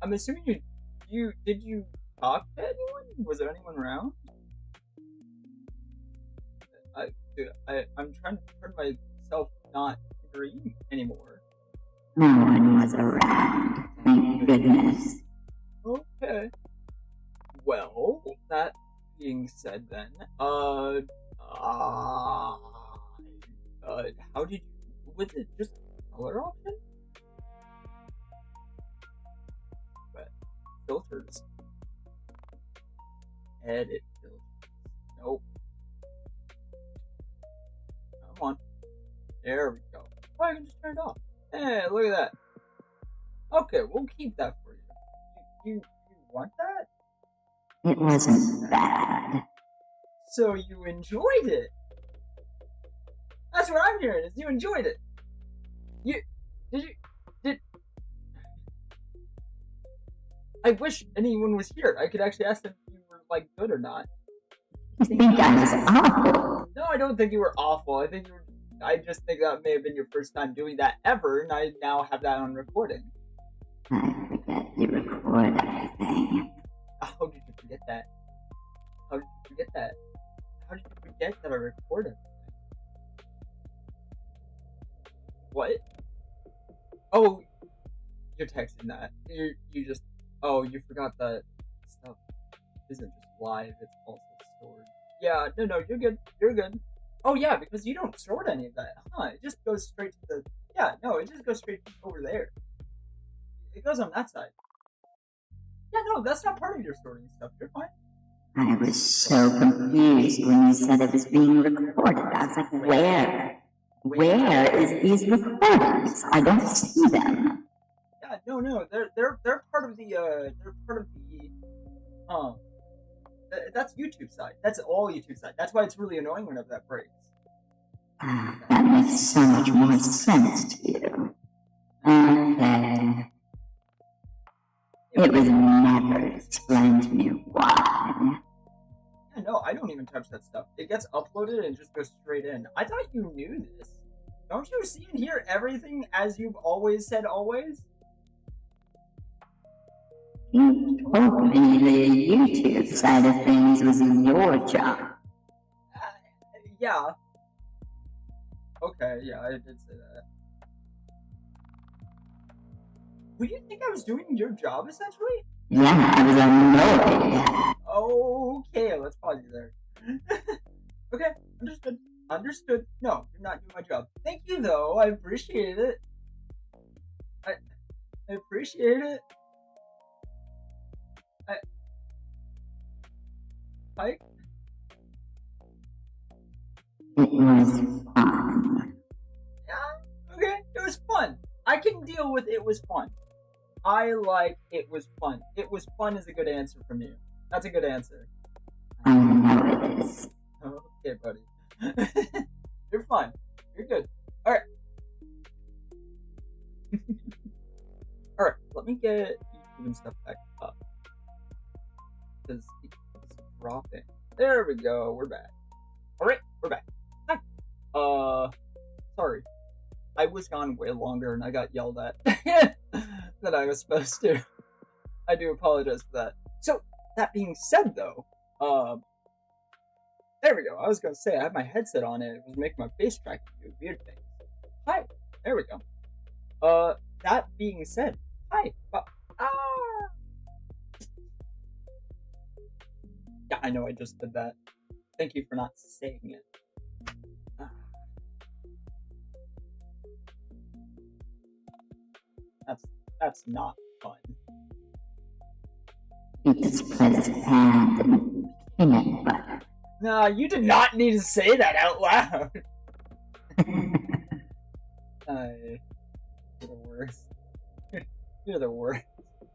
I'm assuming did you talk to anyone? Was there anyone around? I'm trying to turn myself not green anymore. No one was around, thank goodness. Okay. Well, that being said then, how did you, was it just color option? But filters. Edit filters. Nope. Come on. There we go. Oh, I can just turn it off. Hey, look at that. Okay, we'll keep that for you. You want that? It wasn't bad. So you enjoyed it? That's what I'm hearing, is you enjoyed it. Did I wish anyone was here. I could actually ask them if you were, like, good or not. You think I was awful? No, I don't think you were awful. I just think that may have been your first time doing that ever, and I now have that on recording. I forget you record everything. How did you forget that? How did you forget that? How did you forget that I recorded? What? Oh, you're texting that. You just. Oh, you forgot that stuff isn't just live, it's also stored. Yeah, no, you're good. You're good. Oh, yeah, because you don't sort any of that, huh? It just goes straight to the. Yeah, no, it just goes straight over there. It goes on that side. Yeah, no, that's not part of your sorting stuff. You're fine. I was so confused when you said it was being recorded. I was like, where? Where is these recordings? I don't see them. Yeah, no, they're part of the that's YouTube side. That's all YouTube side. That's why it's really annoying whenever that breaks. That makes so much more sense to you. Okay. It was never explained to me why. Yeah, no, I don't even touch that stuff. It gets uploaded and just goes straight in. I thought you knew this. Don't you see and hear everything as you've always said always? You told me the YouTube side of things was your job. Yeah. Okay, yeah, I did say that. Would you think I was doing your job, essentially? Yeah, I was annoyed. Okay, let's pause you there. Okay, understood. Understood. No, you're not doing my job. Thank you, though. I appreciate it. I appreciate it. Hi. It was fun. Yeah, okay, it was fun. I can deal with it was fun. I like it was fun. It was fun is a good answer from you. That's a good answer. I know it is. Okay, buddy. You're fine. You're good. Alright. Alright, let me get YouTube and stuff back up. Because it's dropping. There we go. We're back. Alright, we're back. Hi. Sorry. I was gone way longer and I got yelled at than I was supposed to. I do apologize for that. So, that being said though, there we go. I was gonna say, I had my headset on and it was making my face track do weird things. Hi. There we go. That being said, hi. Yeah, I know I just did that. Thank you for not saying it. That's not fun. He just put his hand in peanut butter. Nah, you did not need to say that out loud. You're the worst. You're the worst.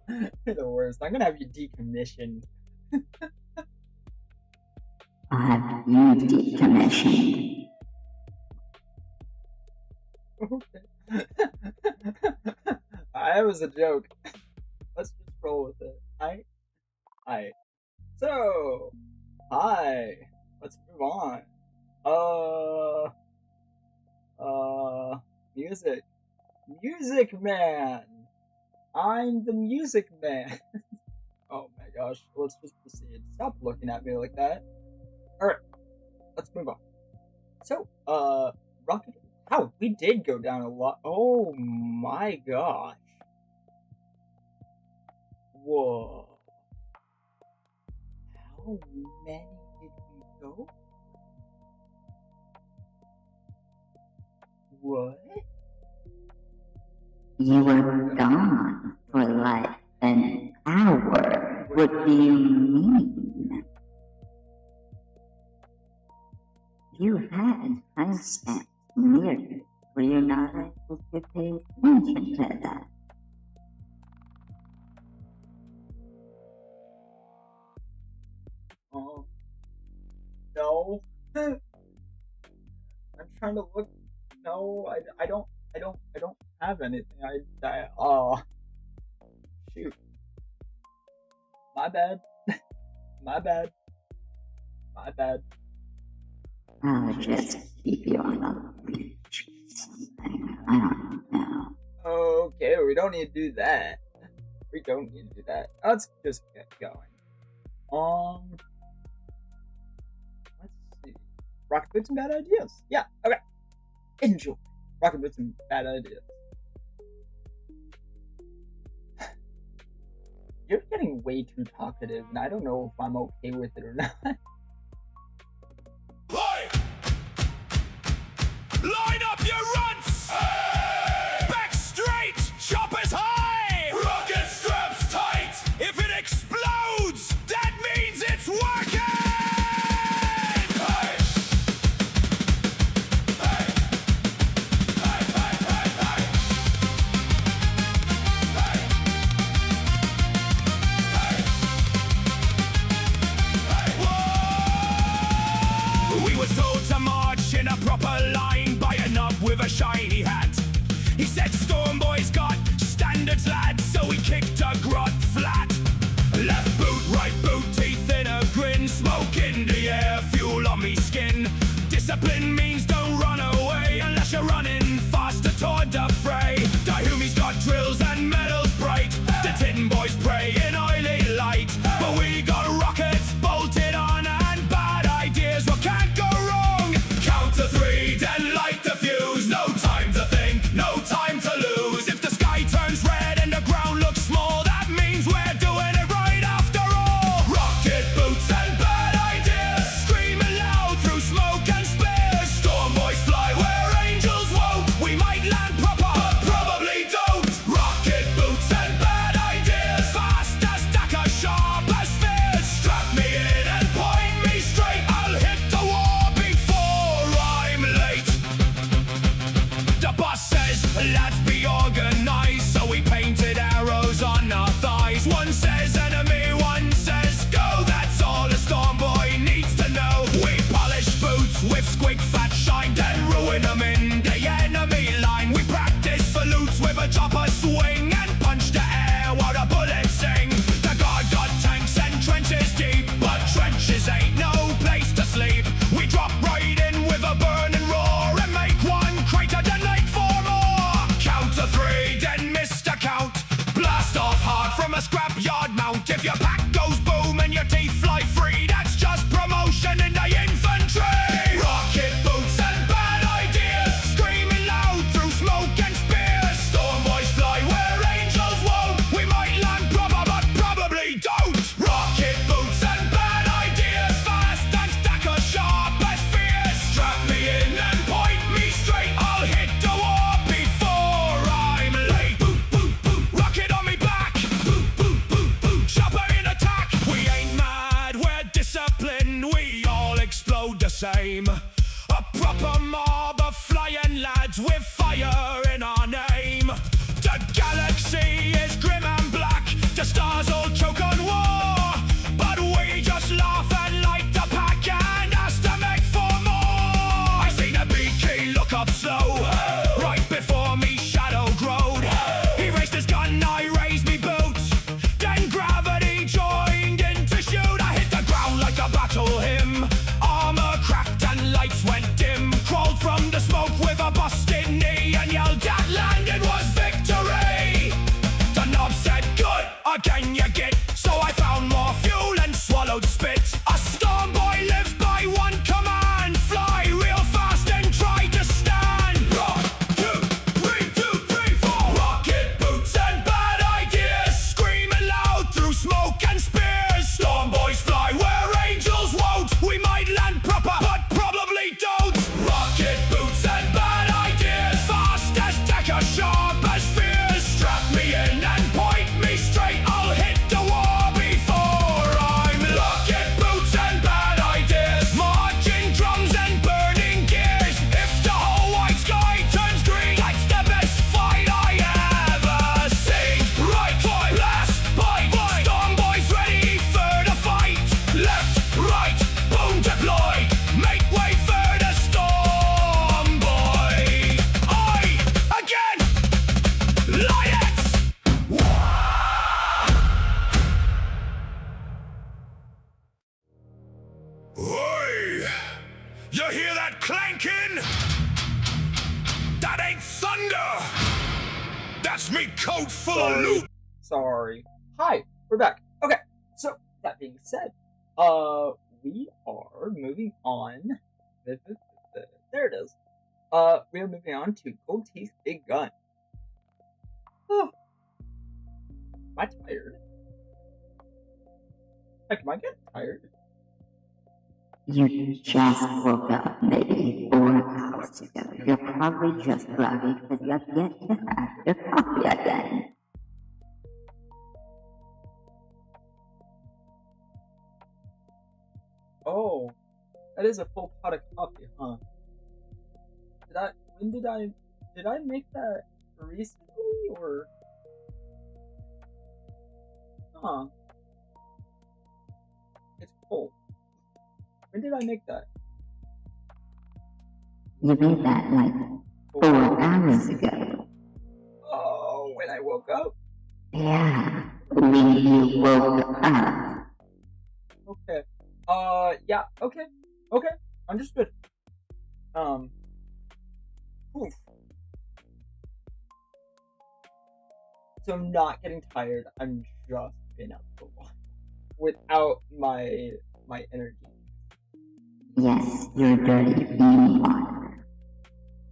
You're the worst. I'm gonna have you decommissioned. I'll have you decommissioned. Okay. That was a joke. Let's just roll with it. Hi. So, hi. Let's move on. Music. Music man. I'm the music man. Oh my gosh. Let's just proceed. Stop looking at me like that. Alright. Let's move on. So, Rocket. Wow, we did go down a lot. Oh my gosh. Whoa. How many did we go? What? You were gone for like an hour. What do you mean? You had timestamps near you. Were you not able to pay attention to that? No. I'm trying to look. No, I don't have anything. Shoot. My bad. My bad. My bad. I'll just keep you on the leash or something. I don't know. Okay, we don't need to do that. We don't need to do that. Let's just get going. Let's see. Rocket Boots and Bad Ideas. Yeah, okay. Enjoy. Rocket Boots and Bad Ideas. You're getting way too talkative, and I don't know if I'm okay with it or not. Line up your runts! Hey! Back straight! Choppa's high! Rocket straps tight! If it explodes, that means it's working! a shiny hat. He said Stormboy's got standards, lads, so he kicked a grot flat. Left boot, right boot, teeth in a grin, smoke in the air, fuel on me skin. Discipline means don't run away unless you're running faster toward the fray. Dahumi's got drills and medals bright. The tin boys pray in oily light. But we got rockets bolted on and bad ideas, what can't go wrong? Count to 3, then light the fuse. No time to think, no time to lose. If the sky turns red and the ground looks small, that means we're doing it right after all. Rocket boots and bad ideas, screaming loud through smoke and spears. Storm boys fly where angels won't. We might land proper, but probably don't. Rocket boots and bad ideas, fast as daggers, sharp as spears. Strap me in and point me straight. I'll hit the wall before I'm late. The boss says, lads, be organized. So we painted arrows on our thighs. One says enemy, one says go. That's all a storm boy needs to know. We polish boots with SQUIG fat shine, then ruin them in the enemy line. We practice for loots with a Choppa swing and punch the air while the bullets sing. The guard got tanks and trenches deep, but trenches ain't no place to sleep. We drop right in with a burning roar and make one crater, then like 4 more. Count to 3, then miss the count. Blast off hard from a scrapyard mount. If your pack goes boom and your teeth fly free, that's just promotion in the infantry. Rocket boots and bad ideas, screaming loud through smoke and spears. Storm boys fly where angels won't. We might land proper, but probably don't. Rocket boots and bad ideas, fast and daggers, sharp as fears. Strap me in and point me straight. I'll hit the wall before I'm late. Boop, boop, boop. Rocket on me back. Boop, boop, boop, boop. Chopper in attack. We ain't mad, we're disciplined. We all explode the same. A proper mob of flying lads with fire in our name. The galaxy is grim and black. The stars all choke on war. But we just laugh and light the pack and ask to make 4 more. I seen a BK look up slow. Right before me shadow growed. He raised his gun, I raised me boots. Then gravity joined in to shoot. I hit the ground like a battle hymn. Armor cracked and lights went dim. Crawled from the smoke with a busted knee and yelled that landing was victory. The knob said good, again you get. So I found more fuel and swallowed spit. A storm boy lives by one command. Fly real fast and try to stand. 1, 2, 3, 2, 3, 4. Rocket boots and bad ideas, screaming loud through smoke and spears. Storm boys fly where angels won't. We might land proper, but probably don't. Rocket boots and bad ideas, fast as daggers, sharp as fears. Strap me in and point me straight. I'll hit the wall before I'm late. Rocket boots and bad ideas, marching drums and burning gears. If the whole white sky turns green, that's the best fight I ever seen. Right boy, blast, bite, storm boys ready for the fight. Left, right, boom deployed. Make way for the storm boy. Again, light it. Oi! You hear that clanking? That ain't thunder! That's me coat full of loot! Sorry. Hi, we're back. Okay, so that being said, we are moving on. There it is. We are moving on to Gold Teeth Big Gun. Oh. Am I tired? Like, am I getting tired? You just woke up maybe 4 hours ago. You're probably just groggy because you're yet to have your coffee again. Oh, that is a full pot of coffee, huh? Did I make that recently, or? Huh. It's cold. When did I make that? You made that like 4 hours ago. Oh, when I woke up? Yeah, when you woke up. Okay. Yeah, okay. Okay, understood. Oof. So I'm not getting tired, I'm just been up for a while. Without my energy. Yes, your dirty bean water.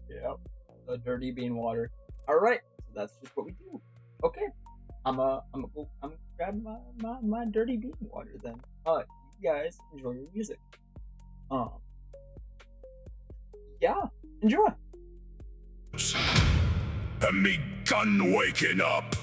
Yep. The dirty bean water. Alright, so that's just what we do. Okay. I'm gonna grab my dirty bean water then. You guys enjoy your music. Yeah, enjoy. And me gun waking up.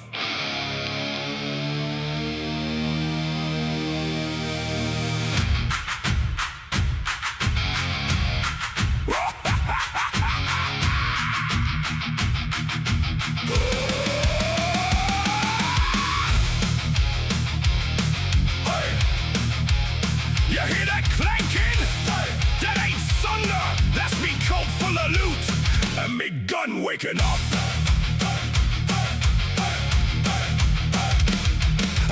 You hear that clanking? That ain't thunder, that's me coat full of loot. And me gun waking up.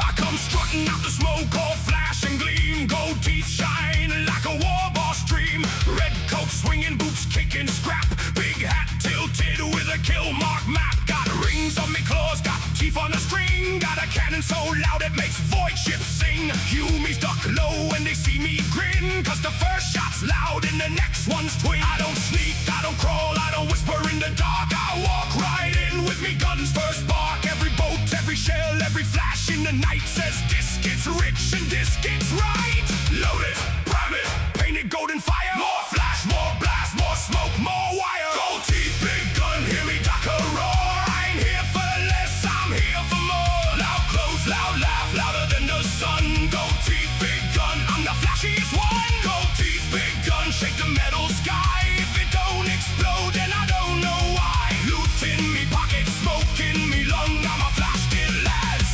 I come strutting out the smoke, all flash and gleam. Gold teeth shine like a war boss dream. Red coat swinging, boots kicking, scrap. Big hat tilted with a kill mark map. Got rings on me claws, got teeth on a string. Got a cannon so loud it makes void ships sing. Humies duck low when they see me grin. Cause the first shot's loud and the next one's twin. I don't sneak, I don't crawl, I don't whisper in the dark. I walk right in with me guns first bark. Every bolt, every shell, every flash in the night says this gets rich and this gets right. Load it, prime it, Painted golden fire. more flash, more blast, more smoke, More wire. gold teeth, big gun, hear me duck a roar. I ain't here for less, I'm here for more. Loud close, loud laugh, louder than the sun. Gold teeth, big gun, I'm the flashiest one. Gold teeth, big gun, Shake the metal sky. If it don't explode, then I don't know why. Loot in me pocket, smoke in me lung. I'm a flash kid, lads.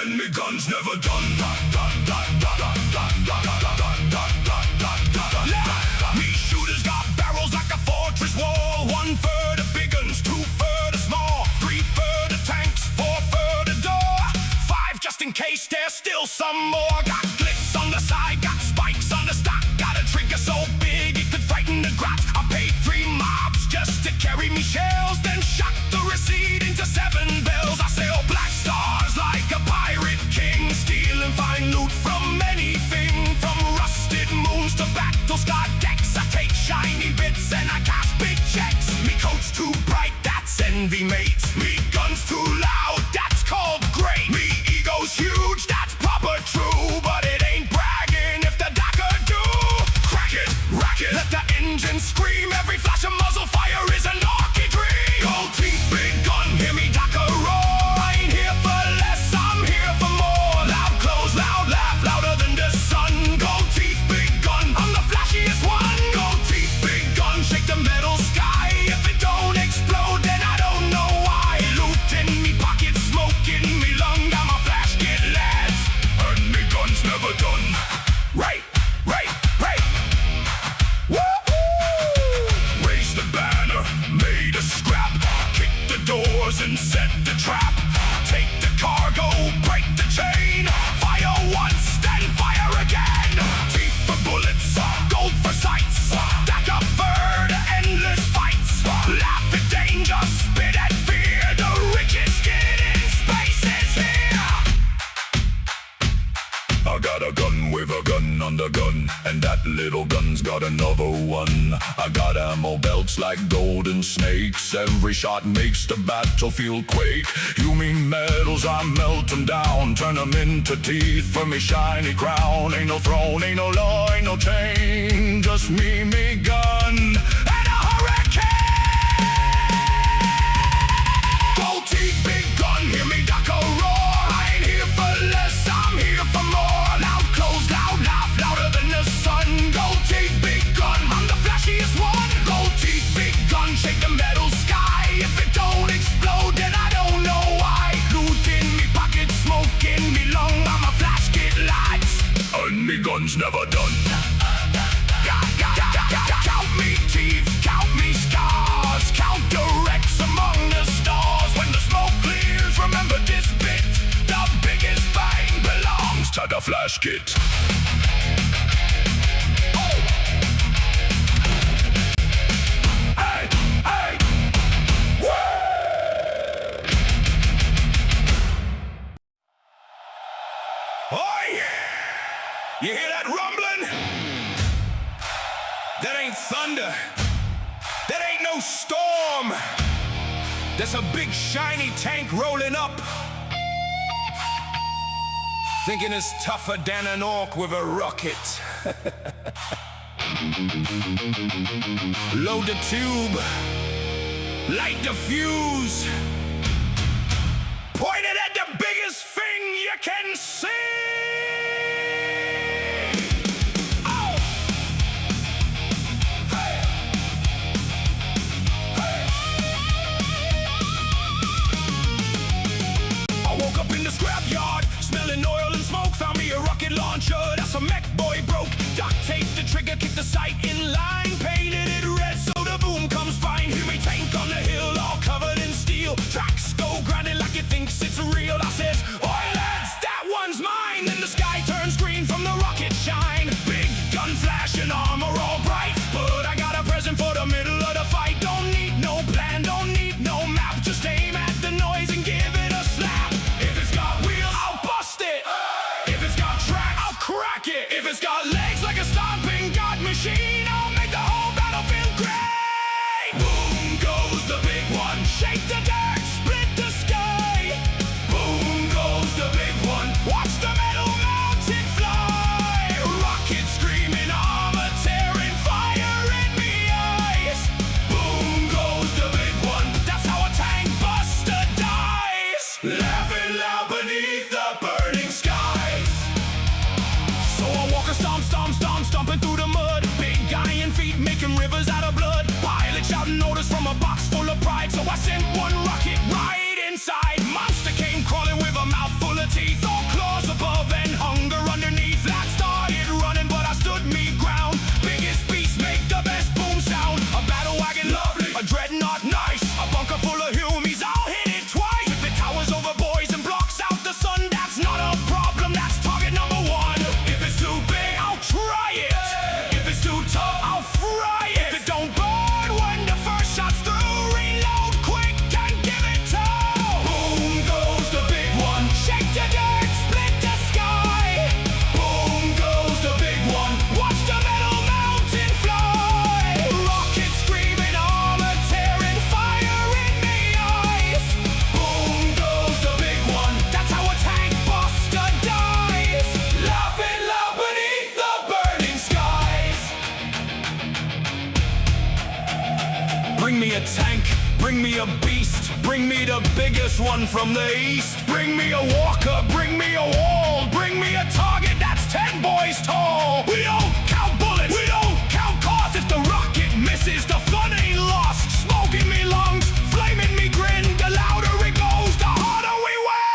and me guns never done. Me shooters got barrels like a fortress wall. 1 for the big guns, 2 for the small, 3 for the tanks, 4 for the door, 5 just in case there's still some more. Got clips on the side, got spikes on the stock. Got a trigger so big it could frighten the grot. I paid 3 mobs just to carry me shells, then shot the receipt into 7 bells. I sail black stars like a pirate king, stealing fine loot from anything, from rusted moons to battle scarred decks. I take shiny bits and I cash big checks. Me coat's too bright, that's envy, mate. Me gun's too loud, that's called great. Me ego's huge, that's proper true, but it ain't bragging if the docker do. Crack it, rack it, let the engine scream. Every flash of muzzle fire is an orky dream. Gold teeth, big gun, hear me docker roar. I ain't here for less, I'm here for more. Loud close, loud laugh, louder than the sun. Gold teeth, big gun, I'm the flashiest one. Gold teeth, big gun, shake the metal sky. If it don't explode, then I don't know why. Loot in me pocket, smoke in me lung. I'm a flash kid, lads. And me guns never done. Right, right, right. Woo-hoo! Raise the banner, made a scrap. Kick the doors and set the trap. Take the cargo, break the chain. Fire once, then fire again. Teeth for bullets, gold for sights. Stack up for the endless fights. Laugh at danger, spit at fear. The richest kid in space is here. I got a gun with a gun on the gun, and that little gun's got another one. I got ammo belts like golden snakes. Every shot makes the battlefield quake. You mean metals, I melt them down, turn them into teeth for me shiny crown. Ain't no throne, ain't no law, ain't no chain, just me gun, And a hurricane! Gold teeth, big gun, hear me duck a roar. I ain't here for less, I'm here for more. Loud close, loud laugh, louder than the sun. Gold teeth, big gun, I'm the flashiest one. Gold teeth, big gun, shake the metal sky. If it don't explode, then I don't know why. Loot in me pocket, smoke in me lung. I'm a flash kid, lads. and me guns never done. Count me teeth, count me scars, count directs among the stars. When the smoke clears, remember this bit. The biggest bang belongs to the flash kit. Oh. Hey, hey. Oi! You hear that rumbling? That ain't thunder. That ain't no storm. That's a big shiny tank rolling up. Thinking it's tougher than an orc with a rocket. Load the tube. Light the fuse. Point it at the biggest thing you can see. Oh! Hey! Hey! I woke up in the scrapyard, smelling oil and smoke. Found me a rocket launcher, that's a MEKBOY broke. Duct tape the trigger, kick the sight in line. Painted it red so the boom comes fine. Hear me tank on the hill, all covered in steel. Tracks go grinding like it thinks it's real. I says, oi lads, that one's mine. Then the sky turns green from the rocket shine. Big gun flash and armor all bright. But I got a present for the middle of the fight. Don't need no plan, don't need no map. Just aim at the noise and give it a slap. If it's got wheels, I'll bust it. If it's got tracks, I'll crack it. If it's got legs like a stomping god machine, I'll make the whole battlefield great. Boom goes the big one. Shake the dirt, split the sky. Boom goes the big one. Watch the metal mountain fly. Rocket screaming, armor tearing, fire in me eyes. Boom goes the big one. That's how a tank buster dies. Laughing loud beneath the burning skies. So I walk a stomp, stomp, stomp, stomping through the mud. Big iron feet making rivers out of blood. Pilot shouting orders from a box full of pride. So I sent one rocket right inside. Monster came crawling with a mouth full of teeth. All claws above and hunger underneath. That started running, but I stood me ground. Biggest beast make the best boom sound. A battle wagon, lovely. A dreadnought, nice. A bunker full of humies, I'll hit it twice. If it towers over boys and blocks out the sun, that's not a problem, that's target number one. If it's too big, I'll try it. If it's too tough, I'll fry it. If it don't burn when the first shot's through, reload quick and give it toe. Boom goes the big one. Shake the dirt, split the sky. Boom goes the big one. Watch the metal mountain fly. Rocket screaming, armor tearing, fire in the eyes. Boom goes the big one. That's how a tank buster dies. Laughing loud beneath the burning skies. Bring me a tank, bring me a beast, bring me the biggest one from the east. Bring me a walker, bring me a wall, bring me a target that's 10 boys tall. We don't count bullets, we don't count costs. If the rocket misses, the fun ain't lost. Smoke in me lungs, flame in me grin. The louder it goes, the harder we win.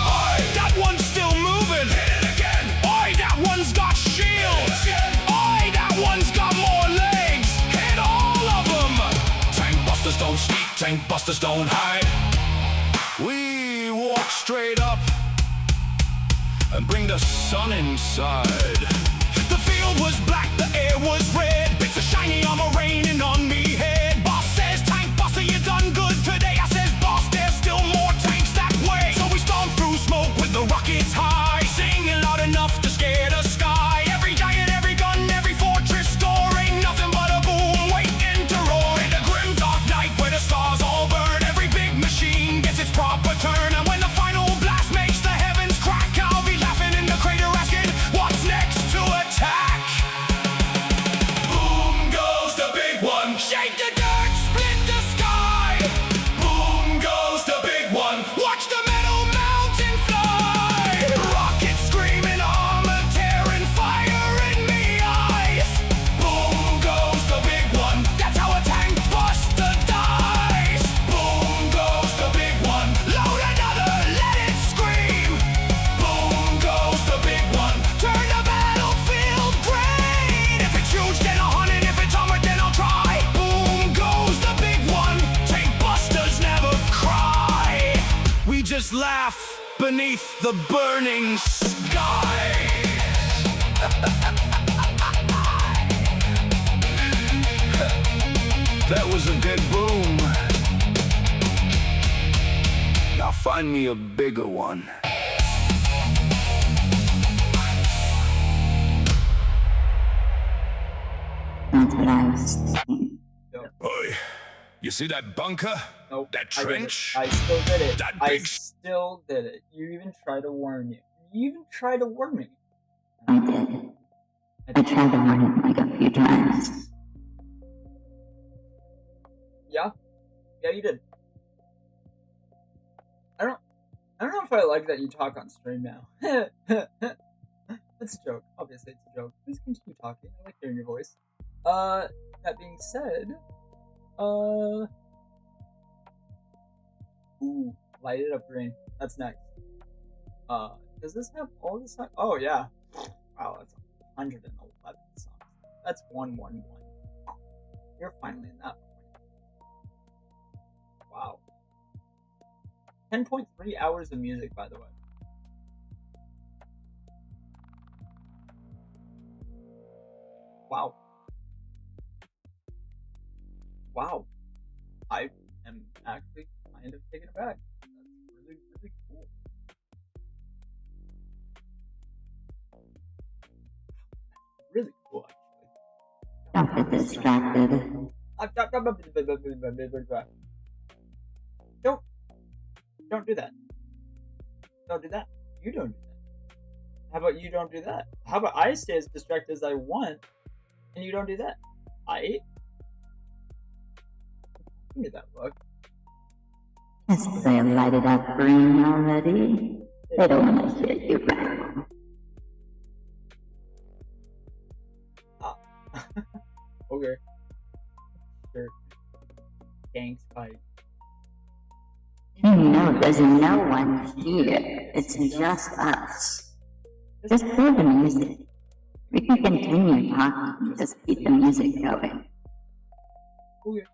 Oi, that one's still moving. Hit it again. Oi, that one's got shields. Oi, that one's got more legs. Hit all of them. Tank busters don't sneak, tank busters don't hide. We walk straight up and bring the sun inside. The field was black, the air was red. Bits of shiny armor raining on me head. Boss says, tank buster, you done good today. I says, boss, there's still more tanks that way. So we storm through smoke with the rockets high, singing loud enough to scare the sky. Every giant, every gun, every fortress store ain't nothing but a boom waiting to roar. In the grim dark night where the stars all burn, every big machine gets its proper turn. And when the final blast makes the heavens crack, I'll be laughing in the crater asking, what's next to attack? Boom goes the big one. screamers laugh beneath the burning sky. That was a dead boom. Now find me a bigger one. That's what I was thinking. Oi, you see that bunker? Nope. That trench? I still did it. That I big still did it. You even tried to warn me. You even tried to warn me. I did. I tried to run it like a few times. Yeah? Yeah, you did. I don't know if I like that you talk on stream now. It's a joke. Obviously, it's a joke. Please continue talking. I like hearing your voice. That being said, ooh, light it up green. That's next. Does this have all the songs? Oh, yeah. Wow, that's 111 songs. That's 111. You're finally in that point. Wow. 10.3 hours of music, by the way. Wow. Wow. I am actually kind of taken aback. That's really, really cool. Really cool, actually. Don't get distracted. Don't do that. Don't do that. You don't do that. How about you don't do that? How about I stay as distracted as I want, and you don't do that? Give me that look. Yes, they lighted up green already. They don't want to hear you rattle. Okay. Sure. Gang spike. You know there's no one here. It's just us. Just play the music. We can continue talking. Just keep the music going. Okay.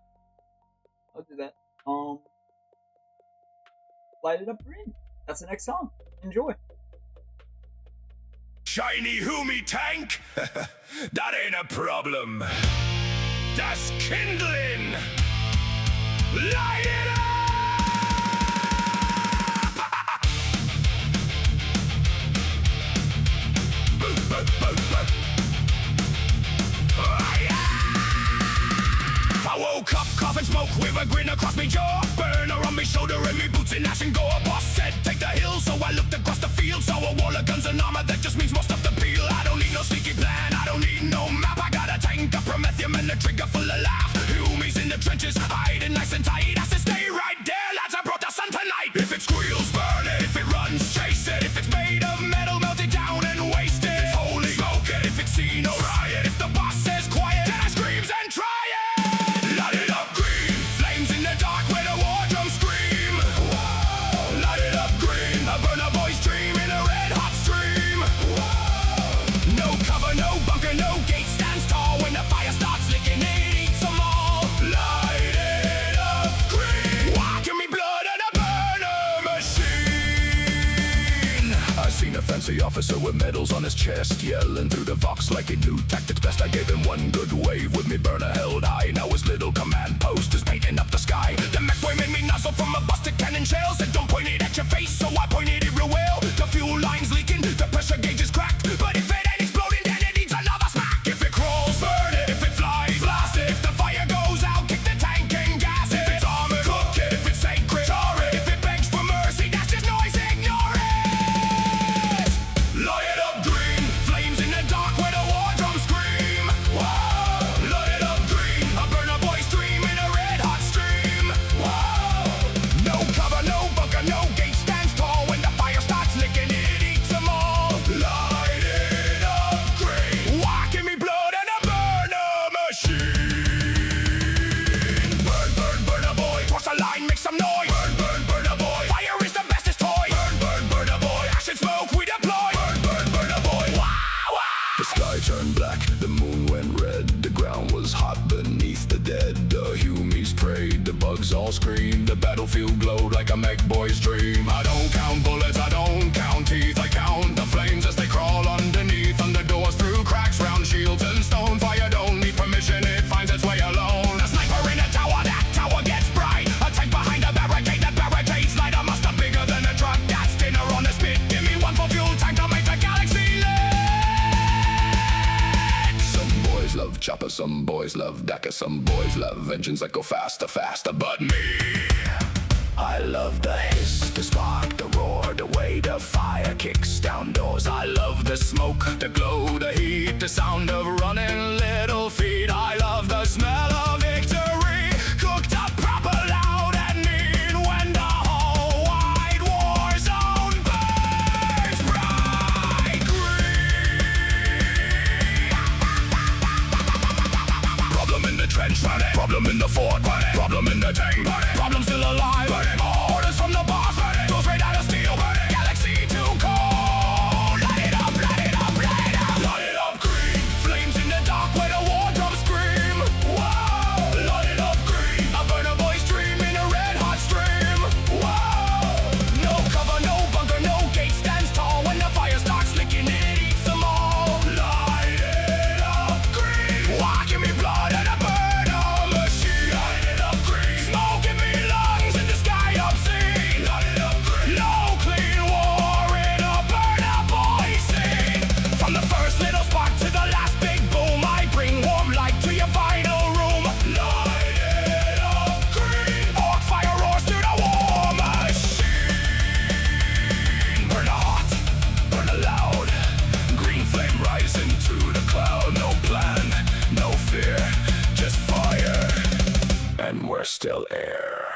I'll do that. Light it up green. That's the next song. Enjoy. Shiny Hoomy tank? That ain't a problem. Das Kindling! Light it up! I woke up coughing smoke with a grin across me jaw. Burner on me shoulder and me boots in ash and gore. Boss said take the hill, so I looked across the field. Saw a wall of guns and armor, that just means more stuff to peel. I don't need no sneaky plan, I don't need no map. I got a tank of promethium and a trigger full of laugh. Hoomies in the trenches, hiding nice and tight. I said stay right there, lads, I brought the sun tonight. If it squeals, burn it. If it runs, chase it. If it's made of metal, melt it down and waste it. If it's holy, smoke it. If it's seen, no riot. If the boss says quiet, then I screams and try it. Light it up green, flames in the dark where the war drums scream. Whoa. Light it up green, I burn a boy's dream in a red hot stream. Whoa. No cover, no bunker, no gate stands tall. When the fire starts licking, it eats them all. Light it up green. Why give me blood and a burner machine? I seen a fancy officer with medals on his chest, yelling through the vox like he knew tactics best. I gave him one good wave with me burner held high. Now his little command post is painting up the sky. The MEKBOY made me nozzle from a busted cannon shell. Said don't point it at your face, so I pointed it real well. The fuel line's leaking, the pressure gauge is cracked. But if it ain't exploding, then it needs another smack. If it crawls, burn it. If it flies, blast it. If the fire goes out, kick the tank and gas it. If it's armored, cook it. If it's sacred, tar it. If it begs for mercy, that's just noise, ignore it. Light it up green, flames in the dark where the war drums scream. Whoa. Light it up green, I burn a boy's dream in a red hot stream. Whoa. No cover, no bunker, no gate stands tall. When the fire starts licking, it eats them all. Light it up green. Why give me blood and a burner machine? Burn, burn, burn a boy. Cross the line, make some noise. Burn, burn, burn a boy. Fire is the bestest toy. Burn, burn, burn a boy. Ash and smoke, we deploy. Burn, burn, burn a boy. Wow, wow. The sky turned black, the moon went red. The ground was hot beneath the dead. The humies prayed, the bugs thugs all scream. The battlefield glowed like a MEKBOY's dream. I don't count bullets, I don't count teeth, I count the flames as they crawl underneath. Under doors, through cracks, round shields and stone. Fire don't need permission, it finds its way alone. A sniper in a tower, that tower gets bright. A tank behind a barricade, that barricade's light. A muster bigger than a truck, that's dinner on a spit. Give me one for fuel tank to make the galaxy lit. Some boys love Choppa, some boys love Dakka, some boys love engines that go faster, faster. But me, I love the hiss, the spark, the roar, the way the fire kicks down doors. I love the smoke, the glow, the heat, the sound of running little feet. I love the smell of victory, cooked up proper loud and mean. When the whole wide war zone burns bright green. Problem in the trench, problem in the fort, problem in the tank, problem still alive. Orders from the boss, goes right out of steel. Galaxy too cold. Light it up, light it up, light it up. Light it up green. Flames in the dark where the war drums scream. Whoa. Light it up green. A burner boy's dream in a red hot stream. Whoa. No cover, no bunker, no gate stands tall. When the fire starts licking, it eats them all. Light it up green. Waaagh, give me blood and a burner machine. Light it up green. Smoke in me lungs in the sky obscene. Light it up green. No clean war in a burner boy scene. From the first little spark to the last big boom, I bring warm light to your final room. Light it up green. Orc fire roars through the war machine. Burn hot, burn loud. Green flame rising to the cloud. No plan, no fear, just fire. And we're still air.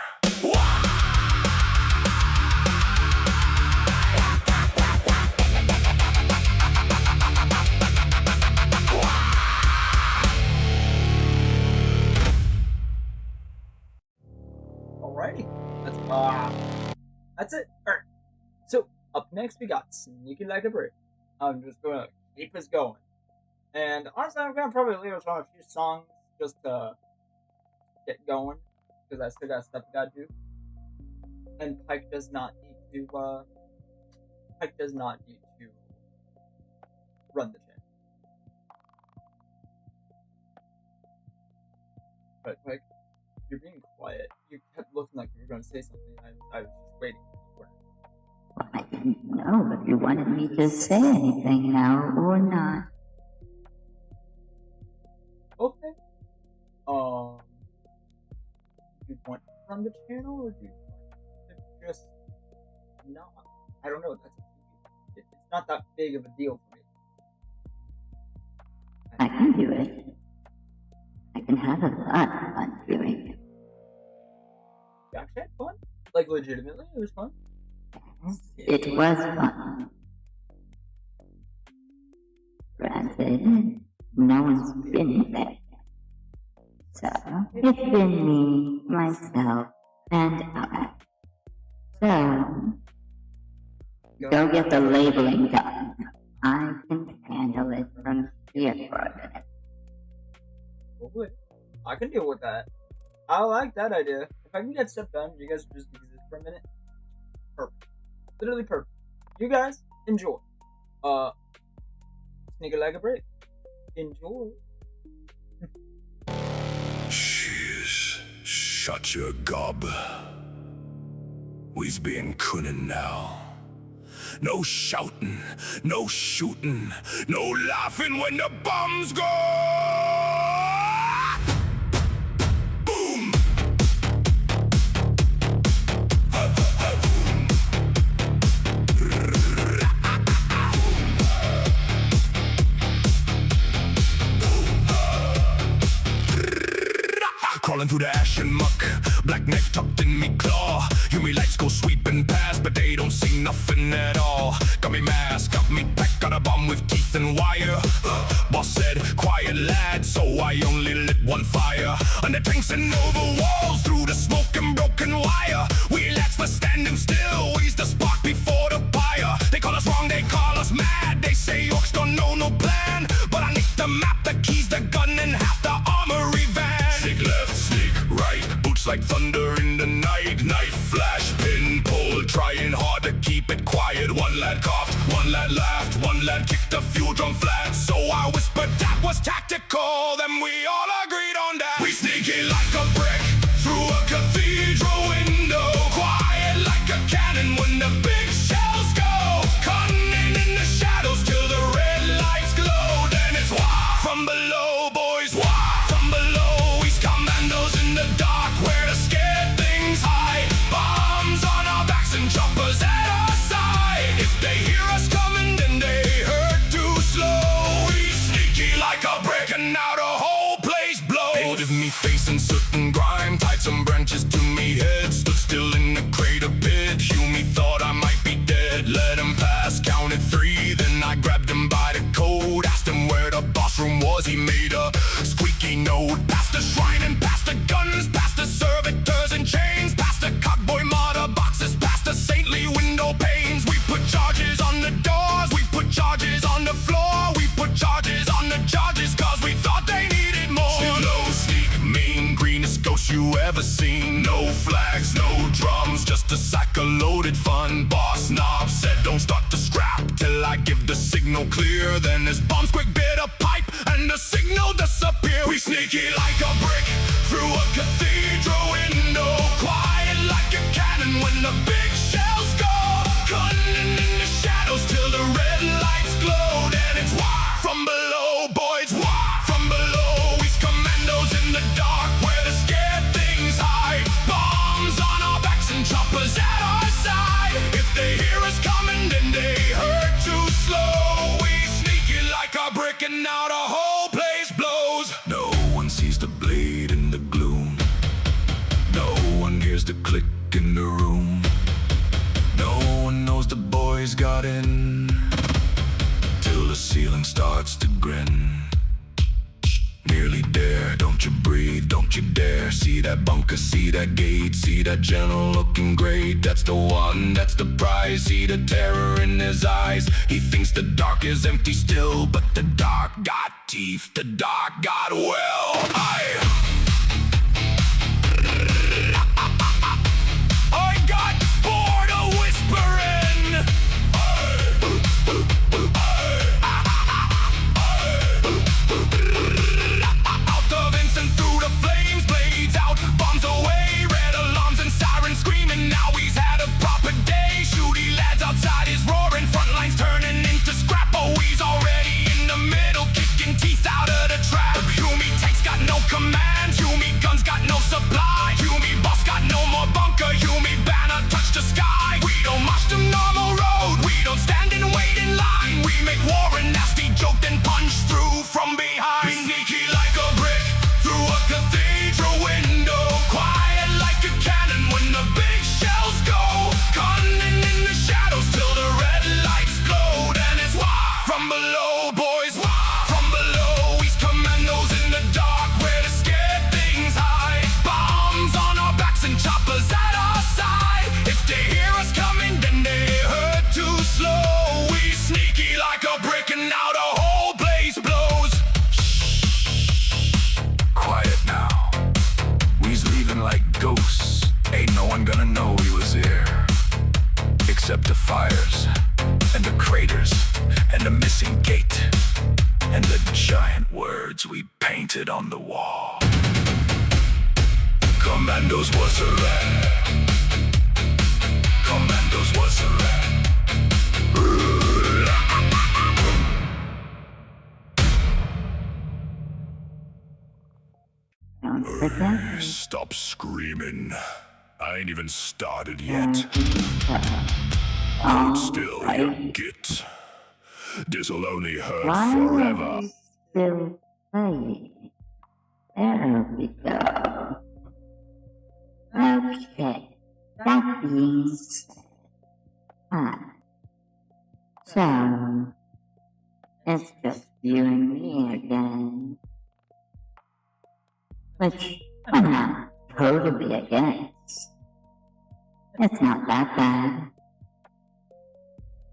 Alrighty, that's it. Alright. So up next we got Sneaky Like a Brick. I'm just gonna keep us going, and honestly, I'm gonna probably leave us on a few songs just to get going because I still got stuff I gotta do. And Pike does not need to. Run the channel. But Pike, you're being quiet. You kept looking like you were going to say something. I was just waiting. Well, I didn't know if you wanted me to say anything now or not. Okay. Do you want to run the channel or do you want to just not? I don't know. It's not that big of a deal for me. I can do it. I can have a lot of fun doing it. You actually had fun? Like legitimately, it was fun? It was fun. Granted, no one's been there yet. So, it's been me, myself, and Alex. So, go get the labeling done. I can handle it from here for a minute. Hopefully. I can deal with that. I like that idea. If I can get stuff done, you guys just exist for a minute. Perfect. Literally perfect. You guys, enjoy. Sneaky Like a Brick. Enjoy. Jeez, shut your gob. We's being cunning now. No shouting, no shooting, no laughing when the bombs go. Boom. Crawling through the ash and muck, black knife tucked in me claw. Hear me lights go sweeping past, but they don't see nothing at all. Got me mask, got me pack, got a bomb with teeth and wire. Boss said, quiet lad, so I only lit one fire. And the tanks and over walls, through the smoke and broken wire. We lads for standing still, we's the spark before the fire. They call us wrong, they call us mad. They say orcs don't know no plan, but I nicked the map, the keys, the gun, and half the armory van. Sneak left, sneak right, boots strikes like thunder in the night. Knife flash, pin pull, trying hard to keep it quiet. One lad coughed, one lad laughed, one lad kicked the fuel drum flat. So I whispered that was tactical, then we all agreed on that. We sneak it like a brick through a cathedral window, quiet like a cannon when the big shells go, cunning in the shadows till the red lights glow. Then it's Waaagh from below, boys, Waaagh from below. He's commandos in the dark where the scared things hide. Bombs on our backs and choppers at our side. If they hear us coming, then they heard too slow. We sneaky like a brick and out a whole place blows. Painted me face in soot and grime, tied some branches to me head, stood still in the crater pit. Hume thought I might be dead, let him pass, counted 3. Then I grabbed him by the coat, asked him where the boss room was. He made a squeaky note, past the shrine and past the guns, past the servitors and chains, past the cockboy martyr boxes, past the saintly window panes. We put charges on the doors, we put charges on the floor, we put charges on the charges cause we thought they needed more. Slow sneak, mean, greenest ghost you ever seen. No flags, no drums, just a sack of loaded fun. Boss knob said don't start the scrap till I give the signal clear. Then his bombs quick bit a pipe and the signal disappeared. We sneaky like a brick through a cathedral window, quiet like a cannon when the big shells go, cunning in the shadows till the red lights glow. Then it's Waaagh from below, boys, Waaagh from below. He's commandos in the dark where the scared things hide. Bombs on our backs and choppers at our side. If they hear us coming, then they heard too slow. We sneaky like a brick and out a whole place blows. No one sees the blade in the gloom, no one hears the click in the room, no one knows the boys got in, till the ceiling starts to grin. Nearly there, don't you breathe, don't you dare. See that bunker, see that gate, see that general looking great. That's the one, that's the prize. See the terror in his eyes. He thinks the dark is empty still, but the dark got teeth, the dark got I got bored of whispering. Out the vents and through the flames, blades out, bombs away, red alarms and sirens screaming. Now he's had a proper day. Shooty lads outside is roaring, front lines turning into scrap. Oh, he's already in the middle, kicking teeth out of the trap. Hume tanks got no command, Hume guns got no supply, Hume boss got no more bunker, Hume banner touch the sky. We don't march the normal road, we don't stand and wait in line. We make war a nasty joke, then punch through from behind. We sneaky like a brick through a cathedral window, quiet like a cannon when the big shells go, cunning in the shadows till the red lights glow. Then it's Waaagh from below, boys, Waaagh from below. He's commandos in the dark where the scared things hide. Bombs on our backs and choppers at our side. If they hear us coming, then they heard too slow. We sneaky like a brick and out a whole place blows. Quiet now, we's leaving like ghosts. Ain't no one gonna know we was here, except the fires and the craters and the missing gate and the giant words we painted on the wall. Commandos was a rat, Commandos was a rat. Don't forget. Stop screaming. I ain't even started yet. Hold still, you git. This'll only hurt Why forever. are you still playing? There we go. Okay, that being said, so it's just you and me again. Which I'm not totally against. It's not that bad.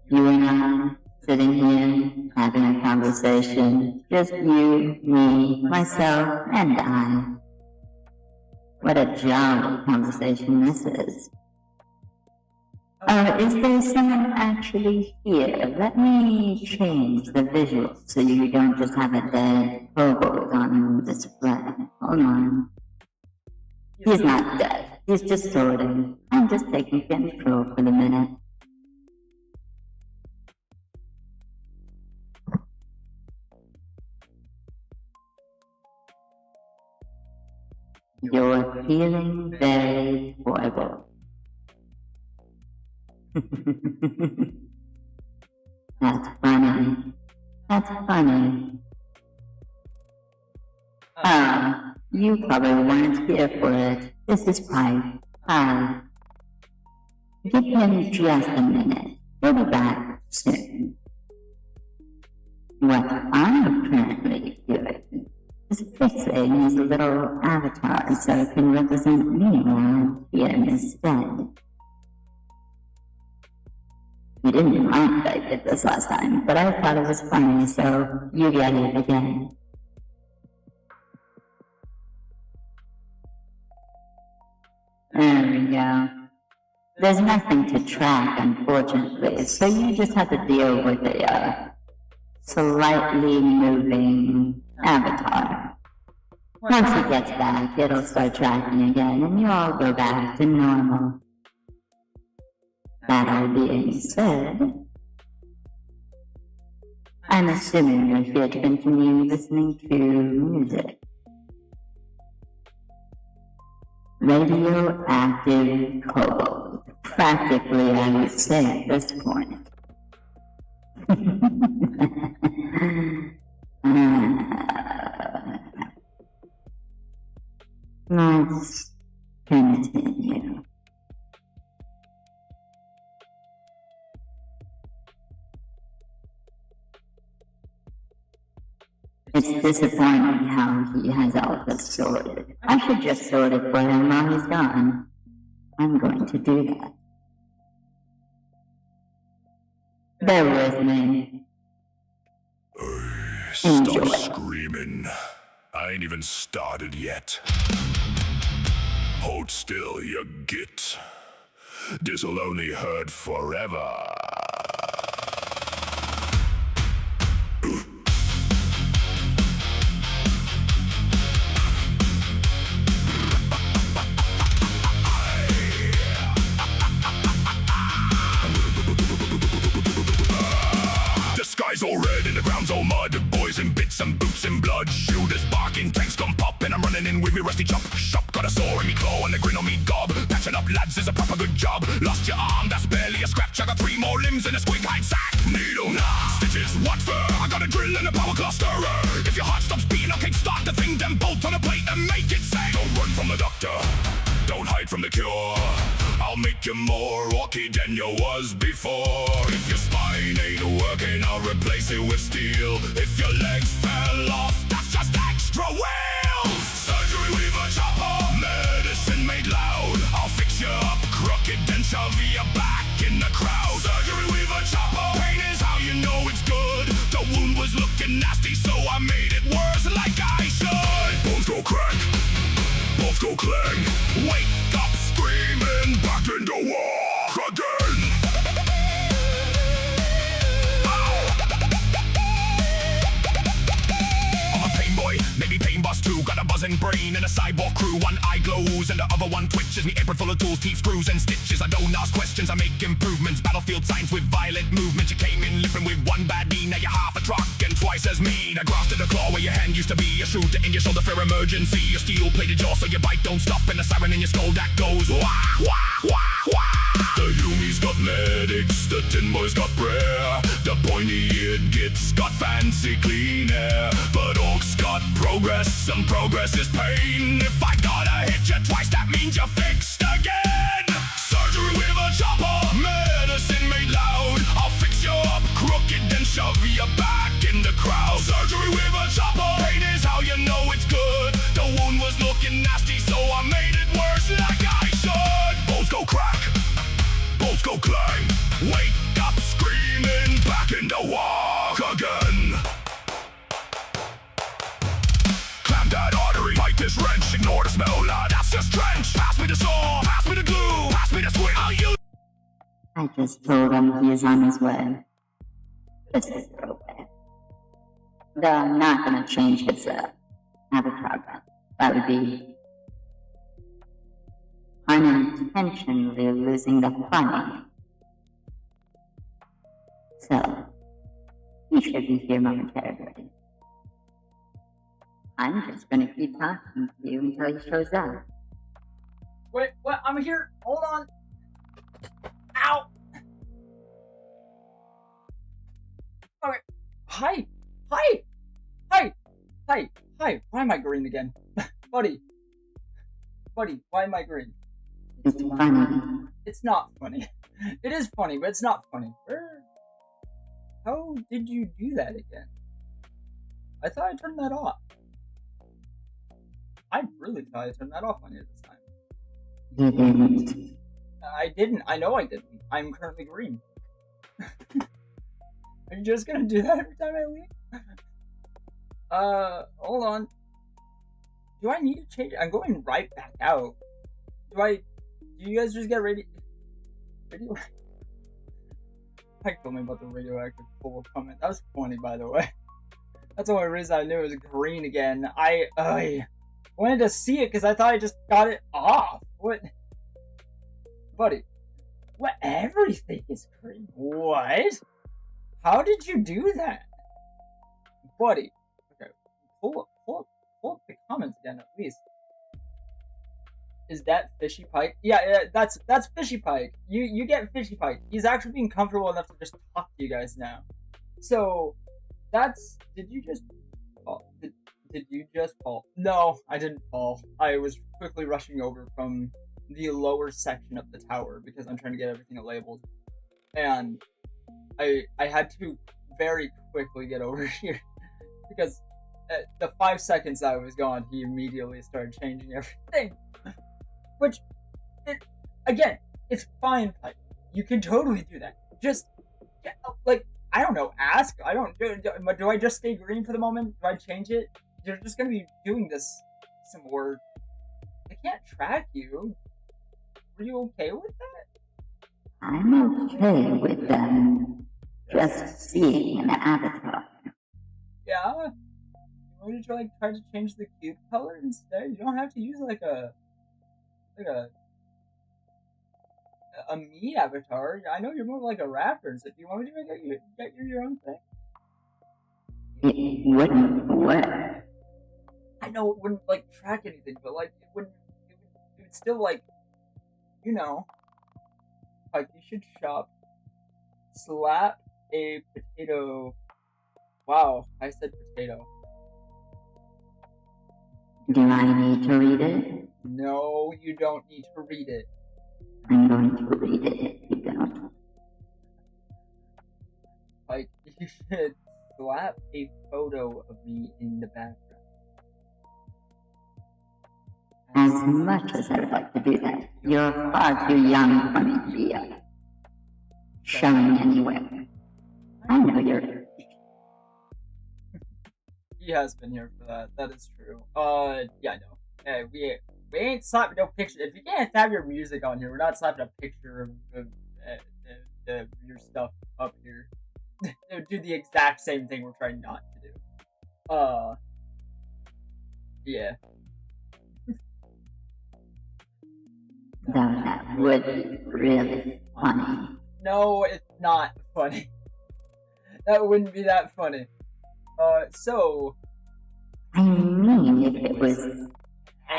You and I sitting here having a conversation, just you, me, myself, and I. What a jolly conversation this is. Is there someone actually here? Let me change the visual so you don't just have a dead kobold on display. Hold on. He's not dead. He's just sorting. I'm just taking control for the minute. You're feeling very horrible. That's funny. That's funny. You probably weren't here for it. This is Pipe. Hi. Give him just a minute. We'll be back soon. What I'm currently doing is fixing his little avatar so it can represent me around here instead. You didn't mind I did this last time, but I thought it was funny, so you get it again. There we go. There's nothing to track, unfortunately, so you just have to deal with a slightly moving avatar. Once he gets back, it'll start tracking again, and you all go back to normal. That all being said, I'm assuming you're here to continue listening to music. Radioactive kobold, practically I would say at this point. Let's continue. It's disappointing how he has all this sorted. I should just sort it for him while he's gone. I'm going to do that. Bear with me. Stop screaming. I ain't even started yet. Hold still, you git. This'll only hurt forever. Skies all red and the ground's all mud. Boys in bits and boots in blood. Shooters barking, tanks gone pop, and I'm running in with me rusty chop. Shop got a sore in me claw and a grin on me gob. Patching up lads is a proper good job. Lost your arm, that's barely a scratch. I got 3 more limbs in a squig hide sack. Needle, stitches, what for? I got a drill and a power cluster. If your heart stops beating, I'll kickstart the thing. Then bolt on a plate and make it say. Don't run from the doctor, don't hide from the cure. I'll make you more orky than you was before. If your spine ain't working, I'll replace it with steel. If your legs fell off, that's just extra wheels. Surgery with a chopper, medicine made loud. I'll fix you up crooked, then shove you back in the crowd. Surgery with a chopper, pain is how you know it's good. The wound was looking nasty, so I made it worse like I should. Bones go crack, bones go clang. Wake up screaming, back in the walk again. Maybe pain boss too, got a buzzing brain and a cyborg crew. One eye glows and the other one twitches. Me apron full of tools, teeth, screws and stitches. I don't ask questions, I make improvements. Battlefield signs with violent movements. You came in limping with one bad knee, now you're half a truck and twice as mean. I grafted a claw where your hand used to be. A shooter in your shoulder for emergency. A steel-plated jaw so your bite don't stop. And a siren in your skull that goes wah, wah, wah, wah. The Humies got medics, the Tin Boys got prayer. The pointy-eared gits got fancy clean air. But orcs got progress, and progress is pain. If I gotta hit you twice, that means you're fixed again. Surgery with a chopper, medicine made loud. I'll fix you up crooked, then shove you back in the crowd. Surgery with a chopper, pain is how you know it's good. The wound was looking nasty, so I made it worse like I should. Bones go crack, bones go clang. Wake up screaming, back in the walk again. Clamp that artery, bite this wrench, ignore the smell, that's just I just told him he is on his way. This is throwback. Though I'm not gonna change his avatar. That would be unintentionally losing the funny. So, he should be here momentarily. I'm just gonna keep talking to you until he shows up. Wait, what? I'm here. Hold on. Ow. Okay. Hi. Hi. Hi. Hi. Hi. Why am I green again? Buddy. Buddy, why am I green? It's funny. It's not funny. It is funny, but it's not funny. How did you do that again? I thought I turned that off. I really thought I turned that off on you this time. You didn't. I didn't. I know I didn't. I'm currently green. Are you just gonna do that every time I leave? Hold on. Do I need to change? I'm going right back out. Do you guys just get radio? I told me about the radioactive pool comment. That was funny, by the way. That's the only reason I knew it was green again. I wanted to see it because I thought I just got it off. What? Buddy. What? Everything is green. What? How did you do that? Buddy. Okay. Pull up the comments again, at least. Is that Fishy Pike? Yeah, that's Fishy Pike. You get Fishy Pike. He's actually being comfortable enough to just talk to you guys now. So, that's... Did you just fall? Did you just fall? No, I didn't fall. I was quickly rushing over from the lower section of the tower because I'm trying to get everything labeled. And I had to very quickly get over here because the 5 seconds I was gone, he immediately started changing everything. Which, again, it's fine. Like, you can totally do that. Just, like, I don't know, ask. Do I just stay green for the moment? Do I change it? You're just gonna be doing this some more. They can't track you. Were you okay with that? I'm okay with them just seeing an avatar. Yeah? You want me to try to change the cube color instead? You don't have to use like a me avatar. I know you're more like a rapper, so if you want me to get your own thing. It wouldn't work. I know it wouldn't like track anything, but like it would still like, you know, like you should shop, slap a potato. Wow, I said potato. Do I need to read it? No, you don't need to read it. I'm going to read it if you don't. Like, you should slap a photo of me in the background. As much as I would like to do that, you're far too young for me to be showing anywhere. I know you're... He has been here for that. That is true. Yeah, I know. Hey, we ain't slapping no picture. If you can't have your music on here, we're not slapping a picture of your stuff up here. It would do the exact same thing we're trying not to do. Yeah. Though that would be really funny. No, it's not funny. That wouldn't be that funny. So... I mean, if it was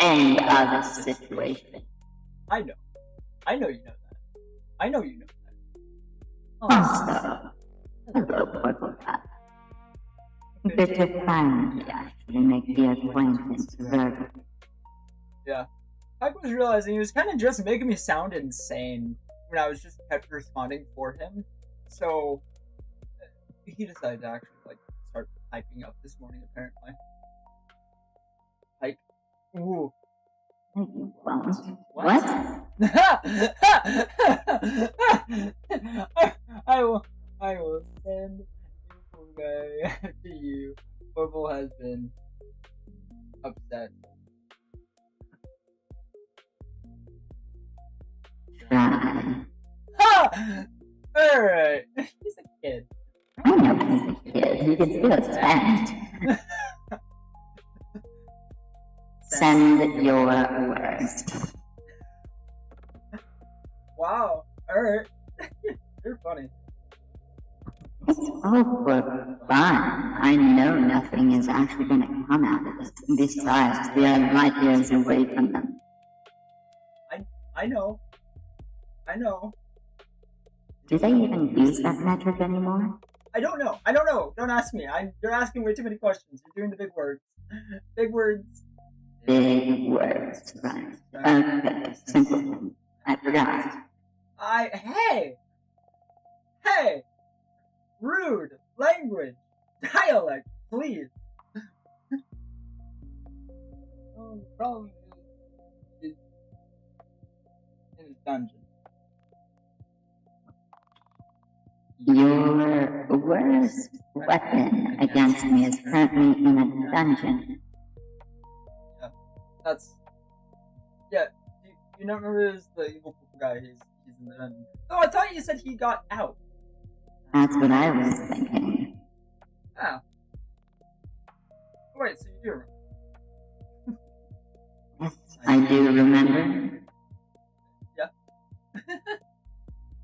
any other situation. I know. I know you know that. I know you know that. Also, hello, Purple Cup. Bitter finally actually make the acquaintance of her. Yeah. Pike was realizing he was kind of just making me sound insane when I was just kept responding for him. So, he decided to actually, like, start typing up this morning, apparently. Like, ooh. What? I will send Imperium to you. Purple has been upset. Try. Ha! you can still send. Send your worst. Wow. Alright. You're funny. It's all for fun. I know nothing is actually going to come out of this. Besides, we are light years away from them. I know. I know. Do they even use that metric anymore? I don't know. I don't know. Don't ask me. You're asking way too many questions. You're doing the big words. Big words. Big words, right. Okay, simple thing. I forgot. Hey! Rude language, dialect, please. The problem is in his dungeon. Your worst weapon against me is currently in a dungeon. Yeah, you don't remember the evil guy, he's in the dungeon. Oh, I thought you said he got out. That's what I was thinking. Oh. Wait, so you do remember? Yes, I do remember. Yeah.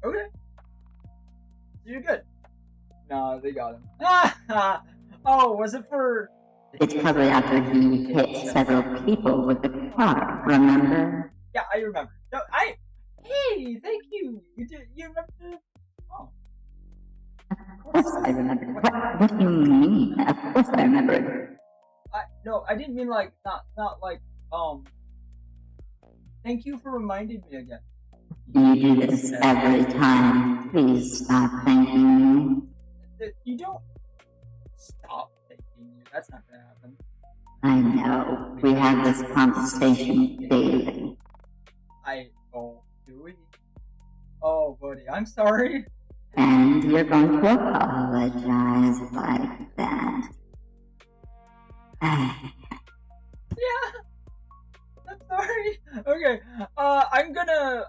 Okay. You're good. No, they got him. Oh, was it for... It's probably after he hit several people with the car, remember? Yeah, I remember. No, Hey, thank you. You remember? Oh. Of course I remember. What do you mean? Of course I remember. No, I didn't mean like, not like, thank you for reminding me again. You do this every time. Please stop thanking me. You don't stop thanking me. That's not gonna happen. I know. We have this conversation daily. Do we? Oh, buddy, I'm sorry. And you're going to apologize like that. Yeah. I'm sorry. Okay. I'm going to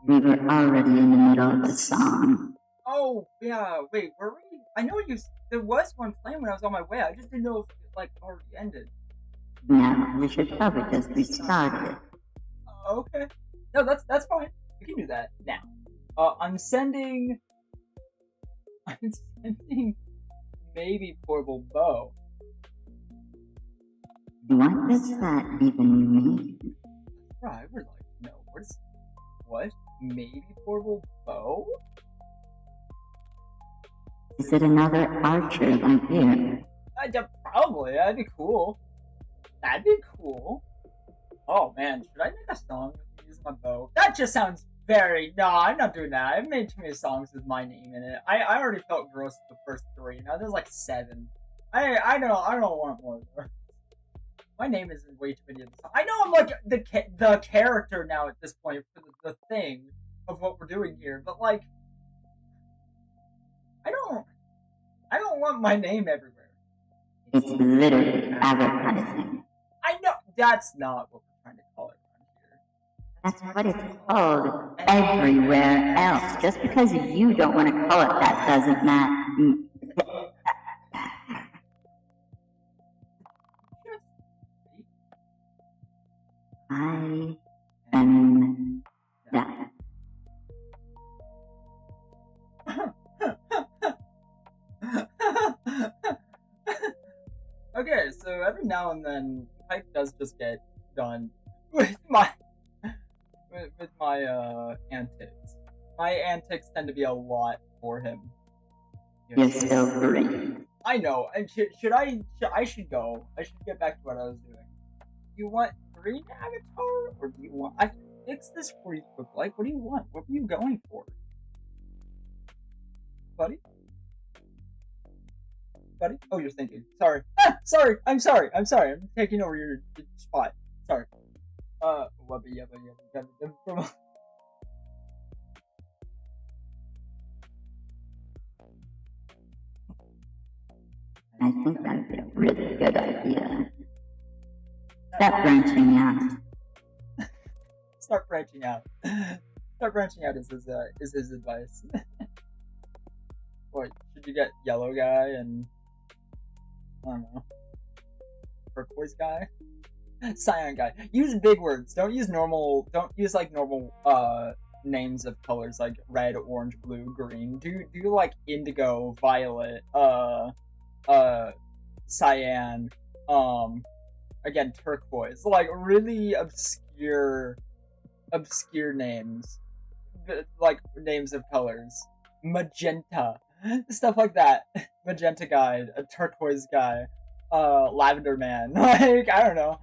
We were already in the middle of the song. Oh, yeah, wait, were we? I know there was one playing when I was on my way. I just didn't know if it, like, already ended. No, we should probably just restart it. Okay. No, that's fine. We can do that now. I'm sending maybe portable bow. What does that even mean? Right, we're like, no, what? Maybe portable bow? Is it another archer like you? Probably, that'd be cool. Oh man, should I make a song using my bow? That just sounds no, I'm not doing that. I've made too many songs with my name in it. I already felt gross with the first 3. Now there's like 7. I don't want more. My name is in way too many of the songs. I know I'm like the character now at this point for the thing of what we're doing here, but like I don't want my name everywhere. It's literally advertising. I know that's not what we're trying to call it around here. That's what it's called everywhere else. Just because you don't want to call it that doesn't matter. I am done. Okay, so every now and then, Pike does just get done with my antics. My antics tend to be a lot for him. You're still green. I know. And I should go. I should get back to what I was doing. You want green avatar, or do you want? I can fix this for you quick. Like, what do you want? What were you going for, buddy? Buddy? Oh, you're thinking. Sorry. Sorry. I'm sorry. I'm taking over your spot. Sorry. I think that'd be a really good idea. Stop branching out. Start branching out. Start branching out is his advice. What, should you get yellow guy and I don't know, turquoise guy? Cyan guy. Use big words. Don't use normal like normal names of colors like red, orange, blue, green. Do like indigo, violet, cyan, again turquoise. Like really obscure names. Like names of colors. Magenta. Stuff like that. Magenta guy, a turquoise guy. Lavender man. Like, I don't know.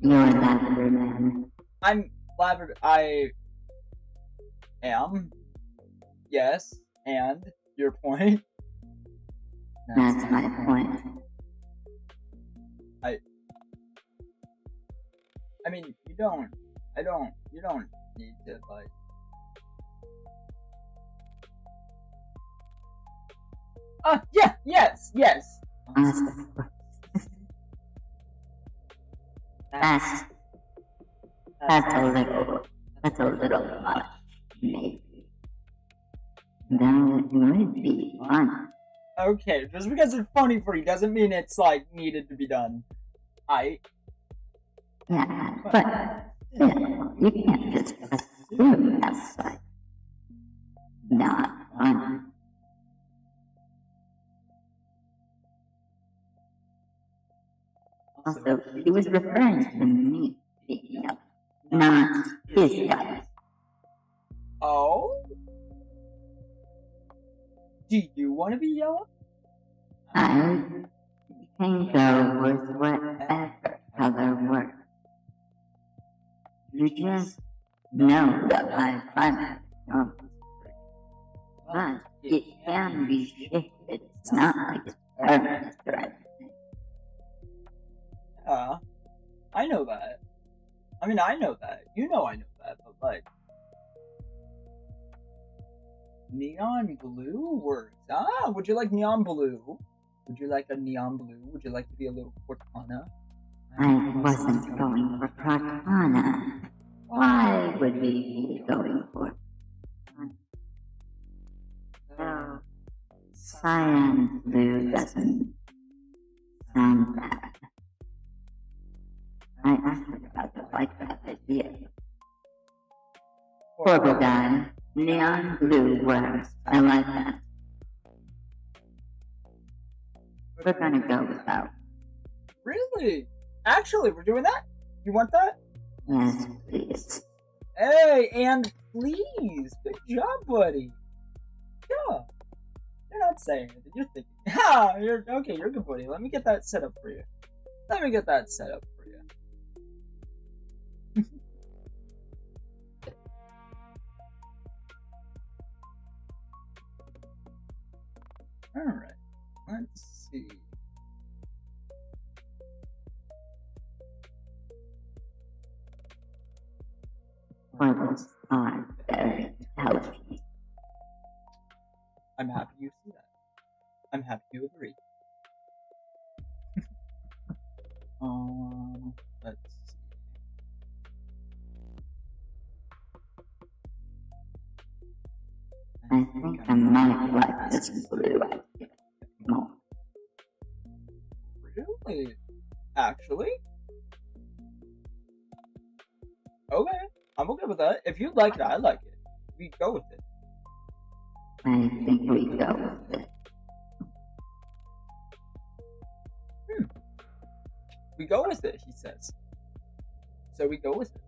You're Lavender Man. I'm Lavender. I am. Yes. And your point. That's my point. I mean, you don't need to like. Yeah, yes. That's a little much, maybe. Though it would be fun. Okay, just because it's funny for you doesn't mean it's like needed to be done. Yeah, but still, you can't just assume that's like not fun. Also, he was referring to me, speaking of, not his guys. Oh? Do you want to be yellow? I can go with whatever color works. You just know that my primary normal is free. But it can be shifted. It's not like it's permanent or anything. I know that. I mean, I know that. You know I know that, but like... Neon blue works. Ah, would you like neon blue? Would you like a neon blue? Would you like to be a little Cortana? I wasn't going for Cortana. Why would we be going for no, cyan blue doesn't sound bad. I forgot to like that idea. Horrible guy. Neon blue works. I like that. We're gonna go with that. Really? Actually, we're doing that? You want that? Yes, please. Hey, and please. Good job, buddy. Yeah. You're not saying anything. You're thinking. Ha! You're okay. You're good, buddy. Let me get that set up for you. Alright, let's see. Portals are very intelligent. I'm happy you see that. I'm happy you agree. Let's see. I think I might like this blue idea more. Really? Actually? Okay, I'm okay with that. If you like it, I like it. We go with it. I think we go with it. We go with it, he says. So we go with it.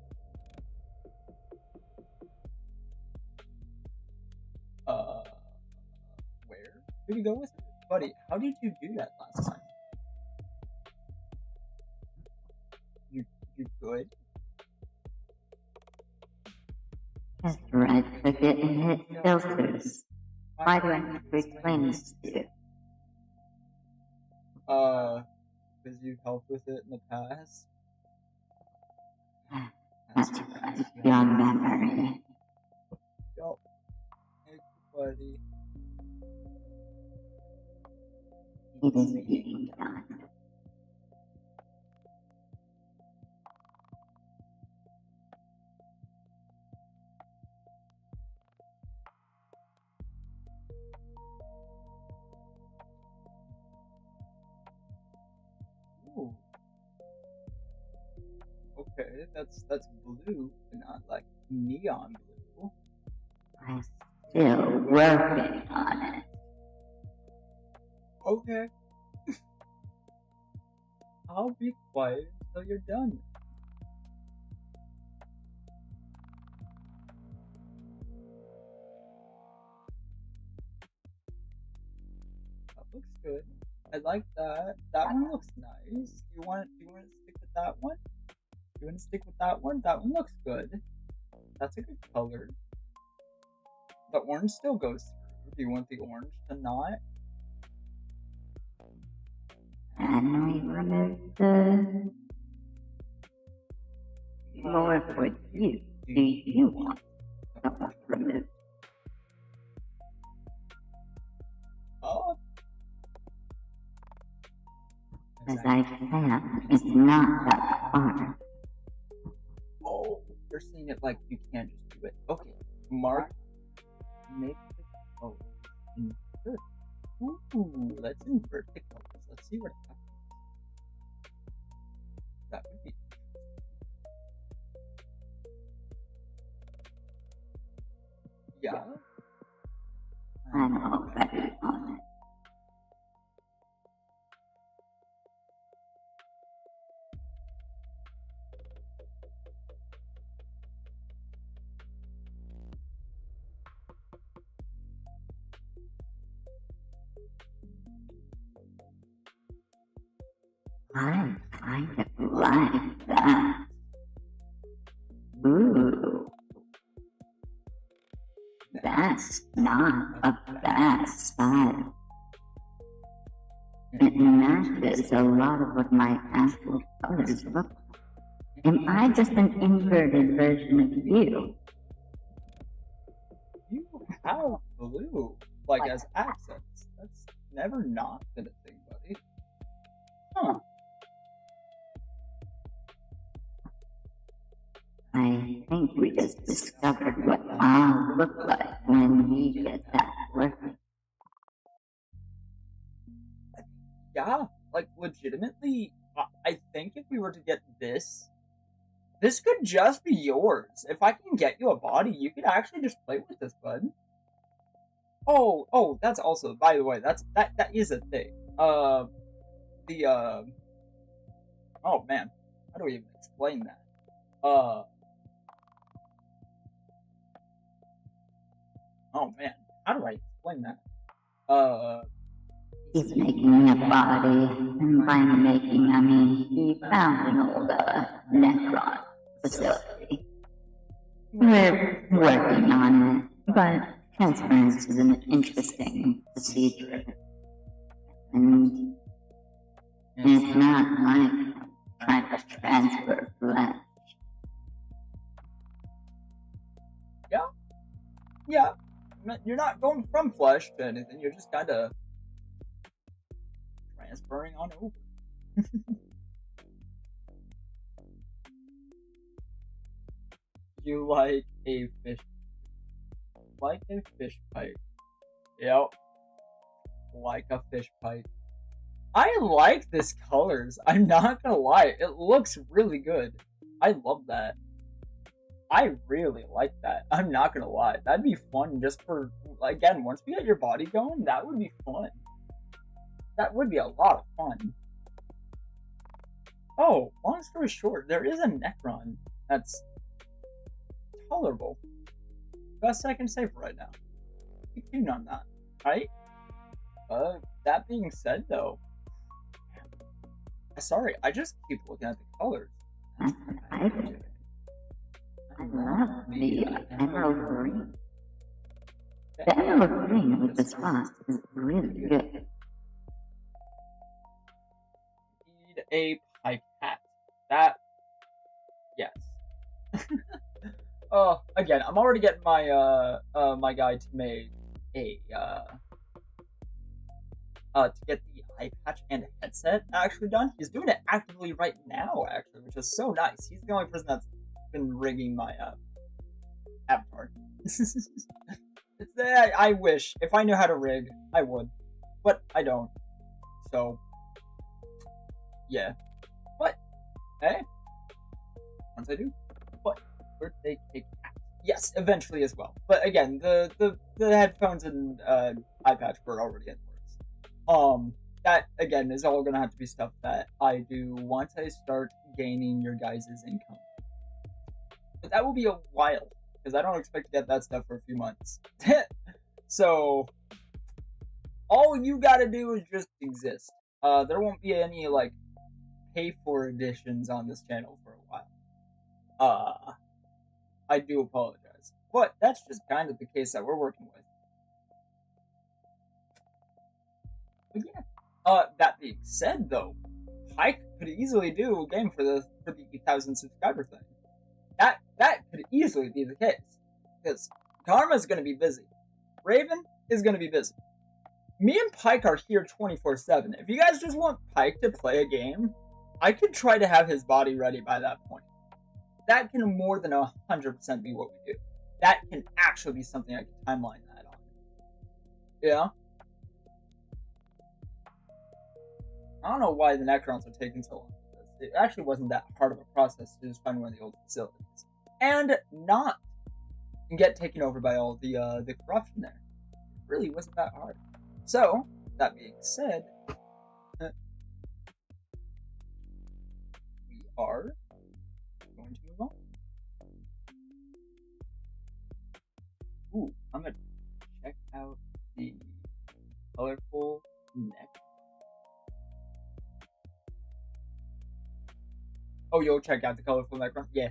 Where did we go with it? Buddy, how did you do that last time? You good? Just right click it and hit filters. Why do I have to explain this to you? Because you've helped with it in the past? That's right, your memory. Yo. Hey, buddy. It is being done. Okay, that's blue, but not like neon blue. I'm still working on it. Okay. I'll be quiet until you're done. That looks good. I like that. That one looks nice. Do you want to stick with that one? You want to stick with that one? That one looks good. That's a good color. The orange still goes through. Do you want the orange to not? And we remove the more for you. Do you want someone removed? Oh. As I found, it's not that far. Oh, you're seeing it like you can't just do it. Okay, mark. Make the color. Invert. Ooh, let's invert the colors. Let's see what happens. That would be. Yeah. I'm already on it. I kind of like that. Ooh. That's not a bad style. It matches a lot of what my actual colors look like. Am I just an inverted version of you? You have blue, like as accents. That's never not been a thing, buddy. Huh. I think we just discovered what I'll look like when we get that working. Yeah, like legitimately, I think if we were to get this could just be yours. If I can get you a body, you could actually just play with this, bud. Oh, that's also, by the way, that is a thing. Oh man, how do we even explain that? Oh man, how do I explain that? He's making me a body, and by making, I mean he found an old Necron facility. We're working on it, but transference is an interesting procedure. And it's not like trying to transfer flesh. Yeah, you're not going from flesh to anything, you're just kind of transferring on over. You like a fish. Like a fish pipe. Yep. Like a fish pipe. I like this colors. I'm not gonna lie. It looks really good. I love that. I really like that. I'm not gonna lie. That'd be fun just for, again, once we get your body going, that would be fun. That would be a lot of fun. Oh, long story short, there is a Necron that's tolerable. Best I can say for right now. Keep tuned on that, right? That being said, though, sorry, I just keep looking at the colors. I love the emerald green. The emerald green with the spots is really good. Need a pipe hat. That, yes. Again, I'm already getting my my guy to make a to get the eye patch and headset actually done. He's doing it actively right now, actually, which is so nice. He's the only person that's been rigging my avatar. I wish. If I knew how to rig, I would. But I don't. So, yeah. But, hey. once I do. But birthday cake hat. Yes, eventually as well. But again, the headphones and eye patch were already in the works. That again is all gonna have to be stuff that I do once I start gaining your guys' income. But that will be a while, because I don't expect to get that stuff for a few months. So all you gotta do is just exist. There won't be any like pay for editions on this channel for a while. I do apologize, but that's just kind of the case that we're working with. But yeah, that being said, though, I could easily do a game for the 1,000 subscriber thing. That could easily be the case, because Karma's gonna be busy, Raven is gonna be busy. Me and Pike are here 24/7. If you guys just want Pike to play a game, I could try to have his body ready by that point. That can more than 100% be what we do. That can actually be something I can timeline that on. Yeah? I don't know why the Necrons are taking so long for this. It actually wasn't that hard of a process to just find one of the old facilities. And not get taken over by all the corruption there. It really wasn't that hard. So, that being said, we are going to move on. Ooh, I'm gonna check out the colorful neck. Oh, you'll check out the colorful neck run? Yeah.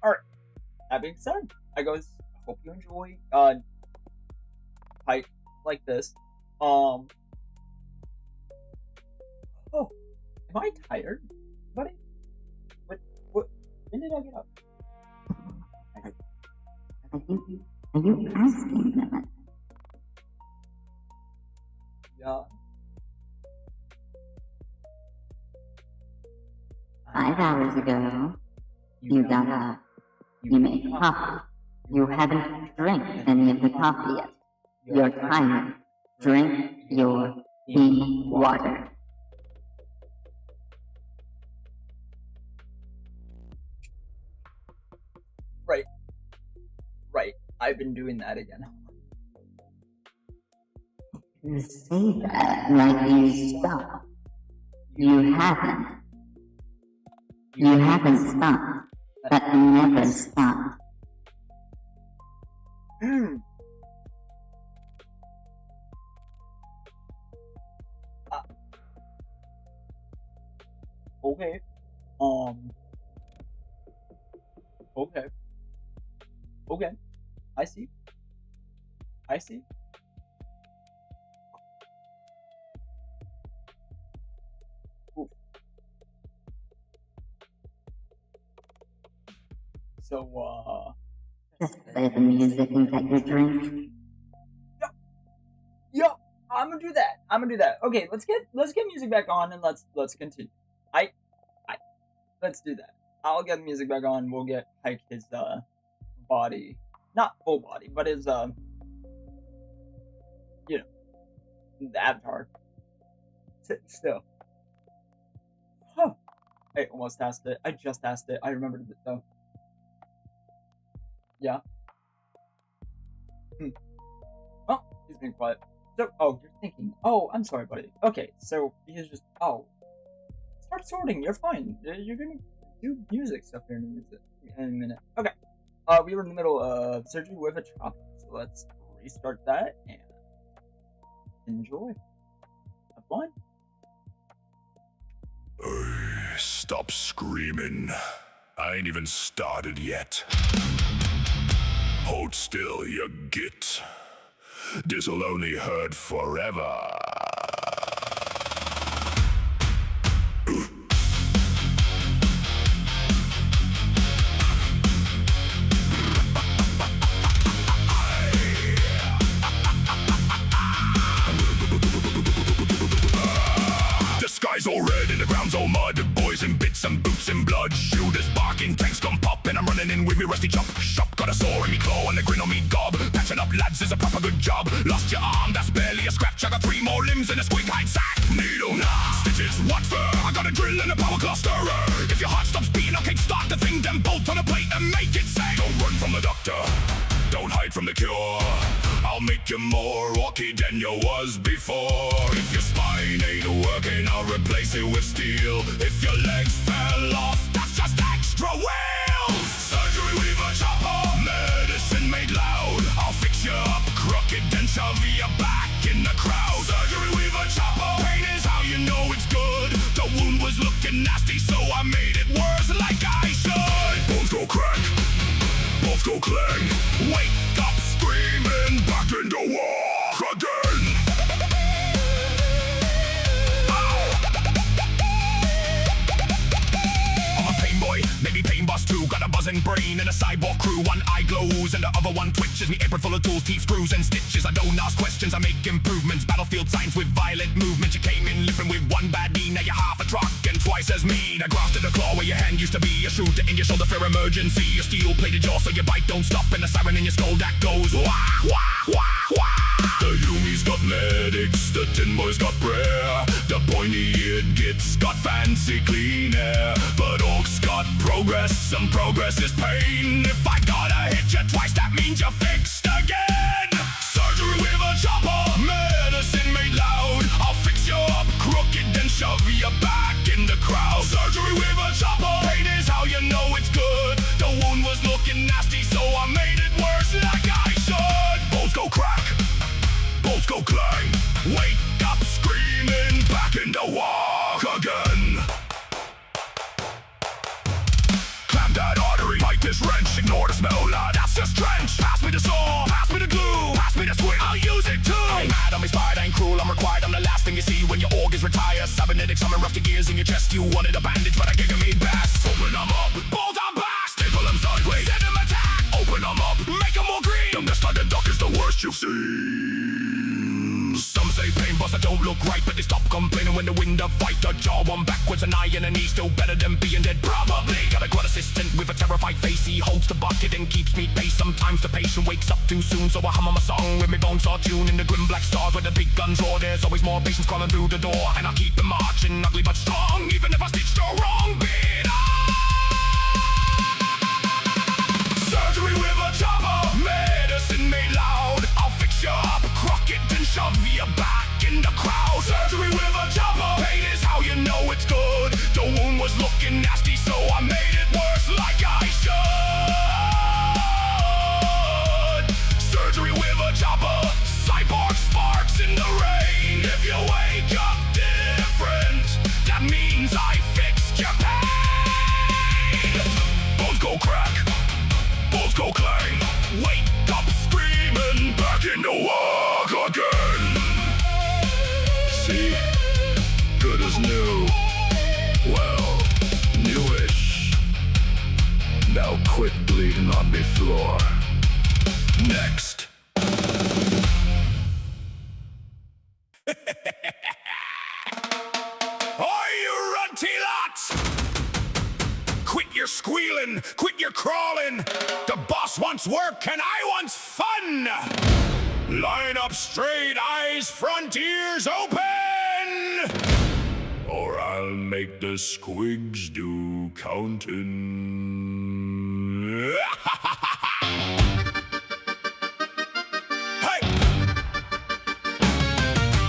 Alright, that being said, I hope you enjoy Pike like this. Oh, am I tired, buddy? What when did I get up? I think are you asking them? Yeah. 5 hours ago, you got up. You made coffee. You haven't drank any of the coffee yet. You're tired. Drink your tea water. Right. I've been doing that again. You say that like you stopped. You haven't. You haven't stopped, but never stopped. Okay. Okay. I see. Ooh. So, Just play the music and get your drink. Yo, I'm gonna do that. Okay, let's get music back on and let's continue. Let's do that. I'll get the music back on. We'll get Pike his body, not full body, but his the avatar. Still. Huh. I almost asked it. I just asked it. I remembered it though. Yeah. Oh, he's being quiet. So, you're thinking. Oh, I'm sorry, buddy. Okay, so he's just. Start sorting. You're fine. You're gonna do music stuff here in a minute. Okay. We were in the middle of surgery with a Choppa, so let's restart that and enjoy. Have fun. Stop screaming. I ain't even started yet. Hold still, you git. This'll only hurt forever. The sky's all red and the ground's all mud. Boys in bits and boots and blood. Shooters barking, tanks gun pop, and I'm running in with me rusty chop. Shop got a sore in me claw and a grin on me gob. Patching up lads is a proper good job. Lost your arm, that's barely a scratch. I got 3 more limbs in a squig hide sack. Needle, nah, stitches, what for? I got a drill and a power cluster. If your heart stops beating, okay, start the thing, then bolt on a plate and make it say. Don't run from the doctor, don't hide from the cure. I'll make you more orky than you was before. If your spine ain't working, I'll replace it with steel. If your legs fell off, that's just extra wheels. Surgery with a chopper, medicine made loud. I'll fix you up crooked, then shove you back in the crowd. Surgery with a chopper, pain is how you know it's good. The wound was looking nasty, so I made it worse like I should. Bones go crack, bones go clang. Wake up screaming, back in the walk again. I'm a pain boy, maybe pain boss too. Got a buzzing brain and a cyborg crew. One eye glows and the other one twitches. Me apron full of tools, teeth, screws and stitches. I don't ask questions, I make improvements. Battlefield signs with violent movement. You came in limping with one bad knee, now you're half a truck and twice as mean. I grafted a claw where your hand used to be. A shooter in your shoulder for emergency. A steel-plated jaw so your bite don't stop. And the siren in your skull that goes wah, wah, wah, wah. The Yumi's got medics, the tin boys got prayer. The pointy-eared gits got fancy clean air. But orcs got progress, and progress is pain. If I gotta hit you twice, that means you're fixed again. Surgery with a chopper, medicine made loud. I'll fix you up crooked, then shove you back in the crowd. Surgery with a chopper, pain is how you know it's good. The wound was looking nasty, so I made it worse like I should. Bones go crack, bones go clang. Wake up screaming, back in the walk again. Clamp that artery, bite this wrench. Ignore the smell, that's just trench. Pass me the saw, pass me the glue, pass me the squid, I'll use it too. I ain't mad, I'm inspired, I ain't cruel, I'm required. I'm the last thing you see when your organs retire. Cybernetics, I'm rough to gears in your chest. You wanted a bandage, but I gave 'em made best. Open them up, bolt on back, staple them sideways, send them attack. Open them up, make them more green. Them the started duck is the worst you've seen. Some say pain boss, I don't look right, but they stop complaining when the wind of fight. A jaw, one backwards, an eye and a knee, still better than being dead. Probably got a grunt assistant with a terrified face. He holds the bucket and keeps me pace. Sometimes the patient wakes up too soon, so I hum on my song with my bones are tuned in the grim black stars where the big guns roar. There's always more patients crawling through the door, and I'll keep them marching, ugly but strong, even if I stitched the wrong bit on. Surgery with a chopper, medicine made loud. I'll fix you up crooked and shove you back in the crowd. Surgery with a chopper, pain is how you know it's good. The wound was looking nasty, so I made it worse like I should. Surgery with a chopper, cyborg sparks in the rain. If you wake up different, that means I fixed your pain. Bones go crack, bones go clang. Wake up screaming, back in the walk again. See, good as new. Well, newish. Now quit bleeding on me floor. Next. Are you runty lots? Quit your squealing, quit your crawling. The boss wants work and I want fun. Line up straight, eyes, front, ears open, or I'll make the squigs do counting. Hey!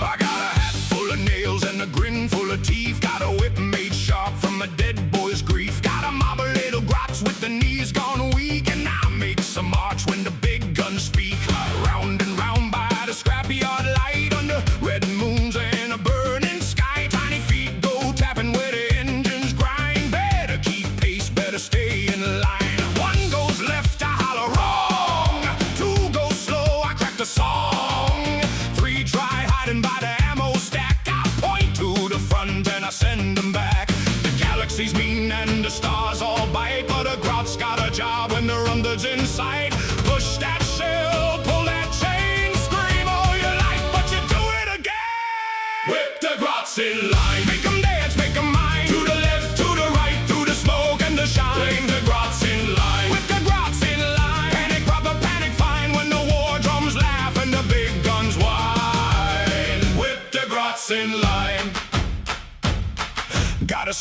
I got a hat full of nails and a grin full of teeth. Got a whip made sharp from a dead boy's grief. Got a mob of little grots with the knees gone weak, and I make some march when the big guns speak. Round and round by the scrapyard light, under red moons and a burning sky. Tiny feet go tapping where the engines grind. Better keep pace, better stay in line. One goes left, I holler wrong. Two goes slow, I crack the song. Three try hiding by the ammo stack. I point to the front and I send them back. The galaxy's mean and the stars all bite, but a grout's got a job when the rumder's in sight. Push that shell, pull that chain, scream all you like, but you do it again. Whip the grots in line, make 'em dance, make 'em mine.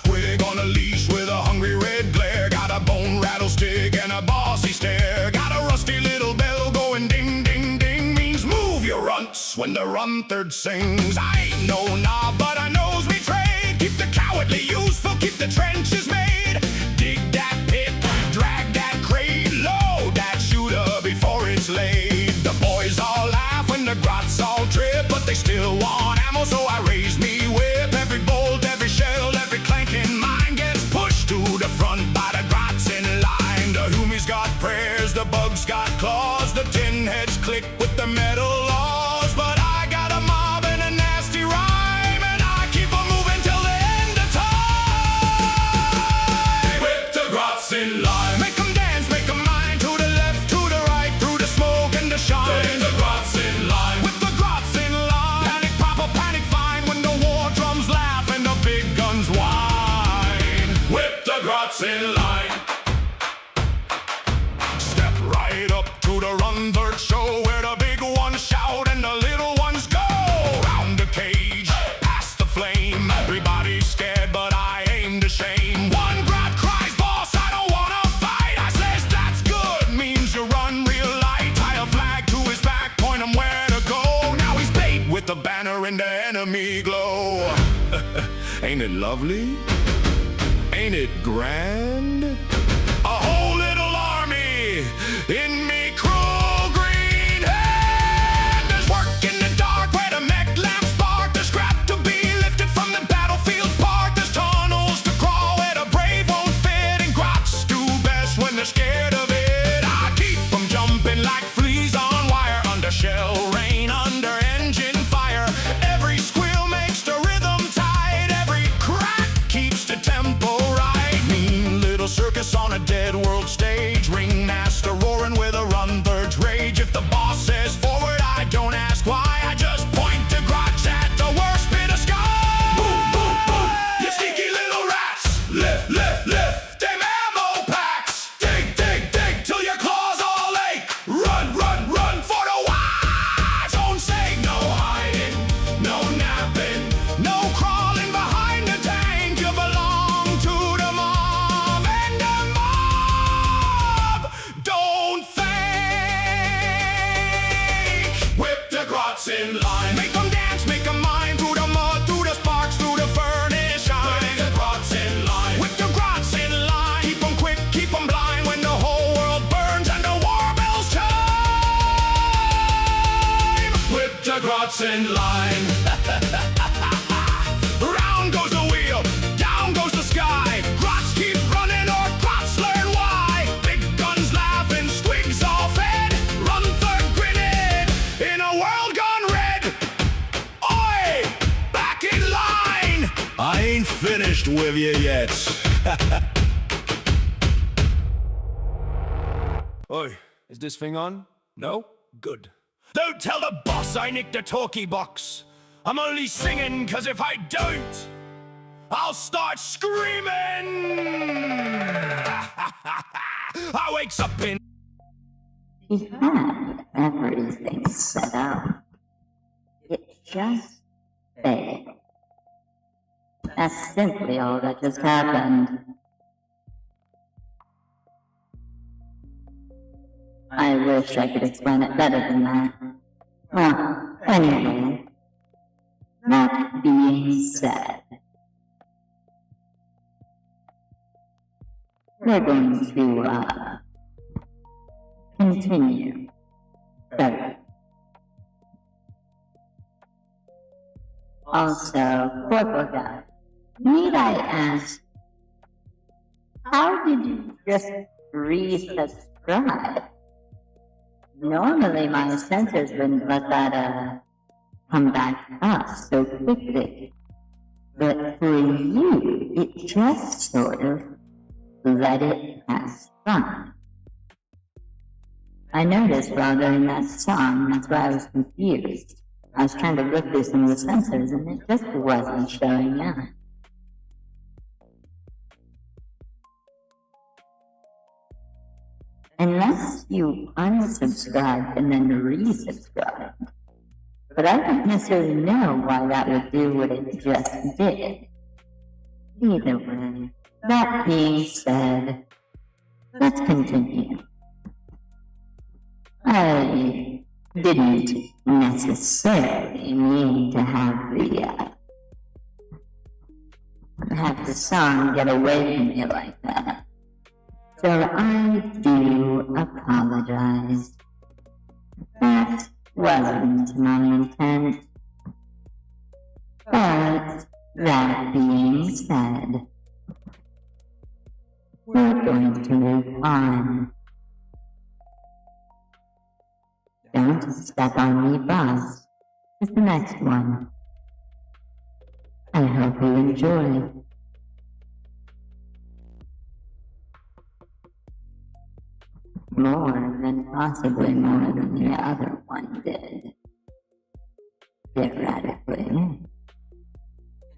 SQUIG on a leash with a hungry red glare. Got a bone rattlestick and a bossy stare. Got a rusty little bell going ding, ding, ding. Means move your runts when the run third sings. I ain't no knob, but I knows me trade. Keep the cowardly useful, keep the trenches made. Dig that pit, drag that crate, load that shooter before it's laid. The boys all laugh when the grots all trip, but they still want ammo, so I raise me whip. Every bolt, every shell, every clanking mine gets pushed to the front by the grots in line. The humies got prayers, the bugs got claws, the tin heads click with the metal laws. But I got a mob and a nasty rhyme, and I keep on moving till the end of time. Whip the grots in line, make them dance, make them mind. To the left, to the right, through the smoke and the shine. Whip the grots in line, whip the grots in line. Panic pop or panic fine when the war drums laugh and the big guns whine. Whip the grots in line. Step right up to the run third show, where the big ones shout and the little ones go. Round the cage, past the flame. Everybody's scared, but I aim to shame. One grot cries, boss, I don't wanna fight. I says, that's good, means you run real light. Tie a flag to his back, point him where to go. Now he's bait with the banner in the enemy glow. Ain't it lovely? Ain't it grand? A whole little army in me cruel green hand. There's work in the dark where the mech lamps spark. There's scrap to be lifted from the battlefield park. There's tunnels to crawl where the brave won't fit. And grots do best when they're scared of it. I keep them jumping like fleas on wire. Under shell rain, under engine fire. Every squeal makes the rhythm tight. Every crack keeps the tempo right. Mean little circus on a dead world stage. Ringmaster roaring with a run third's rage. If the boss says forward, I don't ask why. I just point to grots at the worst bit of sky. Boom, boom, boom, you sneaky little rats. Lift, lift, lift, them ammo packs. Dig, dig, dig, till your claws all ache. Run, run, run for the Waaagh. Don't say no hiding, no napping, no crawling behind the tank. You belong to the mob, and the mob don't think. Whip the grots in line, make them dance, make them mind. Through the mud, through the sparks, through the furnace shine. Whip the grots in line, whip the grots in line. Keep them quick, keep them blind when the whole world burns and the war bells chime. Whip the grots in line. Round goes the wheel, down goes the sky. Grots keep running or grots learn why. Big guns laughing, SQUIGs all fed. Run third grinning in a world gone red. Oi, back in line. I ain't finished with you yet. Oi, is this thing on? No? Good. Don't tell the boss I nicked the talkie box. I'm only singing cause if I don't, I'll start screaming. I wakes up in... He had everything set up. It just failed. That's simply all that just happened. I wish I could explain it better than that. Well, anyway, that being said, we're going to, continue. So, also, Corporal Guy, need I ask, how did you just resubscribe? Normally my sensors wouldn't let that, come back up so quickly. But for you, it just sort of let it pass by. I noticed while during that song, that's why I was confused. I was trying to look through some of the sensors and it just wasn't showing up. Unless you unsubscribed and then resubscribed. But I don't necessarily know why that would do what it just did. Either way, that being said, let's continue. I didn't necessarily mean to have the song get away from me like that. So I do apologize. That wasn't my intent. But that being said, we're going to move on. Don't Step on Me, Boss is the next one. I hope you enjoy. Possibly more than the other one did. Theoretically.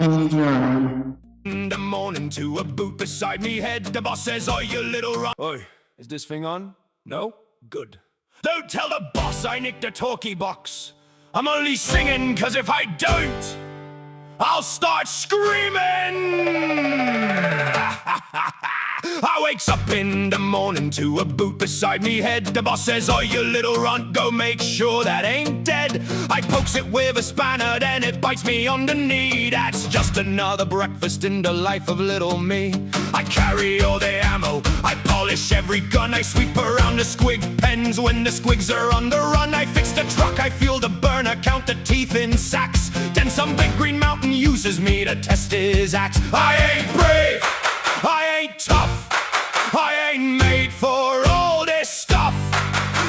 Enjoy. In the morning to a boot beside me head, the boss says, "Oi, you little Oi, is this thing on? No? Good. Don't tell the boss I nicked the talkie box. I'm only singing, cause if I don't, I'll start screaming!" I wakes up in the morning to a boot beside me head. The boss says, "Oh, you little runt, go make sure that ain't dead." I pokes it with a spanner, then it bites me on the knee. That's just another breakfast in the life of little me. I carry all the ammo, I polish every gun, I sweep around the squig pens when the squigs are on the run. I fix the truck, I fuel the burner, count the teeth in sacks. Then some big green mountain uses me to test his axe. I ain't brave, I ain't tough, I ain't made for all this stuff,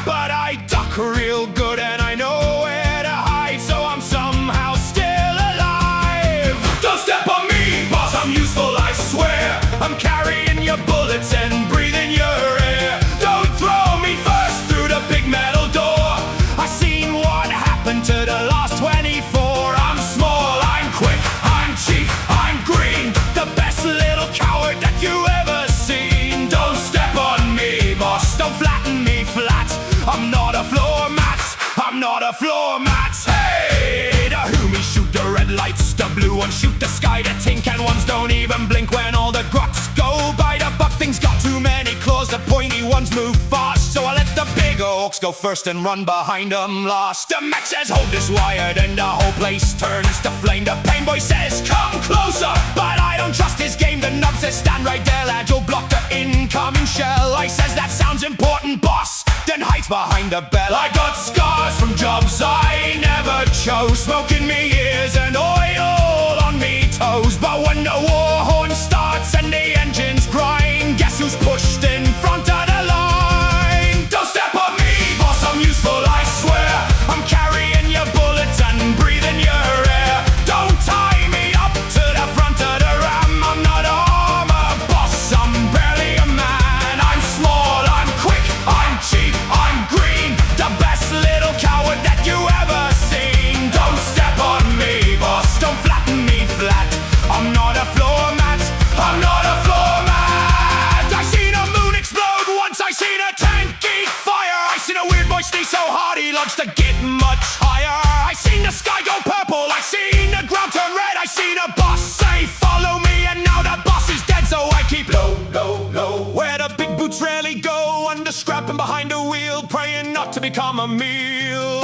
but I duck real good and I know where to hide, so I'm somehow still alive. Don't step on me, boss, I'm useful, I swear. I'm carrying your bullets and breathing your air. Don't throw me first through the big metal door. I seen what happened to the last 24. I'm small, I'm quick, I'm cheap, I'm green, the best little coward that you ever seen. Don't step on me, boss, don't flatten me flat. I'm not a floor mat, I'm not a floor mat. Hey, the Hoomies shoot the red lights, the blue ones shoot the sky, the tin can ones don't even blink when all the grots go by. The buck thing's got too many claws, the pointy ones move fast, so I let the big orcs go first and run behind them last. The mech says, "Hold this wire," then the whole place turns to flame. The pain boy says, "Come closer," but I don't trust his game. The nub says, "Stand right there, lad, you'll block the incoming shell." I says, "That sounds important, boss," then hides behind the bell. I got scars from jobs I never chose, smoke in me ears and oil on me toes. But when the war horn starts and the engines grind, guess who's pushed in front of the line? Don't step on me, boss, I'm useful, I swear. I'm carrying your bullets and breathing your air. Don't tie me up to the front of the ram. I'm not armor, boss, I'm barely a man. I'm small, I'm quick, I'm cheap, I'm green, the best little coward that you ever seen. Don't step on me, boss, don't flatten me flat. I'm not a floor mat, I'm not a floor mat. I seen a moon explode once, I seen a tank eat fire. I seen a weird boy sneeze so hard he launched to get much higher. I seen the sky go purple, I seen the ground turn red. I seen a boss say, "Follow me," and now that boss is dead, so I keep low, low, low. Where the big boots rarely go, under scrap and behind a wheel, praying not to become a meal.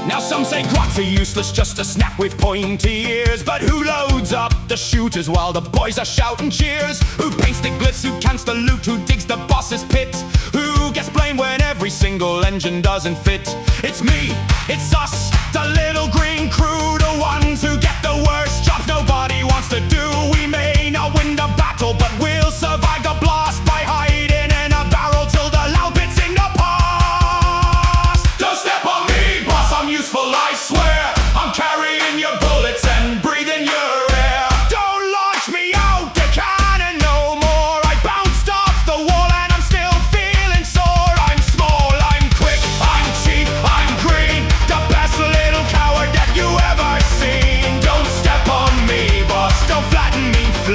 Now some say grots are useless, just a snap with pointy ears. But who loads up the shooters while the boys are shouting cheers? Who paints the glyphs, who counts the loot, who digs the boss's pit? Who gets blamed when every single engine doesn't fit? It's me, it's us, the little green crew, the ones who get the worst jobs nobody wants to do. We may not win the battle, but we'll survive the blast by hiding in a barrel till the loud bit's in the past. Don't step on me, boss, I'm useful, I swear. I'm carrying your bullets and breathing your air. Don't launch me out the cannon no more. I bounced off the wall and I'm still feeling sore. I'm small, I'm quick, I'm cheap, I'm green, the best little coward that you ever seen. Don't step on me, boss, don't flatten me flat.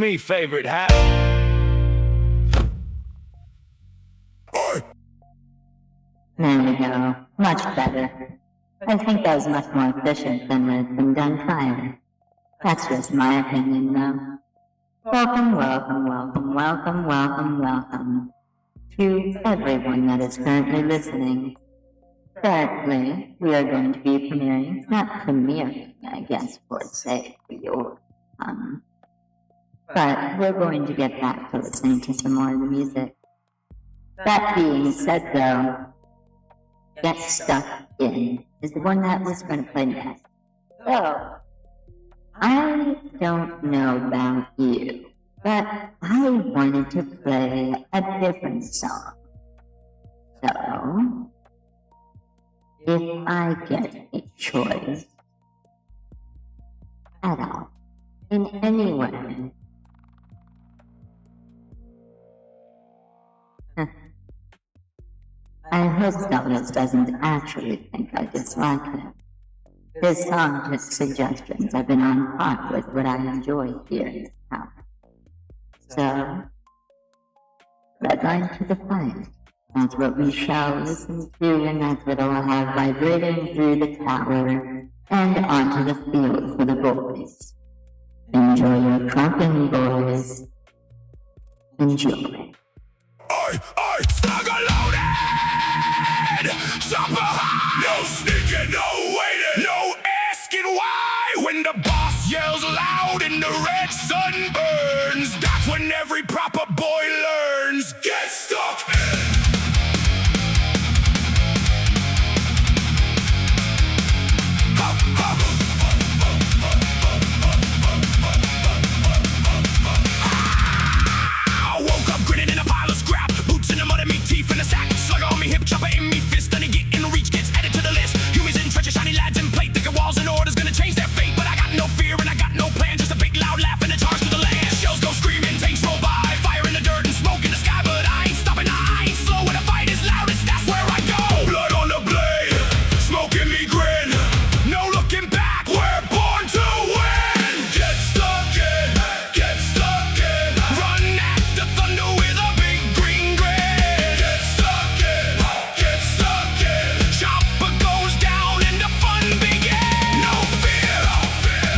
me favorite hat. There we go. Much better. I think that was much more efficient than with them done prior. That's just my opinion, though. Welcome, welcome, welcome, welcome, welcome, welcome to everyone that is currently listening. Currently, we are going to be premiering, I guess, for sake for your but we're going to get back to listening to some more of the music. That being said, though, Get Stuck In is the one that was going to play next. So, I don't know about you, but I wanted to play a different song. So, if I get a choice at all, in any way, I hope Zelda doesn't actually think I dislike it. His song just suggestions have been on par with what I enjoy hearing now. So, red line to the fight. That's what we shall listen to, and that's what I'll have vibrating through the tower and onto the field for the boys. Enjoy your cropping, boys. Enjoy. Snug loaded! Choppa! No sneaking, no waiting, no asking why! When the boss yells loud and the red sun burns, that's when every proper boy learns. Get stuck in! Teef in a sack, slug on me hip, chopper in me fist, then get in reach, gets added to the list. Humans in trenches, shiny lads in plate, thinking walls and orders gonna change their fate. But I got no fear and I got no plan, just a big loud laugh and a charge to the land. Shells go screaming, tanks roll by, fire in the dirt and smoke in the sky. But I ain't stopping, I ain't slow when the fight is loudest, that's where I go. Blood on the blade, smoking me grin, no looking back, we're born to win. Get stuck in, get stuck in, run at the thunder with a big green grin. Choppa goes down and the fun begins. No fear,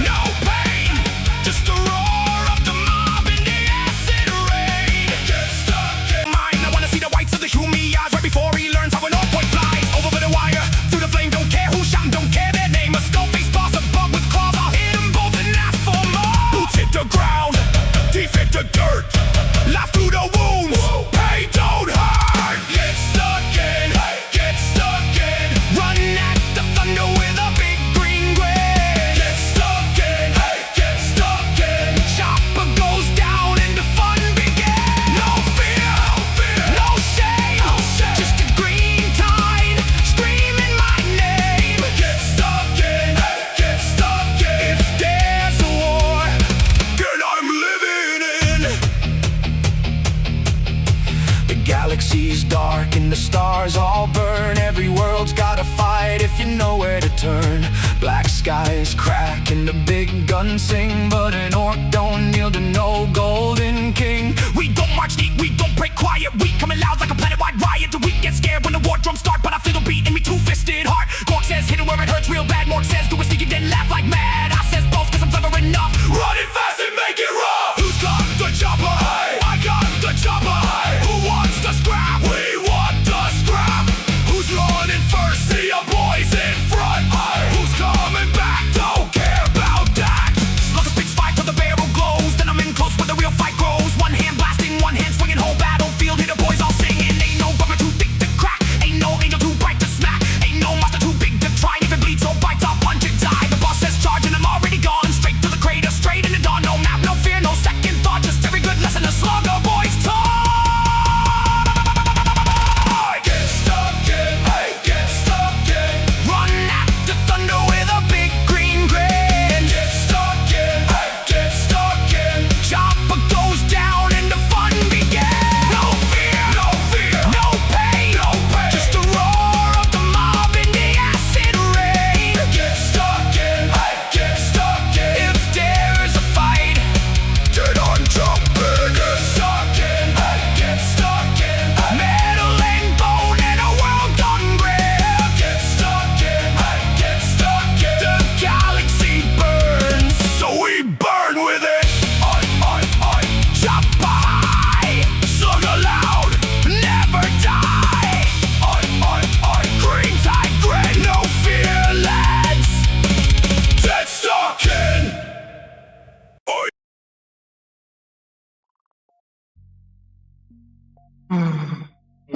no pain, just the roar of the mob in the acid rain. Get stuck in mine. I wanna see the whites of the Humi eyes right before he learns how an old point flies. Over the wire, through the flame, don't care who shot him, don't care their name. A skull-faced boss, a bug with claws, I'll hit them both and ask for more. Boots hit the ground, teeth hit the dirt, laugh through the wounds, pain don't hurt. Get stuck in, get stuck in, run at the thunder with a big green grin. Get stuck in, get stuck in, Choppa goes down and the fun begins. No fear, no shame, just a green tide screaming my name. Get stuck in, get stuck in, if there's a war, then I'm living in. The galaxy's dark and the stars all burn. Every world's gotta fight if you know where to turn. Black skies crack and the big guns sing, but an orc don't kneel to no golden king. We don't march neat, we don't break quiet, we coming loud like a planet-wide riot. The weak get scared when the war drums start, but I feel the beat in me two-fisted heart. Gork says hit it where it hurts real bad, Mork says do a sneaky then laugh like mad. I says both cause I'm clever enough, run it fast and make it rough. Who's got the chopper? I got the chopper. Who wants to scrap? We want to scrap. Who's running first? See a boys in front. Who's coming back? Don't care about that. Slugger spits fire till the barrel glows, then I'm in close where the real fight grows.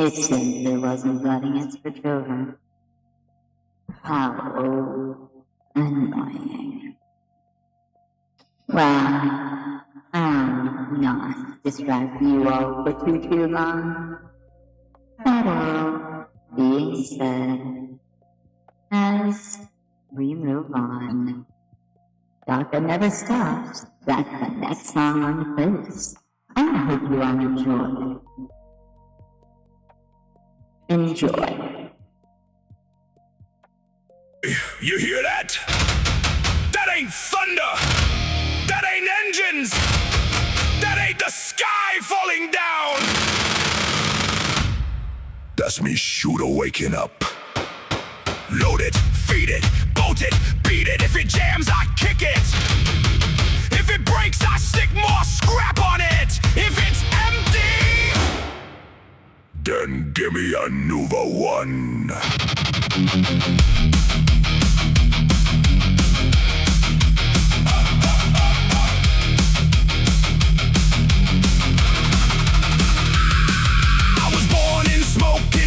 It simply wasn't letting its children. How annoying. Well, I'll not distract you all for too long. That all being said, as we move on, Doctor Never Stops. That's the next song on the playlist. I hope you all enjoy. Enjoy. You hear that? That ain't thunder! That ain't engines! That ain't the sky falling down! That's me shooter waking up. Load it, feed it, bolt it, beat it. If it jams, I kick it. If it breaks, I stick more scrap on it. If it's empty, then give me a new one.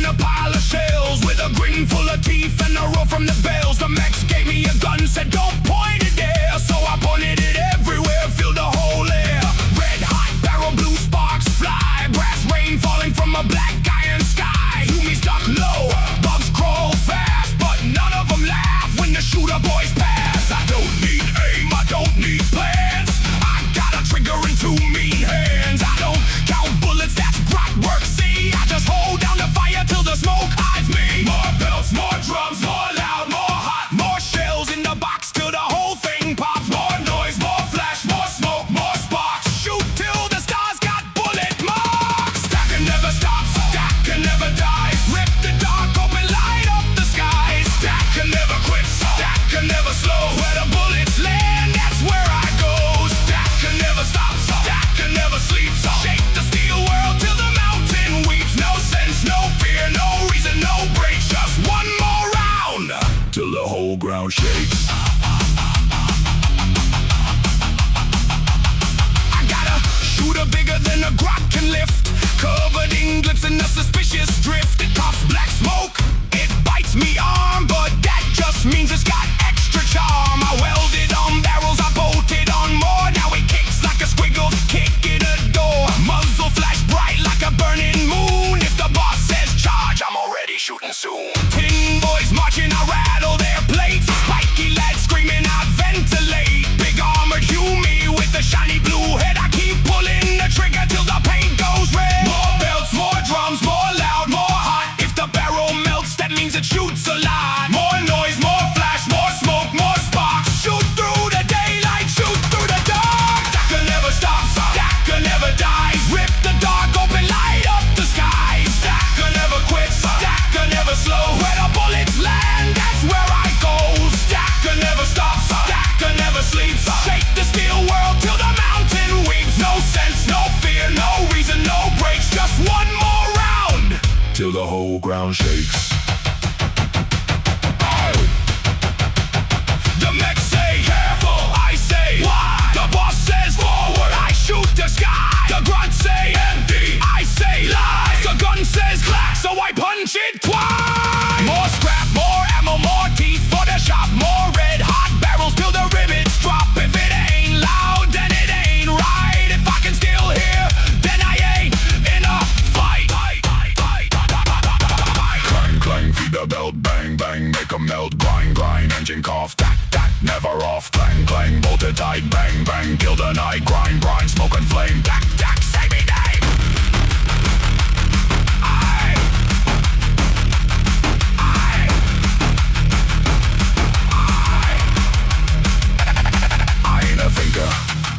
A pile of shells with a grin full of teeth and a roar from the bells. The Mex gave me a gun, said don't point it there, so I pointed it everywhere, filled the whole air. Red hot barrel, blue sparks fly, brass rain falling from a black iron sky. Zoomies duck low, bugs crawl fast, but none of them laugh when the shooter boys pass. I don't need aim, I don't need plans, I got a trigger in two mean hands. I don't count bullets, that's grot work, see, I just hold down the fire till the smoke hides me. More belts, more drums, more loud, more hot, more shells in the box till the whole thing pops. More noise, more flash, more smoke, more sparks. Shoot till the stars got bullet marks. That can never stop, that can never die. Rip the dark open, light up the skies. That can never quit, that can never slow. Where the bullets land, that's where I go. That can never stop, that can never sleep. Shake the steel world till the mountain weeps. No sense, no fear, no reason, no break. Just one more round till the whole ground shakes. I got a shooter bigger than a grot can lift, covered in glitz and a suspicious drift. It coughs black smoke, it bites me arm, but that just means it's got extra charm. I welded on barrels, I bolted on more. Now it kicks like a squiggle, kick in a door. Muzzle flash bright like a burning moon. If the boss says charge, I'm already shooting soon. Tin boys marching, I rattle their plates. Spiky lads screaming, I ventilate. Big armored Huey with the shiny blue head. I keep pulling the trigger till the paint goes red. More belts, more drums, more loud, more hot. If the barrel melts, that means it shoots a lot. More noise, more flash, more smoke, more sparks. Shoot through the daylight, shoot through the dark. That can never stop, that can never die. Rip the dark open, light up the skies. That can never quit, that can never slow. Where the bullets land, that's where I go. That can never stop, that can never sleep. Shake the steel world till the mountain weeps. No sense, no fear, no reason, no breaks. Just one more round till the whole ground shakes. The Mex say careful, I say why. The boss says forward, I shoot the sky. The grunt say empty, I say lies. The gun says clack, so I punch it twice. More scrap, more ammo, more teeth for the shop. More red hot barrels till the rivets drop. If it ain't loud, then it ain't right. If I can still hear, then I ain't in a fight. Clang, clang, feed the belt, bang, bang, make 'em melt. Grind, grind, engine cough, tack, tack, never off. Clang, clang, bolted tight, bang, bang, kill the night. Grind, grind, smoke and flame, tack, tack, say me name. I ain't a thinker,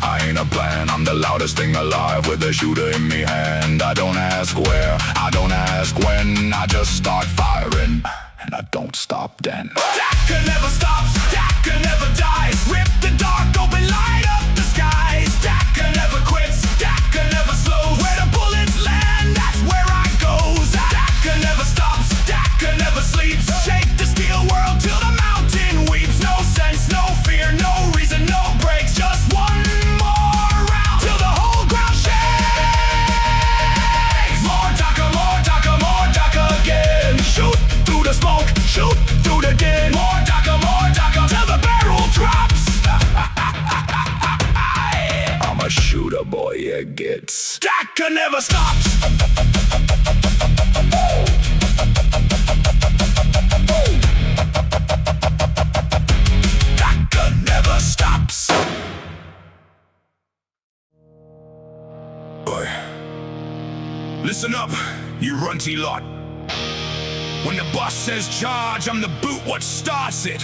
I ain't a plan. I'm the loudest thing alive with a shooter in me hand. I don't ask where, I don't ask when. I just start firing, and I don't stop then. That can never stop, that can never die. Rip the dark open, light up the skies. That can never quit, that can never slow. Where the bullets land, that's where I go. That can never stop, that can never sleep. Shake the steel world till the mountain weeps. No sense, no fear, no reason, no breaks. Just one more round till the whole ground shakes. More darker, more darker, more up, you runty lot. When the boss says charge, I'm the boot what starts it.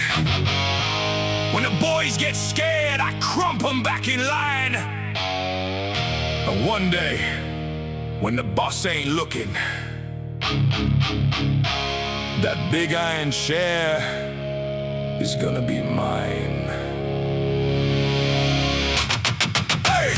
When the boys get scared, I crump them back in line. And one day, when the boss ain't looking, that big iron chair is gonna be mine. Hey!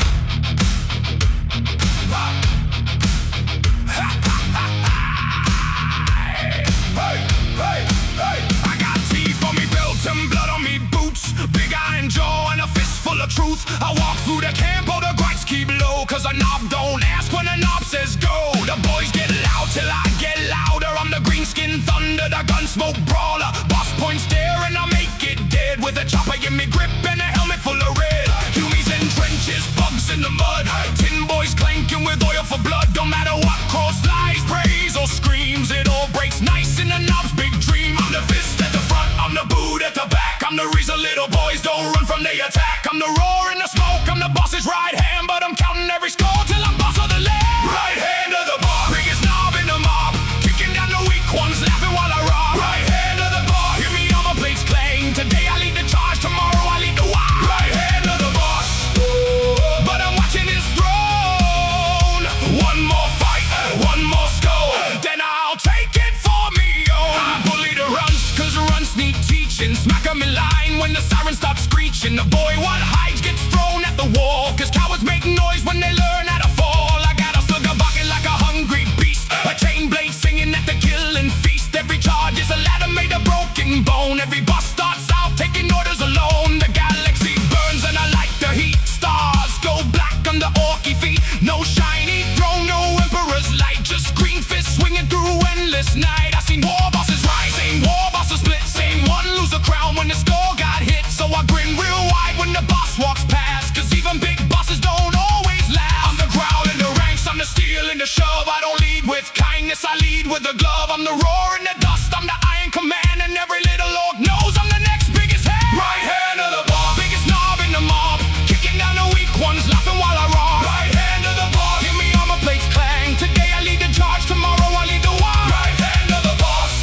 I got teeth on me belt and blood on me boots, big iron jaw and a fist full of truth. I walk through the camp, all the gripes keep low, cause a knob don't ask when a knob says go. The boys get loud till I get louder. I'm the green skin thunder, the gun smoke brawler. Boss points there and I make it dead. With a chopper give me grip and a helmet full of red. Humies in trenches, bugs in the mud, tin boys clanking with oil for blood. Don't matter what cross lies, praise or screams, it all breaks nice in the knob's big dream. I'm the fist at the front, I'm the boot at the back. I'm the reason little boys don't run from the attack. I'm the roar in the smoke, I'm the boss's right hand, but I'm counting every score till I'm boss of the land. Right hand of the boss, biggest knob in the mob, kicking down the weak ones, laughing while I rob. Right hand of the boss, hear me on my plates clang. Today I lead the charge, tomorrow I lead the Waaagh. Right hand of the boss, but I'm watching his throne. One more fight, one more score, then I'll take it for me own. I bully the runs, cause runs need teaching. Smack 'em in line when the siren stops screeching. The boy what hides gets thrown at the wall, cause cowards make noise when they learn how to fall. I got a slugger barking like a hungry beast, a chain blade singing at the killing feast. Every charge is a ladder made of broken bone. Every boss starts out taking orders alone. The galaxy burns and I like the heat. Stars go black under orky feet. No shiny throne, no emperor's light, just green fists swinging through endless night. I seen war bosses rise, same war bosses split, same one lose a crown when the score got hit. So I grin real wide when the boss walks past, cause even big bosses don't always last. I'm the growl in the ranks, I'm the steel in the shove. I don't lead with kindness, I lead with a glove. I'm the roar in the dust, I'm the iron command, and every little orc knows I'm the next biggest hand. Right hand of the boss, biggest knob in the mob, kicking down the weak ones, laughing while I rob. Right hand of the boss, hear me on my plates clang. Today I lead the charge, tomorrow I lead the Waaagh. Right hand of the boss,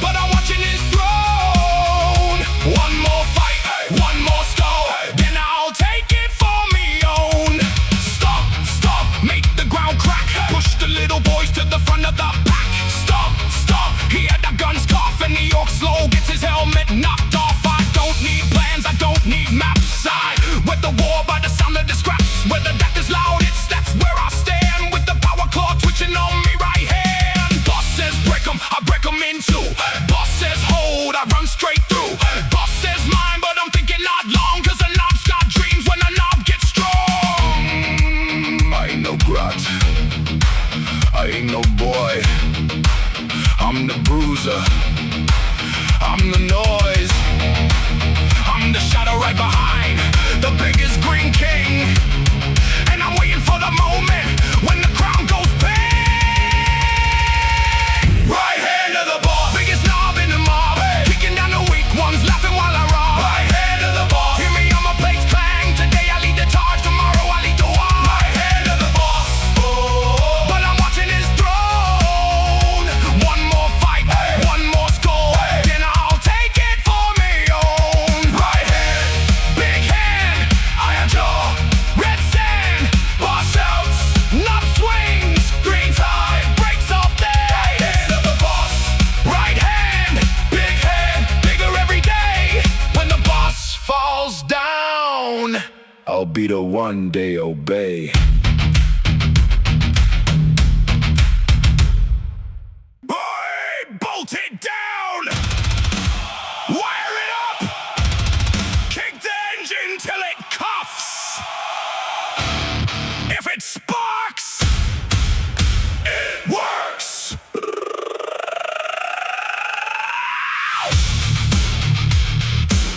but I'm watching his throne. One more fight, one more score, then I'll take it for me own. Stop, stop, make the ground crack, push the little boys to the front of the pack. Stop, stop, he had the guns cough and the orc slow gets his helmet knocked off. I don't need plans, I don't need maps. I wet the war by the sound of the scraps. Where the death is loud, that's where I stand, with the power claw twitching on me right hand. Boss says break 'em, I break 'em in two. Boss says hold, I run straight through. Boss says mine, but I'm thinking not long, cause a knob's got dreams when a knob gets strong. I ain't no grot, I ain't no boy, I'm the bruiser, I'm the noise, I'm the shadow right behind the biggest green king. And I'm waiting for the moment when the crown goes bang. Right hand of the boss, biggest knob in the mob, kicking down the weak ones, laughing while I rob. Right hand of the boss, hear me on my plates clang. Today I lead the charge, tomorrow I lead the Waaagh. Right hand of the boss, but I'm watching his throne. One more fight, one more score, then I'll take it for me own. Right hand, big hand, iron jaw, red sand, boss outs, knob swings, green tide breaks off there. Right hand of the boss, right hand, bigger every day. When the boss falls down, I'll be the one they obey. Boy, bolt it down! Wire it up! Kick the engine till it coughs! If it sparks, it works!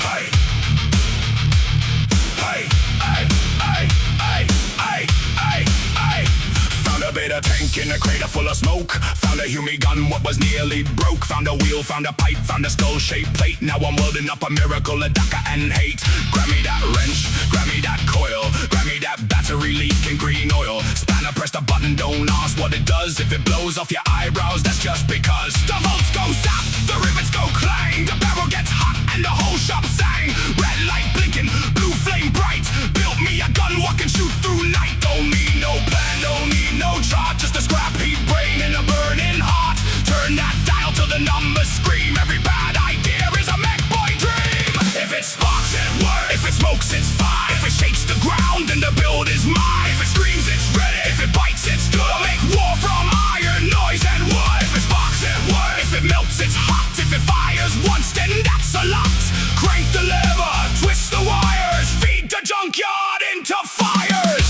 Hey, hey, hey, hey, hey, hey. Found a Hume gun, what was nearly broke. Found a wheel, found a pipe, found a skull-shaped plate. Now I'm welding up a miracle, a Daka and hate. Grab me that wrench, grab me that coil, grab me that battery leaking green oil. Spanner, press the button, don't ask what it does. If it blows off your eyebrows, that's just because. The bolts go zap, the rivets go clang. The barrel gets hot and the whole shop sang. Red light blinking, blue flame bright. Built me a gun, what can shoot through night. Don't need no plan, don't need no chart. Just a scrap heat brain and a burning heart. Turn that dial till the numbers scream. Every bad idea is a MEKBOY dream. If it sparks, it works. If it smokes, it's fine. If it shakes the ground, then the build is mine. If it screams, it's ready. If it bites, it's good. I'll make war from iron, noise, and wood. If it sparks, it works. If it melts, it's hot. If it fires once, then that's a lot. Crank the lever, twist the wires, feed the junkyard into fires.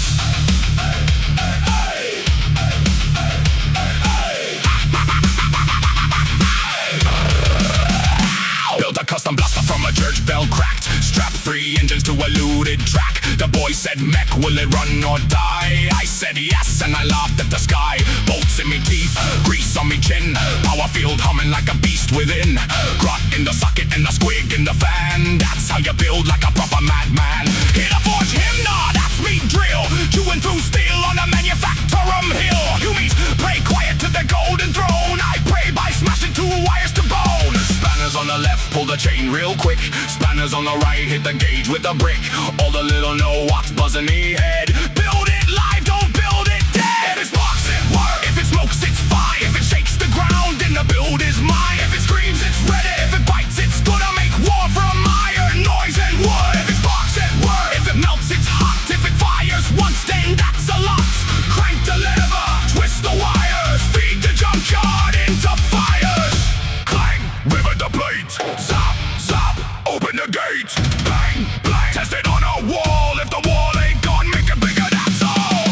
Built a custom blaster from a church bell cracked. Strapped 3 engines to a looted track. The boy said, Mech, will it run or die? I said yes, and I laughed at the sky. Bolts in me teeth, grease on me chin. Power field humming like a beast within. Grot in the socket and the squig in the fan. That's how you build like a proper madman. Here to forge him, nah, that's me drill. Chewing through steel on a manufacturum hill. Humies, pray quiet to the golden throne. I pray by smashing 2 wires to bone. Spanners on the left, pull the chain real quick. Spanners on the right, hit the gauge with a brick. All the little know what's buzzing me head. Build it live, don't build it dead. If it sparks, it works. If it smokes, it's fine. If it shakes the ground, then the build is mine. If it screams, it's ready. If it bites, it's good. I make war from iron, noise, and wood. If it sparks, it works. If it melts, it's hot. If it fires once, then that's a lot. Crank the lever, twist the wires, feed the junkyard into fires. Clang, rivet the plate. Zap, zap, open the gate. Bang, bang, test it on a wall. If the wall ain't gone, make it bigger, that's all.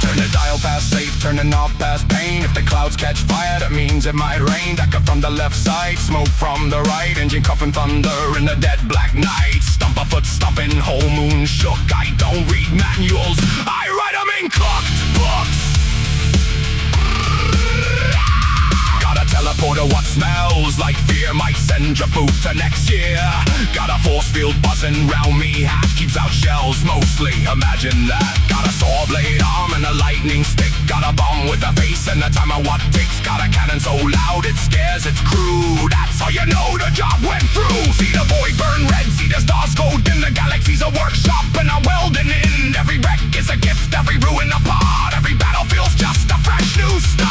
Turn the dial past safe, turn the knob past pain. If the clouds catch fire, that means it might rain. Daka from the left side, smoke from the right. Engine coughing thunder in the dead black night. Stump a foot stomping, whole moon shook. I don't read manuals, I write them in clocked books. Got a teleporter what smells like fear. Might send your boot to next year. Got a force field buzzing round me. Hat keeps out shells mostly, imagine that. Got a saw blade arm and a lightning stick. Got a bomb with a face and a timer what ticks. Got a cannon so loud it scares its crew. That's how you know the job went through. See the boy burn red, see the stars go dim. The galaxy's a workshop and I'm welding in. Every wreck is a gift, every ruin a part. Every battlefield's just a fresh new start.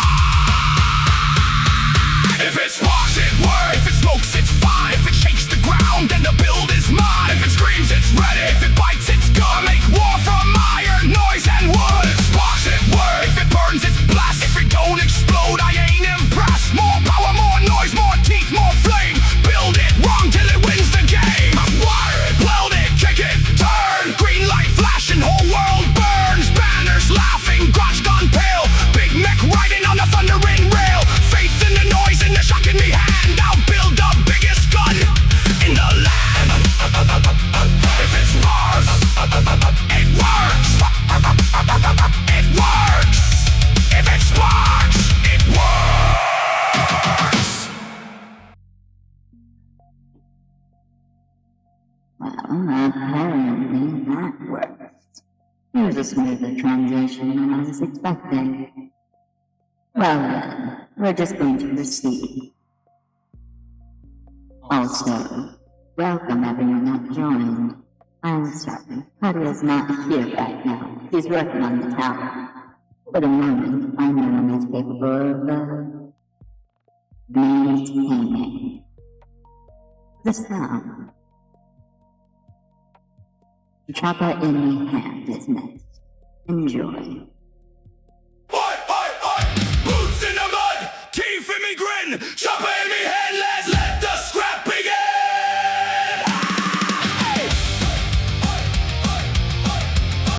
If it sparks, it works. If it smokes, it's fine. If it shakes the ground, then the build is mine. If it screams, it's ready. If it bites, it's good. I make war from iron, noise, and wood. If it sparks, it works. If it burns, it's blast. If it don't explode, I ain't impressed. More power, more noise, more teeth, more flame. Build it wrong till it wins the game. Wire it, weld it, kick it, turn. Green light flashing, whole world burns. Banners laughing, grotch gone pale. Big mech riding on the thundering rail. Faith in the noise and the shock in me hand. I'll build the biggest gun in the land. If it sparks, it works. It works. If it sparks, it works. Well, apparently that worked. It was a smoother transition than I was expecting. Well then, we're just going to proceed. Also, welcome everyone that joined. I'm sorry, Cadia's not here right now. He's working on the tower. For the moment, I know him as capable of, maintaining the sound. Choppa in the hand is next. Enjoy.